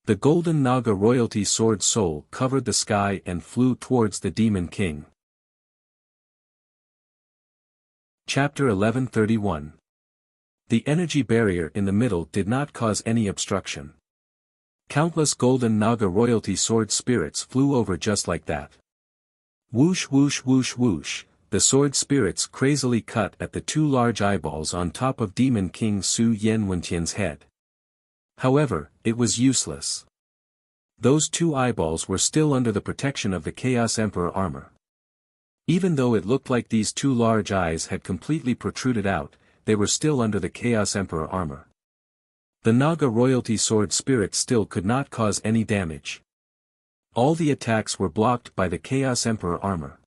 The golden Naga royalty sword soul covered the sky and flew towards the Demon King. Chapter 1131. The energy barrier in the middle did not cause any obstruction. Countless golden Naga royalty sword spirits flew over just like that. Whoosh whoosh whoosh whoosh, the sword spirits crazily cut at the two large eyeballs on top of Demon King Su Yenwentian's head. However, it was useless. Those two eyeballs were still under the protection of the Chaos Emperor armor. Even though it looked like these two large eyes had completely protruded out, they were still under the Chaos Emperor armor. The Naga royalty sword spirit still could not cause any damage. All the attacks were blocked by the Chaos Emperor armor.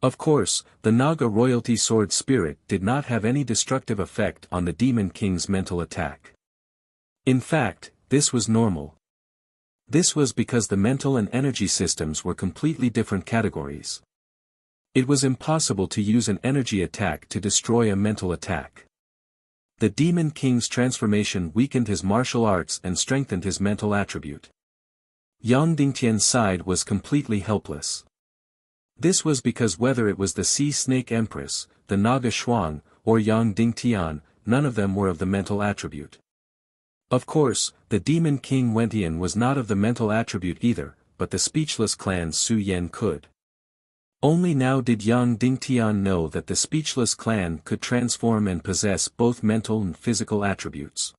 Of course, the Naga royalty sword spirit did not have any destructive effect on the Demon King's mental attack. In fact, this was normal. This was because the mental and energy systems were completely different categories. It was impossible to use an energy attack to destroy a mental attack. The Demon King's transformation weakened his martial arts and strengthened his mental attribute. Yang Dingtian's side was completely helpless. This was because whether it was the Sea Snake Empress, the Naga Shuang, or Yang Dingtian, none of them were of the mental attribute. Of course, the Demon King Wentian was not of the mental attribute either, but the speechless clan Su Yen could. Only now did Yang Dingtian know that the speechless clan could transform and possess both mental and physical attributes.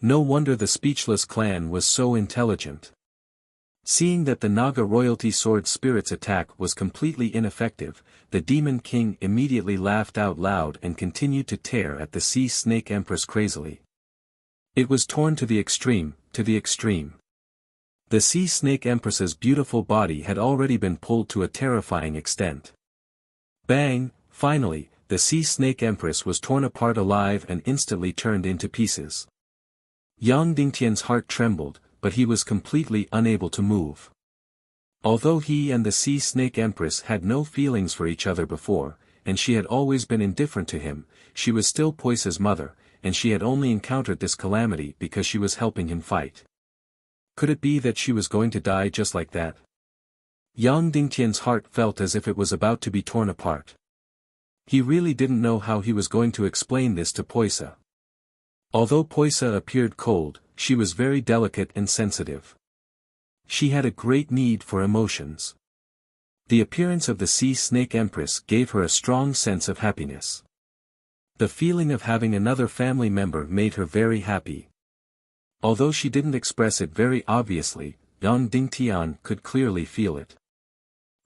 No wonder the speechless clan was so intelligent. Seeing that the Naga royalty sword spirit's attack was completely ineffective, the Demon King immediately laughed out loud and continued to tear at the Sea Snake Empress crazily. It was torn to the extreme, to the extreme. The Sea Snake Empress's beautiful body had already been pulled to a terrifying extent. Bang! Finally, the Sea Snake Empress was torn apart alive and instantly turned into pieces. Yang Dingtian's heart trembled, but he was completely unable to move. Although he and the Sea Snake Empress had no feelings for each other before, and she had always been indifferent to him, she was still Poisa's mother, and she had only encountered this calamity because she was helping him fight. Could it be that she was going to die just like that? Yang Dingtian's heart felt as if it was about to be torn apart. He really didn't know how he was going to explain this to Poisa. Although Poisa appeared cold, she was very delicate and sensitive. She had a great need for emotions. The appearance of the Sea Snake Empress gave her a strong sense of happiness. The feeling of having another family member made her very happy. Although she didn't express it very obviously, Yang Dingtian could clearly feel it.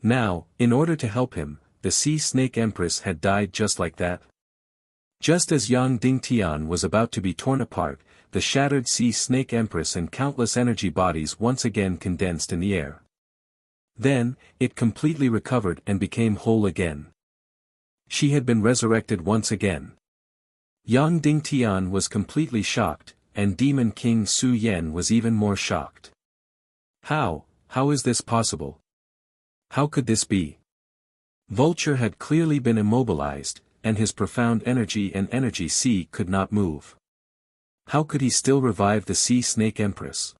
Now, in order to help him, the Sea Snake Empress had died just like that. Just as Yang Dingtian was about to be torn apart, the shattered Sea Snake Empress and countless energy bodies once again condensed in the air. Then, it completely recovered and became whole again. She had been resurrected once again. Yang Dingtian was completely shocked, and Demon King Su Yen was even more shocked. How is this possible? How could this be? Vulture had clearly been immobilized, and his profound energy and energy sea could not move. How could he still revive the Sea Snake Empress?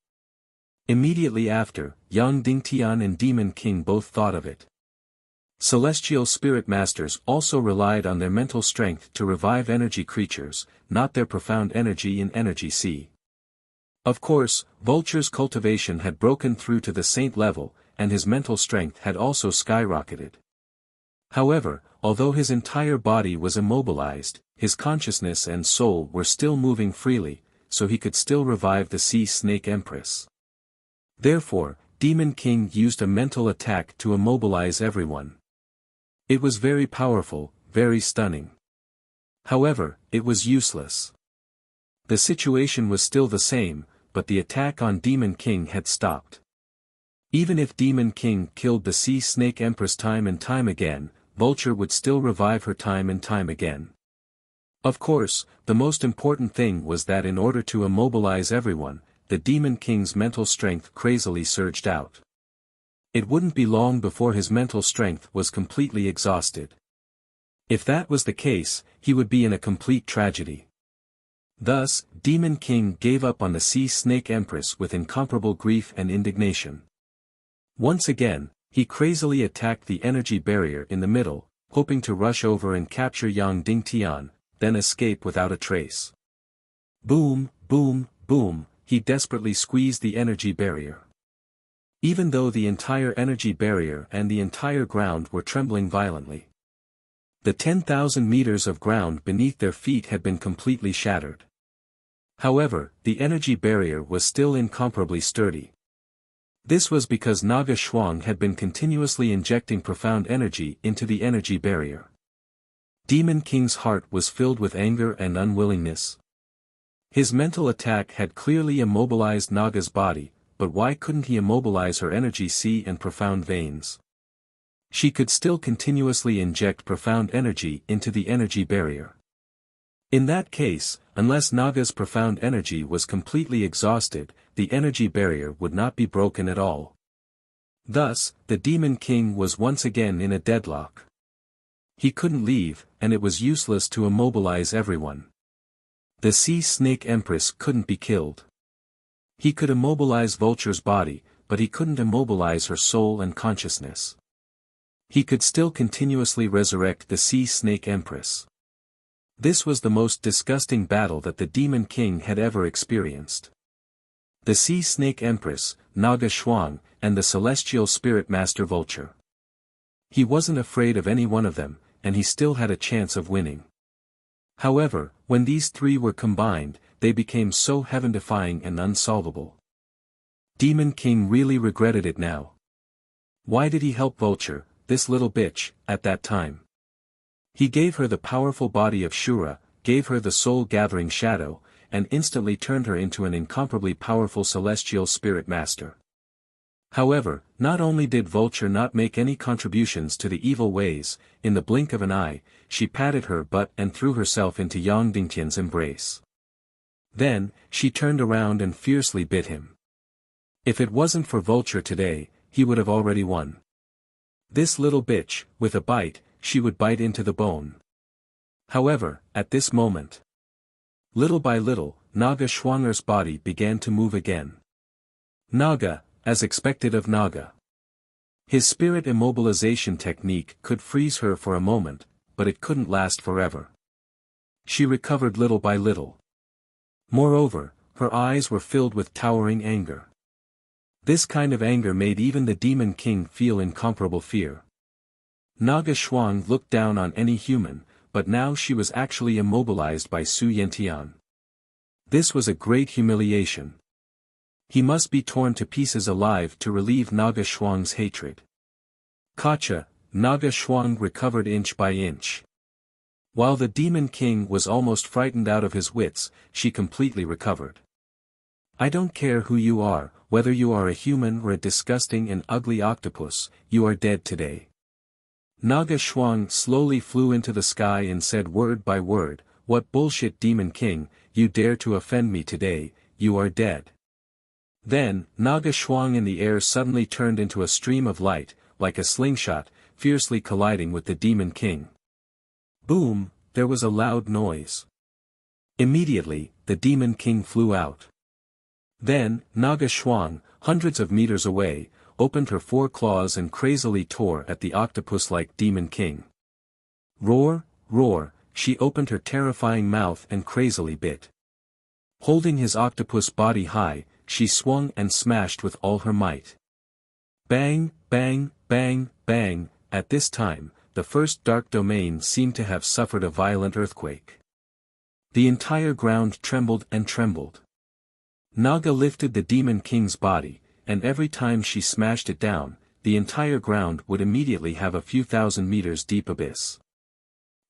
Immediately after, Yang Dingtian and Demon King both thought of it. Celestial spirit masters also relied on their mental strength to revive energy creatures, not their profound energy in energy sea. Of course, Vulture's cultivation had broken through to the saint level, and his mental strength had also skyrocketed. However, although his entire body was immobilized, his consciousness and soul were still moving freely, so he could still revive the Sea Snake Empress. Therefore, Demon King used a mental attack to immobilize everyone. It was very powerful, very stunning. However, it was useless. The situation was still the same, but the attack on Demon King had stopped. Even if Demon King killed the Sea Snake Empress time and time again, Vulture would still revive her time and time again. Of course, the most important thing was that in order to immobilize everyone, the Demon King's mental strength crazily surged out. It wouldn't be long before his mental strength was completely exhausted. If that was the case, he would be in a complete tragedy. Thus, Demon King gave up on the Sea Snake Empress with incomparable grief and indignation. Once again, he crazily attacked the energy barrier in the middle, hoping to rush over and capture Yang Dingtian, then escape without a trace. Boom, boom, boom, he desperately squeezed the energy barrier. Even though the entire energy barrier and the entire ground were trembling violently. The 10,000 meters of ground beneath their feet had been completely shattered. However, the energy barrier was still incomparably sturdy. This was because Naga Shuang had been continuously injecting profound energy into the energy barrier. Demon King's heart was filled with anger and unwillingness. His mental attack had clearly immobilized Naga's body, but why couldn't he immobilize her energy sea and profound veins? She could still continuously inject profound energy into the energy barrier. In that case, unless Naga's profound energy was completely exhausted, the energy barrier would not be broken at all. Thus, the Demon King was once again in a deadlock. He couldn't leave, and it was useless to immobilize everyone. The Sea Snake Empress couldn't be killed. He could immobilize Vulture's body, but he couldn't immobilize her soul and consciousness. He could still continuously resurrect the Sea Snake Empress. This was the most disgusting battle that the Demon King had ever experienced. The Sea Snake Empress, Naga Shuang, and the Celestial Spirit Master Vulture. He wasn't afraid of any one of them, and he still had a chance of winning. However, when these three were combined, they became so heaven-defying and unsolvable. Demon King really regretted it now. Why did he help Vulture, this little bitch, at that time? He gave her the powerful body of Shura, gave her the soul-gathering shadow, and instantly turned her into an incomparably powerful celestial spirit master. However, not only did Vulture not make any contributions to the evil ways, in the blink of an eye, she patted her butt and threw herself into Yang Dingtian's embrace. Then, she turned around and fiercely bit him. If it wasn't for Vulture today, he would have already won. This little bitch, with a bite, she would bite into the bone. However, at this moment, little by little, Naga Shuanger's body began to move again. Naga, as expected of Naga. His spirit immobilization technique could freeze her for a moment, but it couldn't last forever. She recovered little by little. Moreover, her eyes were filled with towering anger. This kind of anger made even the Demon King feel incomparable fear. Naga Shuang looked down on any human, but now she was actually immobilized by Su Yantian. This was a great humiliation. He must be torn to pieces alive to relieve Naga Shuang's hatred. Kacha, Naga Shuang recovered inch by inch. While the Demon King was almost frightened out of his wits, she completely recovered. I don't care who you are, whether you are a human or a disgusting and ugly octopus, you are dead today. Naga Shuang slowly flew into the sky and said word by word, "What bullshit, Demon King, you dare to offend me today, you are dead." Then, Naga Shuang in the air suddenly turned into a stream of light, like a slingshot, fiercely colliding with the Demon King. Boom, there was a loud noise. Immediately, the Demon King flew out. Then, Naga Shuang, hundreds of meters away, opened her 4 claws and crazily tore at the octopus-like demon king. Roar, roar, she opened her terrifying mouth and crazily bit. Holding his octopus body high, she swung and smashed with all her might. Bang, bang, bang, bang, at this time, the first dark domain seemed to have suffered a violent earthquake. The entire ground trembled and trembled. Naga lifted the demon king's body, and every time she smashed it down, the entire ground would immediately have a few thousand meters deep abyss.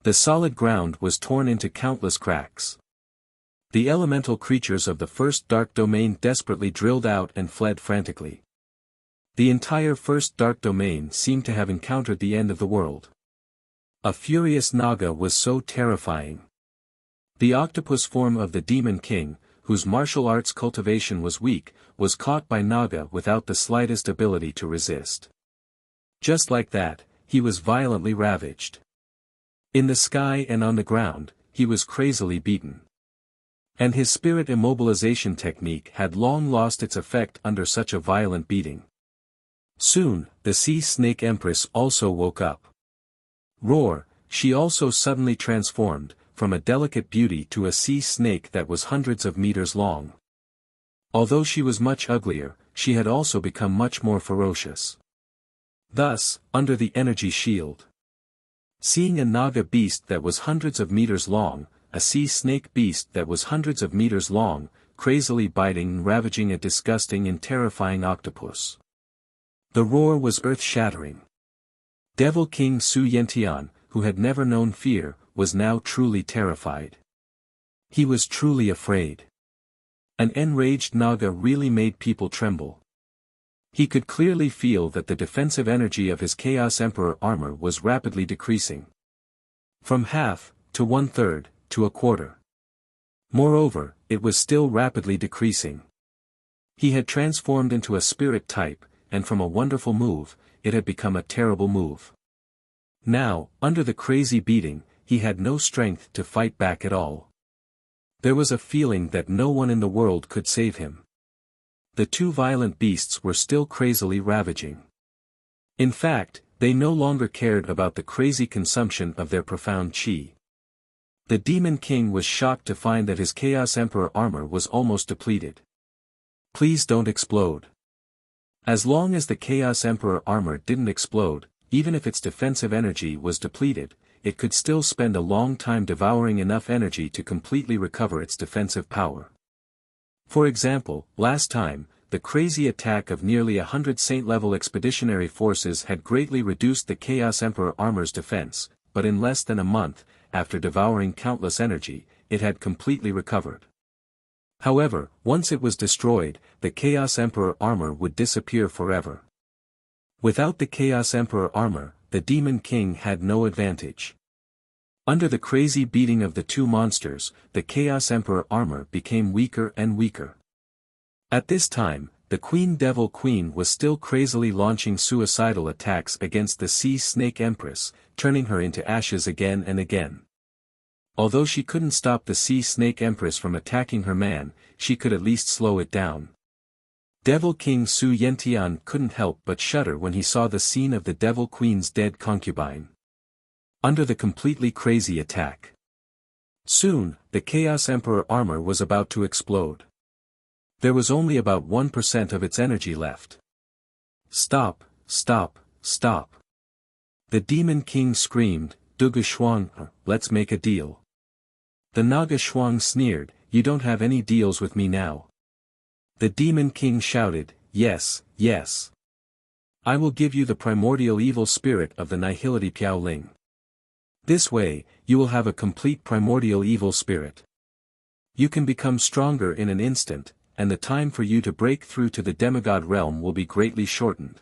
The solid ground was torn into countless cracks. The elemental creatures of the first dark domain desperately drilled out and fled frantically. The entire first dark domain seemed to have encountered the end of the world. A furious Naga was so terrifying. The octopus form of the demon king, whose martial arts cultivation was weak, was caught by Naga without the slightest ability to resist. Just like that, he was violently ravaged. In the sky and on the ground, he was crazily beaten. And his spirit immobilization technique had long lost its effect under such a violent beating. Soon, the sea snake empress also woke up. Roar, she also suddenly transformed, from a delicate beauty to a sea snake that was hundreds of meters long. Although she was much uglier, she had also become much more ferocious. Thus, under the energy shield. Seeing a Naga beast that was hundreds of meters long, a sea snake beast that was hundreds of meters long, crazily biting and ravaging a disgusting and terrifying octopus. The roar was earth-shattering. Devil King Su Yentian, who had never known fear, was now truly terrified. He was truly afraid. An enraged Naga really made people tremble. He could clearly feel that the defensive energy of his Chaos Emperor armor was rapidly decreasing. From half, to 1/3, to a quarter. Moreover, it was still rapidly decreasing. He had transformed into a spirit type, and from a wonderful move, it had become a terrible move. Now, under the crazy beating, he had no strength to fight back at all. There was a feeling that no one in the world could save him. The 2 violent beasts were still crazily ravaging. In fact, they no longer cared about the crazy consumption of their profound chi. The Demon King was shocked to find that his Chaos Emperor armor was almost depleted. Please don't explode. As long as the Chaos Emperor armor didn't explode, even if its defensive energy was depleted, it could still spend a long time devouring enough energy to completely recover its defensive power. For example, last time, the crazy attack of nearly 100 Saint-level expeditionary forces had greatly reduced the Chaos Emperor armor's defense, but in less than a month, after devouring countless energy, it had completely recovered. However, once it was destroyed, the Chaos Emperor armor would disappear forever. Without the Chaos Emperor armor, the Demon King had no advantage. Under the crazy beating of the 2 monsters, the Chaos Emperor armor became weaker and weaker. At this time, the Queen Devil Queen was still crazily launching suicidal attacks against the Sea Snake Empress, turning her into ashes again and again. Although she couldn't stop the Sea Snake Empress from attacking her man, she could at least slow it down. Devil King Su Yentian couldn't help but shudder when he saw the scene of the Devil Queen's dead concubine. Under the completely crazy attack. Soon, the Chaos Emperor armor was about to explode. There was only about 1% of its energy left. Stop, stop, stop. The Demon King screamed, Duga Shuang, let's make a deal. The Naga Shuang sneered, you don't have any deals with me now. The Demon King shouted, yes, yes. I will give you the primordial evil spirit of the Nihility Piaoling. This way, you will have a complete primordial evil spirit. You can become stronger in an instant, and the time for you to break through to the demigod realm will be greatly shortened.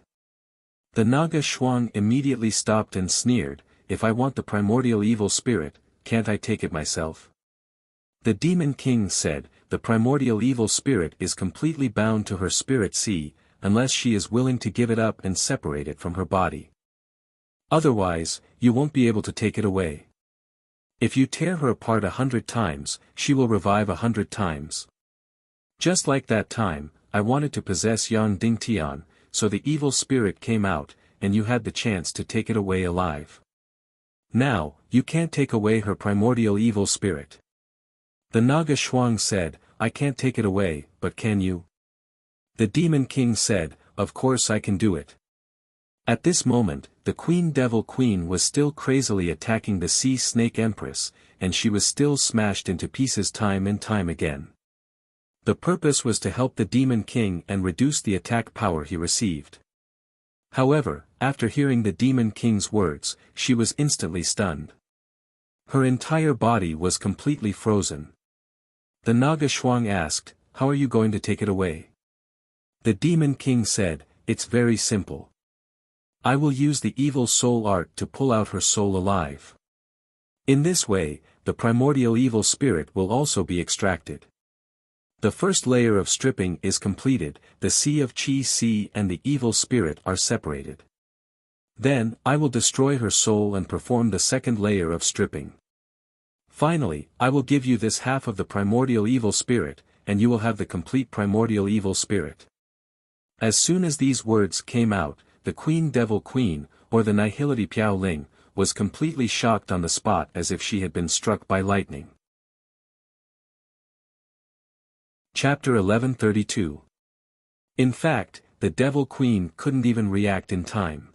The Naga Shuang immediately stopped and sneered, if I want the primordial evil spirit, can't I take it myself? The Demon King said, the primordial evil spirit is completely bound to her spirit sea, unless she is willing to give it up and separate it from her body. Otherwise, you won't be able to take it away. If you tear her apart 100 times, she will revive 100 times. Just like that time, I wanted to possess Yang Dingtian, so the evil spirit came out, and you had the chance to take it away alive. Now, you can't take away her primordial evil spirit. The Naga Shuang said, I can't take it away, but can you? The Demon King said, of course I can do it. At this moment, the Queen Devil Queen was still crazily attacking the Sea Snake Empress, and she was still smashed into pieces time and time again. The purpose was to help the Demon King and reduce the attack power he received. However, after hearing the Demon King's words, she was instantly stunned. Her entire body was completely frozen. The Naga Shuang asked, how are you going to take it away? The Demon King said, it's very simple. I will use the evil soul art to pull out her soul alive. In this way, the primordial evil spirit will also be extracted. The first layer of stripping is completed, the Sea of Qi Sea and the evil spirit are separated. Then, I will destroy her soul and perform the second layer of stripping. Finally, I will give you this half of the primordial evil spirit, and you will have the complete primordial evil spirit. As soon as these words came out, the Queen Devil Queen, or the Nihility Piao Ling, was completely shocked on the spot as if she had been struck by lightning. Chapter 1132. In fact, the Devil Queen couldn't even react in time.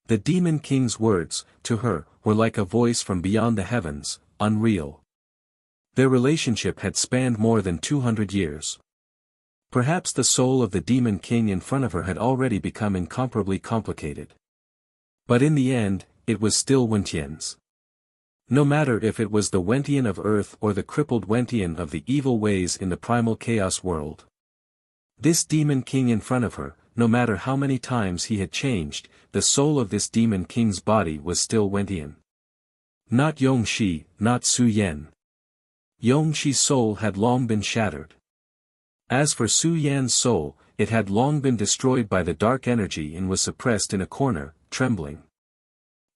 The Demon King's words, to her, were like a voice from beyond the heavens, unreal. Their relationship had spanned more than 200 years. Perhaps the soul of the Demon King in front of her had already become incomparably complicated. But in the end, it was still Wentian's. No matter if it was the Wentian of Earth or the crippled Wentian of the evil ways in the primal chaos world. This Demon King in front of her, no matter how many times he had changed, the soul of this Demon King's body was still Wentian. Not Yongxi, not Su Yan. Yongxi's soul had long been shattered. As for Su Yan's soul, it had long been destroyed by the dark energy and was suppressed in a corner, trembling.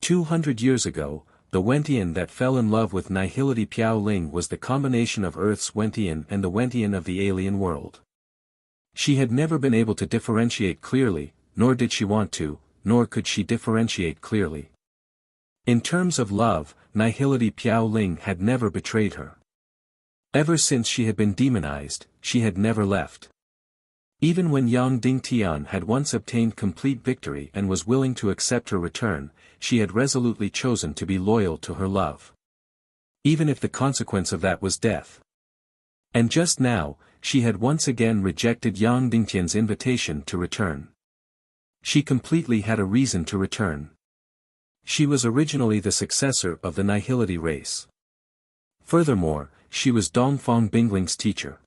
200 years ago, the Wentian that fell in love with Nihility Piao Ling was the combination of Earth's Wentian and the Wentian of the alien world. She had never been able to differentiate clearly, nor did she want to, nor could she differentiate clearly. In terms of love, Nihility Piao Ling had never betrayed her. Ever since she had been demonized, she had never left. Even when Yang Dingtian had once obtained complete victory and was willing to accept her return, she had resolutely chosen to be loyal to her love. Even if the consequence of that was death. And just now, she had once again rejected Yang Dingtian's invitation to return. She completely had a reason to return. She was originally the successor of the Nihility race. Furthermore, she was Dongfang Bingling's teacher.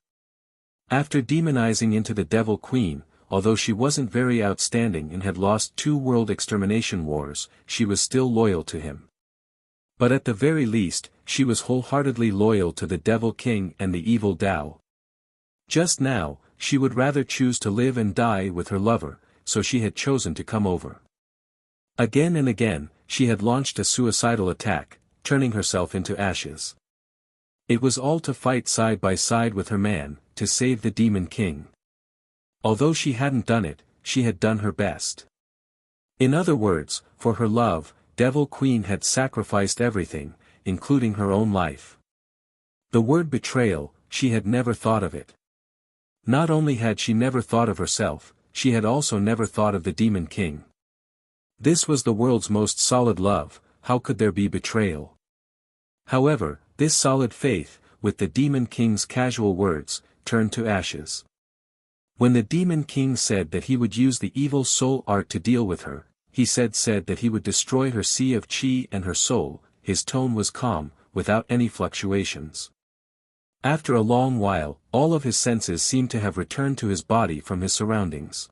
After demonizing into the Devil Queen, although she wasn't very outstanding and had lost 2 world extermination wars, she was still loyal to him. But at the very least, she was wholeheartedly loyal to the Devil King and the evil Tao. Just now, she would rather choose to live and die with her lover, so she had chosen to come over. Again and again, she had launched a suicidal attack, turning herself into ashes. It was all to fight side by side with her man, to save the Demon King. Although she hadn't done it, she had done her best. In other words, for her love, Devil Queen had sacrificed everything, including her own life. The word betrayal, she had never thought of it. Not only had she never thought of herself, she had also never thought of the Demon King. This was the world's most solid love, how could there be betrayal? However, this solid faith, with the Demon King's casual words, turned to ashes. When the Demon King said that he would use the evil soul art to deal with her, he said that he would destroy her sea of qi and her soul, his tone was calm, without any fluctuations. After a long while, all of his senses seemed to have returned to his body from his surroundings.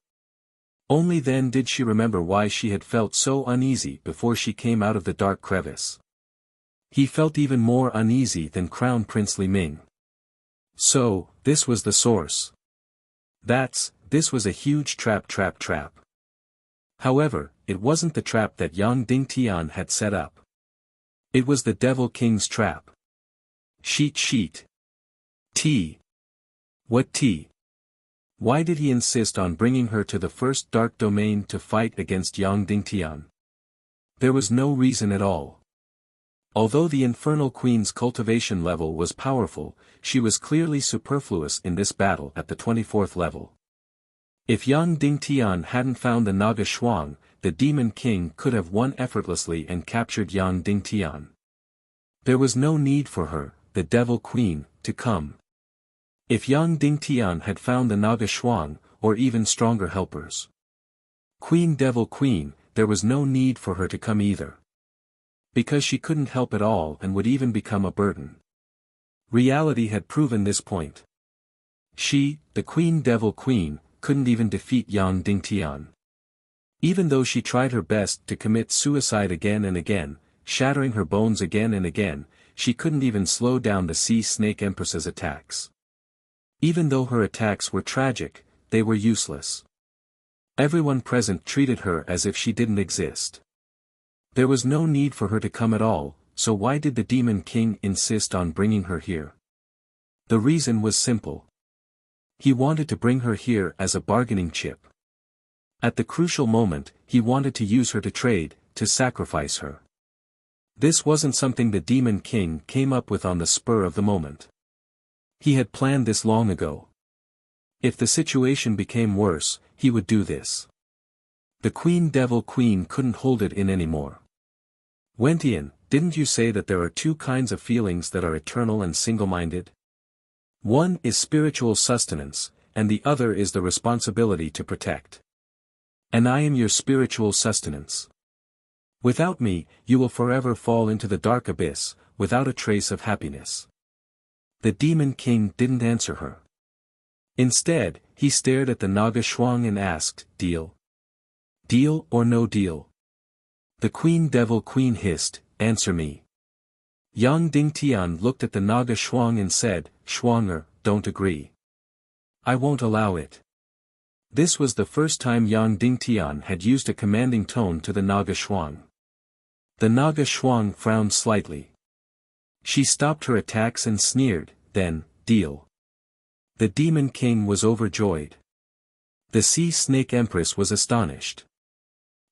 Only then did she remember why she had felt so uneasy before she came out of the dark crevice. He felt even more uneasy than Crown Prince Li Ming. So, this was the source. This was a huge trap. However, it wasn't the trap that Yang Dingtian had set up. It was the Devil King's trap. Sheet. Tea. What tea? Why did he insist on bringing her to the first dark domain to fight against Yang Dingtian? There was no reason at all. Although the Infernal Queen's cultivation level was powerful, she was clearly superfluous in this battle at the 24th level. If Yang Dingtian hadn't found the Naga Shuang, the Demon King could have won effortlessly and captured Yang Dingtian. There was no need for her, the Devil Queen, to come. If Yang Dingtian had found the Naga Shuang, or even stronger helpers. Devil Queen, there was no need for her to come either. Because she couldn't help at all and would even become a burden. Reality had proven this point. She, the Devil Queen, couldn't even defeat Yang Dingtian. Even though she tried her best to commit suicide again and again, shattering her bones again and again, she couldn't even slow down the Sea Snake Empress's attacks. Even though her attacks were tragic, they were useless. Everyone present treated her as if she didn't exist. There was no need for her to come at all, so why did the Demon King insist on bringing her here? The reason was simple. He wanted to bring her here as a bargaining chip. At the crucial moment, he wanted to use her to trade, to sacrifice her. This wasn't something the Demon King came up with on the spur of the moment. He had planned this long ago. If the situation became worse, he would do this. The Devil Queen couldn't hold it in anymore. Wentian, didn't you say that there are two kinds of feelings that are eternal and single-minded? One is spiritual sustenance, and the other is the responsibility to protect. And I am your spiritual sustenance. Without me, you will forever fall into the dark abyss, without a trace of happiness. The Demon King didn't answer her. Instead, he stared at the Naga Shuang and asked, "Deal? Deal or no deal?" The Devil Queen hissed, "Answer me." Yang Dingtian looked at the Naga Shuang and said, "Shuanger, don't agree. I won't allow it." This was the first time Yang Dingtian had used a commanding tone to the Naga Shuang. The Naga Shuang frowned slightly. She stopped her attacks and sneered, "Then, deal." The Demon King was overjoyed. The Sea Snake Empress was astonished.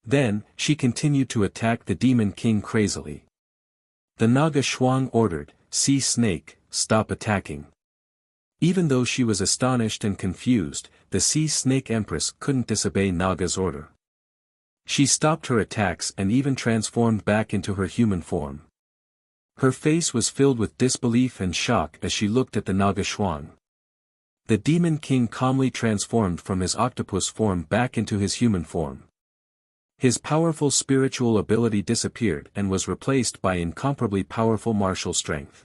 Then, she continued to attack the Demon King crazily. The Naga Shuang ordered, "Sea Snake, stop attacking." Even though she was astonished and confused, the Sea Snake Empress couldn't disobey Naga's order. She stopped her attacks and even transformed back into her human form. Her face was filled with disbelief and shock as she looked at the Naga Shuang. The Demon King calmly transformed from his octopus form back into his human form. His powerful spiritual ability disappeared and was replaced by incomparably powerful martial strength.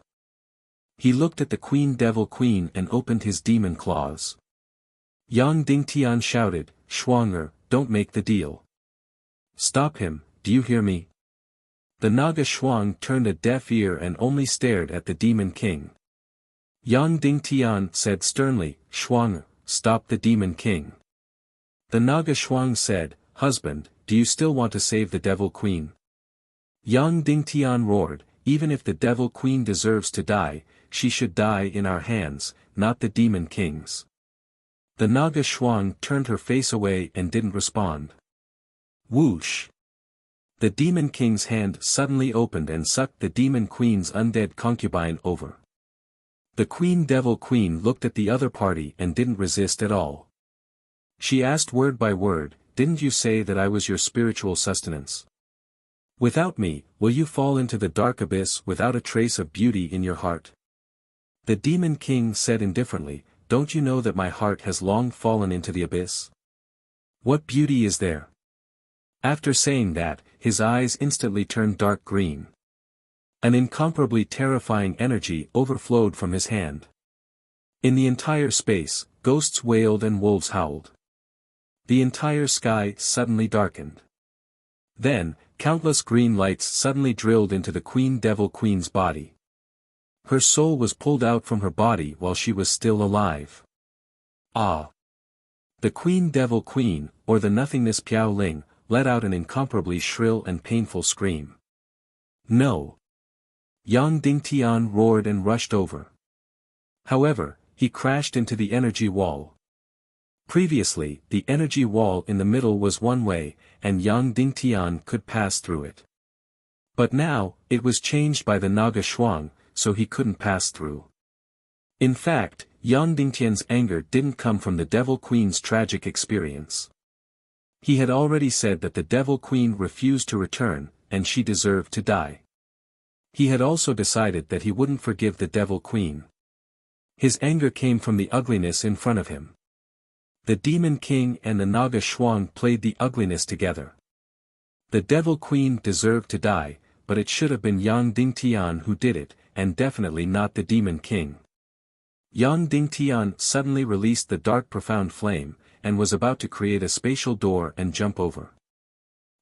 He looked at the Devil Queen and opened his demon claws. Yang Dingtian shouted, "Shuanger, don't make the deal. Stop him, do you hear me?" The Naga Shuang turned a deaf ear and only stared at the Demon King. Yang Dingtian said sternly, "Shuanger, stop the Demon King." The Naga Shuang said, "Husband, do you still want to save the Devil Queen?" Yang Dingtian roared, "Even if the Devil Queen deserves to die, she should die in our hands, not the Demon King's." The Naga Shuang turned her face away and didn't respond. Whoosh! The Demon King's hand suddenly opened and sucked the Demon Queen's undead concubine over. The Devil Queen looked at the other party and didn't resist at all. She asked word by word, "Didn't you say that I was your spiritual sustenance? Without me, will you fall into the dark abyss without a trace of beauty in your heart?" The Demon King said indifferently, "Don't you know that my heart has long fallen into the abyss? What beauty is there?" After saying that, his eyes instantly turned dark green. An incomparably terrifying energy overflowed from his hand. In the entire space, ghosts wailed and wolves howled. The entire sky suddenly darkened. Then, countless green lights suddenly drilled into the Devil Queen's body. Her soul was pulled out from her body while she was still alive. Ah! The Devil Queen, or the nothingness Piao Ling, let out an incomparably shrill and painful scream. "No!" Yang Dingtian roared and rushed over. However, he crashed into the energy wall. Previously, the energy wall in the middle was one way, and Yang Dingtian could pass through it. But now, it was changed by the Naga Shuang, so he couldn't pass through. In fact, Yang Dingtian's anger didn't come from the Devil Queen's tragic experience. He had already said that the Devil Queen refused to return, and she deserved to die. He had also decided that he wouldn't forgive the Devil Queen. His anger came from the ugliness in front of him. The Demon King and the Naga Shuang played the ugliness together. The Devil Queen deserved to die, but it should have been Yang Dingtian who did it, and definitely not the Demon King. Yang Dingtian suddenly released the dark profound flame, and was about to create a spatial door and jump over.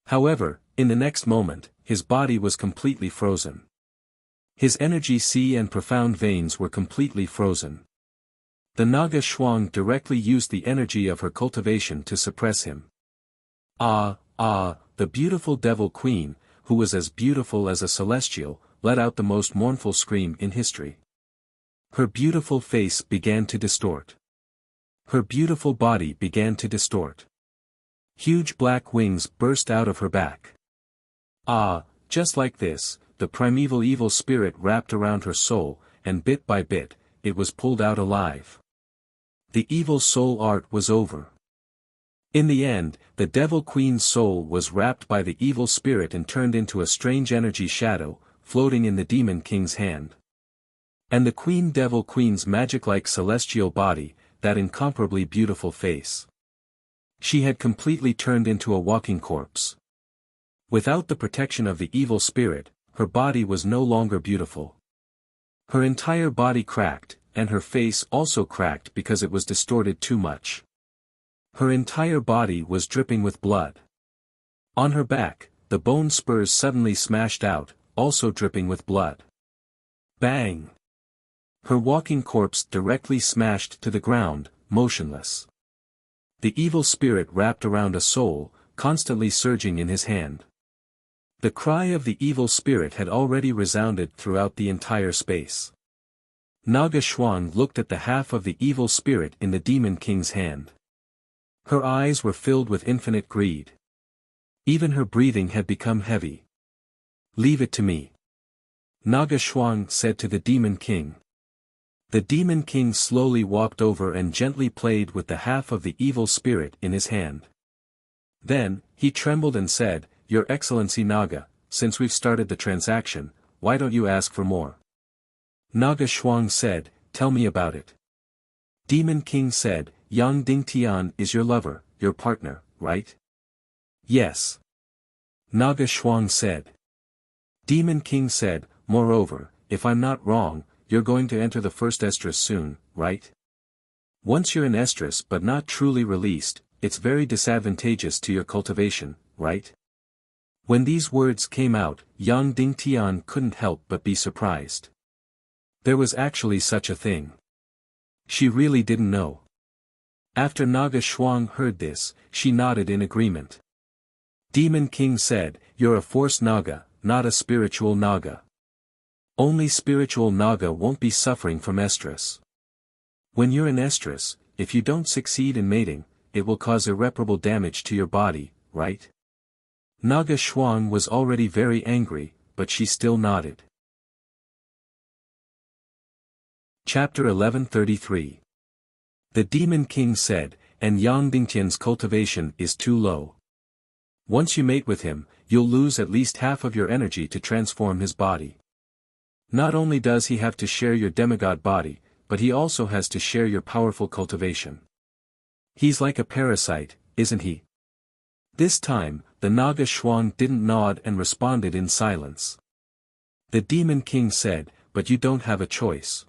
However, in the next moment, his body was completely frozen. His energy sea and profound veins were completely frozen. The Naga Shuang directly used the energy of her cultivation to suppress him. The beautiful Devil Queen, who was as beautiful as a celestial, let out the most mournful scream in history. Her beautiful face began to distort. Her beautiful body began to distort. Huge black wings burst out of her back. Just like this, the primeval evil spirit wrapped around her soul, and bit by bit, it was pulled out alive. The evil soul art was over. In the end, the Devil Queen's soul was wrapped by the evil spirit and turned into a strange energy shadow, floating in the Demon King's hand. And the Devil Queen's magic-like celestial body, that incomparably beautiful face. She had completely turned into a walking corpse. Without the protection of the evil spirit, her body was no longer beautiful. Her entire body cracked, and her face also cracked because it was distorted too much. Her entire body was dripping with blood. On her back, the bone spurs suddenly smashed out, also dripping with blood. Bang! Her walking corpse directly smashed to the ground, motionless. The evil spirit wrapped around a soul, constantly surging in his hand. The cry of the evil spirit had already resounded throughout the entire space. Naga Shuang looked at the half of the evil spirit in the Demon King's hand. Her eyes were filled with infinite greed. Even her breathing had become heavy. "Leave it to me," Naga Shuang said to the Demon King. The Demon King slowly walked over and gently played with the half of the evil spirit in his hand. Then, he trembled and said, "Your Excellency Naga, since we've started the transaction, why don't you ask for more?" Naga Shuang said, "Tell me about it." Demon King said, "Yang Dingtian is your lover, your partner, right?" "Yes." Naga Shuang said. Demon King said, "Moreover, if I'm not wrong, you're going to enter the first estrus soon, right? Once you're an estrus but not truly released, it's very disadvantageous to your cultivation, right?" When these words came out, Yang Dingtian couldn't help but be surprised. There was actually such a thing. She really didn't know. After Naga Shuang heard this, she nodded in agreement. Demon King said, "You're a force Naga, not a spiritual Naga. Only spiritual Naga won't be suffering from estrus. When you're an estrus, if you don't succeed in mating, it will cause irreparable damage to your body, right?" Naga Shuang was already very angry, but she still nodded. Chapter 1133. The Demon King said, "And Yang Dingtian's cultivation is too low. Once you mate with him, you'll lose at least half of your energy to transform his body. Not only does he have to share your demigod body, but he also has to share your powerful cultivation. He's like a parasite, isn't he?" This time, the Naga Shuang didn't nod and responded in silence. The Demon King said, "But you don't have a choice.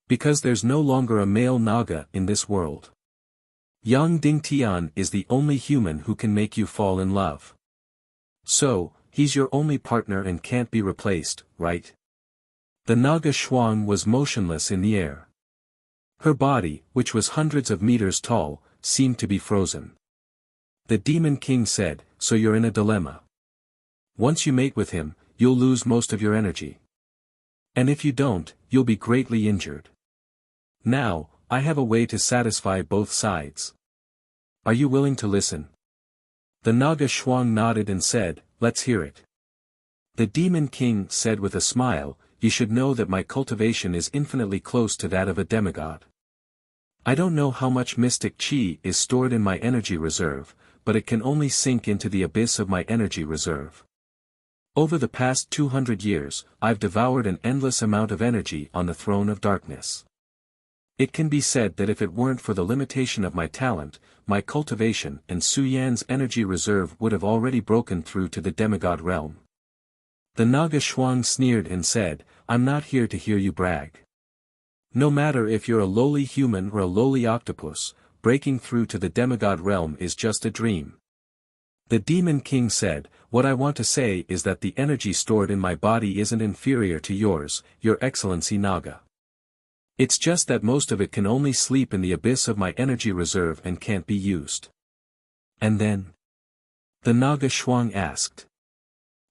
Because there's no longer a male Naga in this world. Yang Dingtian is the only human who can make you fall in love. So, he's your only partner and can't be replaced, right?" The Naga Shuang was motionless in the air. Her body, which was hundreds of meters tall, seemed to be frozen. The Demon King said, "So you're in a dilemma. Once you mate with him, you'll lose most of your energy. And if you don't, you'll be greatly injured. Now, I have a way to satisfy both sides." Are you willing to listen? The Naga Shuang nodded and said, let's hear it. The Demon King said with a smile, you should know that my cultivation is infinitely close to that of a demigod. I don't know how much mystic chi is stored in my energy reserve, but it can only sink into the abyss of my energy reserve. Over the past 200 years, I've devoured an endless amount of energy on the throne of darkness. It can be said that if it weren't for the limitation of my talent, my cultivation and Su Yan's energy reserve would have already broken through to the demigod realm. The Naga Shuang sneered and said, I'm not here to hear you brag. No matter if you're a lowly human or a lowly octopus, breaking through to the demigod realm is just a dream. The Demon King said, what I want to say is that the energy stored in my body isn't inferior to yours, Your Excellency Naga. It's just that most of it can only sleep in the abyss of my energy reserve and can't be used. And then? The Naga Shuang asked.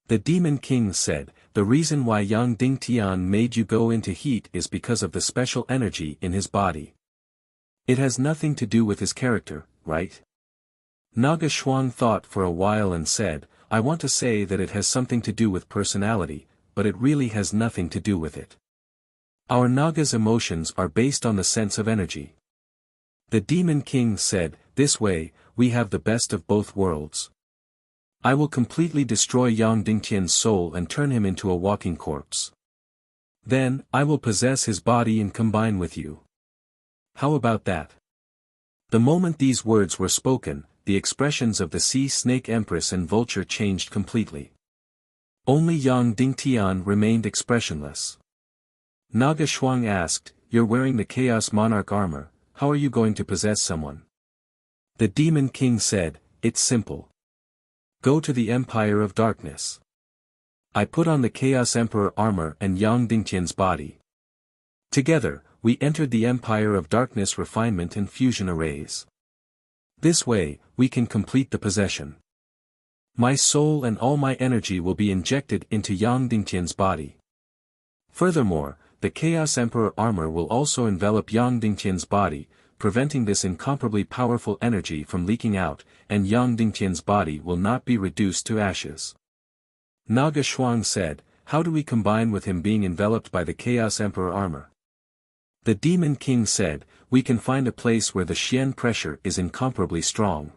The Demon King said, the reason why Yang Dingtian made you go into heat is because of the special energy in his body. It has nothing to do with his character, right? Naga Shuang thought for a while and said, I want to say that it has something to do with personality, but it really has nothing to do with it. Our Naga's emotions are based on the sense of energy. The Demon King said, this way, we have the best of both worlds. I will completely destroy Yang Dingtian's soul and turn him into a walking corpse. Then, I will possess his body and combine with you. How about that? The moment these words were spoken, the expressions of the Sea Snake Empress and Vulture changed completely. Only Yang Dingtian remained expressionless. Naga Shuang asked, you're wearing the Chaos Monarch armor, how are you going to possess someone? The Demon King said, it's simple. Go to the Empire of Darkness. I put on the Chaos Emperor armor and Yang Dingtian's body. Together, we entered the Empire of Darkness refinement and fusion arrays. This way, we can complete the possession. My soul and all my energy will be injected into Yang Dingtian's body. Furthermore, the Chaos Emperor armor will also envelop Yang Dingtian's body, preventing this incomparably powerful energy from leaking out, and Yang Dingtian's body will not be reduced to ashes. Naga Shuang said, how do we combine with him being enveloped by the Chaos Emperor armor? The Demon King said, we can find a place where the Xian pressure is incomparably strong.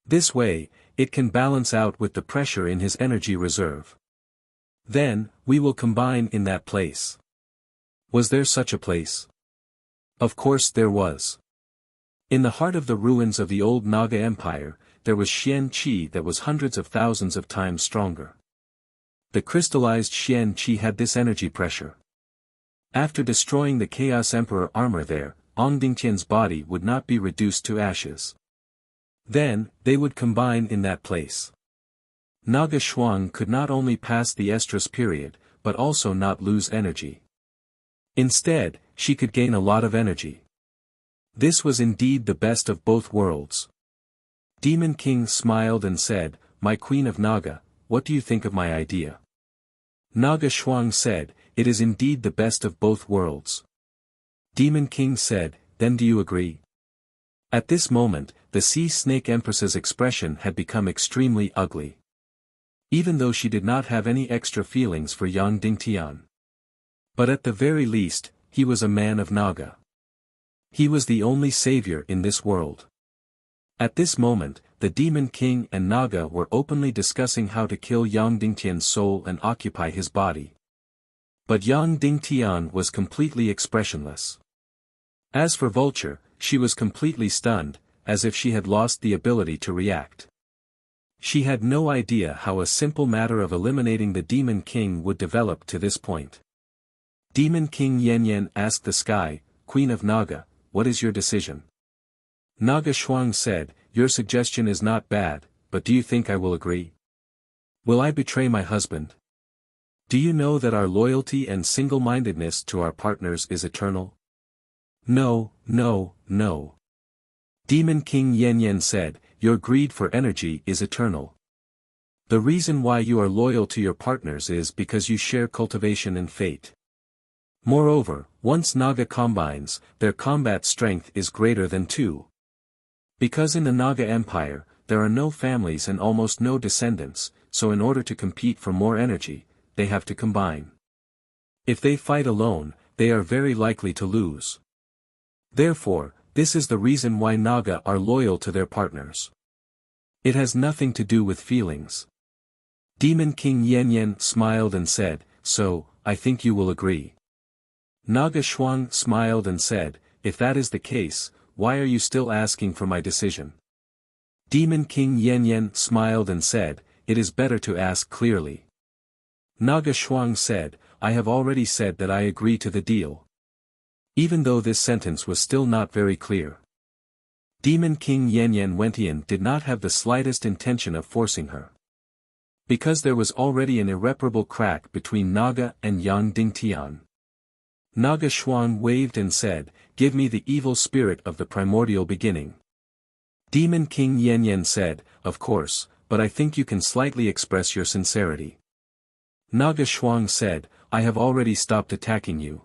This way, it can balance out with the pressure in his energy reserve. Then, we will combine in that place. Was there such a place? Of course there was. In the heart of the ruins of the old Naga Empire, there was Xian Qi that was hundreds of thousands of times stronger. The crystallized Xian Qi had this energy pressure. After destroying the Chaos Emperor armor there, Yang Dingtian's body would not be reduced to ashes. Then, they would combine in that place. Naga Shuang could not only pass the estrus period, but also not lose energy. Instead, she could gain a lot of energy. This was indeed the best of both worlds. Demon King smiled and said, my Queen of Naga, what do you think of my idea? Naga Shuang said, it is indeed the best of both worlds. Demon King said, then do you agree? At this moment, the Sea Snake Empress's expression had become extremely ugly. Even though she did not have any extra feelings for Yang Dingtian. But at the very least, he was a man of Naga. He was the only savior in this world. At this moment, the Demon King and Naga were openly discussing how to kill Yang Dingtian's soul and occupy his body. But Yang Dingtian was completely expressionless. As for Vulture, she was completely stunned, as if she had lost the ability to react. She had no idea how a simple matter of eliminating the Demon King would develop to this point. Demon King Yan Yan asked the sky, Queen of Naga, what is your decision? Naga Shuang said, your suggestion is not bad, but do you think I will agree? Will I betray my husband? Do you know that our loyalty and single-mindedness to our partners is eternal? No, no, no. Demon King Yan Yan said, your greed for energy is eternal. The reason why you are loyal to your partners is because you share cultivation and fate. Moreover, once Naga combines, their combat strength is greater than 2. Because in the Naga Empire, there are no families and almost no descendants, so in order to compete for more energy, they have to combine. If they fight alone, they are very likely to lose. Therefore, this is the reason why Naga are loyal to their partners. It has nothing to do with feelings. Demon King Yanyan smiled and said, "So, I think you will agree." Naga Shuang smiled and said, "If that is the case, why are you still asking for my decision?" Demon King Yanyan smiled and said, "It is better to ask clearly." Naga Shuang said, "I have already said that I agree to the deal." Even though this sentence was still not very clear. Demon King Yanyan Wentian did not have the slightest intention of forcing her. Because there was already an irreparable crack between Naga and Yang Dingtian. Naga Shuang waved and said, "Give me the evil spirit of the primordial beginning." Demon King Yanyan said, "Of course, but I think you can slightly express your sincerity." Naga Shuang said, "I have already stopped attacking you.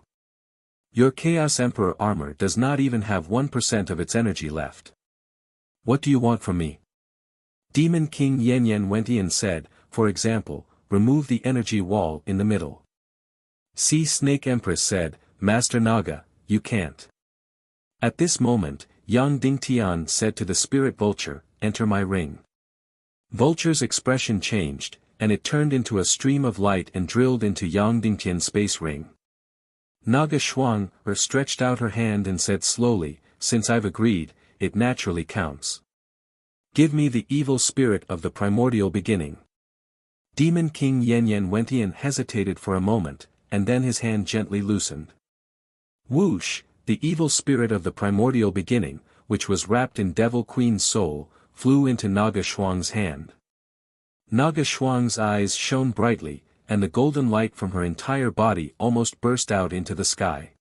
Your Chaos Emperor armor does not even have 1% of its energy left. What do you want from me?" Demon King Yanyan Wentian said, "For example, remove the energy wall in the middle." Sea Snake Empress said, "Master Naga, you can't." At this moment, Yang Dingtian said to the spirit vulture, "Enter my ring." Vulture's expression changed, and it turned into a stream of light and drilled into Yang Dingtian's space ring. Naga Shuang stretched out her hand and said slowly, "Since I've agreed, it naturally counts. Give me the evil spirit of the primordial beginning." Demon King Yanyan Wentian hesitated for a moment, and then his hand gently loosened. Whoosh, the evil spirit of the primordial beginning, which was wrapped in Devil Queen's soul, flew into Naga Shuang's hand. Naga Shuang's eyes shone brightly, and the golden light from her entire body almost burst out into the sky.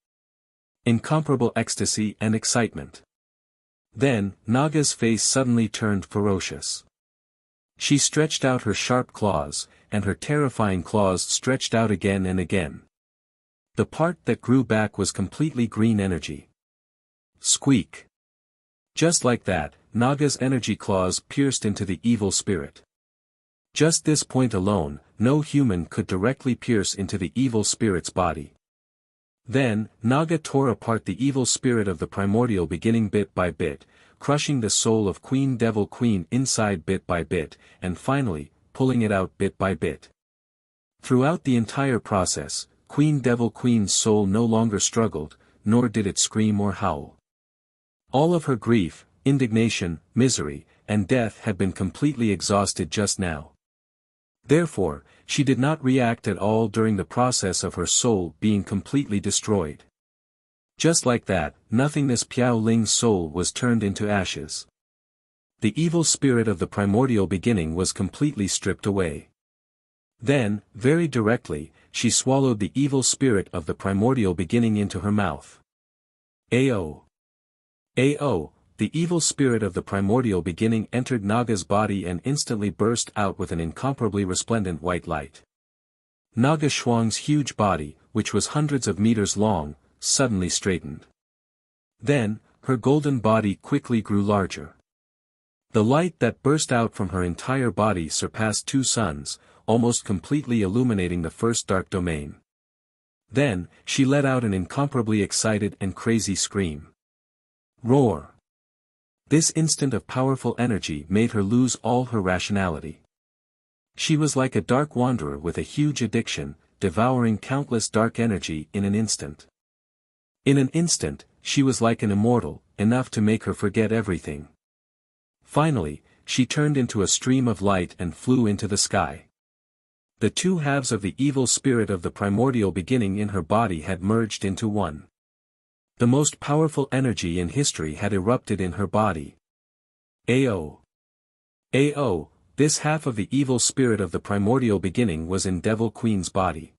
Incomparable ecstasy and excitement. Then, Naga's face suddenly turned ferocious. She stretched out her sharp claws, and her terrifying claws stretched out again and again. The part that grew back was completely green energy. Squeak. Just like that, Naga's energy claws pierced into the evil spirit. Just this point alone, no human could directly pierce into the evil spirit's body. Then, Naga tore apart the evil spirit of the primordial beginning bit by bit, crushing the soul of Queen Devil Queen inside bit by bit, and finally, pulling it out bit by bit. Throughout the entire process, Queen Devil Queen's soul no longer struggled, nor did it scream or howl. All of her grief, indignation, misery, and death had been completely exhausted just now. Therefore, she did not react at all during the process of her soul being completely destroyed. Just like that, nothingness Piao Ling's soul was turned into ashes. The evil spirit of the primordial beginning was completely stripped away. Then, very directly, she swallowed the evil spirit of the primordial beginning into her mouth. Ao! Ao! The evil spirit of the primordial beginning entered Naga's body and instantly burst out with an incomparably resplendent white light. Naga Shuang's huge body, which was hundreds of meters long, suddenly straightened. Then, her golden body quickly grew larger. The light that burst out from her entire body surpassed 2 suns, almost completely illuminating the first dark domain. Then, she let out an incomparably excited and crazy scream. Roar! This instant of powerful energy made her lose all her rationality. She was like a dark wanderer with a huge addiction, devouring countless dark energy in an instant. In an instant, she was like an immortal, enough to make her forget everything. Finally, she turned into a stream of light and flew into the sky. The 2 halves of the evil spirit of the primordial beginning in her body had merged into one. The most powerful energy in history had erupted in her body. Ao! Ao! This half of the evil spirit of the primordial beginning was in Devil Queen's body.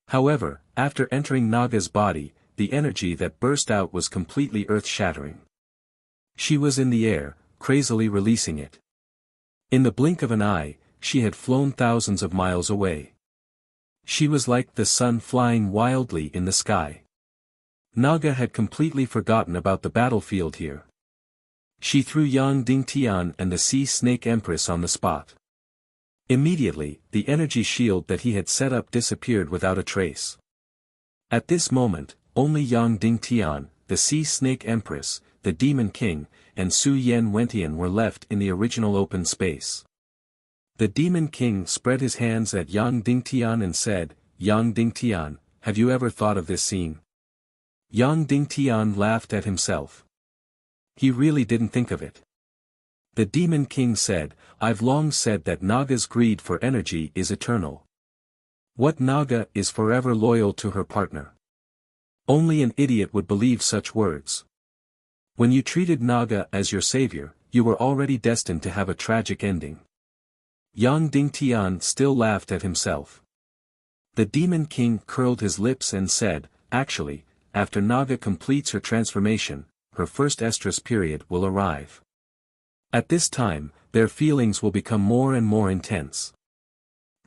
However, after entering Naga's body, the energy that burst out was completely earth-shattering. She was in the air, crazily releasing it. In the blink of an eye, she had flown thousands of miles away. She was like the sun flying wildly in the sky. Naga had completely forgotten about the battlefield here. She threw Yang Dingtian and the Sea Snake Empress on the spot. Immediately, the energy shield that he had set up disappeared without a trace. At this moment, only Yang Dingtian, the Sea Snake Empress, the Demon King, and Su Yen Wentian were left in the original open space. The Demon King spread his hands at Yang Dingtian and said, "Yang Dingtian, have you ever thought of this scene?" Yang Dingtian laughed at himself. He really didn't think of it. The Demon King said, "I've long said that Naga's greed for energy is eternal. What Naga is forever loyal to her partner? Only an idiot would believe such words. When you treated Naga as your savior, you were already destined to have a tragic ending." Yang Dingtian still laughed at himself. The Demon King curled his lips and said, "Actually, after Naga completes her transformation, her first estrus period will arrive. At this time, their feelings will become more and more intense.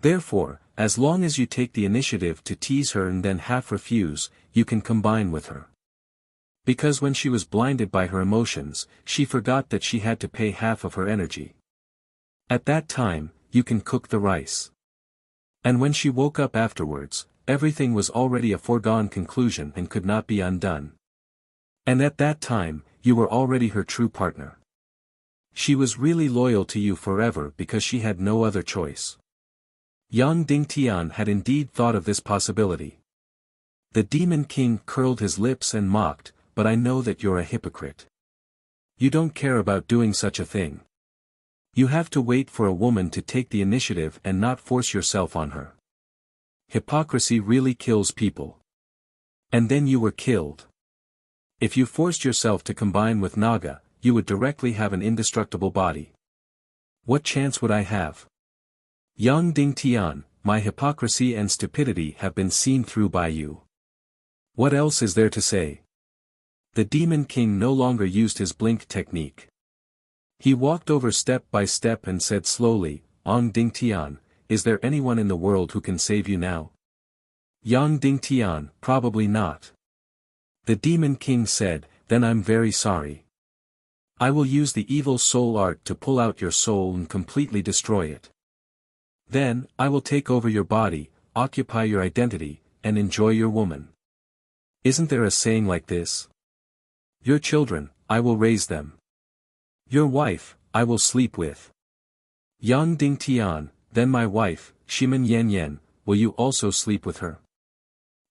Therefore, as long as you take the initiative to tease her and then half refuse, you can combine with her." Because when she was blinded by her emotions, she forgot that she had to pay half of her energy. At that time, you can cook the rice. And when she woke up afterwards, everything was already a foregone conclusion and could not be undone. And at that time, you were already her true partner. She was really loyal to you forever because she had no other choice. Yang Dingtian had indeed thought of this possibility. The Demon King curled his lips and mocked, "But I know that you're a hypocrite. You don't care about doing such a thing. You have to wait for a woman to take the initiative and not force yourself on her. Hypocrisy really kills people. And then you were killed. If you forced yourself to combine with Naga, you would directly have an indestructible body. What chance would I have? Yang Dingtian, my hypocrisy and stupidity have been seen through by you. What else is there to say?" The Demon King no longer used his blink technique. He walked over step by step and said slowly, "Yang Dingtian, is there anyone in the world who can save you now?" Yang Dingtian, "Probably not." The Demon King said, "Then I'm very sorry. I will use the evil soul art to pull out your soul and completely destroy it. Then, I will take over your body, occupy your identity, and enjoy your woman. Isn't there a saying like this? Your children, I will raise them. Your wife, I will sleep with. Yang Dingtian, then my wife, Shimen Yan Yan, will you also sleep with her?"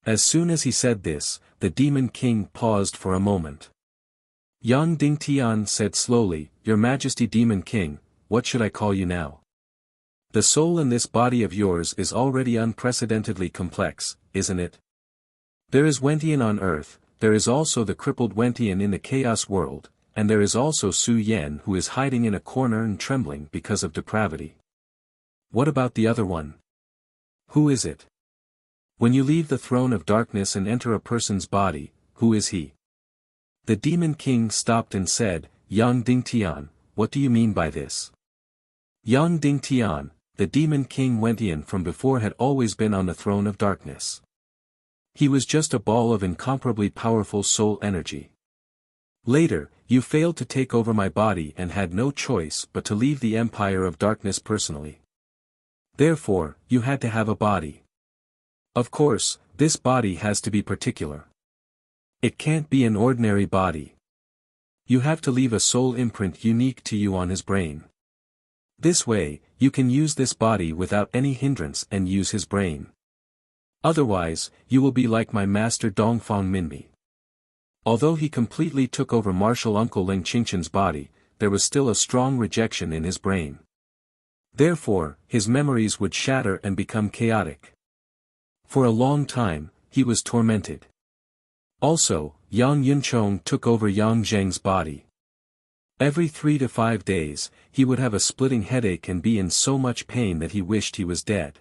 As soon as he said this, the Demon King paused for a moment. Yang Dingtian said slowly, "Your Majesty Demon King, what should I call you now? The soul in this body of yours is already unprecedentedly complex, isn't it? There is Wentian on Earth, there is also the crippled Wentian in the Chaos World, and there is also Su Yen who is hiding in a corner and trembling because of depravity. What about the other one? Who is it? When you leave the throne of darkness and enter a person's body, who is he?" The Demon King stopped and said, "Yang Dingtian, what do you mean by this?" Yang Dingtian, the Demon King Wentian from before had always been on the throne of darkness. He was just a ball of incomparably powerful soul energy. Later, you failed to take over my body and had no choice but to leave the empire of darkness personally. Therefore, you had to have a body. Of course, this body has to be particular. It can't be an ordinary body. You have to leave a soul imprint unique to you on his brain. This way, you can use this body without any hindrance and use his brain. Otherwise, you will be like my master Dongfang Minmi. Although he completely took over martial uncle Ling Qingchen's body, there was still a strong rejection in his brain. Therefore, his memories would shatter and become chaotic. For a long time, he was tormented. Also, Yang Yunchong took over Yang Zheng's body. Every 3 to 5 days, he would have a splitting headache and be in so much pain that he wished he was dead.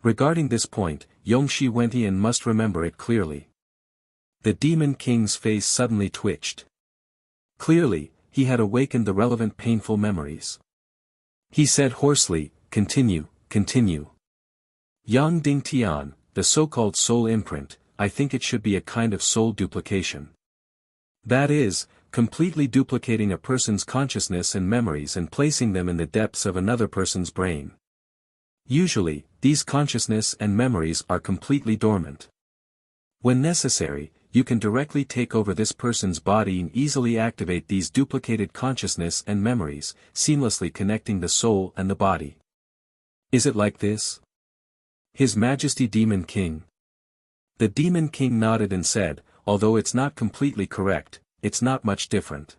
Regarding this point, Yongxi Wentian must remember it clearly. The Demon King's face suddenly twitched. Clearly, he had awakened the relevant painful memories. He said hoarsely, Continue. Yang Dingtian, the so-called soul imprint, I think it should be a kind of soul duplication. That is, completely duplicating a person's consciousness and memories and placing them in the depths of another person's brain. Usually, these consciousness and memories are completely dormant. When necessary, you can directly take over this person's body and easily activate these duplicated consciousness and memories, seamlessly connecting the soul and the body. Is it like this? His Majesty Demon King. The Demon King nodded and said, although it's not completely correct, it's not much different.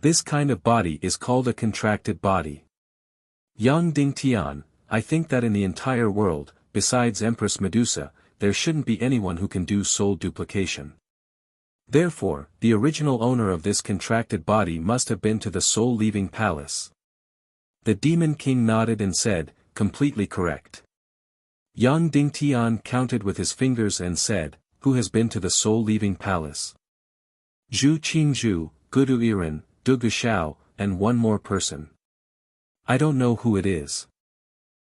This kind of body is called a contracted body. Yang Ding Tian, I think that in the entire world, besides Empress Medusa, there shouldn't be anyone who can do soul duplication. Therefore, the original owner of this contracted body must have been to the soul-leaving palace. The Demon King nodded and said, completely correct. Yang Ding Tian counted with his fingers and said, who has been to the soul-leaving palace? Zhu Qingzhu, Gudu Iran, Du Gushao, and one more person. I don't know who it is.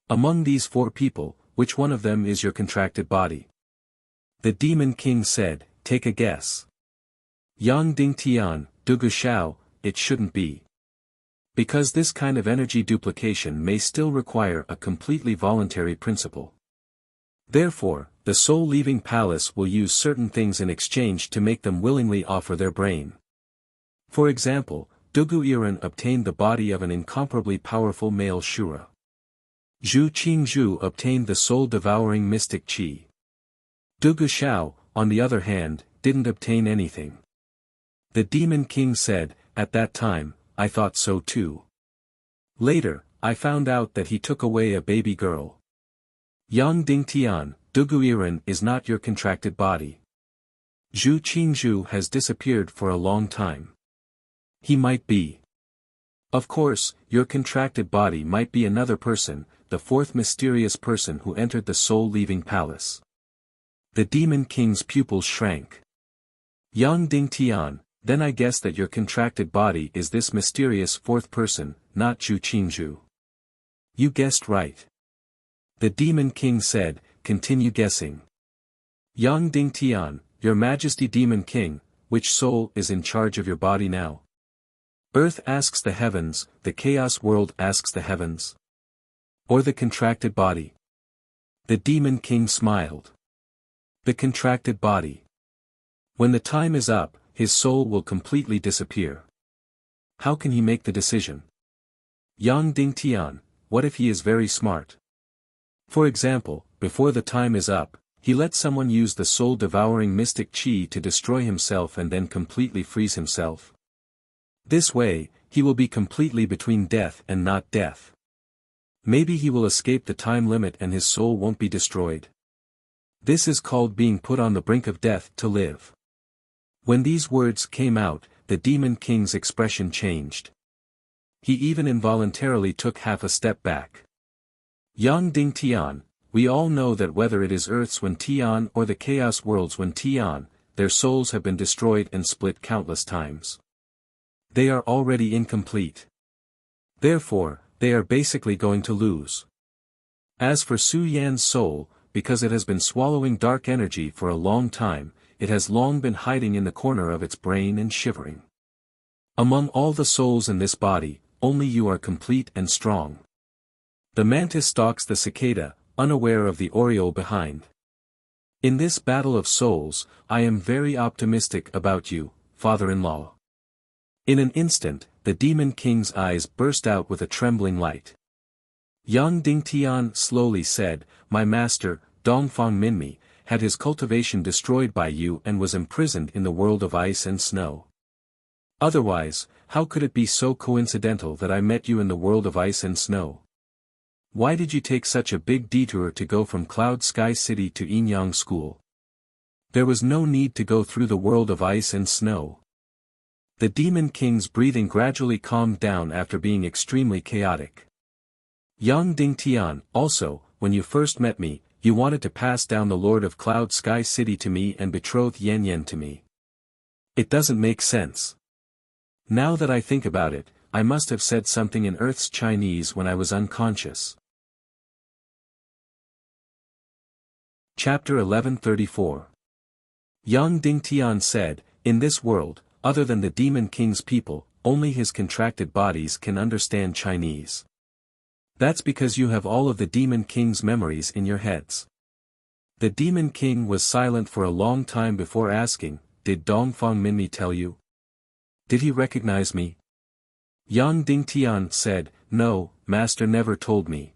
Among these 4 people, which one of them is your contracted body? The Demon King said, take a guess. Yang Ding Tian, Du Gushao, it shouldn't be. Because this kind of energy duplication may still require a completely voluntary principle. Therefore, the soul-leaving palace will use certain things in exchange to make them willingly offer their brain. For example, Dugu Iran obtained the body of an incomparably powerful male Shura. Zhu Qingzhu obtained the soul-devouring mystic Qi. Du Gushao, on the other hand, didn't obtain anything. The Demon King said, at that time, I thought so too. Later, I found out that he took away a baby girl. Yang Ding Tian, Dugu Iran is not your contracted body. Zhu Qingzhu has disappeared for a long time. He might be. Of course, your contracted body might be another person, the 4th mysterious person who entered the soul-leaving palace. The Demon King's pupils shrank. Yang Ding Tian, then I guess that your contracted body is this mysterious 4th person, not Zhu Qingzhu. You guessed right. The Demon King said, continue guessing. Yang Ding Tian, your Majesty Demon King, which soul is in charge of your body now? Earth asks the heavens, the chaos world asks the heavens. Or the contracted body? The Demon King smiled. The contracted body. When the time is up, his soul will completely disappear. How can he make the decision? Yang Ding Tian, what if he is very smart? For example, before the time is up, he lets someone use the soul-devouring mystic Qi to destroy himself and then completely freeze himself. This way, he will be completely between death and not death. Maybe he will escape the time limit and his soul won't be destroyed. This is called being put on the brink of death to live. When these words came out, the Demon King's expression changed. He even involuntarily took half a step back. Yang Ding Tian, we all know that whether it is Earth's Wen Tian or the Chaos World's Wen Tian, their souls have been destroyed and split countless times. They are already incomplete. Therefore, they are basically going to lose. As for Su Yan's soul, because it has been swallowing dark energy for a long time, it has long been hiding in the corner of its brain and shivering. Among all the souls in this body, only you are complete and strong. The mantis stalks the cicada, unaware of the oriole behind. In this battle of souls, I am very optimistic about you, father-in-law. In an instant, the Demon King's eyes burst out with a trembling light. Yang Ding Tian slowly said, my master, Dongfang Minmi, had his cultivation destroyed by you and was imprisoned in the world of ice and snow. Otherwise, how could it be so coincidental that I met you in the world of ice and snow? Why did you take such a big detour to go from Cloud Sky City to Yinyang School? There was no need to go through the world of ice and snow. The Demon King's breathing gradually calmed down after being extremely chaotic. Yang Ding Tian, also, when you first met me, you wanted to pass down the Lord of Cloud Sky City to me and betroth Yan Yan to me. It doesn't make sense. Now that I think about it, I must have said something in Earth's Chinese when I was unconscious. Chapter 1134. Yang Ding Tian said, in this world, other than the Demon King's people, only his contracted bodies can understand Chinese. That's because you have all of the Demon King's memories in your heads. The Demon King was silent for a long time before asking, "Did Dongfang Minmi tell you? Did he recognize me?" Yang Dingtian said, "No, master never told me."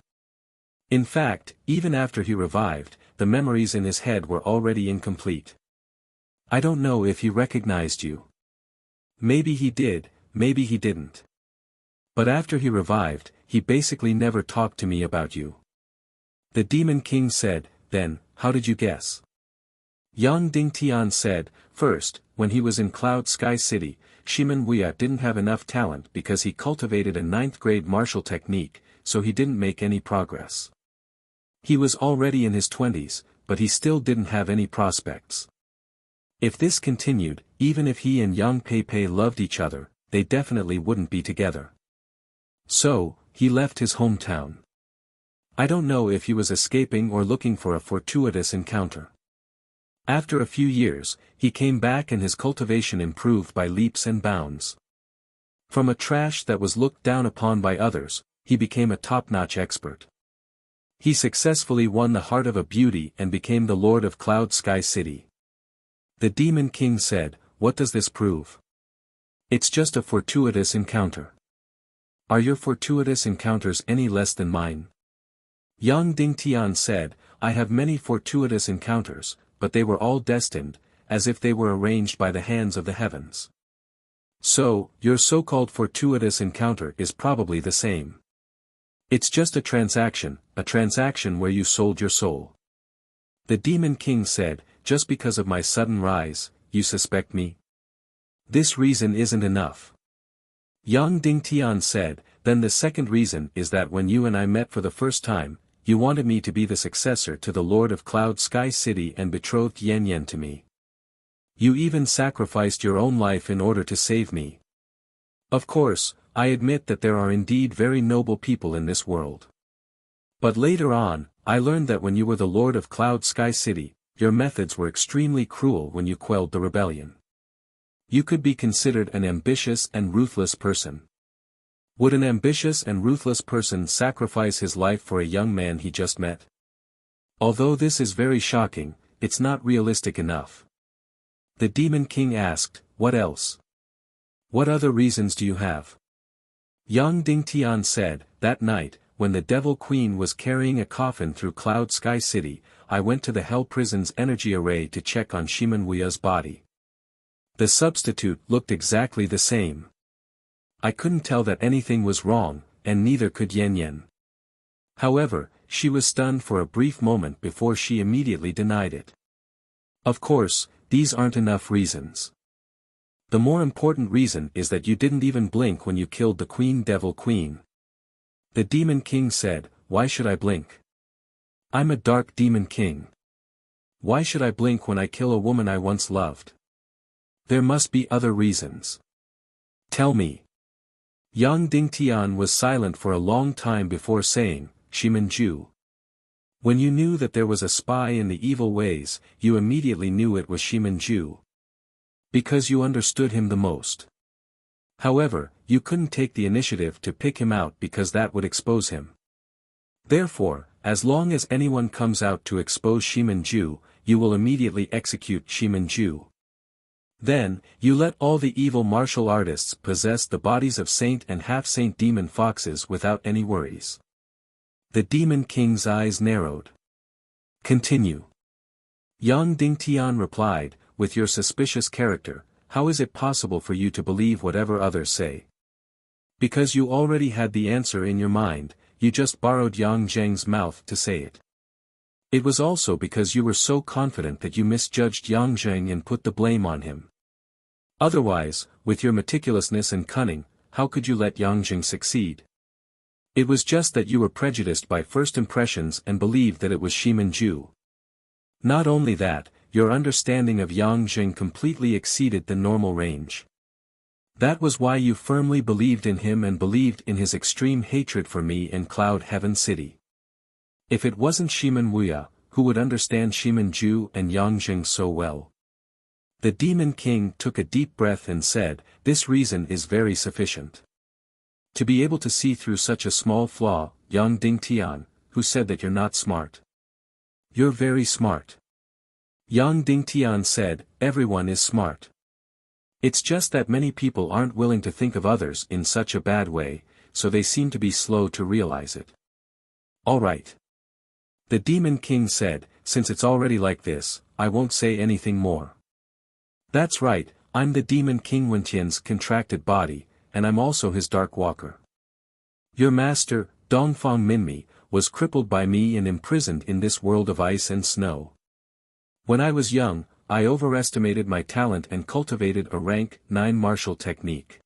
In fact, even after he revived, the memories in his head were already incomplete. "I don't know if he recognized you. Maybe he did, maybe he didn't. But after he revived, he basically never talked to me about you." The Demon King said, "Then, how did you guess?" Yang Dingtian said, "First, when he was in Cloud Sky City, Shiman Wuya didn't have enough talent because he cultivated a 9th-grade martial technique, so he didn't make any progress. He was already in his 20s, but he still didn't have any prospects. If this continued, even if he and Yang Pei loved each other, they definitely wouldn't be together. So, he left his hometown. I don't know if he was escaping or looking for a fortuitous encounter. After a few years, he came back and his cultivation improved by leaps and bounds. From a trash that was looked down upon by others, he became a top-notch expert. He successfully won the heart of a beauty and became the Lord of Cloud Sky City." The Demon King said, "What does this prove?" "It's just a fortuitous encounter." "Are your fortuitous encounters any less than mine?" Yang Dingtian said, "I have many fortuitous encounters, but they were all destined, as if they were arranged by the hands of the heavens." "So, your so-called fortuitous encounter is probably the same. It's just a transaction where you sold your soul." The Demon King said, "Just because of my sudden rise, you suspect me? This reason isn't enough." Yang Dingtian said, "Then the second reason is that when you and I met for the first time, you wanted me to be the successor to the Lord of Cloud Sky City and betrothed Yan Yan to me. You even sacrificed your own life in order to save me. Of course, I admit that there are indeed very noble people in this world. But later on, I learned that when you were the Lord of Cloud Sky City, your methods were extremely cruel when you quelled the rebellion. You could be considered an ambitious and ruthless person. Would an ambitious and ruthless person sacrifice his life for a young man he just met? Although this is very shocking, it's not realistic enough." The Demon King asked, "What else? What other reasons do you have?" Yang Dingtian said, "That night, when the Devil Queen was carrying a coffin through Cloud Sky City, I went to the Hell Prison's energy array to check on Shiman Wuya's body. The substitute looked exactly the same. I couldn't tell that anything was wrong, and neither could Yan Yan. However, she was stunned for a brief moment before she immediately denied it. Of course, these aren't enough reasons. The more important reason is that you didn't even blink when you killed the Devil Queen." The Demon King said, "Why should I blink? I'm a dark Demon King. Why should I blink when I kill a woman I once loved? There must be other reasons. Tell me." Yang Dingtian was silent for a long time before saying, "Shiman Ju. When you knew that there was a spy in the evil ways, you immediately knew it was Shiman Ju. Because you understood him the most. However, you couldn't take the initiative to pick him out because that would expose him. Therefore, as long as anyone comes out to expose Shiman Ju, you will immediately execute Shiman Ju. Then, you let all the evil martial artists possess the bodies of saint and half-saint demon foxes without any worries." The Demon King's eyes narrowed. "Continue." Yang Dingtian replied, "With your suspicious character, how is it possible for you to believe whatever others say? Because you already had the answer in your mind, you just borrowed Yang Zheng's mouth to say it. It was also because you were so confident that you misjudged Yang Zheng and put the blame on him. Otherwise, with your meticulousness and cunning, how could you let Yang Zheng succeed? It was just that you were prejudiced by first impressions and believed that it was Shiman Ju. Not only that, your understanding of Yang Zheng completely exceeded the normal range. That was why you firmly believed in him and believed in his extreme hatred for me and Cloud Heaven City. If it wasn't Shiman Wuya, who would understand Shiman Ju and Yang Zheng so well? The Demon King took a deep breath and said, "This reason is very sufficient. To be able to see through such a small flaw, young Ding Tian, who said that you're not smart? You're very smart." Yang Ding Tian said, "Everyone is smart. It's just that many people aren't willing to think of others in such a bad way, so they seem to be slow to realize it." "All right." The Demon King said, "Since it's already like this, I won't say anything more." "That's right, I'm the Demon King Wentian's contracted body, and I'm also his Dark Walker. Your master, Dongfang Minmi, was crippled by me and imprisoned in this world of ice and snow. When I was young, I overestimated my talent and cultivated a rank 9 martial technique.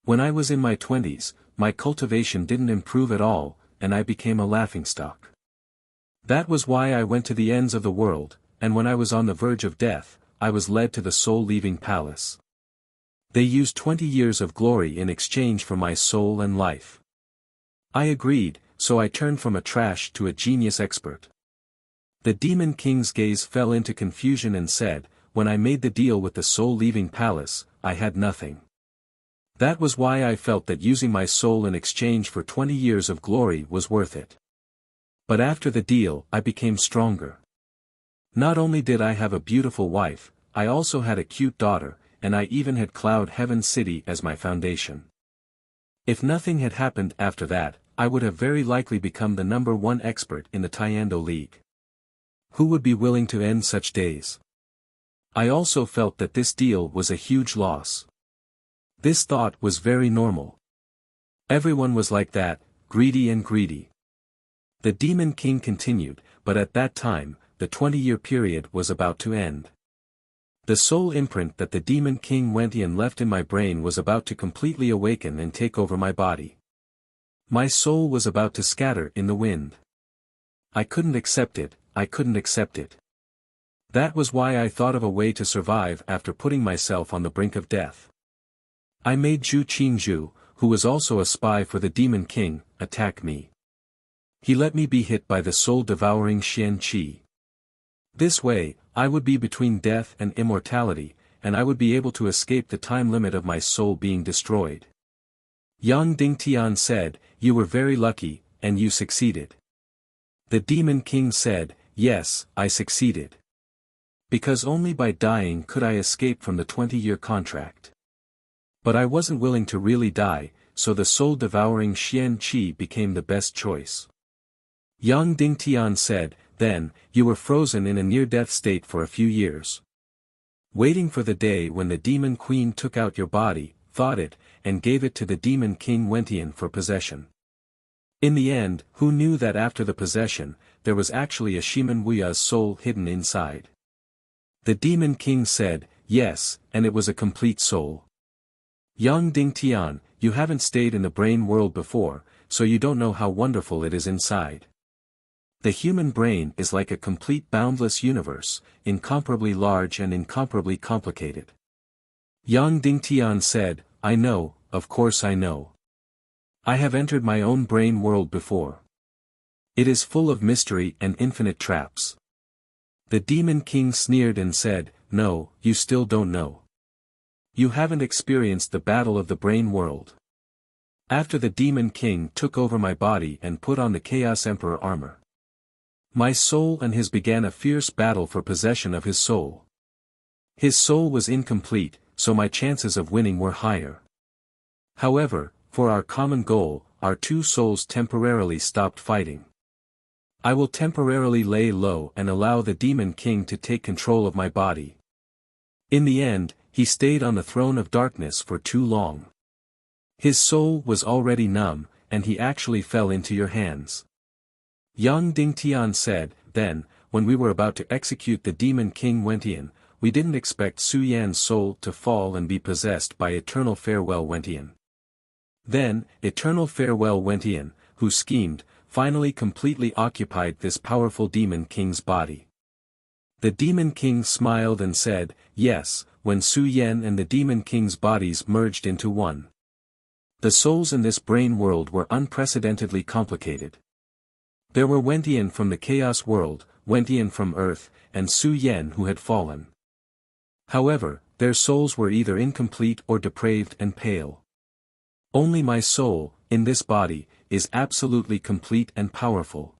When I was in my 20s, my cultivation didn't improve at all, and I became a laughingstock. That was why I went to the ends of the world, and when I was on the verge of death, I was led to the soul-leaving palace. They used 20 years of glory in exchange for my soul and life. I agreed, so I turned from a trash to a genius expert." The Demon King's gaze fell into confusion and said, "When I made the deal with the soul-leaving palace, I had nothing. That was why I felt that using my soul in exchange for 20 years of glory was worth it. But after the deal, I became stronger. Not only did I have a beautiful wife, I also had a cute daughter, and I even had Cloud Heaven City as my foundation. If nothing had happened after that, I would have very likely become the #1 expert in the Taekwondo League. Who would be willing to end such days? I also felt that this deal was a huge loss. This thought was very normal. Everyone was like that, greedy and greedy." The Demon King continued, "But at that time, the 20-year period was about to end. The soul imprint that the Demon King Wentian left in my brain was about to completely awaken and take over my body. My soul was about to scatter in the wind. I couldn't accept it, I couldn't accept it. That was why I thought of a way to survive after putting myself on the brink of death. I made Zhu Qingzhu, who was also a spy for the Demon King, attack me. He let me be hit by the soul-devouring Xian Qi. This way, I would be between death and immortality, and I would be able to escape the time limit of my soul being destroyed." Yang Ding Tian said, "You were very lucky, and you succeeded." The Demon King said, "Yes, I succeeded. Because only by dying could I escape from the 20-year contract. But I wasn't willing to really die, so the soul-devouring Xian Qi became the best choice." Yang Ding Tian said, "Then, you were frozen in a near-death state for a few years. Waiting for the day when the Demon Queen took out your body, thawed it, and gave it to the Demon King Wentian for possession. In the end, who knew that after the possession, there was actually a Shiman Wuya's soul hidden inside?" The Demon King said, "Yes, and it was a complete soul. Yang Ding Tian, you haven't stayed in the brain world before, so you don't know how wonderful it is inside. The human brain is like a complete boundless universe, incomparably large and incomparably complicated." Yang Ding Tian said, "I know, of course I know. I have entered my own brain world before. It is full of mystery and infinite traps." The Demon King sneered and said, "No, you still don't know. You haven't experienced the battle of the brain world. After the Demon King took over my body and put on the Chaos Emperor armor, my soul and his began a fierce battle for possession of his soul. His soul was incomplete, so my chances of winning were higher. However, for our common goal, our two souls temporarily stopped fighting. I will temporarily lay low and allow the Demon King to take control of my body. In the end, he stayed on the throne of darkness for too long. His soul was already numb, and he actually fell into your hands." Yang Ding Tian said, "Then, when we were about to execute the Demon King Wentian, we didn't expect Su Yan's soul to fall and be possessed by Eternal Farewell Wentian. Then, Eternal Farewell Wentian, who schemed, finally completely occupied this powerful Demon King's body." The Demon King smiled and said, "Yes, when Su Yan and the Demon King's bodies merged into one. The souls in this brain world were unprecedentedly complicated. There were Wentian from the Chaos world, Wentian from Earth, and Su Yan who had fallen. However, their souls were either incomplete or depraved and pale. Only my soul, in this body, is absolutely complete and powerful.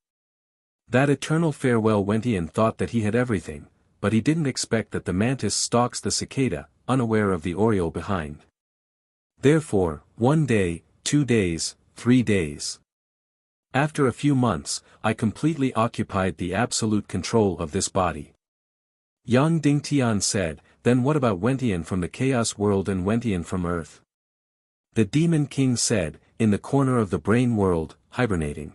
That eternal farewell Wentian thought that he had everything, but he didn't expect that the mantis stalks the cicada, unaware of the oriole behind. Therefore, 1 day, 2 days, 3 days. After a few months, I completely occupied the absolute control of this body. Yang Dingtian said, then what about Wentian from the chaos world and Wentian from Earth? The Demon King said, in the corner of the brain world, hibernating.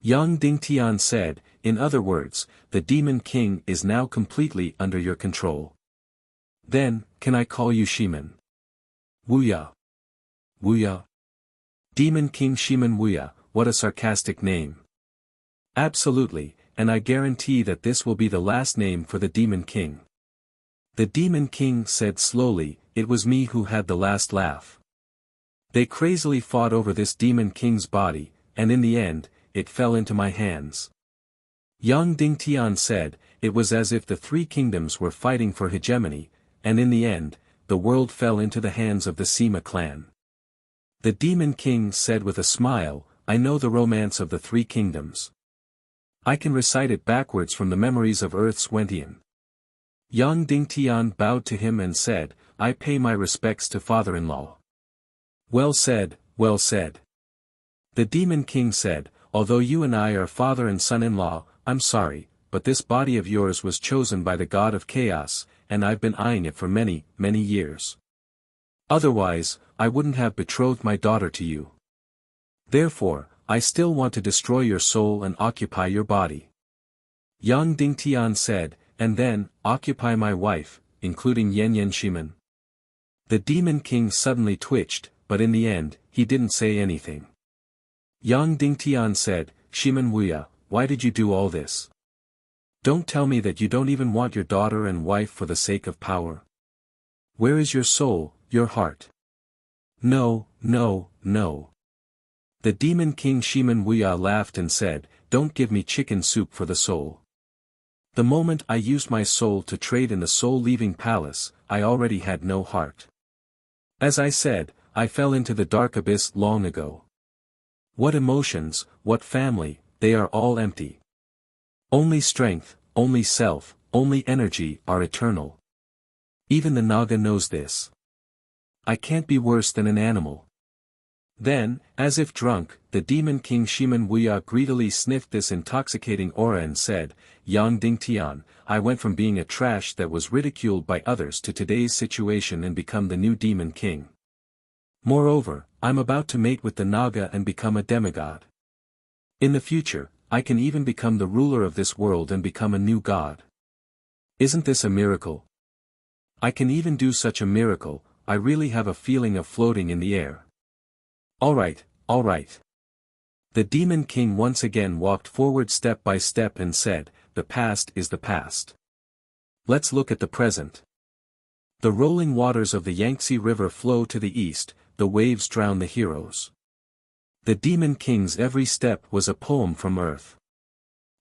Yang Dingtian said, in other words, the Demon King is now completely under your control. Then, can I call you Shiman? Wuya. Wuya. Demon King Shiman Wuya, what a sarcastic name. Absolutely, and I guarantee that this will be the last name for the Demon King. The Demon King said slowly, it was me who had the last laugh. They crazily fought over this Demon King's body, and in the end, it fell into my hands. Yang Dingtian said, it was as if the three kingdoms were fighting for hegemony, and in the end, the world fell into the hands of the Sima clan. The Demon King said with a smile, I know the romance of the three kingdoms. I can recite it backwards from the memories of Earth's Wentian. Yang Dingtian bowed to him and said, I pay my respects to father-in-law. Well said, well said. The Demon King said, although you and I are father and son-in-law, I'm sorry, but this body of yours was chosen by the god of chaos, and I've been eyeing it for many, many years. Otherwise, I wouldn't have betrothed my daughter to you. Therefore, I still want to destroy your soul and occupy your body. Yang Dingtian said, and then, occupy my wife, including Yanyan Shiman. The Demon King suddenly twitched, but in the end, he didn't say anything. Yang Dingtian said, Shiman Wuya, why did you do all this? Don't tell me that you don't even want your daughter and wife for the sake of power. Where is your soul, your heart? No, no, no. The Demon King Shiman Wuya laughed and said, don't give me chicken soup for the soul. The moment I used my soul to trade in the soul-leaving palace, I already had no heart. As I said, I fell into the dark abyss long ago. What emotions, what family, they are all empty. Only strength, only self, only energy are eternal. Even the Naga knows this. I can't be worse than an animal. Then, as if drunk, the Demon King Shiman Wuya greedily sniffed this intoxicating aura and said, Yang Dingtian, I went from being a trash that was ridiculed by others to today's situation and become the new Demon King. Moreover, I'm about to mate with the Naga and become a demigod. In the future, I can even become the ruler of this world and become a new god. Isn't this a miracle? I can even do such a miracle, I really have a feeling of floating in the air. Alright, alright. The Demon King once again walked forward step by step and said, the past is the past. Let's look at the present. The rolling waters of the Yangtze River flow to the east, the waves drown the heroes. The Demon King's every step was a poem from Earth.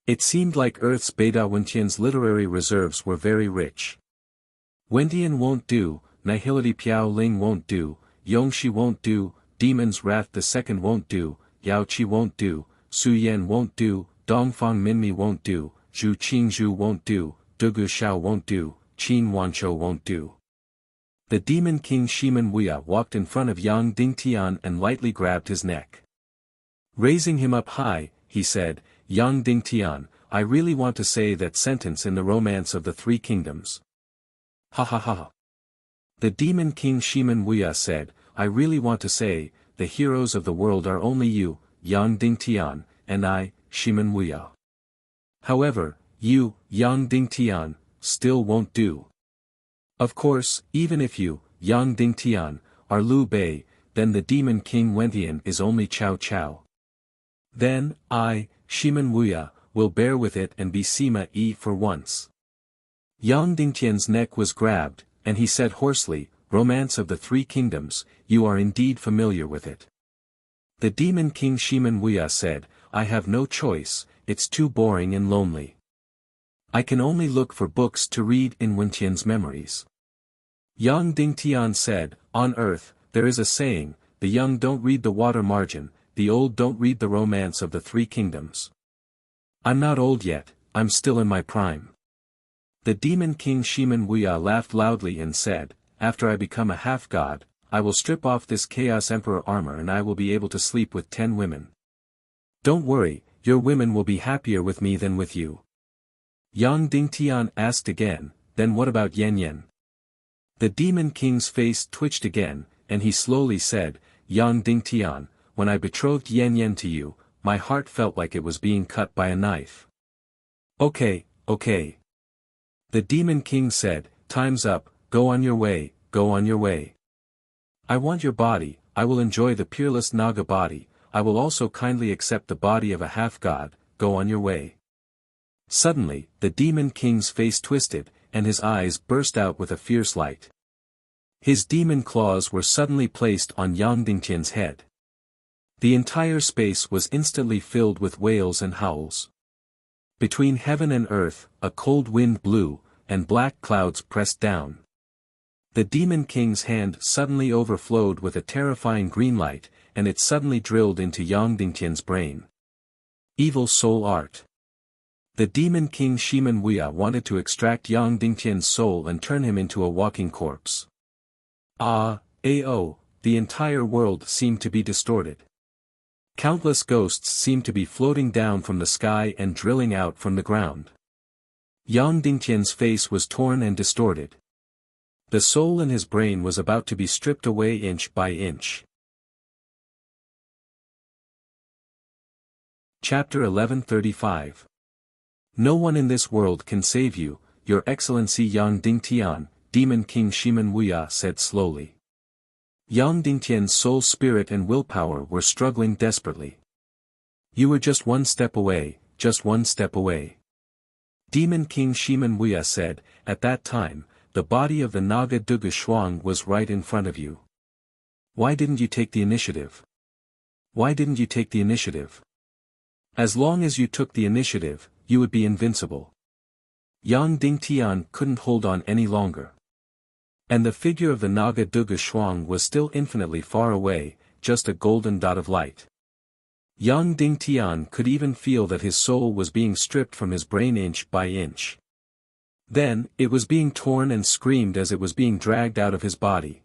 It seemed like Earth's Beta Wentian's literary reserves were very rich. Wentian won't do, Nihility Piao Ling won't do, Yongxi won't do, Demon's Wrath II won't do, Yao Qi won't do, Su Yan won't do, Dongfang Minmi won't do, Zhu Qingzhu won't do, Dugu Shao won't do, Qin Wanzhou won't do. The Demon King Shiman Wuya walked in front of Yang Dingtian and lightly grabbed his neck. Raising him up high, he said, Yang Dingtian, I really want to say that sentence in the romance of the three kingdoms. Ha ha ha. The Demon King Shiman Wuya said, I really want to say, the heroes of the world are only you, Yang Dingtian, and I, Shiman Wuya. However, you, Yang Dingtian, still won't do. Of course, even if you, Yang Dingtian, are Liu Bei, then the Demon King Wentian is only Cao Cao. Then, I, Shiman Wuya, will bear with it and be Sima Yi for once. Yang Dingtian's neck was grabbed, and he said hoarsely, Romance of the Three Kingdoms, you are indeed familiar with it. The Demon King Shiman Wuya said, I have no choice, it's too boring and lonely. I can only look for books to read in Wenqian's memories. Yang Dingtian said, on earth, there is a saying, the young don't read the water margin, the old don't read the romance of the three kingdoms. I'm not old yet, I'm still in my prime. The demon king Shimen Wuya laughed loudly and said, after I become a half-god, I will strip off this Chaos Emperor armor and I will be able to sleep with 10 women. Don't worry, your women will be happier with me than with you. Yang Dingtian asked again, then what about Yan Yan? The demon king's face twitched again, and he slowly said, Yang Dingtian, when I betrothed Yan Yan to you, my heart felt like it was being cut by a knife. Okay. The demon king said, time's up, go on your way, go on your way. I want your body, I will enjoy the peerless Naga body, I will also kindly accept the body of a half-god, go on your way. Suddenly, the demon king's face twisted, and his eyes burst out with a fierce light. His demon claws were suddenly placed on Yang Dingtian's head. The entire space was instantly filled with wails and howls. Between heaven and earth, a cold wind blew, and black clouds pressed down. The demon king's hand suddenly overflowed with a terrifying green light, and it suddenly drilled into Yang Dingtian's brain. Evil soul art. The demon king Shimen Wuya wanted to extract Yang Dingtian's soul and turn him into a walking corpse. The entire world seemed to be distorted. Countless ghosts seemed to be floating down from the sky and drilling out from the ground. Yang Dingtian's face was torn and distorted. The soul in his brain was about to be stripped away inch by inch. Chapter 1135. No one in this world can save you, Your Excellency Yang Dingtian, Demon King Shimen Wuya said slowly. Yang Dingtian's soul spirit and willpower were struggling desperately. You were just one step away, just one step away. Demon King Shimen Wuya said, at that time, the body of the Naga Dugu Shuang was right in front of you. Why didn't you take the initiative? Why didn't you take the initiative? As long as you took the initiative, you would be invincible. Yang Dingtian couldn't hold on any longer. And the figure of the Naga Dugu Shuang was still infinitely far away, just a golden dot of light. Yang Dingtian could even feel that his soul was being stripped from his brain inch by inch. Then, it was being torn and screamed as it was being dragged out of his body.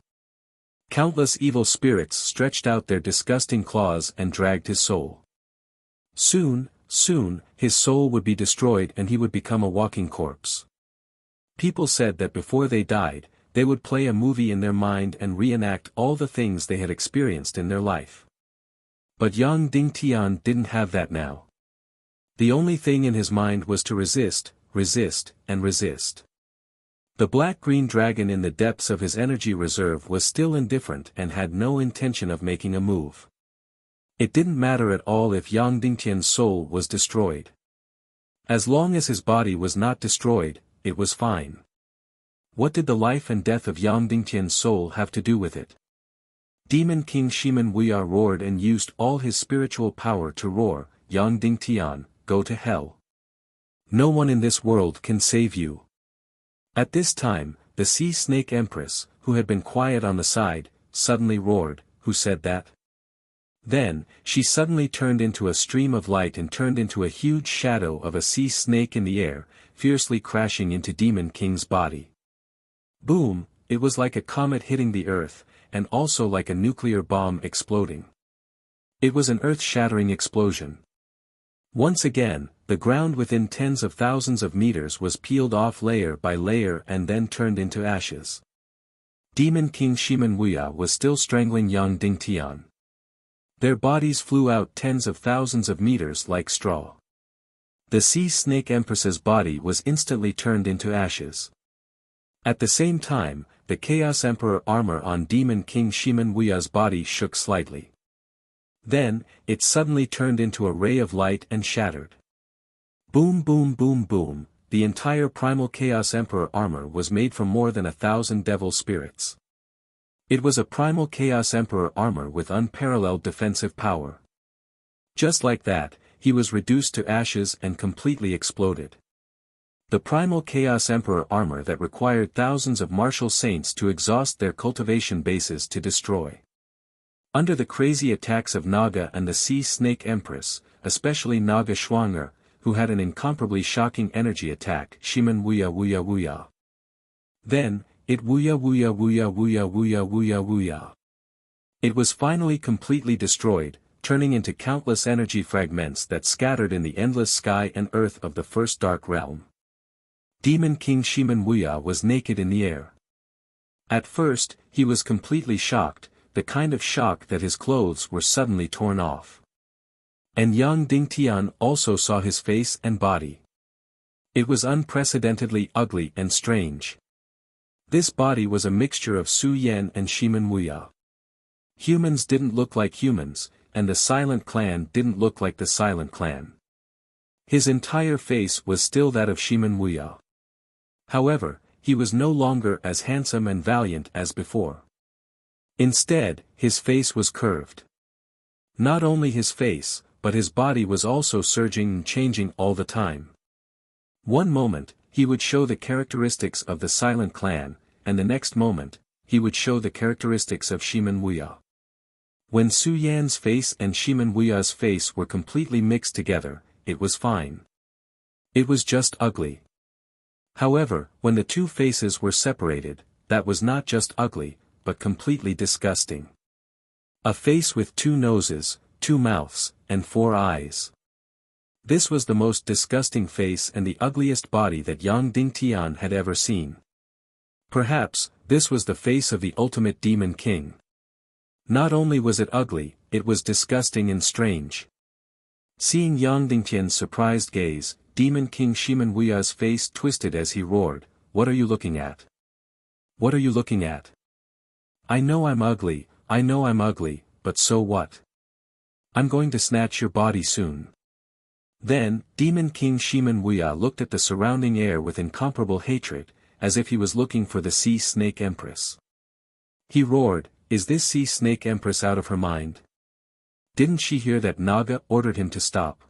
Countless evil spirits stretched out their disgusting claws and dragged his soul. Soon, his soul would be destroyed and he would become a walking corpse. People said that before they died, they would play a movie in their mind and reenact all the things they had experienced in their life. But Yang Dingtian didn't have that now. The only thing in his mind was to resist, and resist. The black-green dragon in the depths of his energy reserve was still indifferent and had no intention of making a move. It didn't matter at all if Yang Dingtian's soul was destroyed. As long as his body was not destroyed, it was fine. What did the life and death of Yang Dingtian's soul have to do with it? Demon King Shimen Wuya roared and used all his spiritual power to roar, Yang Dingtian, go to hell. No one in this world can save you. At this time, the Sea Snake Empress, who had been quiet on the side, suddenly roared, who said that? Then, she suddenly turned into a stream of light and turned into a huge shadow of a sea snake in the air, fiercely crashing into Demon King's body. Boom, it was like a comet hitting the earth, and also like a nuclear bomb exploding. It was an earth-shattering explosion. Once again, the ground within tens of thousands of meters was peeled off layer by layer and then turned into ashes. Demon King Shimen Wuya was still strangling Yang Dingtian. Their bodies flew out tens of thousands of meters like straw. The Sea Snake Empress's body was instantly turned into ashes. At the same time, the Chaos Emperor armor on Demon King Shimen Wuya's body shook slightly. Then, it suddenly turned into a ray of light and shattered. Boom boom boom boom, the entire primal Chaos Emperor armor was made from more than 1,000 devil spirits. It was a primal Chaos Emperor armor with unparalleled defensive power. Just like that, he was reduced to ashes and completely exploded. The primal Chaos Emperor armor that required thousands of martial saints to exhaust their cultivation bases to destroy. Under the crazy attacks of Naga and the Sea Snake Empress, especially Naga Schwanger, who had an incomparably shocking energy attack, Shiman Wuya Wuya Wuya. Then, it Wuya Wuya Wuya Wuya Wuya Wuya Wuya. It was finally completely destroyed, turning into countless energy fragments that scattered in the endless sky and earth of the first Dark Realm. Demon King Shiman Wuya was naked in the air. At first, he was completely shocked, the kind of shock that his clothes were suddenly torn off. And Yang Dingtian also saw his face and body. It was unprecedentedly ugly and strange. This body was a mixture of Su Yan and Shiman Wuya. Humans didn't look like humans, and the Silent Clan didn't look like the Silent Clan. His entire face was still that of Shiman Wuya. However, he was no longer as handsome and valiant as before. Instead, his face was curved. Not only his face, but his body was also surging and changing all the time. One moment, he would show the characteristics of the Silent Clan, and the next moment, he would show the characteristics of Shiman Wuya. When Su Yan's face and Shiman Wuya's face were completely mixed together, it was fine. It was just ugly. However, when the two faces were separated, that was not just ugly, but completely disgusting. A face with two noses, two mouths, and four eyes. This was the most disgusting face and the ugliest body that Yang Dingtian had ever seen. Perhaps, this was the face of the ultimate Demon King. Not only was it ugly, it was disgusting and strange. Seeing Yang Dingtian's surprised gaze, Demon King Shiman Wuya's face twisted as he roared, "What are you looking at? What are you looking at? I know I'm ugly, but so what? I'm going to snatch your body soon." Then, Demon King Shiman Wuya looked at the surrounding air with incomparable hatred, as if he was looking for the Sea Snake Empress. He roared, "Is this Sea Snake Empress out of her mind? Didn't she hear that Naga ordered him to stop?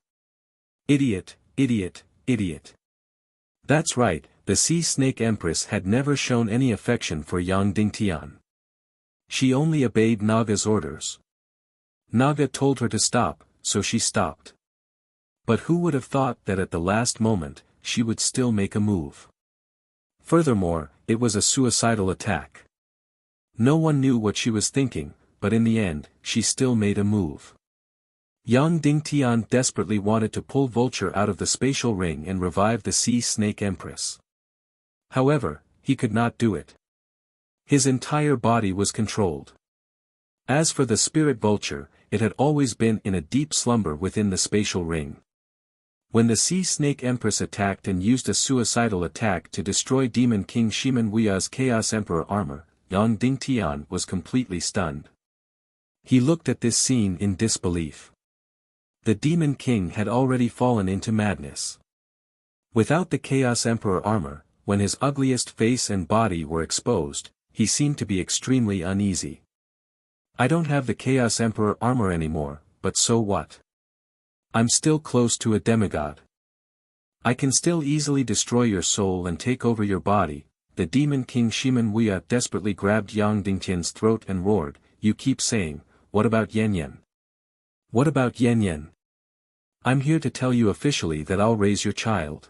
Idiot, idiot, idiot." That's right, the Sea Snake Empress had never shown any affection for Yang Dingtian. She only obeyed Naga's orders. Naga told her to stop, so she stopped. But who would have thought that at the last moment, she would still make a move? Furthermore, it was a suicidal attack. No one knew what she was thinking, but in the end, she still made a move. Yang Dingtian desperately wanted to pull Vulture out of the spatial ring and revive the Sea Snake Empress. However, he could not do it. His entire body was controlled. As for the spirit Vulture, it had always been in a deep slumber within the spatial ring. When the Sea Snake Empress attacked and used a suicidal attack to destroy Demon King Shiman Wuya's Chaos Emperor armor, Yang Dingtian was completely stunned. He looked at this scene in disbelief. The Demon King had already fallen into madness. Without the Chaos Emperor armor, when his ugliest face and body were exposed, he seemed to be extremely uneasy. "I don't have the Chaos Emperor armor anymore, but so what? I'm still close to a demigod. I can still easily destroy your soul and take over your body." The Demon King Shiman Wuya desperately grabbed Yang Dingtian's throat and roared, "You keep saying, what about Yan Yan? What about Yan Yan? I'm here to tell you officially that I'll raise your child.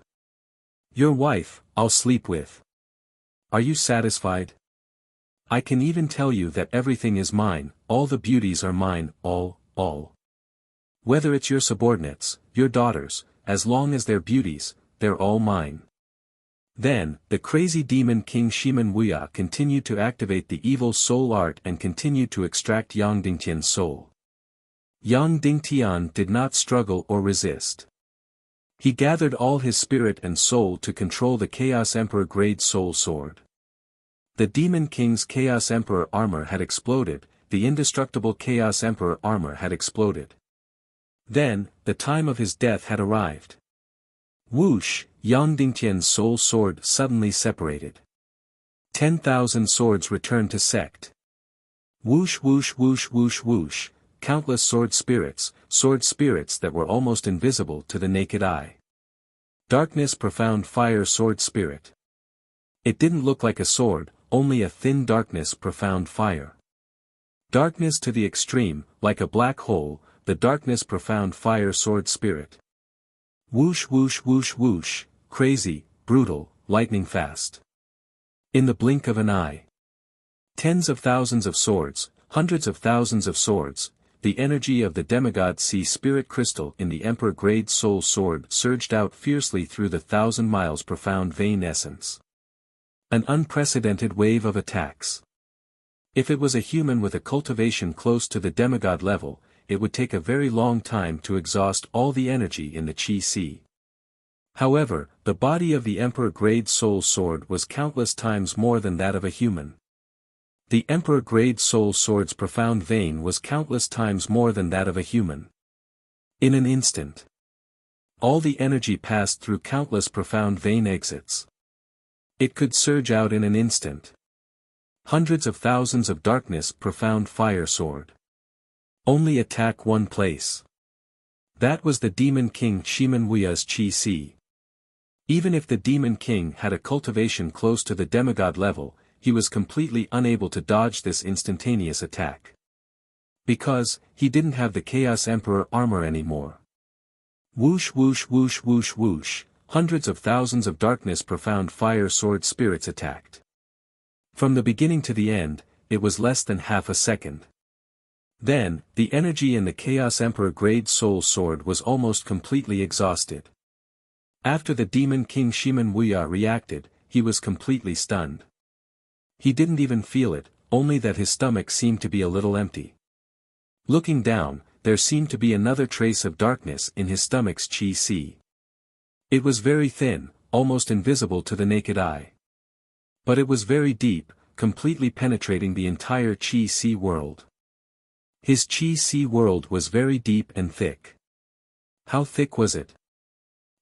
Your wife, I'll sleep with. Are you satisfied? I can even tell you that everything is mine, all the beauties are mine, all. Whether it's your subordinates, your daughters, as long as they're beauties, they're all mine." Then, the crazy Demon King Shiman Wuya continued to activate the evil soul art and continued to extract Yang Dingtian's soul. Yang Dingtian did not struggle or resist. He gathered all his spirit and soul to control the Chaos Emperor Grade Soul Sword. The Demon King's Chaos Emperor armor had exploded, the indestructible Chaos Emperor armor had exploded. Then, the time of his death had arrived. Whoosh, Yang Dingtian's soul sword suddenly separated. 10,000 swords returned to sect. Whoosh whoosh whoosh whoosh whoosh, countless sword spirits that were almost invisible to the naked eye. Darkness profound fire sword spirit. It didn't look like a sword, only a thin darkness profound fire. Darkness to the extreme, like a black hole, the darkness profound fire sword spirit. Whoosh whoosh whoosh whoosh, crazy, brutal, lightning fast. In the blink of an eye. Tens of thousands of swords, hundreds of thousands of swords, the energy of the demigod sea spirit crystal in the emperor grade soul sword surged out fiercely through the 1,000 miles profound vein essence. An unprecedented wave of attacks. If it was a human with a cultivation close to the demigod level, it would take a very long time to exhaust all the energy in the Chi Sea. However, the body of the Emperor Grade Soul Sword was countless times more than that of a human. The Emperor Grade Soul Sword's profound vein was countless times more than that of a human. In an instant, all the energy passed through countless profound vein exits. It could surge out in an instant. Hundreds of thousands of darkness profound fire sword. Only attack one place. That was the Demon King Shiman Wuya's Chi Si. Even if the Demon King had a cultivation close to the demigod level, he was completely unable to dodge this instantaneous attack. Because, he didn't have the Chaos Emperor armor anymore. Whoosh whoosh whoosh whoosh whoosh, hundreds of thousands of darkness profound fire sword spirits attacked. From the beginning to the end, it was less than half a second. Then, the energy in the Chaos Emperor Grade Soul Sword was almost completely exhausted. After the Demon King Shiman Wuya reacted, he was completely stunned. He didn't even feel it, only that his stomach seemed to be a little empty. Looking down, there seemed to be another trace of darkness in his stomach's Chi Si. It was very thin, almost invisible to the naked eye. But it was very deep, completely penetrating the entire Chi Si world. His Chi Si world was very deep and thick. How thick was it?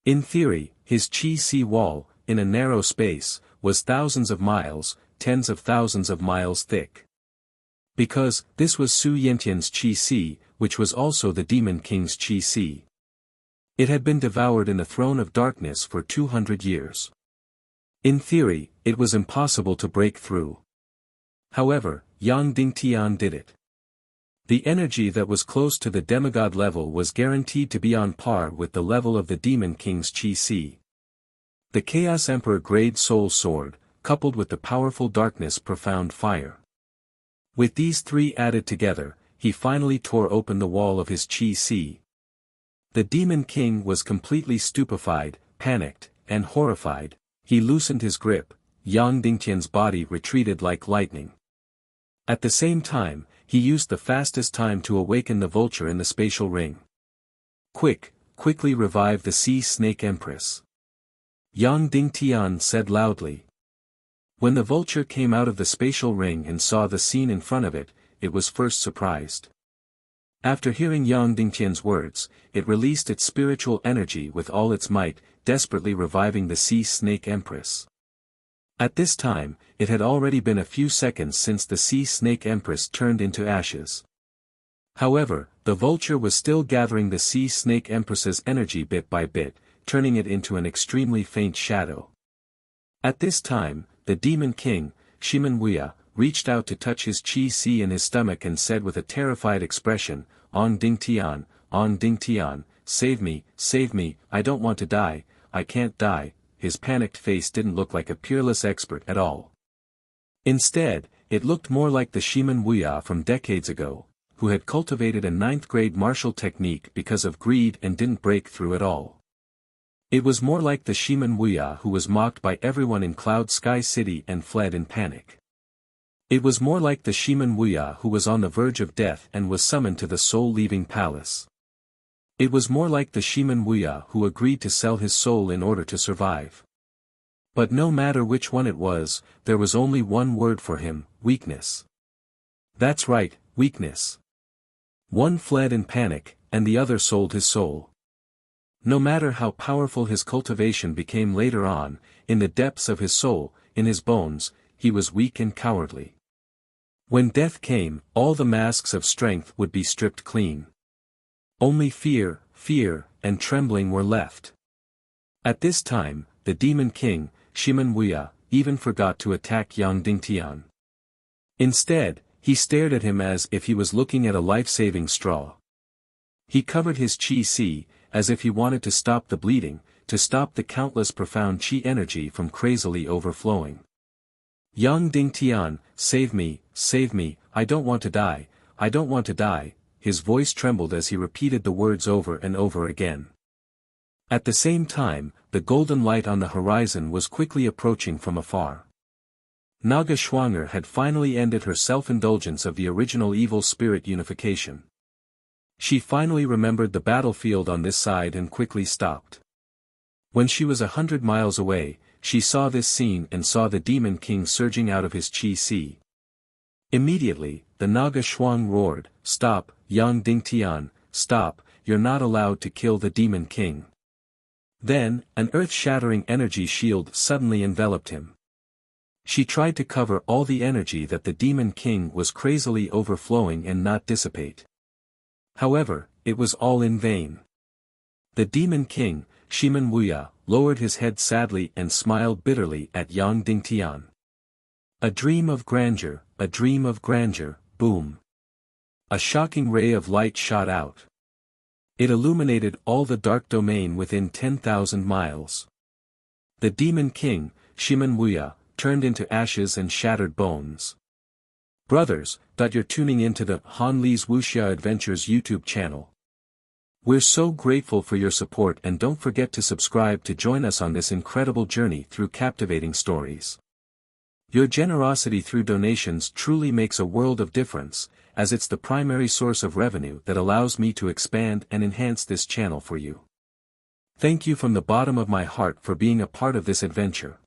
In theory, his Chi Si wall, in a narrow space, was thousands of miles, tens of thousands of miles thick. Because, this was Su Yentian's Chi Si, which was also the Demon King's Chi Si. It had been devoured in the throne of darkness for 200 years. In theory, it was impossible to break through. However, Yang Dingtian did it. The energy that was close to the demigod level was guaranteed to be on par with the level of the Demon King's Chi Si. The Chaos Emperor Grade Soul Sword, coupled with the powerful darkness profound fire. With these three added together, he finally tore open the wall of his Chi Si. The Demon King was completely stupefied, panicked, and horrified. He loosened his grip. Yang Dingtian's body retreated like lightning. At the same time, he used the fastest time to awaken the vulture in the spatial ring. Quickly revive the Sea Snake Empress. Yang Dingtian said loudly. When the vulture came out of the spatial ring and saw the scene in front of it, it was first surprised. After hearing Yang Dingtian's words, it released its spiritual energy with all its might, desperately reviving the Sea Snake Empress. At this time, it had already been a few seconds since the Sea Snake Empress turned into ashes. However, the vulture was still gathering the Sea Snake Empress's energy bit by bit, turning it into an extremely faint shadow. At this time, the Demon King, Shiman Wuya, reached out to touch his Chi Si in his stomach and said with a terrified expression, On Dingtian, save me, I don't want to die, I can't die. His panicked face didn't look like a peerless expert at all. Instead, it looked more like the Shiman Wuya from decades ago, who had cultivated a 9th-grade martial technique because of greed and didn't break through at all. It was more like the Shiman Wuya who was mocked by everyone in Cloud Sky City and fled in panic. It was more like the Shiman Wuya who was on the verge of death and was summoned to the soul-leaving palace. It was more like the Shiman Wuya who agreed to sell his soul in order to survive. But no matter which one it was, there was only one word for him, weakness. That's right, weakness. One fled in panic, and the other sold his soul. No matter how powerful his cultivation became later on, in the depths of his soul, in his bones, he was weak and cowardly. When death came, all the masks of strength would be stripped clean. Only fear, and trembling were left. At this time, the Demon King, Shimen Wuya, even forgot to attack Yang Dingtian. Instead, he stared at him as if he was looking at a life-saving straw. He covered his qi, as if he wanted to stop the bleeding, to stop the countless profound qi energy from crazily overflowing. Yang Dingtian, save me, I don't want to die, I don't want to die, his voice trembled as he repeated the words over and over again. At the same time, the golden light on the horizon was quickly approaching from afar. Naga Schwanger had finally ended her self-indulgence of the original evil spirit unification. She finally remembered the battlefield on this side and quickly stopped. When she was 100 miles away, she saw this scene and saw the Demon King surging out of his qi. Immediately, the Naga Shuang roared, "Stop, Yang Dingtian, stop, you're not allowed to kill the Demon King." Then, an earth-shattering energy shield suddenly enveloped him. She tried to cover all the energy that the Demon King was crazily overflowing and not dissipate. However, it was all in vain. The Demon King, Shimen Wuya, lowered his head sadly and smiled bitterly at Yang Dingtian. A dream of grandeur, boom. A shocking ray of light shot out. It illuminated all the dark domain within 10,000 miles. The Demon King, Shimen Wuya, turned into ashes and shattered bones. Brothers, you're tuning into the Han Li's Wuxia Adventures YouTube channel. We're so grateful for your support, and don't forget to subscribe to join us on this incredible journey through captivating stories. Your generosity through donations truly makes a world of difference, as it's the primary source of revenue that allows me to expand and enhance this channel for you. Thank you from the bottom of my heart for being a part of this adventure.